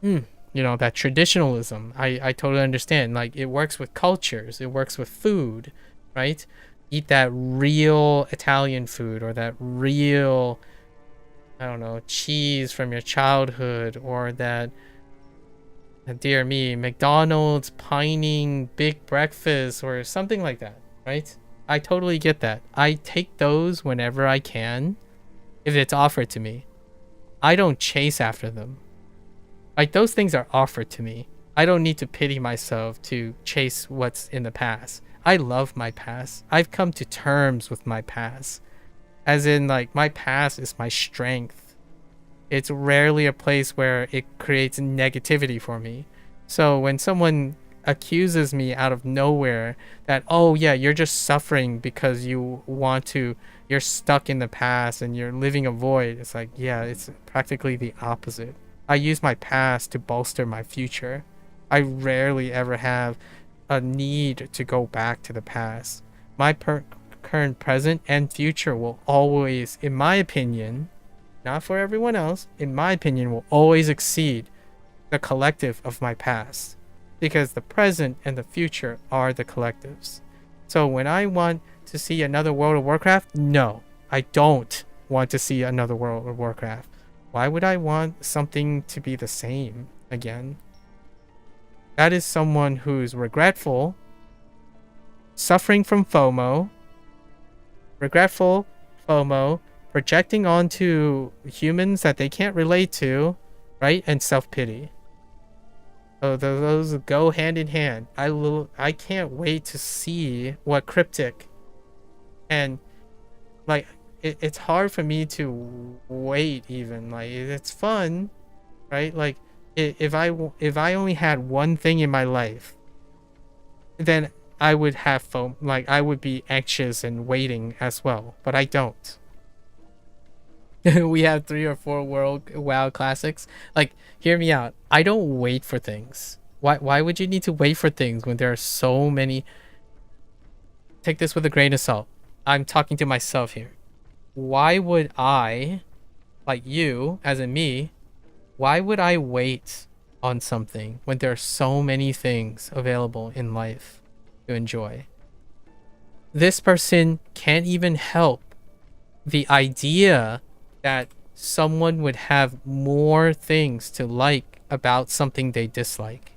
you know, that traditionalism. I totally understand. Like, it works with cultures. It works with food, right? Eat that real Italian food or that real, I don't know, cheese from your childhood, or that, dear me, McDonald's pining big breakfast or something like that, right? I totally get that. I take those whenever I can if it's offered to me. I don't chase after them. Like, those things are offered to me. I don't need to pity myself to chase what's in the past. I love my past. I've come to terms with my past. As in, like, my past is my strength. It's rarely a place where it creates negativity for me. So when someone accuses me out of nowhere that, oh yeah, you're just suffering because you're stuck in the past and you're living a void, it's like, yeah, it's practically the opposite. I use my past to bolster my future. I rarely ever have a need to go back to the past. My current, present, and future will always, in my opinion, not for everyone else, in my opinion, will always exceed the collective of my past. Because the present and the future are the collectives. So when I want to see another World of Warcraft, no, I don't want to see another World of Warcraft. Why would I want something to be the same again? That is someone who's regretful, suffering from FOMO, projecting onto humans that they can't relate to, right? And self-pity. Oh, those go hand in hand. I can't wait to see what Cryptic, and like it's hard for me to wait even. Like, it's fun, right? Like, if I only had one thing in my life, then I would have like, I would be anxious and waiting as well, but I don't. We have 3 or 4 WoW classics. Like, hear me out. I don't wait for things. Why would you need to wait for things when there are so many? Take this with a grain of salt. I'm talking to myself here. Why would I, like you, as in me, why would I wait on something when there are so many things available in life to enjoy? This person can't even help the idea that someone would have more things to like about something they dislike.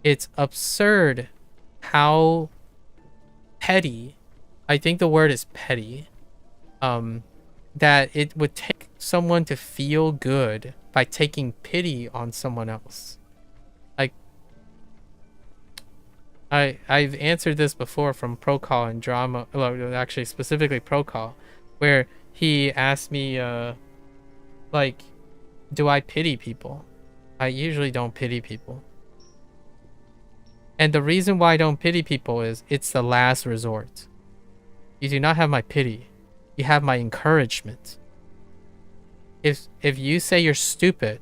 It's absurd how petty, I think the word is petty, that it would take someone to feel good by taking pity on someone else. Like, I've answered this before from Procall and Drama, well, actually specifically Procall, where he asked me, like, do I pity people? I usually don't pity people. And the reason why I don't pity people is it's the last resort. You do not have my pity. You have my encouragement. If you say you're stupid,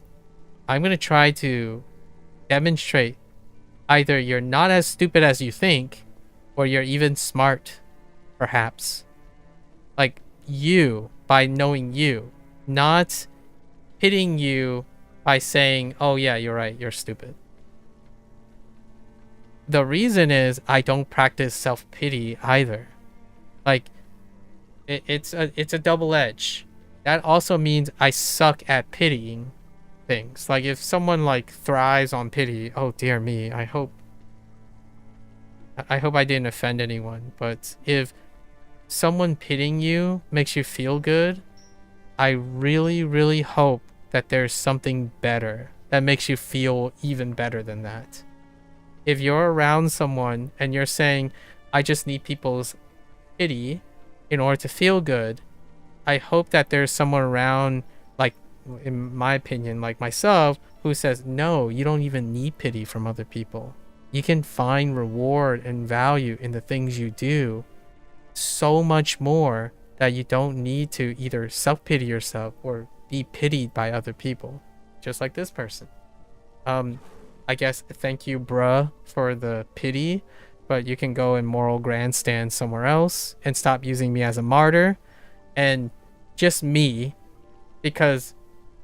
I'm going to try to demonstrate either you're not as stupid as you think, or you're even smart, perhaps. Like you, by knowing you, not hitting you by saying, oh yeah, you're right, you're stupid. The reason is I don't practice self-pity either. Like, it's a double edge. That also means I suck at pitying things. Like, if someone like thrives on pity, oh dear me, I hope I didn't offend anyone. But if someone pitying you makes you feel good, I really, really hope that there's something better that makes you feel even better than that. If you're around someone and you're saying, I just need people's pity in order to feel good, I hope that there's someone around, like, in my opinion, like myself, who says, no, you don't even need pity from other people. You can find reward and value in the things you do so much more that you don't need to either self-pity yourself or be pitied by other people. Just like this person. I guess thank you, bruh, for the pity, but you can go and moral grandstand somewhere else and stop using me as a martyr. And just me, because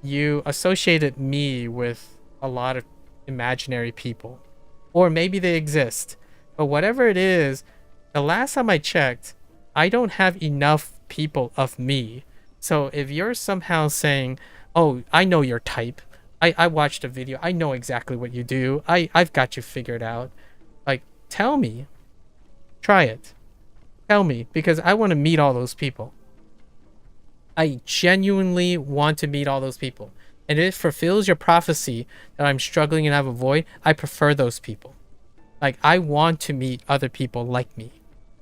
you associated me with a lot of imaginary people. Or maybe they exist. But whatever it is, the last time I checked, I don't have enough people of me. So if you're somehow saying, oh, I know your type. I watched a video. I know exactly what you do. I've got you figured out. Like, tell me. Try it. Tell me, because I want to meet all those people. I genuinely want to meet all those people. And if it fulfills your prophecy that I'm struggling and have a void, I prefer those people. Like, I want to meet other people like me.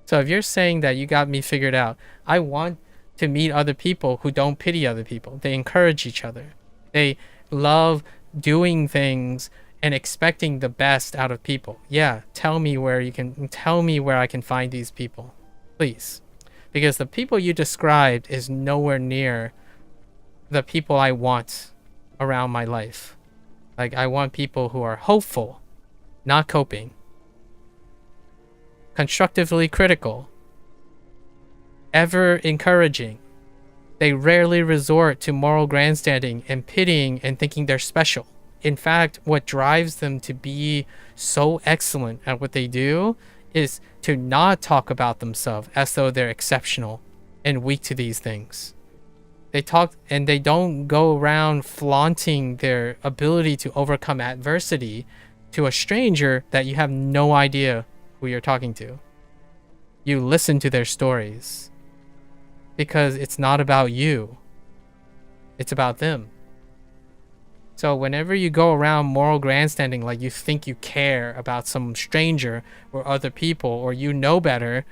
So if you're saying that you got me figured out, I want to meet other people who don't pity other people. They encourage each other. They love doing things and expecting the best out of people. Yeah, tell me where I can find these people, please. Because the people you described is nowhere near the people I want around my life. Like, I want people who are hopeful, not coping, constructively critical, ever encouraging. They rarely resort to moral grandstanding and pitying and thinking they're special. In fact, what drives them to be so excellent at what they do is to not talk about themselves as though they're exceptional and weak to these things. They talk and they don't go around flaunting their ability to overcome adversity to a stranger that you have no idea who you're talking to. You listen to their stories because it's not about you. It's about them. So whenever you go around moral grandstanding like you think you care about some stranger or other people or you know better,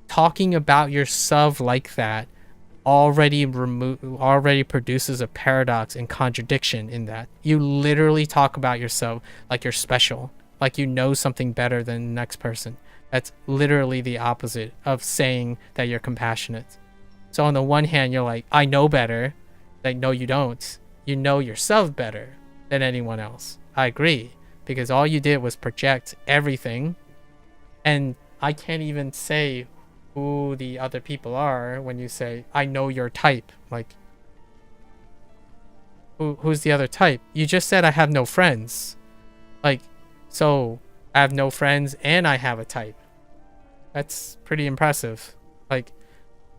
talking about yourself like that already produces a paradox and contradiction in that. You literally talk about yourself like you're special, like you know something better than the next person. That's literally the opposite of saying that you're compassionate. So on the one hand, you're like, I know better. Like, no, you don't. You know yourself better than anyone else. I agree, because all you did was project everything, and I can't even say who the other people are when you say, I know your type. Like, who's the other type? You just said I have no friends. Like, so I have no friends and I have a type. That's pretty impressive. Like,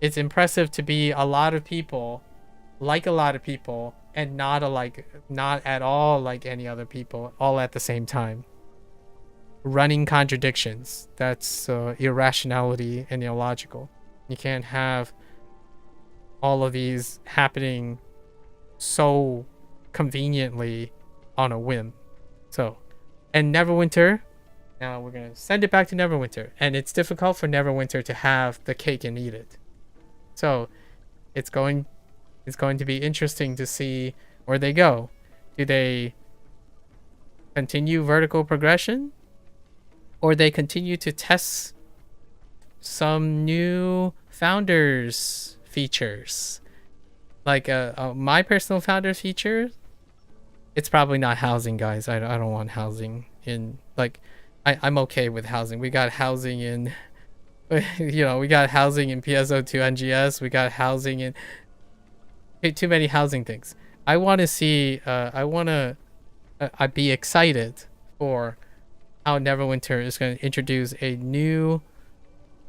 it's impressive to be a lot of people, like a lot of people, and not at all like any other people, all at the same time. Running contradictions. That's irrationality and illogical. You can't have all of these happening so conveniently on a whim. So, and Neverwinter, now we're gonna send it back to Neverwinter, and it's difficult for Neverwinter to have the cake and eat it. So it's going to be interesting to see where they go. Do they continue vertical progression, or they continue to test some new founders features? Like my personal founder feature, it's probably not housing, guys. I don't want housing in, like, I'm okay with housing. We got housing in you know, we got housing in PSO2 NGS, we got housing in too many housing things. I want to see I'd be excited for how Neverwinter is going to introduce a new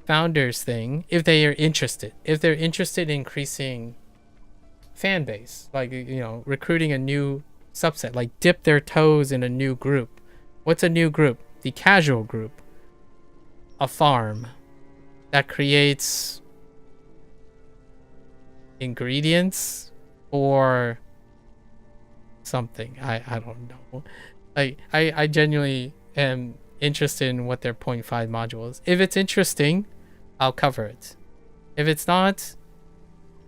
founders thing if they are interested. If they're interested in increasing fan base, like, you know, recruiting a new subset, like dip their toes in a new group. What's a new group? The casual group. A farm that creates ingredients or something. I don't know. I genuinely am interested in what their 0.5 module is. If it's interesting, I'll cover it. If it's not,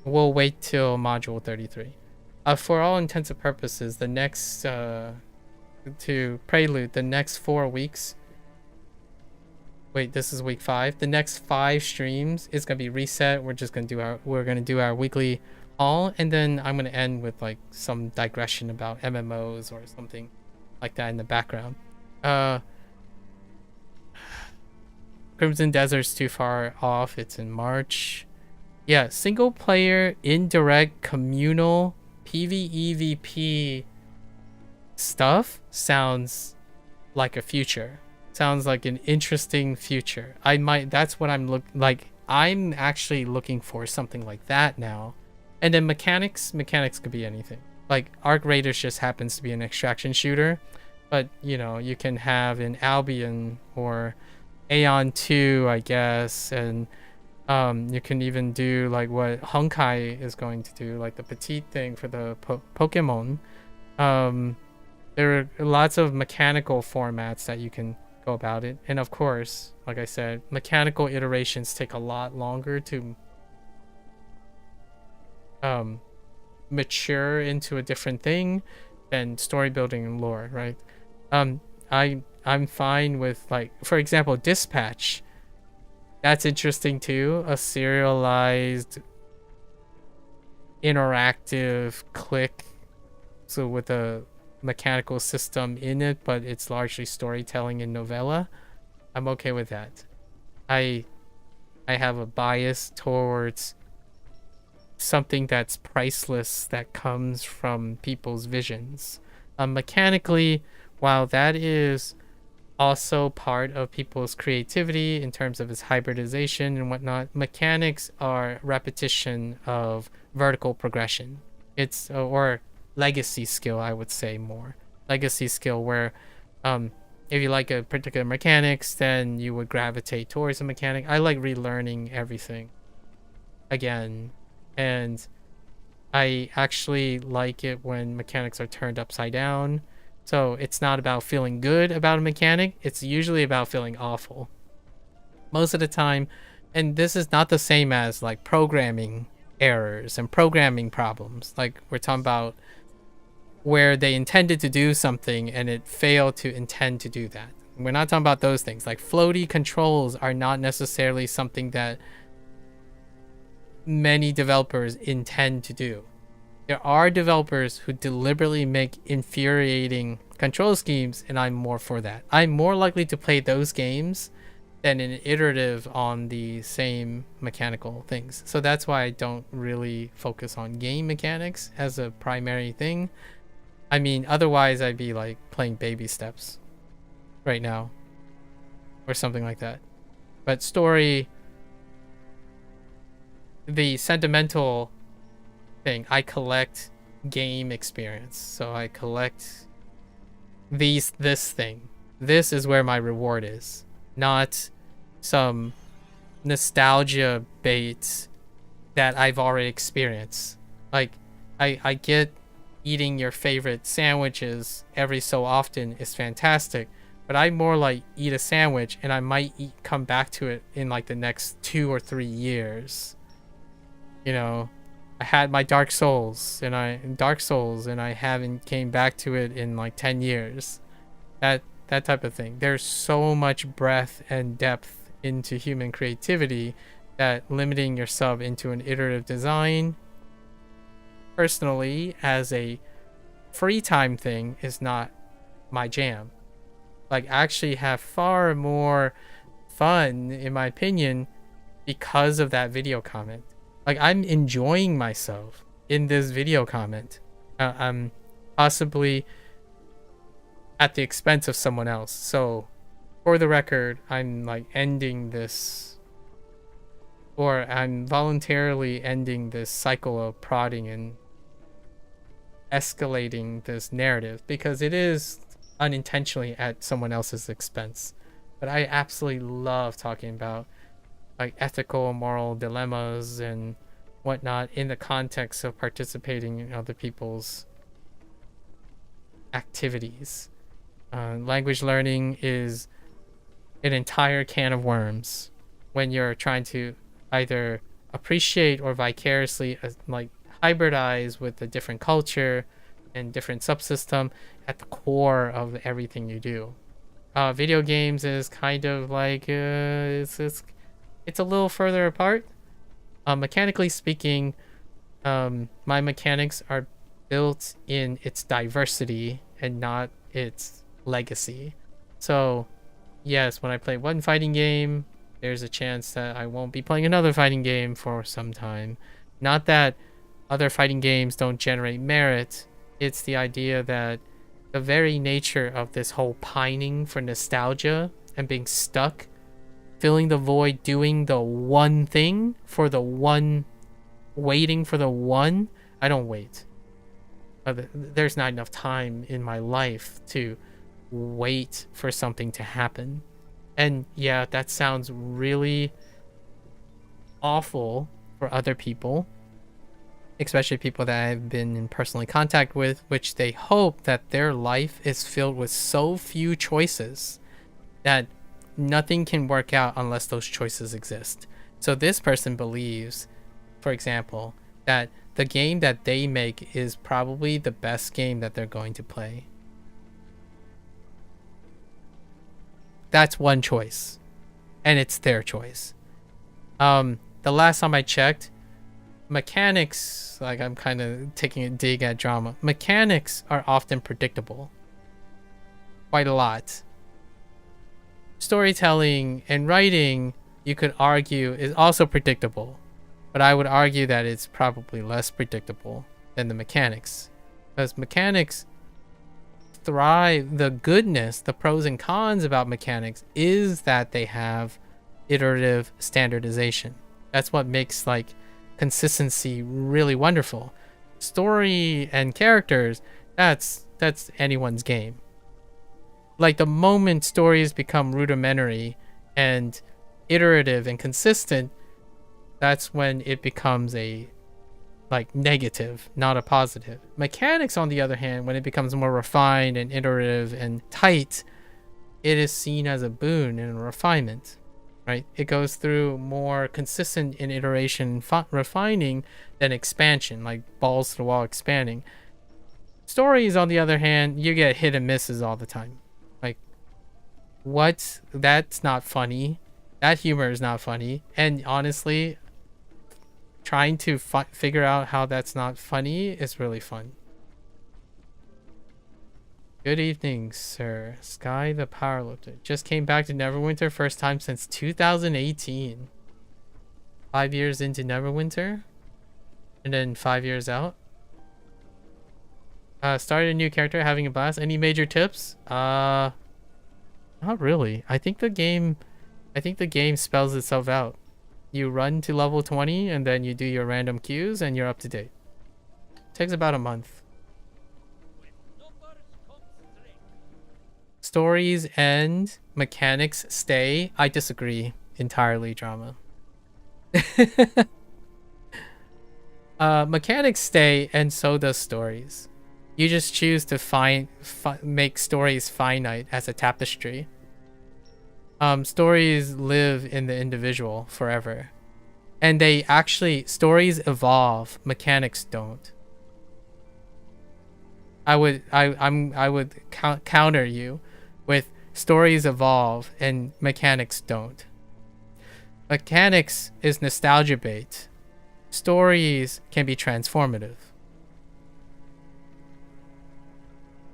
we'll wait till module 33. For all intents and purposes, the next to prelude, the next 4 weeks. Wait, this is week 5. The next 5 streams is gonna be reset. We're gonna do our weekly haul, and then I'm gonna end with like some digression about MMOs or something like that in the background. Crimson Desert's too far off. It's in March. Yeah, single player, indirect, communal, PvEVP stuff sounds like a future. Sounds like an interesting future. That's what I'm actually looking for something like that now. And then mechanics could be anything. Like Arc Raiders just happens to be an extraction shooter, but you know, you can have an Albion or Aeon 2, I guess, and you can even do like what Honkai is going to do, like the petite thing for the Pokemon. There are lots of mechanical formats that you can go about it, and of course, like I said, mechanical iterations take a lot longer to mature into a different thing than story building and lore, right? I'm fine with, like, for example, Dispatch. That's interesting too. A serialized interactive click, so with a mechanical system in it, but it's largely storytelling and novella. I'm okay with that. I have a bias towards something that's priceless, that comes from people's visions. Mechanically, while that is also part of people's creativity in terms of its hybridization and whatnot, mechanics are repetition of vertical progression. It's or legacy skill, I would say, more legacy skill, where if you like a particular mechanics, then you would gravitate towards a mechanic. I like relearning everything again, and I actually like it when mechanics are turned upside down. So it's not about feeling good about a mechanic, it's usually about feeling awful most of the time. And this is not the same as like programming errors and programming problems. Like we're talking about where they intended to do something and it failed to intend to do that. We're not talking about those things. Like floaty controls are not necessarily something that many developers intend to do. There are developers who deliberately make infuriating control schemes, and I'm more for that. I'm more likely to play those games than an iterative on the same mechanical things. So that's why I don't really focus on game mechanics as a primary thing. I mean, otherwise I'd be like playing baby steps right now or something like that. But story, the sentimental thing, I collect game experience. So I collect this thing. This is where my reward is, not some nostalgia bait that I've already experienced. Like, I get eating your favorite sandwiches every so often is fantastic, but I more like eat a sandwich and I might come back to it in like the next 2 or 3 years. You know, I had my Dark Souls and I haven't came back to it in like 10 years. That type of thing. There's so much breadth and depth into human creativity that limiting yourself into an iterative design, personally, as a free time thing, is not my jam. Like, I actually have far more fun, in my opinion, because of that video comment. Like, I'm enjoying myself in this video comment. I'm possibly at the expense of someone else. So, for the record, I'm like ending this, or I'm voluntarily ending this cycle of prodding and escalating this narrative, because it is unintentionally at someone else's expense. But I absolutely love talking about like ethical and moral dilemmas and whatnot in the context of participating in other people's activities. Language learning is an entire can of worms when you're trying to either appreciate or vicariously like hybridize with a different culture and different subsystem at the core of everything you do. Video games is kind of like it's a little further apart. Mechanically speaking, my mechanics are built in its diversity and not its legacy. So yes, when I play one fighting game, there's a chance that I won't be playing another fighting game for some time. Not that other fighting games don't generate merit. It's the idea that the very nature of this whole pining for nostalgia and being stuck, filling the void, doing the one thing for the one, waiting for the one. I don't wait. There's not enough time in my life to wait for something to happen. And yeah, that sounds really awful for other people, especially people that I've been in personal contact with, which they hope that their life is filled with so few choices that nothing can work out unless those choices exist. So this person believes, for example, that the game that they make is probably the best game that they're going to play. That's one choice, and it's their choice. The last time I checked, mechanics, like, I'm kind of taking a dig at drama. Mechanics are often predictable. Quite a lot. Storytelling and writing, you could argue, is also predictable. But I would argue that it's probably less predictable than the mechanics. Because mechanics thrive, the goodness, the pros and cons about mechanics is that they have iterative standardization. That's what makes like consistency really wonderful. Story and characters, that's anyone's game. Like, the moment stories become rudimentary and iterative and consistent, that's when it becomes a like negative, not a positive. Mechanics, on the other hand, when it becomes more refined and iterative and tight, it is seen as a boon and a refinement, right? It goes through more consistent in iteration, refining, than expansion, like balls to the wall expanding. Stories, on the other hand, you get hit and misses all the time. Like, what? That's not funny. That humor is not funny. And honestly, trying to figure out how that's not funny is really fun. Good evening, sir. Sky the Powerlifter. Just came back to Neverwinter, first time since 2018. 5 years into Neverwinter, and then 5 years out. Started a new character, having a blast. Any major tips? Not really. I think the game spells itself out. You run to level 20 and then you do your random queues and you're up to date. Takes about a month. Stories end, mechanics stay. I disagree entirely, drama. Mechanics stay, and so does stories. You just choose to make stories finite as a tapestry. Stories live in the individual forever. And they actually, stories evolve, mechanics don't. I would counter you with stories evolve and mechanics don't. Mechanics is nostalgia bait. Stories can be transformative.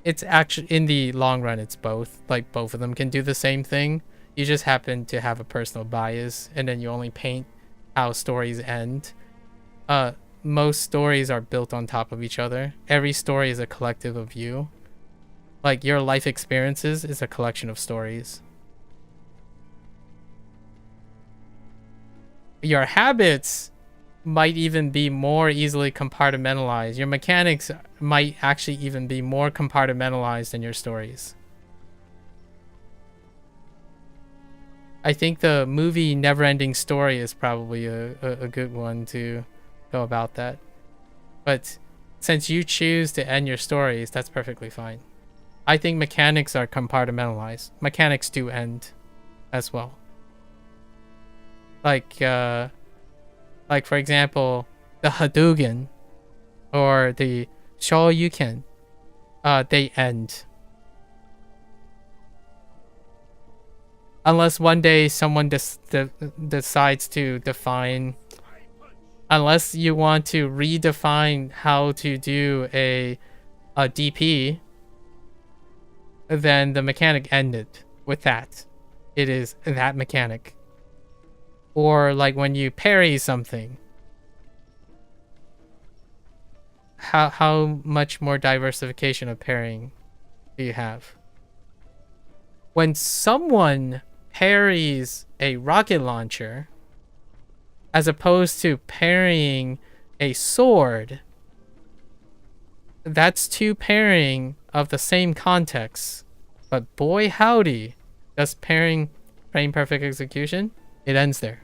It's actually, in the long run, it's both. Like, both of them can do the same thing. You just happen to have a personal bias, and then you only paint how stories end. Most stories are built on top of each other. Every story is a collective of you. Like, your life experiences is a collection of stories. Your habits might even be more easily compartmentalized. Your mechanics might actually even be more compartmentalized than your stories. I think the movie Neverending Story is probably a good one to go about that. But since you choose to end your stories, that's perfectly fine. I think mechanics are compartmentalized. Mechanics do end as well. Like for example, the Hadouken or the Shoryuken, they end. Unless one day someone decides to define, unless you want to redefine how to do a DP, then the mechanic ended with that. It is that mechanic. Or like when you parry something. How much more diversification of parrying do you have? When someone parries a rocket launcher as opposed to parrying a sword, that's two parrying of the same context. But boy howdy, does parrying frame perfect execution? It ends there.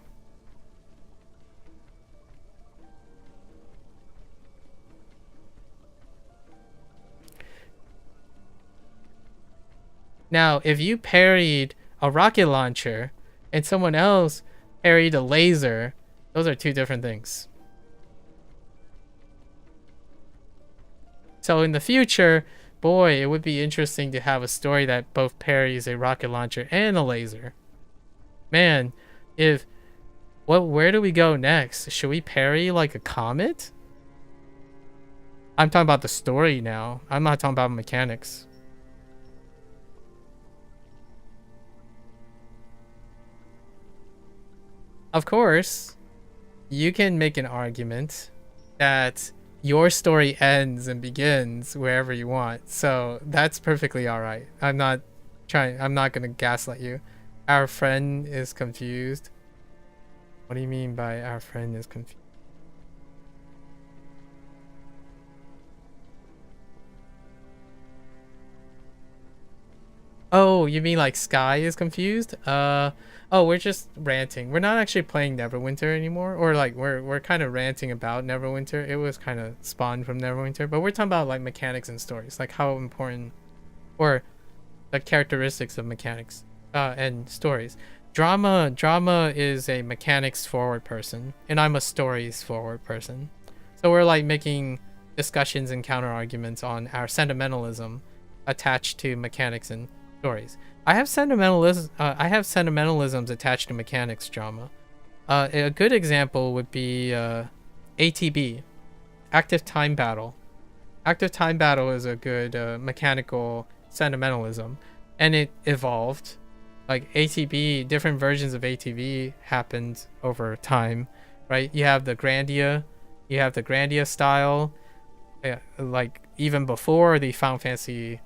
Now, if you parried a rocket launcher and someone else parried a laser, those are two different things. So in the future, boy, it would be interesting to have a story that both parries a rocket launcher and a laser. Man, where do we go next? Should we parry like a comet? I'm talking about the story now. I'm not talking about mechanics. Of course, you can make an argument that your story ends and begins wherever you want. So that's perfectly all right. I'm not going to gaslight you. Our friend is confused. What do you mean by our friend is confused? Oh, you mean like Sky is confused? Oh, we're just ranting. We're not actually playing Neverwinter anymore, or like we're kind of ranting about Neverwinter. It was kind of spawned from Neverwinter, but we're talking about like mechanics and stories, like how important, or the characteristics of mechanics and stories. Drama is a mechanics forward person, and I'm a stories forward person. So we're like making discussions and counter arguments on our sentimentalism attached to mechanics and stories. I have sentimentalisms attached to mechanics drama. A good example would be ATB, Active Time Battle. Active Time Battle is a good mechanical sentimentalism, and it evolved. Like ATB, different versions of ATB happened over time, right? You have the Grandia style, like even before the Final Fantasy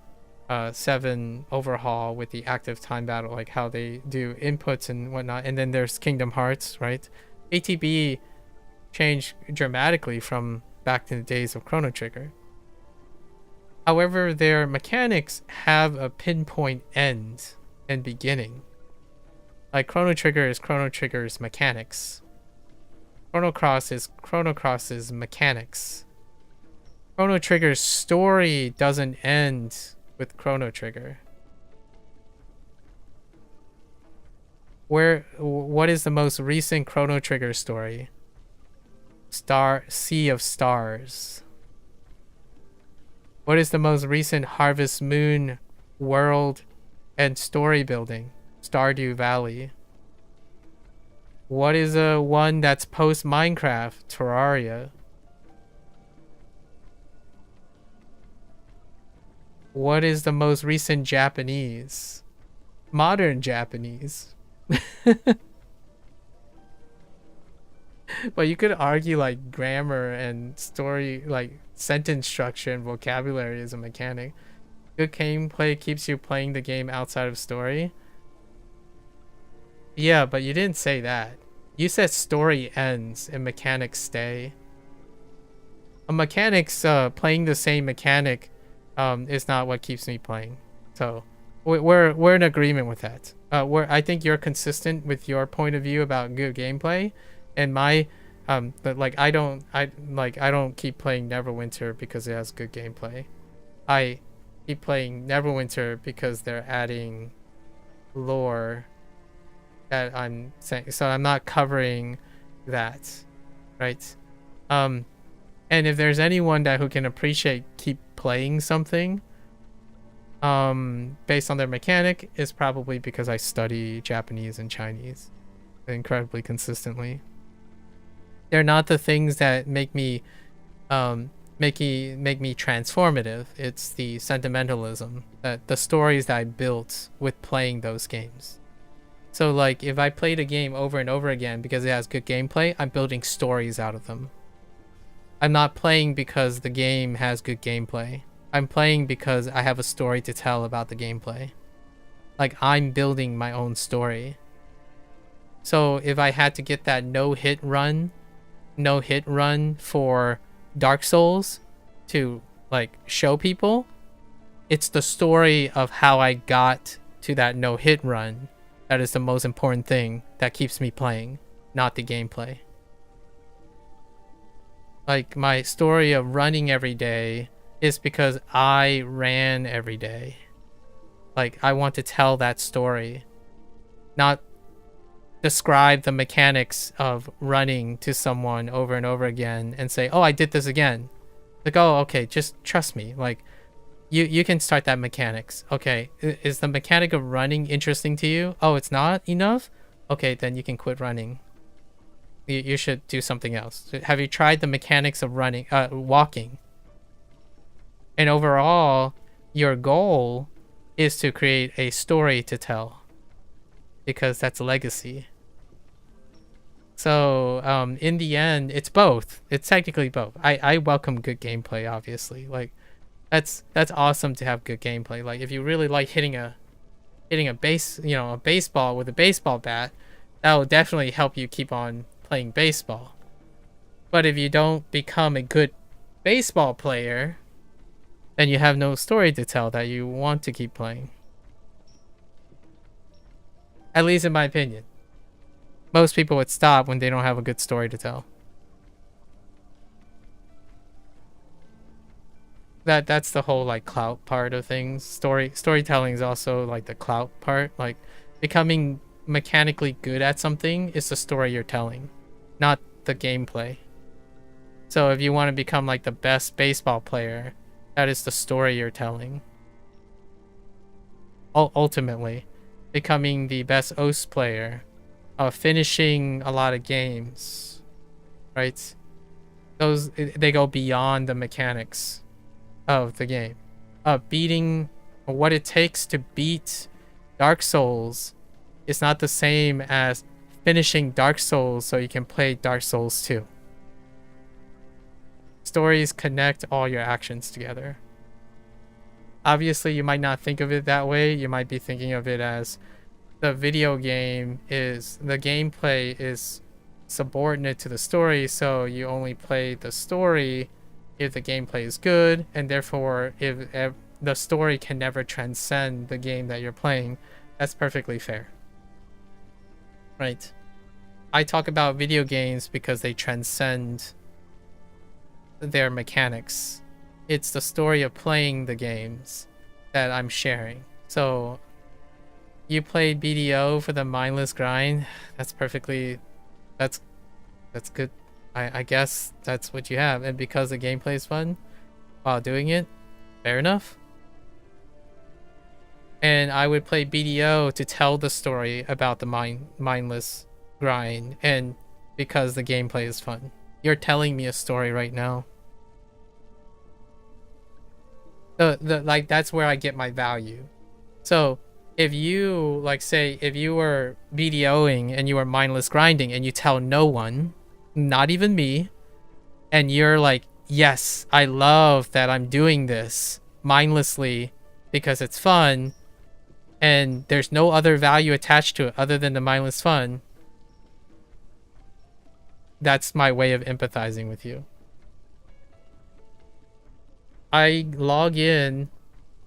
7 overhaul with the Active Time Battle, like how they do inputs and whatnot. And then there's Kingdom Hearts, right? ATB changed dramatically from back in the days of Chrono Trigger. However, their mechanics have a pinpoint end and beginning. Like Chrono Trigger is Chrono Trigger's mechanics. Chrono Cross's mechanics. Chrono Trigger's story doesn't end with Chrono Trigger. What is the most recent Chrono Trigger story? Sea of Stars. What is the most recent Harvest Moon world and story building? Stardew Valley. What is a one that's post Minecraft? Terraria. What is the most recent Japanese? Modern Japanese. But you could argue like grammar and story, like sentence structure and vocabulary is a mechanic. Good gameplay keeps you playing the game outside of story. Yeah, but you didn't say that. You said story ends and mechanics stay. A mechanics, playing the same mechanic, is not what keeps me playing. So we're in agreement with that. I think you're consistent with your point of view about good gameplay, and my, but like I don't keep playing Neverwinter because it has good gameplay. I keep playing Neverwinter because they're adding lore that I'm saying, so I'm not covering that, right? And if there's anyone who can appreciate keep playing something based on their mechanic, is probably because I study Japanese and Chinese incredibly consistently. They're not the things that make me transformative. It's the sentimentalism, that the stories that I built with playing those games. So like if I played a game over and over again because it has good gameplay, I'm building stories out of them. I'm not playing because the game has good gameplay. I'm playing because I have a story to tell about the gameplay. Like I'm building my own story. So if I had to get that no-hit run for Dark Souls to like show people, it's the story of how I got to that no-hit run that is the most important thing that keeps me playing, not the gameplay. Like my story of running every day is because I ran every day. Like I want to tell that story, not describe the mechanics of running to someone over and over again and say, oh, I did this again. Like, oh, okay, just trust me. Like you can start that mechanics. Okay, is the mechanic of running interesting to you? Oh, it's not enough? Okay, then you can quit running. You should do something else. Have you tried the mechanics of running, walking? And overall, your goal is to create a story to tell, because that's a legacy. So in the end, it's both. It's technically both. I welcome good gameplay, obviously. Like that's awesome to have good gameplay. Like if you really like hitting a baseball with a baseball bat, that will definitely help you keep on playing baseball. But if you don't become a good baseball player, then you have no story to tell that you want to keep playing. At least in my opinion. Most people would stop when they don't have a good story to tell. That's the whole like clout part of things. Storytelling is also like the clout part. Like becoming mechanically good at something is the story you're telling, not the gameplay. So if you want to become like the best baseball player, that is the story you're telling. Ultimately, becoming the best OS player, finishing a lot of games, right? Those, they go beyond the mechanics of the game. Beating, what it takes to beat Dark Souls is not the same as finishing Dark Souls so you can play Dark Souls 2. Stories connect all your actions together. Obviously, you might not think of it that way. You might be thinking of it as the video game is, the gameplay is subordinate to the story, so you only play the story if the gameplay is good, and therefore if the story can never transcend the game that you're playing. That's perfectly fair. Right. I talk about video games because they transcend their mechanics. It's the story of playing the games that I'm sharing. So you play BDO for the mindless grind. That's perfectly, that's good. I guess that's what you have. And because the gameplay is fun while doing it, fair enough. And I would play BDO to tell the story about the mindless grind, and because the gameplay is fun. You're telling me a story right now. Like, that's where I get my value. So if you, like, say if you were BDOing and you were mindless grinding and you tell no one, not even me, and you're like, yes, I love that I'm doing this mindlessly because it's fun and there's no other value attached to it other than the mindless fun, that's my way of empathizing with you. I log in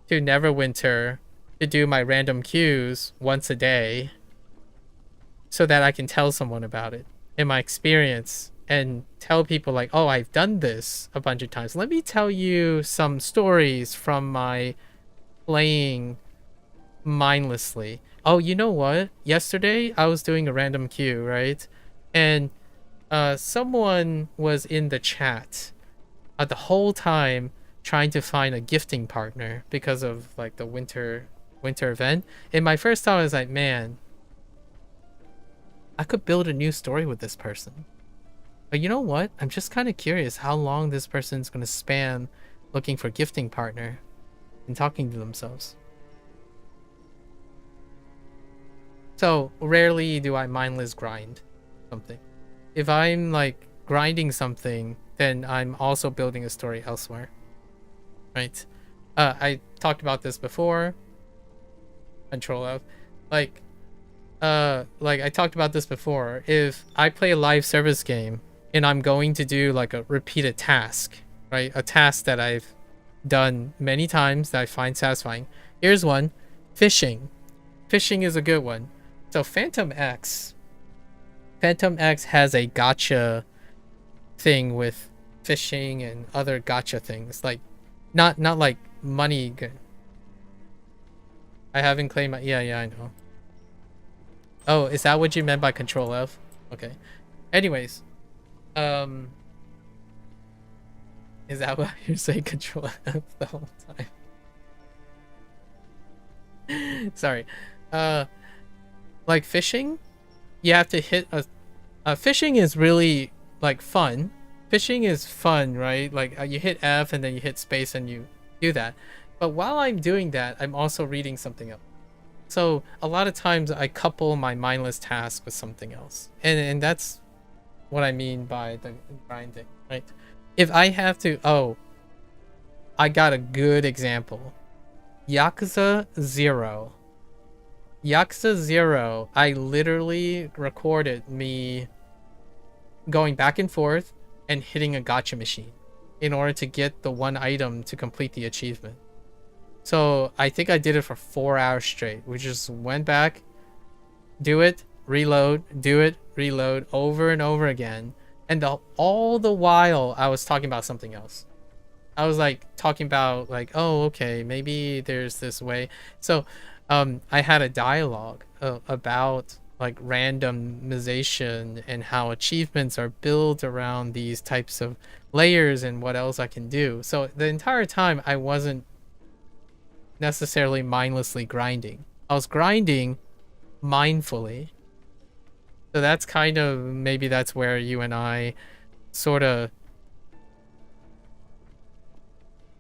to Neverwinter to do my random queues once a day so that I can tell someone about it in my experience and tell people like, oh, I've done this a bunch of times. Let me tell you some stories from my playing mindlessly. Oh, you know what? Yesterday I was doing a random queue, right? And someone was in the chat the whole time trying to find a gifting partner because of like the winter event. And my first thought was like, man, I could build a new story with this person. But you know what? I'm just kind of curious how long this person's going to span looking for gifting partner and talking to themselves. So rarely do I mindless grind something. If I'm like grinding something, then I'm also building a story elsewhere. Right? I talked about this before. Control F. Like I talked about this before. If I play a live service game and I'm going to do like a repeated task, right? A task that I've done many times that I find satisfying. Here's one. Fishing. Fishing is a good one. So Phantom X has a gacha thing with fishing and other gacha things. Like not like money. I haven't claimed my... Yeah, I know. Oh, is that what you meant by Control F? Okay. Anyways. Is that why you're saying Control F the whole time? Sorry. Like fishing, you have to hit a... fishing is really, like, fun. Fishing is fun, right? Like, you hit F and then you hit space and you do that. But while I'm doing that, I'm also reading something else. So a lot of times I couple my mindless task with something else. And that's what I mean by the grinding, right? If I have to... Oh, I got a good example. Yakuza 0. Yakuza 0, I literally recorded me going back and forth and hitting a gacha machine in order to get the one item to complete the achievement. So I think I did it for 4 hours straight. We just went back, do it, reload, do it, reload over and over again. And all the while I was talking about something else. I was like talking about like, oh, okay, maybe there's this way. So I had a dialogue about like randomization and how achievements are built around these types of layers and what else I can do. So the entire time I wasn't necessarily mindlessly grinding. I was grinding mindfully. So that's kind of, maybe that's where you and I sort of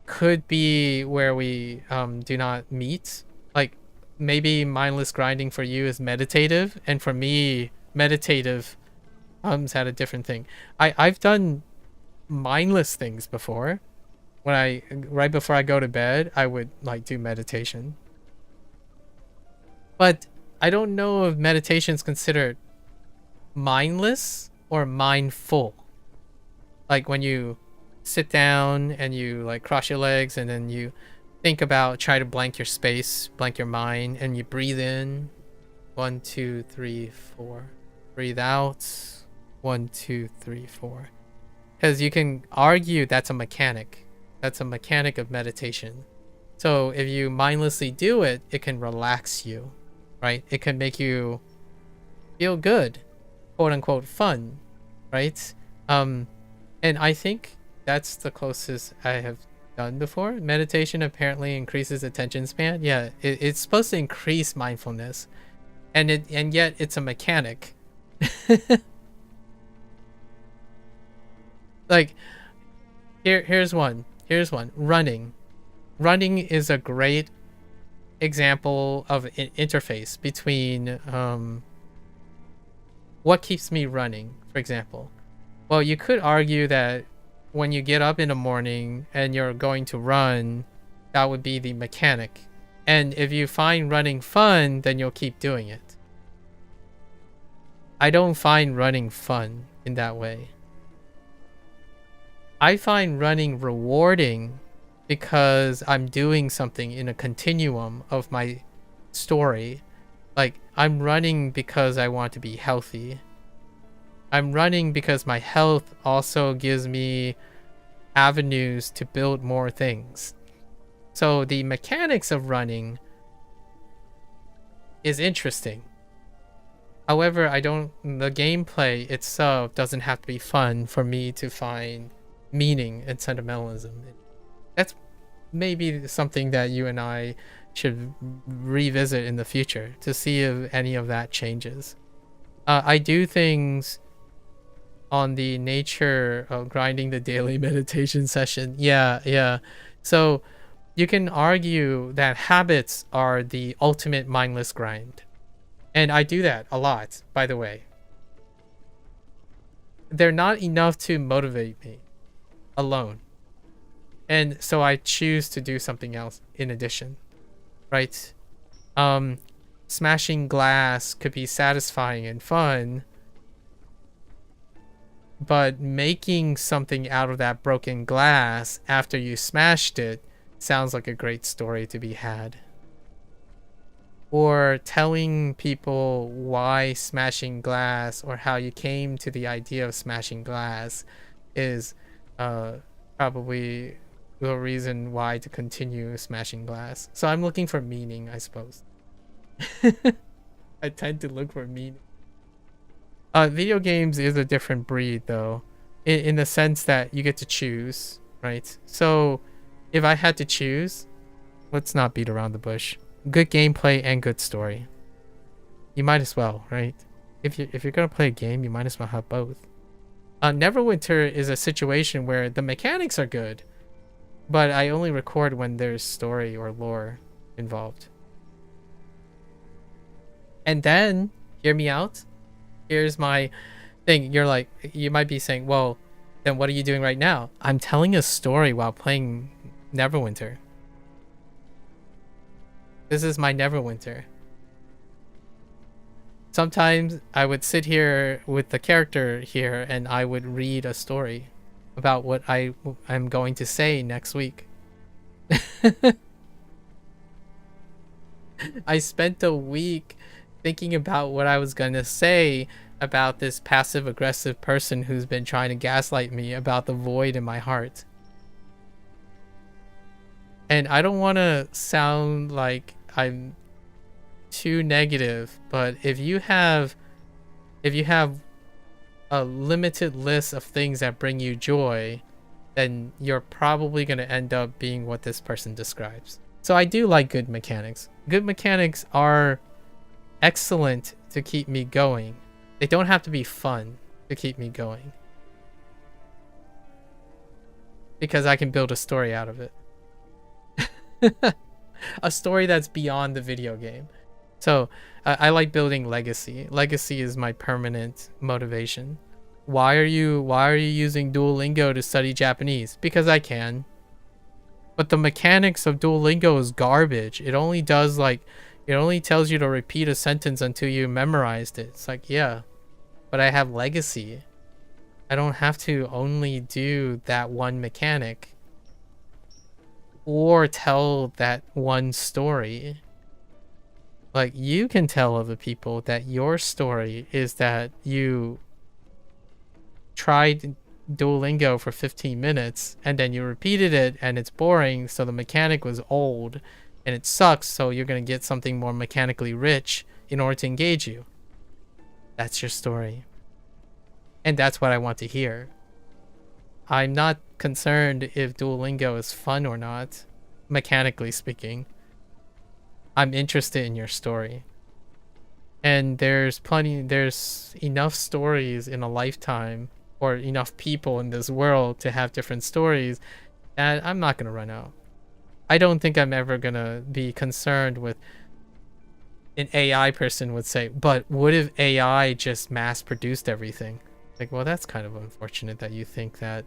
could be where we do not meet. Like maybe mindless grinding for you is meditative, and for me meditative at a different thing. I've done mindless things before. When right before I go to bed, I would like do meditation. But I don't know if meditation is considered mindless or mindful. Like when you sit down and you like cross your legs and then you think about, try to blank your space, blank your mind, and you breathe in 1, 2, 3, 4. breathe out. 1, 2, 3, 4. Because you can argue that's a mechanic. That's a mechanic of meditation. So if you mindlessly do it, it can relax you, right? It can make you feel good, quote unquote fun, right? And I think that's the closest I have done before. Meditation apparently increases attention span. Yeah, it's supposed to increase mindfulness, and yet it's a mechanic. Like, here's one. Running. Running is a great example of an interface between what keeps me running, for example. Well, you could argue that when you get up in the morning and you're going to run, that would be the mechanic. And if you find running fun, then you'll keep doing it. I don't find running fun in that way. I find running rewarding because I'm doing something in a continuum of my story. Like, I'm running because I want to be healthy. I'm running because my health also gives me avenues to build more things. So the mechanics of running is interesting. However, the gameplay itself doesn't have to be fun for me to find meaning and sentimentalism. That's maybe something that you and I should revisit in the future to see if any of that changes. I do things on the nature of grinding the daily meditation session. Yeah. So you can argue that habits are the ultimate mindless grind. And I do that a lot, by the way. They're not enough to motivate me alone. And so I choose to do something else in addition, right? Smashing glass could be satisfying and fun, but making something out of that broken glass after you smashed it sounds like a great story to be had. Or telling people why smashing glass or how you came to the idea of smashing glass is probably the reason why to continue smashing glass. So I'm looking for meaning, I suppose. I tend to look for meaning. Video games is a different breed, though, in the sense that you get to choose, right? So if I had to choose, let's not beat around the bush. Good gameplay and good story. You might as well, right? If you're gonna play a game, you might as well have both. Neverwinter is a situation where the mechanics are good, but I only record when there's story or lore involved. And then, hear me out. Here's my thing. You might be saying, well, then what are you doing right now? I'm telling a story while playing Neverwinter. This is my Neverwinter. Sometimes I would sit here with the character here and I would read a story about what I'm going to say next week. I spent a week thinking about what I was going to say about this passive-aggressive person who's been trying to gaslight me about the void in my heart. And I don't want to sound like I'm too negative, but if you have a limited list of things that bring you joy, then you're probably going to end up being what this person describes. So I do like good mechanics. Good mechanics are excellent to keep me going. They don't have to be fun to keep me going, because I can build a story out of it. A story that's beyond the video game. So I like building legacy. Legacy is my permanent motivation. Why are you using Duolingo to study Japanese? Because I can. But the mechanics of Duolingo is garbage. It only tells you to repeat a sentence until you memorized it. It's like, yeah, but I have legacy. I don't have to only do that one mechanic or tell that one story. Like, you can tell other people that your story is that you tried Duolingo for 15 minutes and then you repeated it and it's boring, so the mechanic was old and it sucks, so you're going to get something more mechanically rich in order to engage you. That's your story. And that's what I want to hear. I'm not concerned if Duolingo is fun or not, mechanically speaking. I'm interested in your story. And there's enough stories in a lifetime, or enough people in this world to have different stories, that I'm not going to run out. I don't think I'm ever going to be concerned with an AI person would say, but what if AI just mass-produced everything? Like, well, that's kind of unfortunate that you think that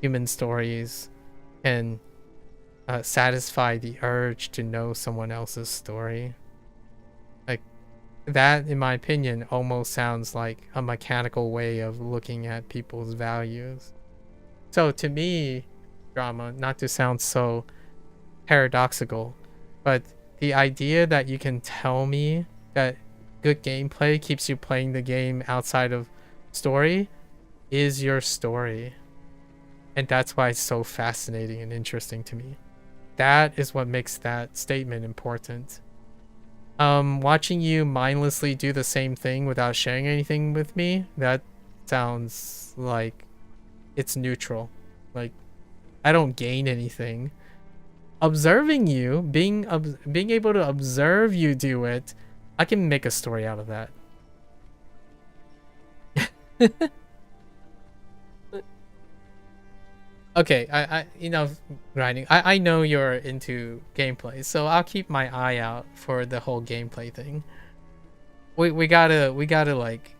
human stories can satisfy the urge to know someone else's story. Like, that, in my opinion, almost sounds like a mechanical way of looking at people's values. So to me, drama, not to sound so paradoxical, but the idea that you can tell me that good gameplay keeps you playing the game outside of story is your story. And that's why it's so fascinating and interesting to me. That is what makes that statement important. Watching you mindlessly do the same thing without sharing anything with me, that sounds like it's neutral. Like, I don't gain anything. Observing you, being able to observe you do it, I can make a story out of that. Okay, I grinding. I know you're into gameplay, so I'll keep my eye out for the whole gameplay thing. We gotta like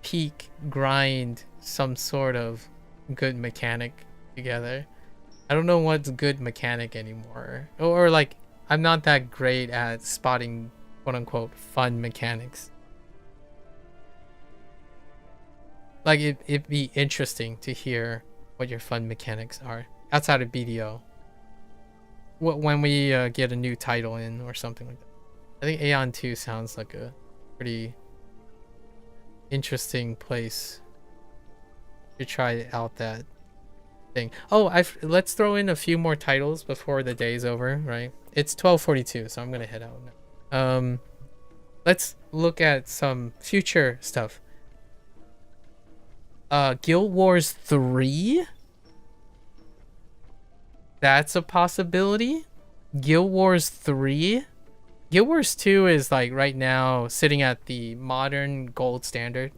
peak grind some sort of good mechanic together. I don't know what's good mechanic anymore, or like I'm not that great at spotting quote unquote fun mechanics. Like it'd be interesting to hear what your fun mechanics are outside of BDO. When we get a new title in or something like that. I think Aeon 2 sounds like a pretty interesting place to try out that thing. Oh, let's throw in a few more titles before the day's over, right? It's 12:42, so I'm gonna head out now. Let's look at some future stuff. Guild Wars 3? That's a possibility. Guild Wars 3? Guild Wars 2 is like right now sitting at the modern gold standard.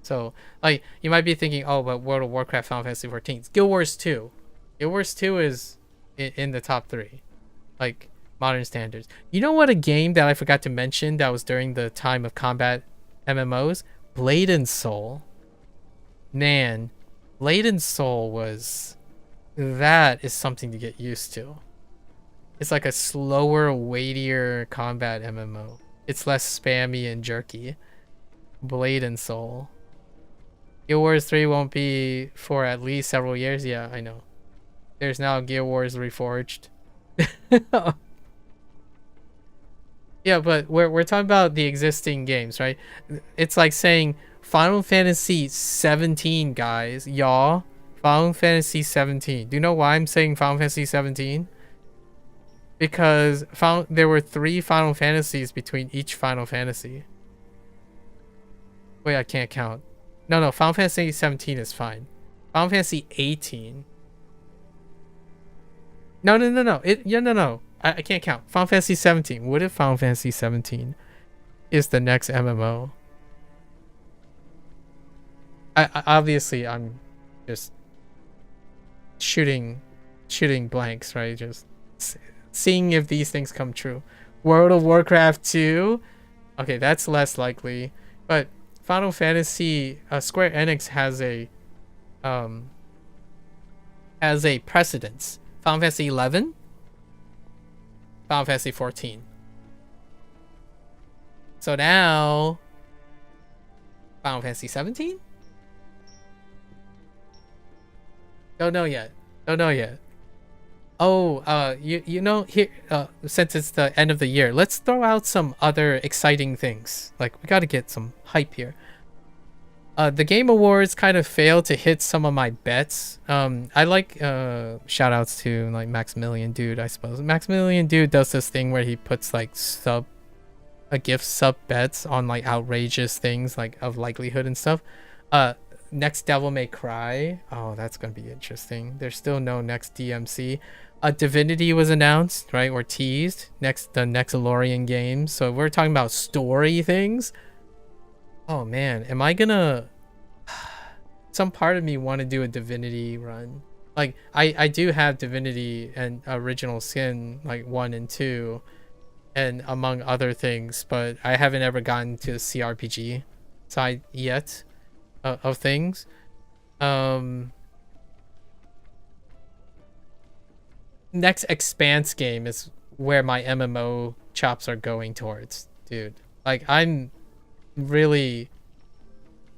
So like you might be thinking, oh, but World of Warcraft, Final Fantasy 14. Guild Wars 2. Guild Wars 2 is in the top 3. Like modern standards. You know what a game that I forgot to mention that was during the time of combat MMOs? Blade and Soul. Man, Blade and Soul was... that is something to get used to. It's like a slower, weightier combat MMO. It's less spammy and jerky. Blade and Soul. Guild Wars 3 won't be for at least several years. Yeah, I know. There's now Guild Wars Reforged. Yeah, but we're talking about the existing games, right? It's like saying Final Fantasy 17, guys. Y'all. Final Fantasy 17. Do you know why I'm saying Final Fantasy 17? Because there were 3 Final Fantasies between each Final Fantasy. Wait, I can't count. No, Final Fantasy 17 is fine. Final Fantasy 18. No. No. I can't count. Final Fantasy 17. What if Final Fantasy 17 is the next MMO? Obviously, I'm just shooting blanks, right? Just seeing if these things come true. World of Warcraft 2, okay, that's less likely, but Final Fantasy, Square Enix has a precedence. Final Fantasy 11, Final Fantasy 14. So now Final Fantasy 17. Don't know yet. you know, here, since it's the end of the year, let's throw out some other exciting things. Like, we gotta get some hype here. The Game Awards kind of failed to hit some of my bets. I like shout outs to like Maximilian Dude, I suppose. Maximilian Dude does this thing where he puts like gift sub bets on like outrageous things like of likelihood and stuff. Next Devil May Cry. Oh, that's gonna be interesting. There's still no next DMC. Divinity was announced, right, or teased. The next Lorian game. So we're talking about story things. Oh man, am I gonna... Some part of me want to do a Divinity run. Like, I do have Divinity and Original Sin, like 1 and 2, and among other things, but I haven't ever gotten to the CRPG side yet of things. Next Expanse game is where my MMO chops are going towards, dude. Like, I'm really...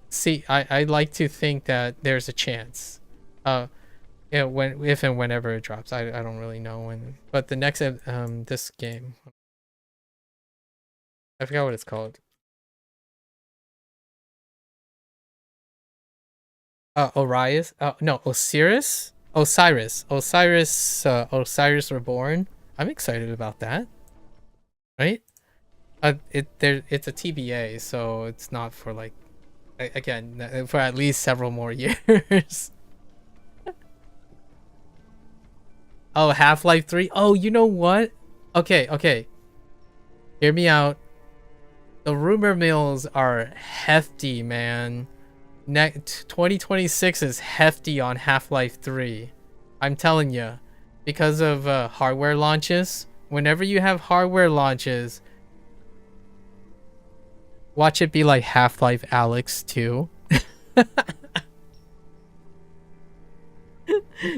See, I like to think that there's a chance. Yeah, if and whenever it drops. I don't really know when. But the next, this game... I forgot what it's called. Osiris? No, Osiris Reborn. I'm excited about that. Right? It's a TBA, so it's not for like, again, for at least several more years. Oh, Half-Life 3. Oh, you know what? Okay. Hear me out. The rumor mills are hefty, man. 2026 is hefty on Half-Life 3. I'm telling you, because of hardware launches. Whenever you have hardware launches, watch it be like Half-Life Alyx 2.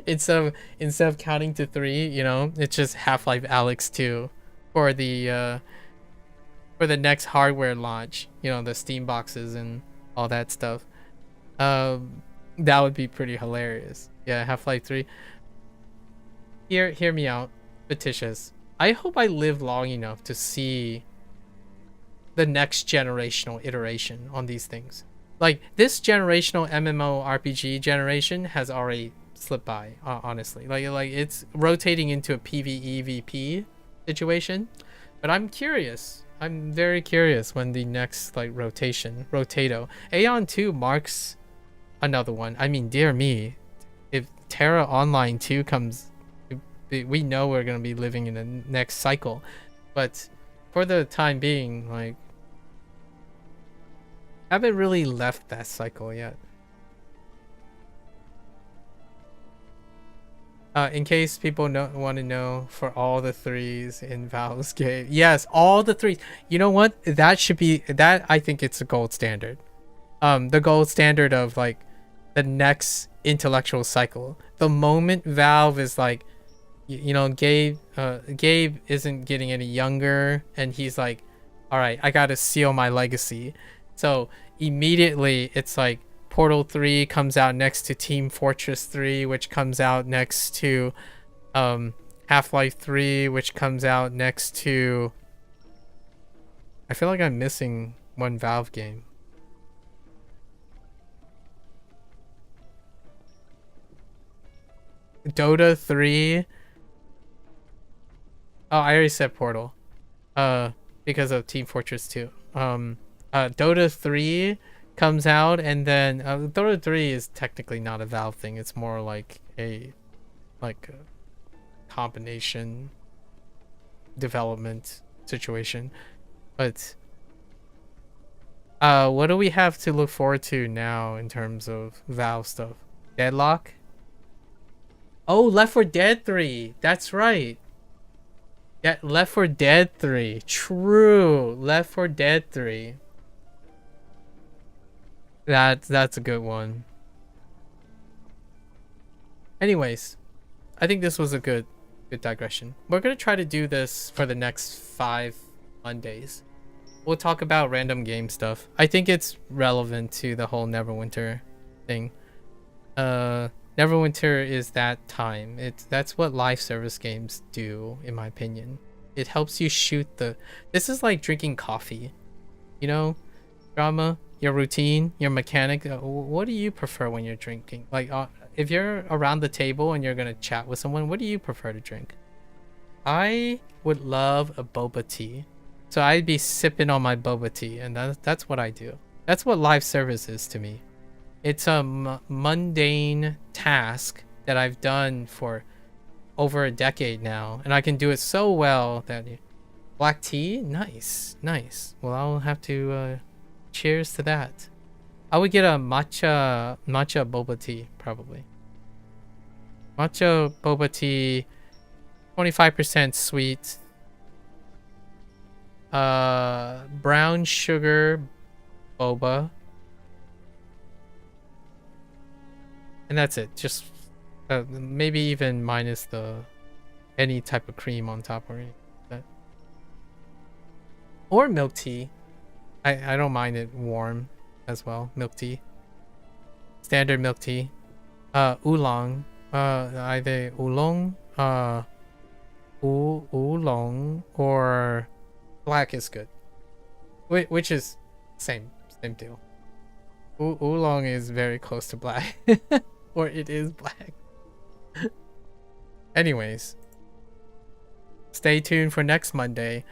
instead of counting to 3, you know, it's just Half-Life Alyx 2 for the next hardware launch. You know, the Steam boxes and all that stuff. That would be pretty hilarious. Yeah, Half-Life 3. Hear me out, Petitious. I hope I live long enough to see the next generational iteration on these things. Like, this generational MMORPG generation has already slipped by, honestly. Like it's rotating into a PvEVP situation. But I'm curious. I'm very curious when the next like Rotato. Aeon 2 marks another one. I mean, dear me, if Terra Online 2 comes, we know we're gonna be living in the next cycle. But for the time being, like, haven't really left that cycle yet. In case people want to know, for all the 3s in Valve's game. Yes, all the 3s. You know what? That should be... That, I think it's a gold standard. The gold standard of, like, the next intellectual cycle. The moment Valve is like, you know, Gabe isn't getting any younger, and he's like, all right, I gotta seal my legacy. So immediately it's like Portal 3 comes out next to Team Fortress 3, which comes out next to Half-Life 3, which comes out next to... I feel like I'm missing one Valve game. Dota 3. Oh, I already said Portal. Because of Team Fortress 2. Dota 3 comes out, and then Dota 3 is technically not a Valve thing. It's more like a combination development situation. But what do we have to look forward to now in terms of Valve stuff? Deadlock? Oh, Left 4 Dead 3. That's right. Yeah, Left 4 Dead 3. True. Left 4 Dead 3. That's a good one. Anyways, I think this was a good digression. We're gonna try to do this for the next 5 Mondays. We'll talk about random game stuff. I think it's relevant to the whole Neverwinter thing. Neverwinter is that time. That's what live service games do, in my opinion. It helps you shoot the. This is like drinking coffee, you know, drama, your routine, your mechanic. What do you prefer when you're drinking? Like, if you're around the table and you're gonna chat with someone, what do you prefer to drink? I would love a boba tea, so I'd be sipping on my boba tea, and that's what I do. That's what live service is to me. It's a mundane task that I've done for over a decade now, and I can do it so well that black tea, nice. Well, I'll have to cheers to that. I would get a matcha boba tea probably. Matcha boba tea, 25% sweet. Brown sugar boba. And that's it. Just maybe even minus the any type of cream on top or anything like that. Or milk tea. I don't mind it warm as well. Milk tea. Standard milk tea. Oolong. Either oolong, oolong or black is good. Which is same deal. Oolong is very close to black. Or it is black. Anyways, stay tuned for next Monday.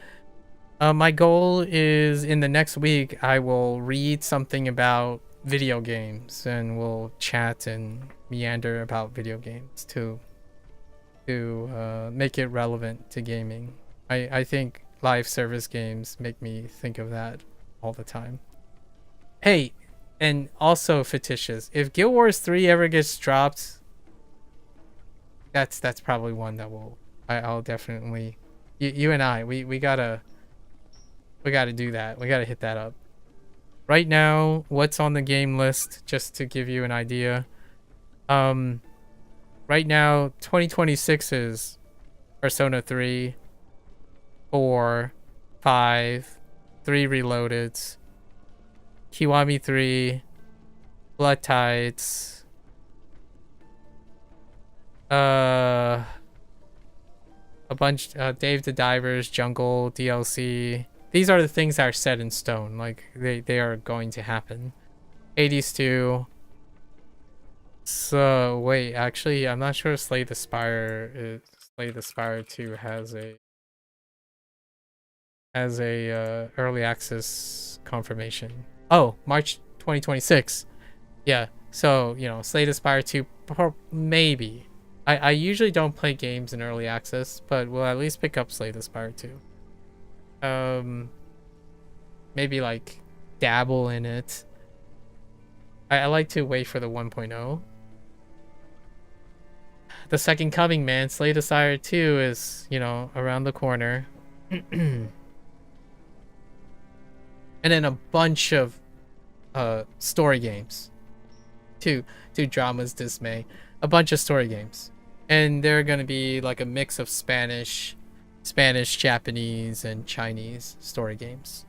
My goal is in the next week I will read something about video games and we'll chat and meander about video games to make it relevant to gaming. I think live service games make me think of that all the time. Hey, and also fictitious, if Guild Wars 3 ever gets dropped, that's probably one that I'll definitely you and I we gotta do that. We gotta hit that up. Right now, what's on the game list, just to give you an idea. Right now 2026 is Persona 3, 4, 5, 3 Reloadeds, Kiwami 3, Blood Tides, a bunch, Dave the Diver's Jungle DLC. These are the things that are set in stone, like they are going to happen. Hades 2. So wait, actually I'm not sure Slay the Spire 2 has a early access confirmation. Oh, March 2026. Yeah, so, you know, Slay the Spire 2, maybe. I usually don't play games in early access, but we'll at least pick up Slay the Spire 2. Maybe, like, dabble in it. I like to wait for the 1.0. The Second Coming, man. Slay the Spire 2 is, you know, around the corner. And then a bunch of story games. To Drama's dismay. A bunch of story games. And they're going to be like a mix of Spanish, Japanese, and Chinese story games.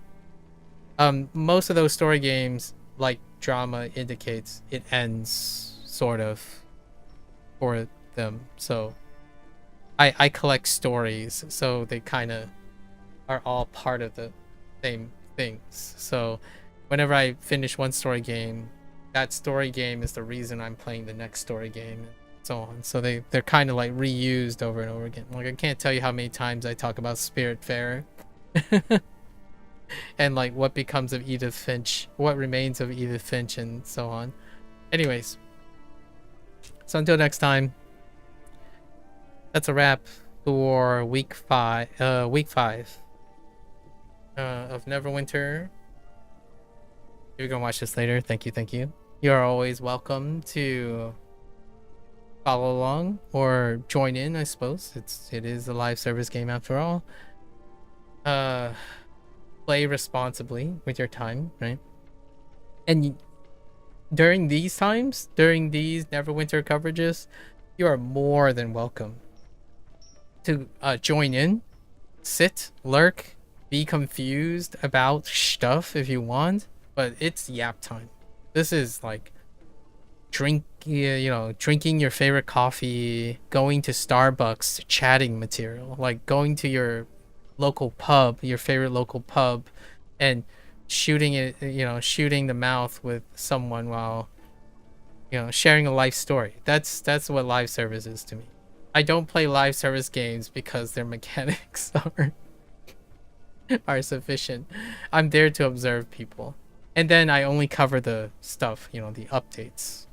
Most of those story games, like Drama indicates, it ends sort of for them. So I collect stories, so they kind of are all part of the same things. So whenever I finish one story game, that story game is the reason I'm playing the next story game, and so on. So they're kind of like reused over and over again. Like, I can't tell you how many times I talk about Spiritfarer and like what becomes of Edith Finch, what remains of Edith Finch, and so on. Anyways, so until next time, that's a wrap for week 5 of Neverwinter. If you're gonna watch this later, thank you. You are always welcome to follow along or join in, I suppose. It is a live service game after all. Play responsibly with your time, right? And during these times, during these Neverwinter coverages, you are more than welcome to join in, sit, lurk, be confused about stuff if you want, but it's yap time. This is like drinking your favorite coffee, going to Starbucks, chatting material, like going to your local pub, your favorite local pub, and shooting the mouth with someone while, sharing a life story. That's what live service is to me. I don't play live service games because their mechanics are sufficient. I'm there to observe people. And then I only cover the stuff, the updates.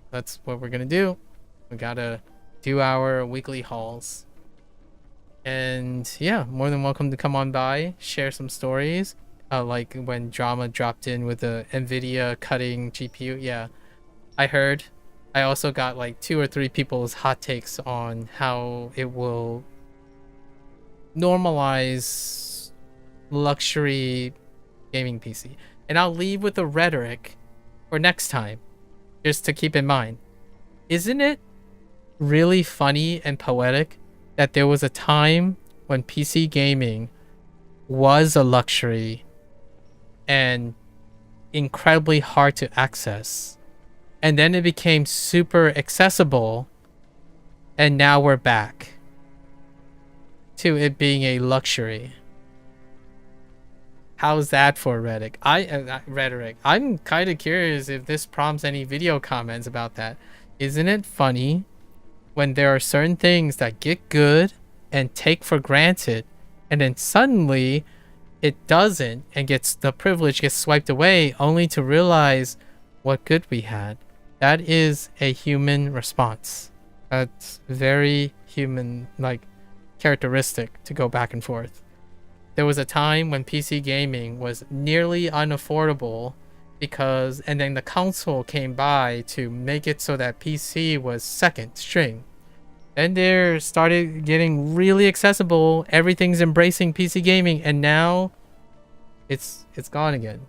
That's what we're gonna do. We gotta do our weekly hauls. And yeah, more than welcome to come on by, share some stories. Like when Drama dropped in with the NVIDIA cutting GPU. Yeah, I heard. I also got like 2 or 3 people's hot takes on how it will normalize luxury gaming PC. And I'll leave with the rhetoric for next time, just to keep in mind. Isn't it really funny and poetic that there was a time when PC gaming was a luxury and incredibly hard to access, and then it became super accessible, and now we're back to it being a luxury? How's that for rhetoric? I'm kind of curious if this prompts any video comments about that. Isn't it funny when there are certain things that get good and take for granted, and then suddenly it doesn't, and the privilege gets swiped away, only to realize what good we had? That is a human response. That's very human, like, characteristic to go back and forth. There was a time when PC gaming was nearly unaffordable and then the console came by to make it so that PC was second string. Then there started getting really accessible. Everything's embracing PC gaming, and now it's gone again.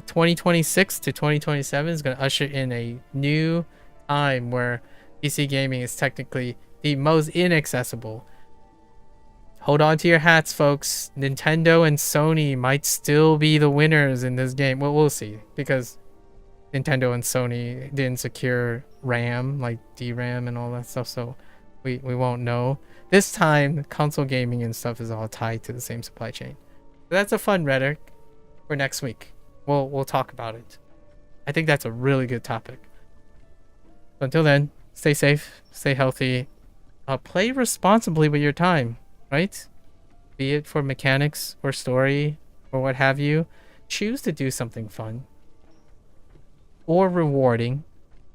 2026 to 2027 is going to usher in a new time where PC gaming is technically the most inaccessible. Hold on to your hats, folks. Nintendo and Sony might still be the winners in this game. Well, we'll see, because Nintendo and Sony didn't secure RAM, like DRAM and all that stuff, so we won't know. This time, console gaming and stuff is all tied to the same supply chain. But that's a fun rhetoric for next week. We'll talk about it. I think that's a really good topic. So until then, stay safe, stay healthy, play responsibly with your time, right? Be it for mechanics or story or what have you. Choose to do something fun or rewarding.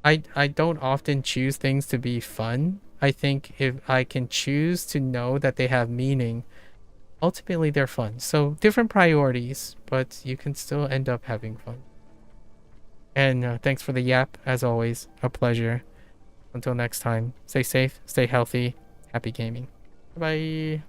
I don't often choose things to be fun. I think if I can choose to know that they have meaning, ultimately they're fun. So different priorities, but you can still end up having fun. And thanks for the yap, as always. A pleasure. Until next time, stay safe, stay healthy, happy gaming. Bye.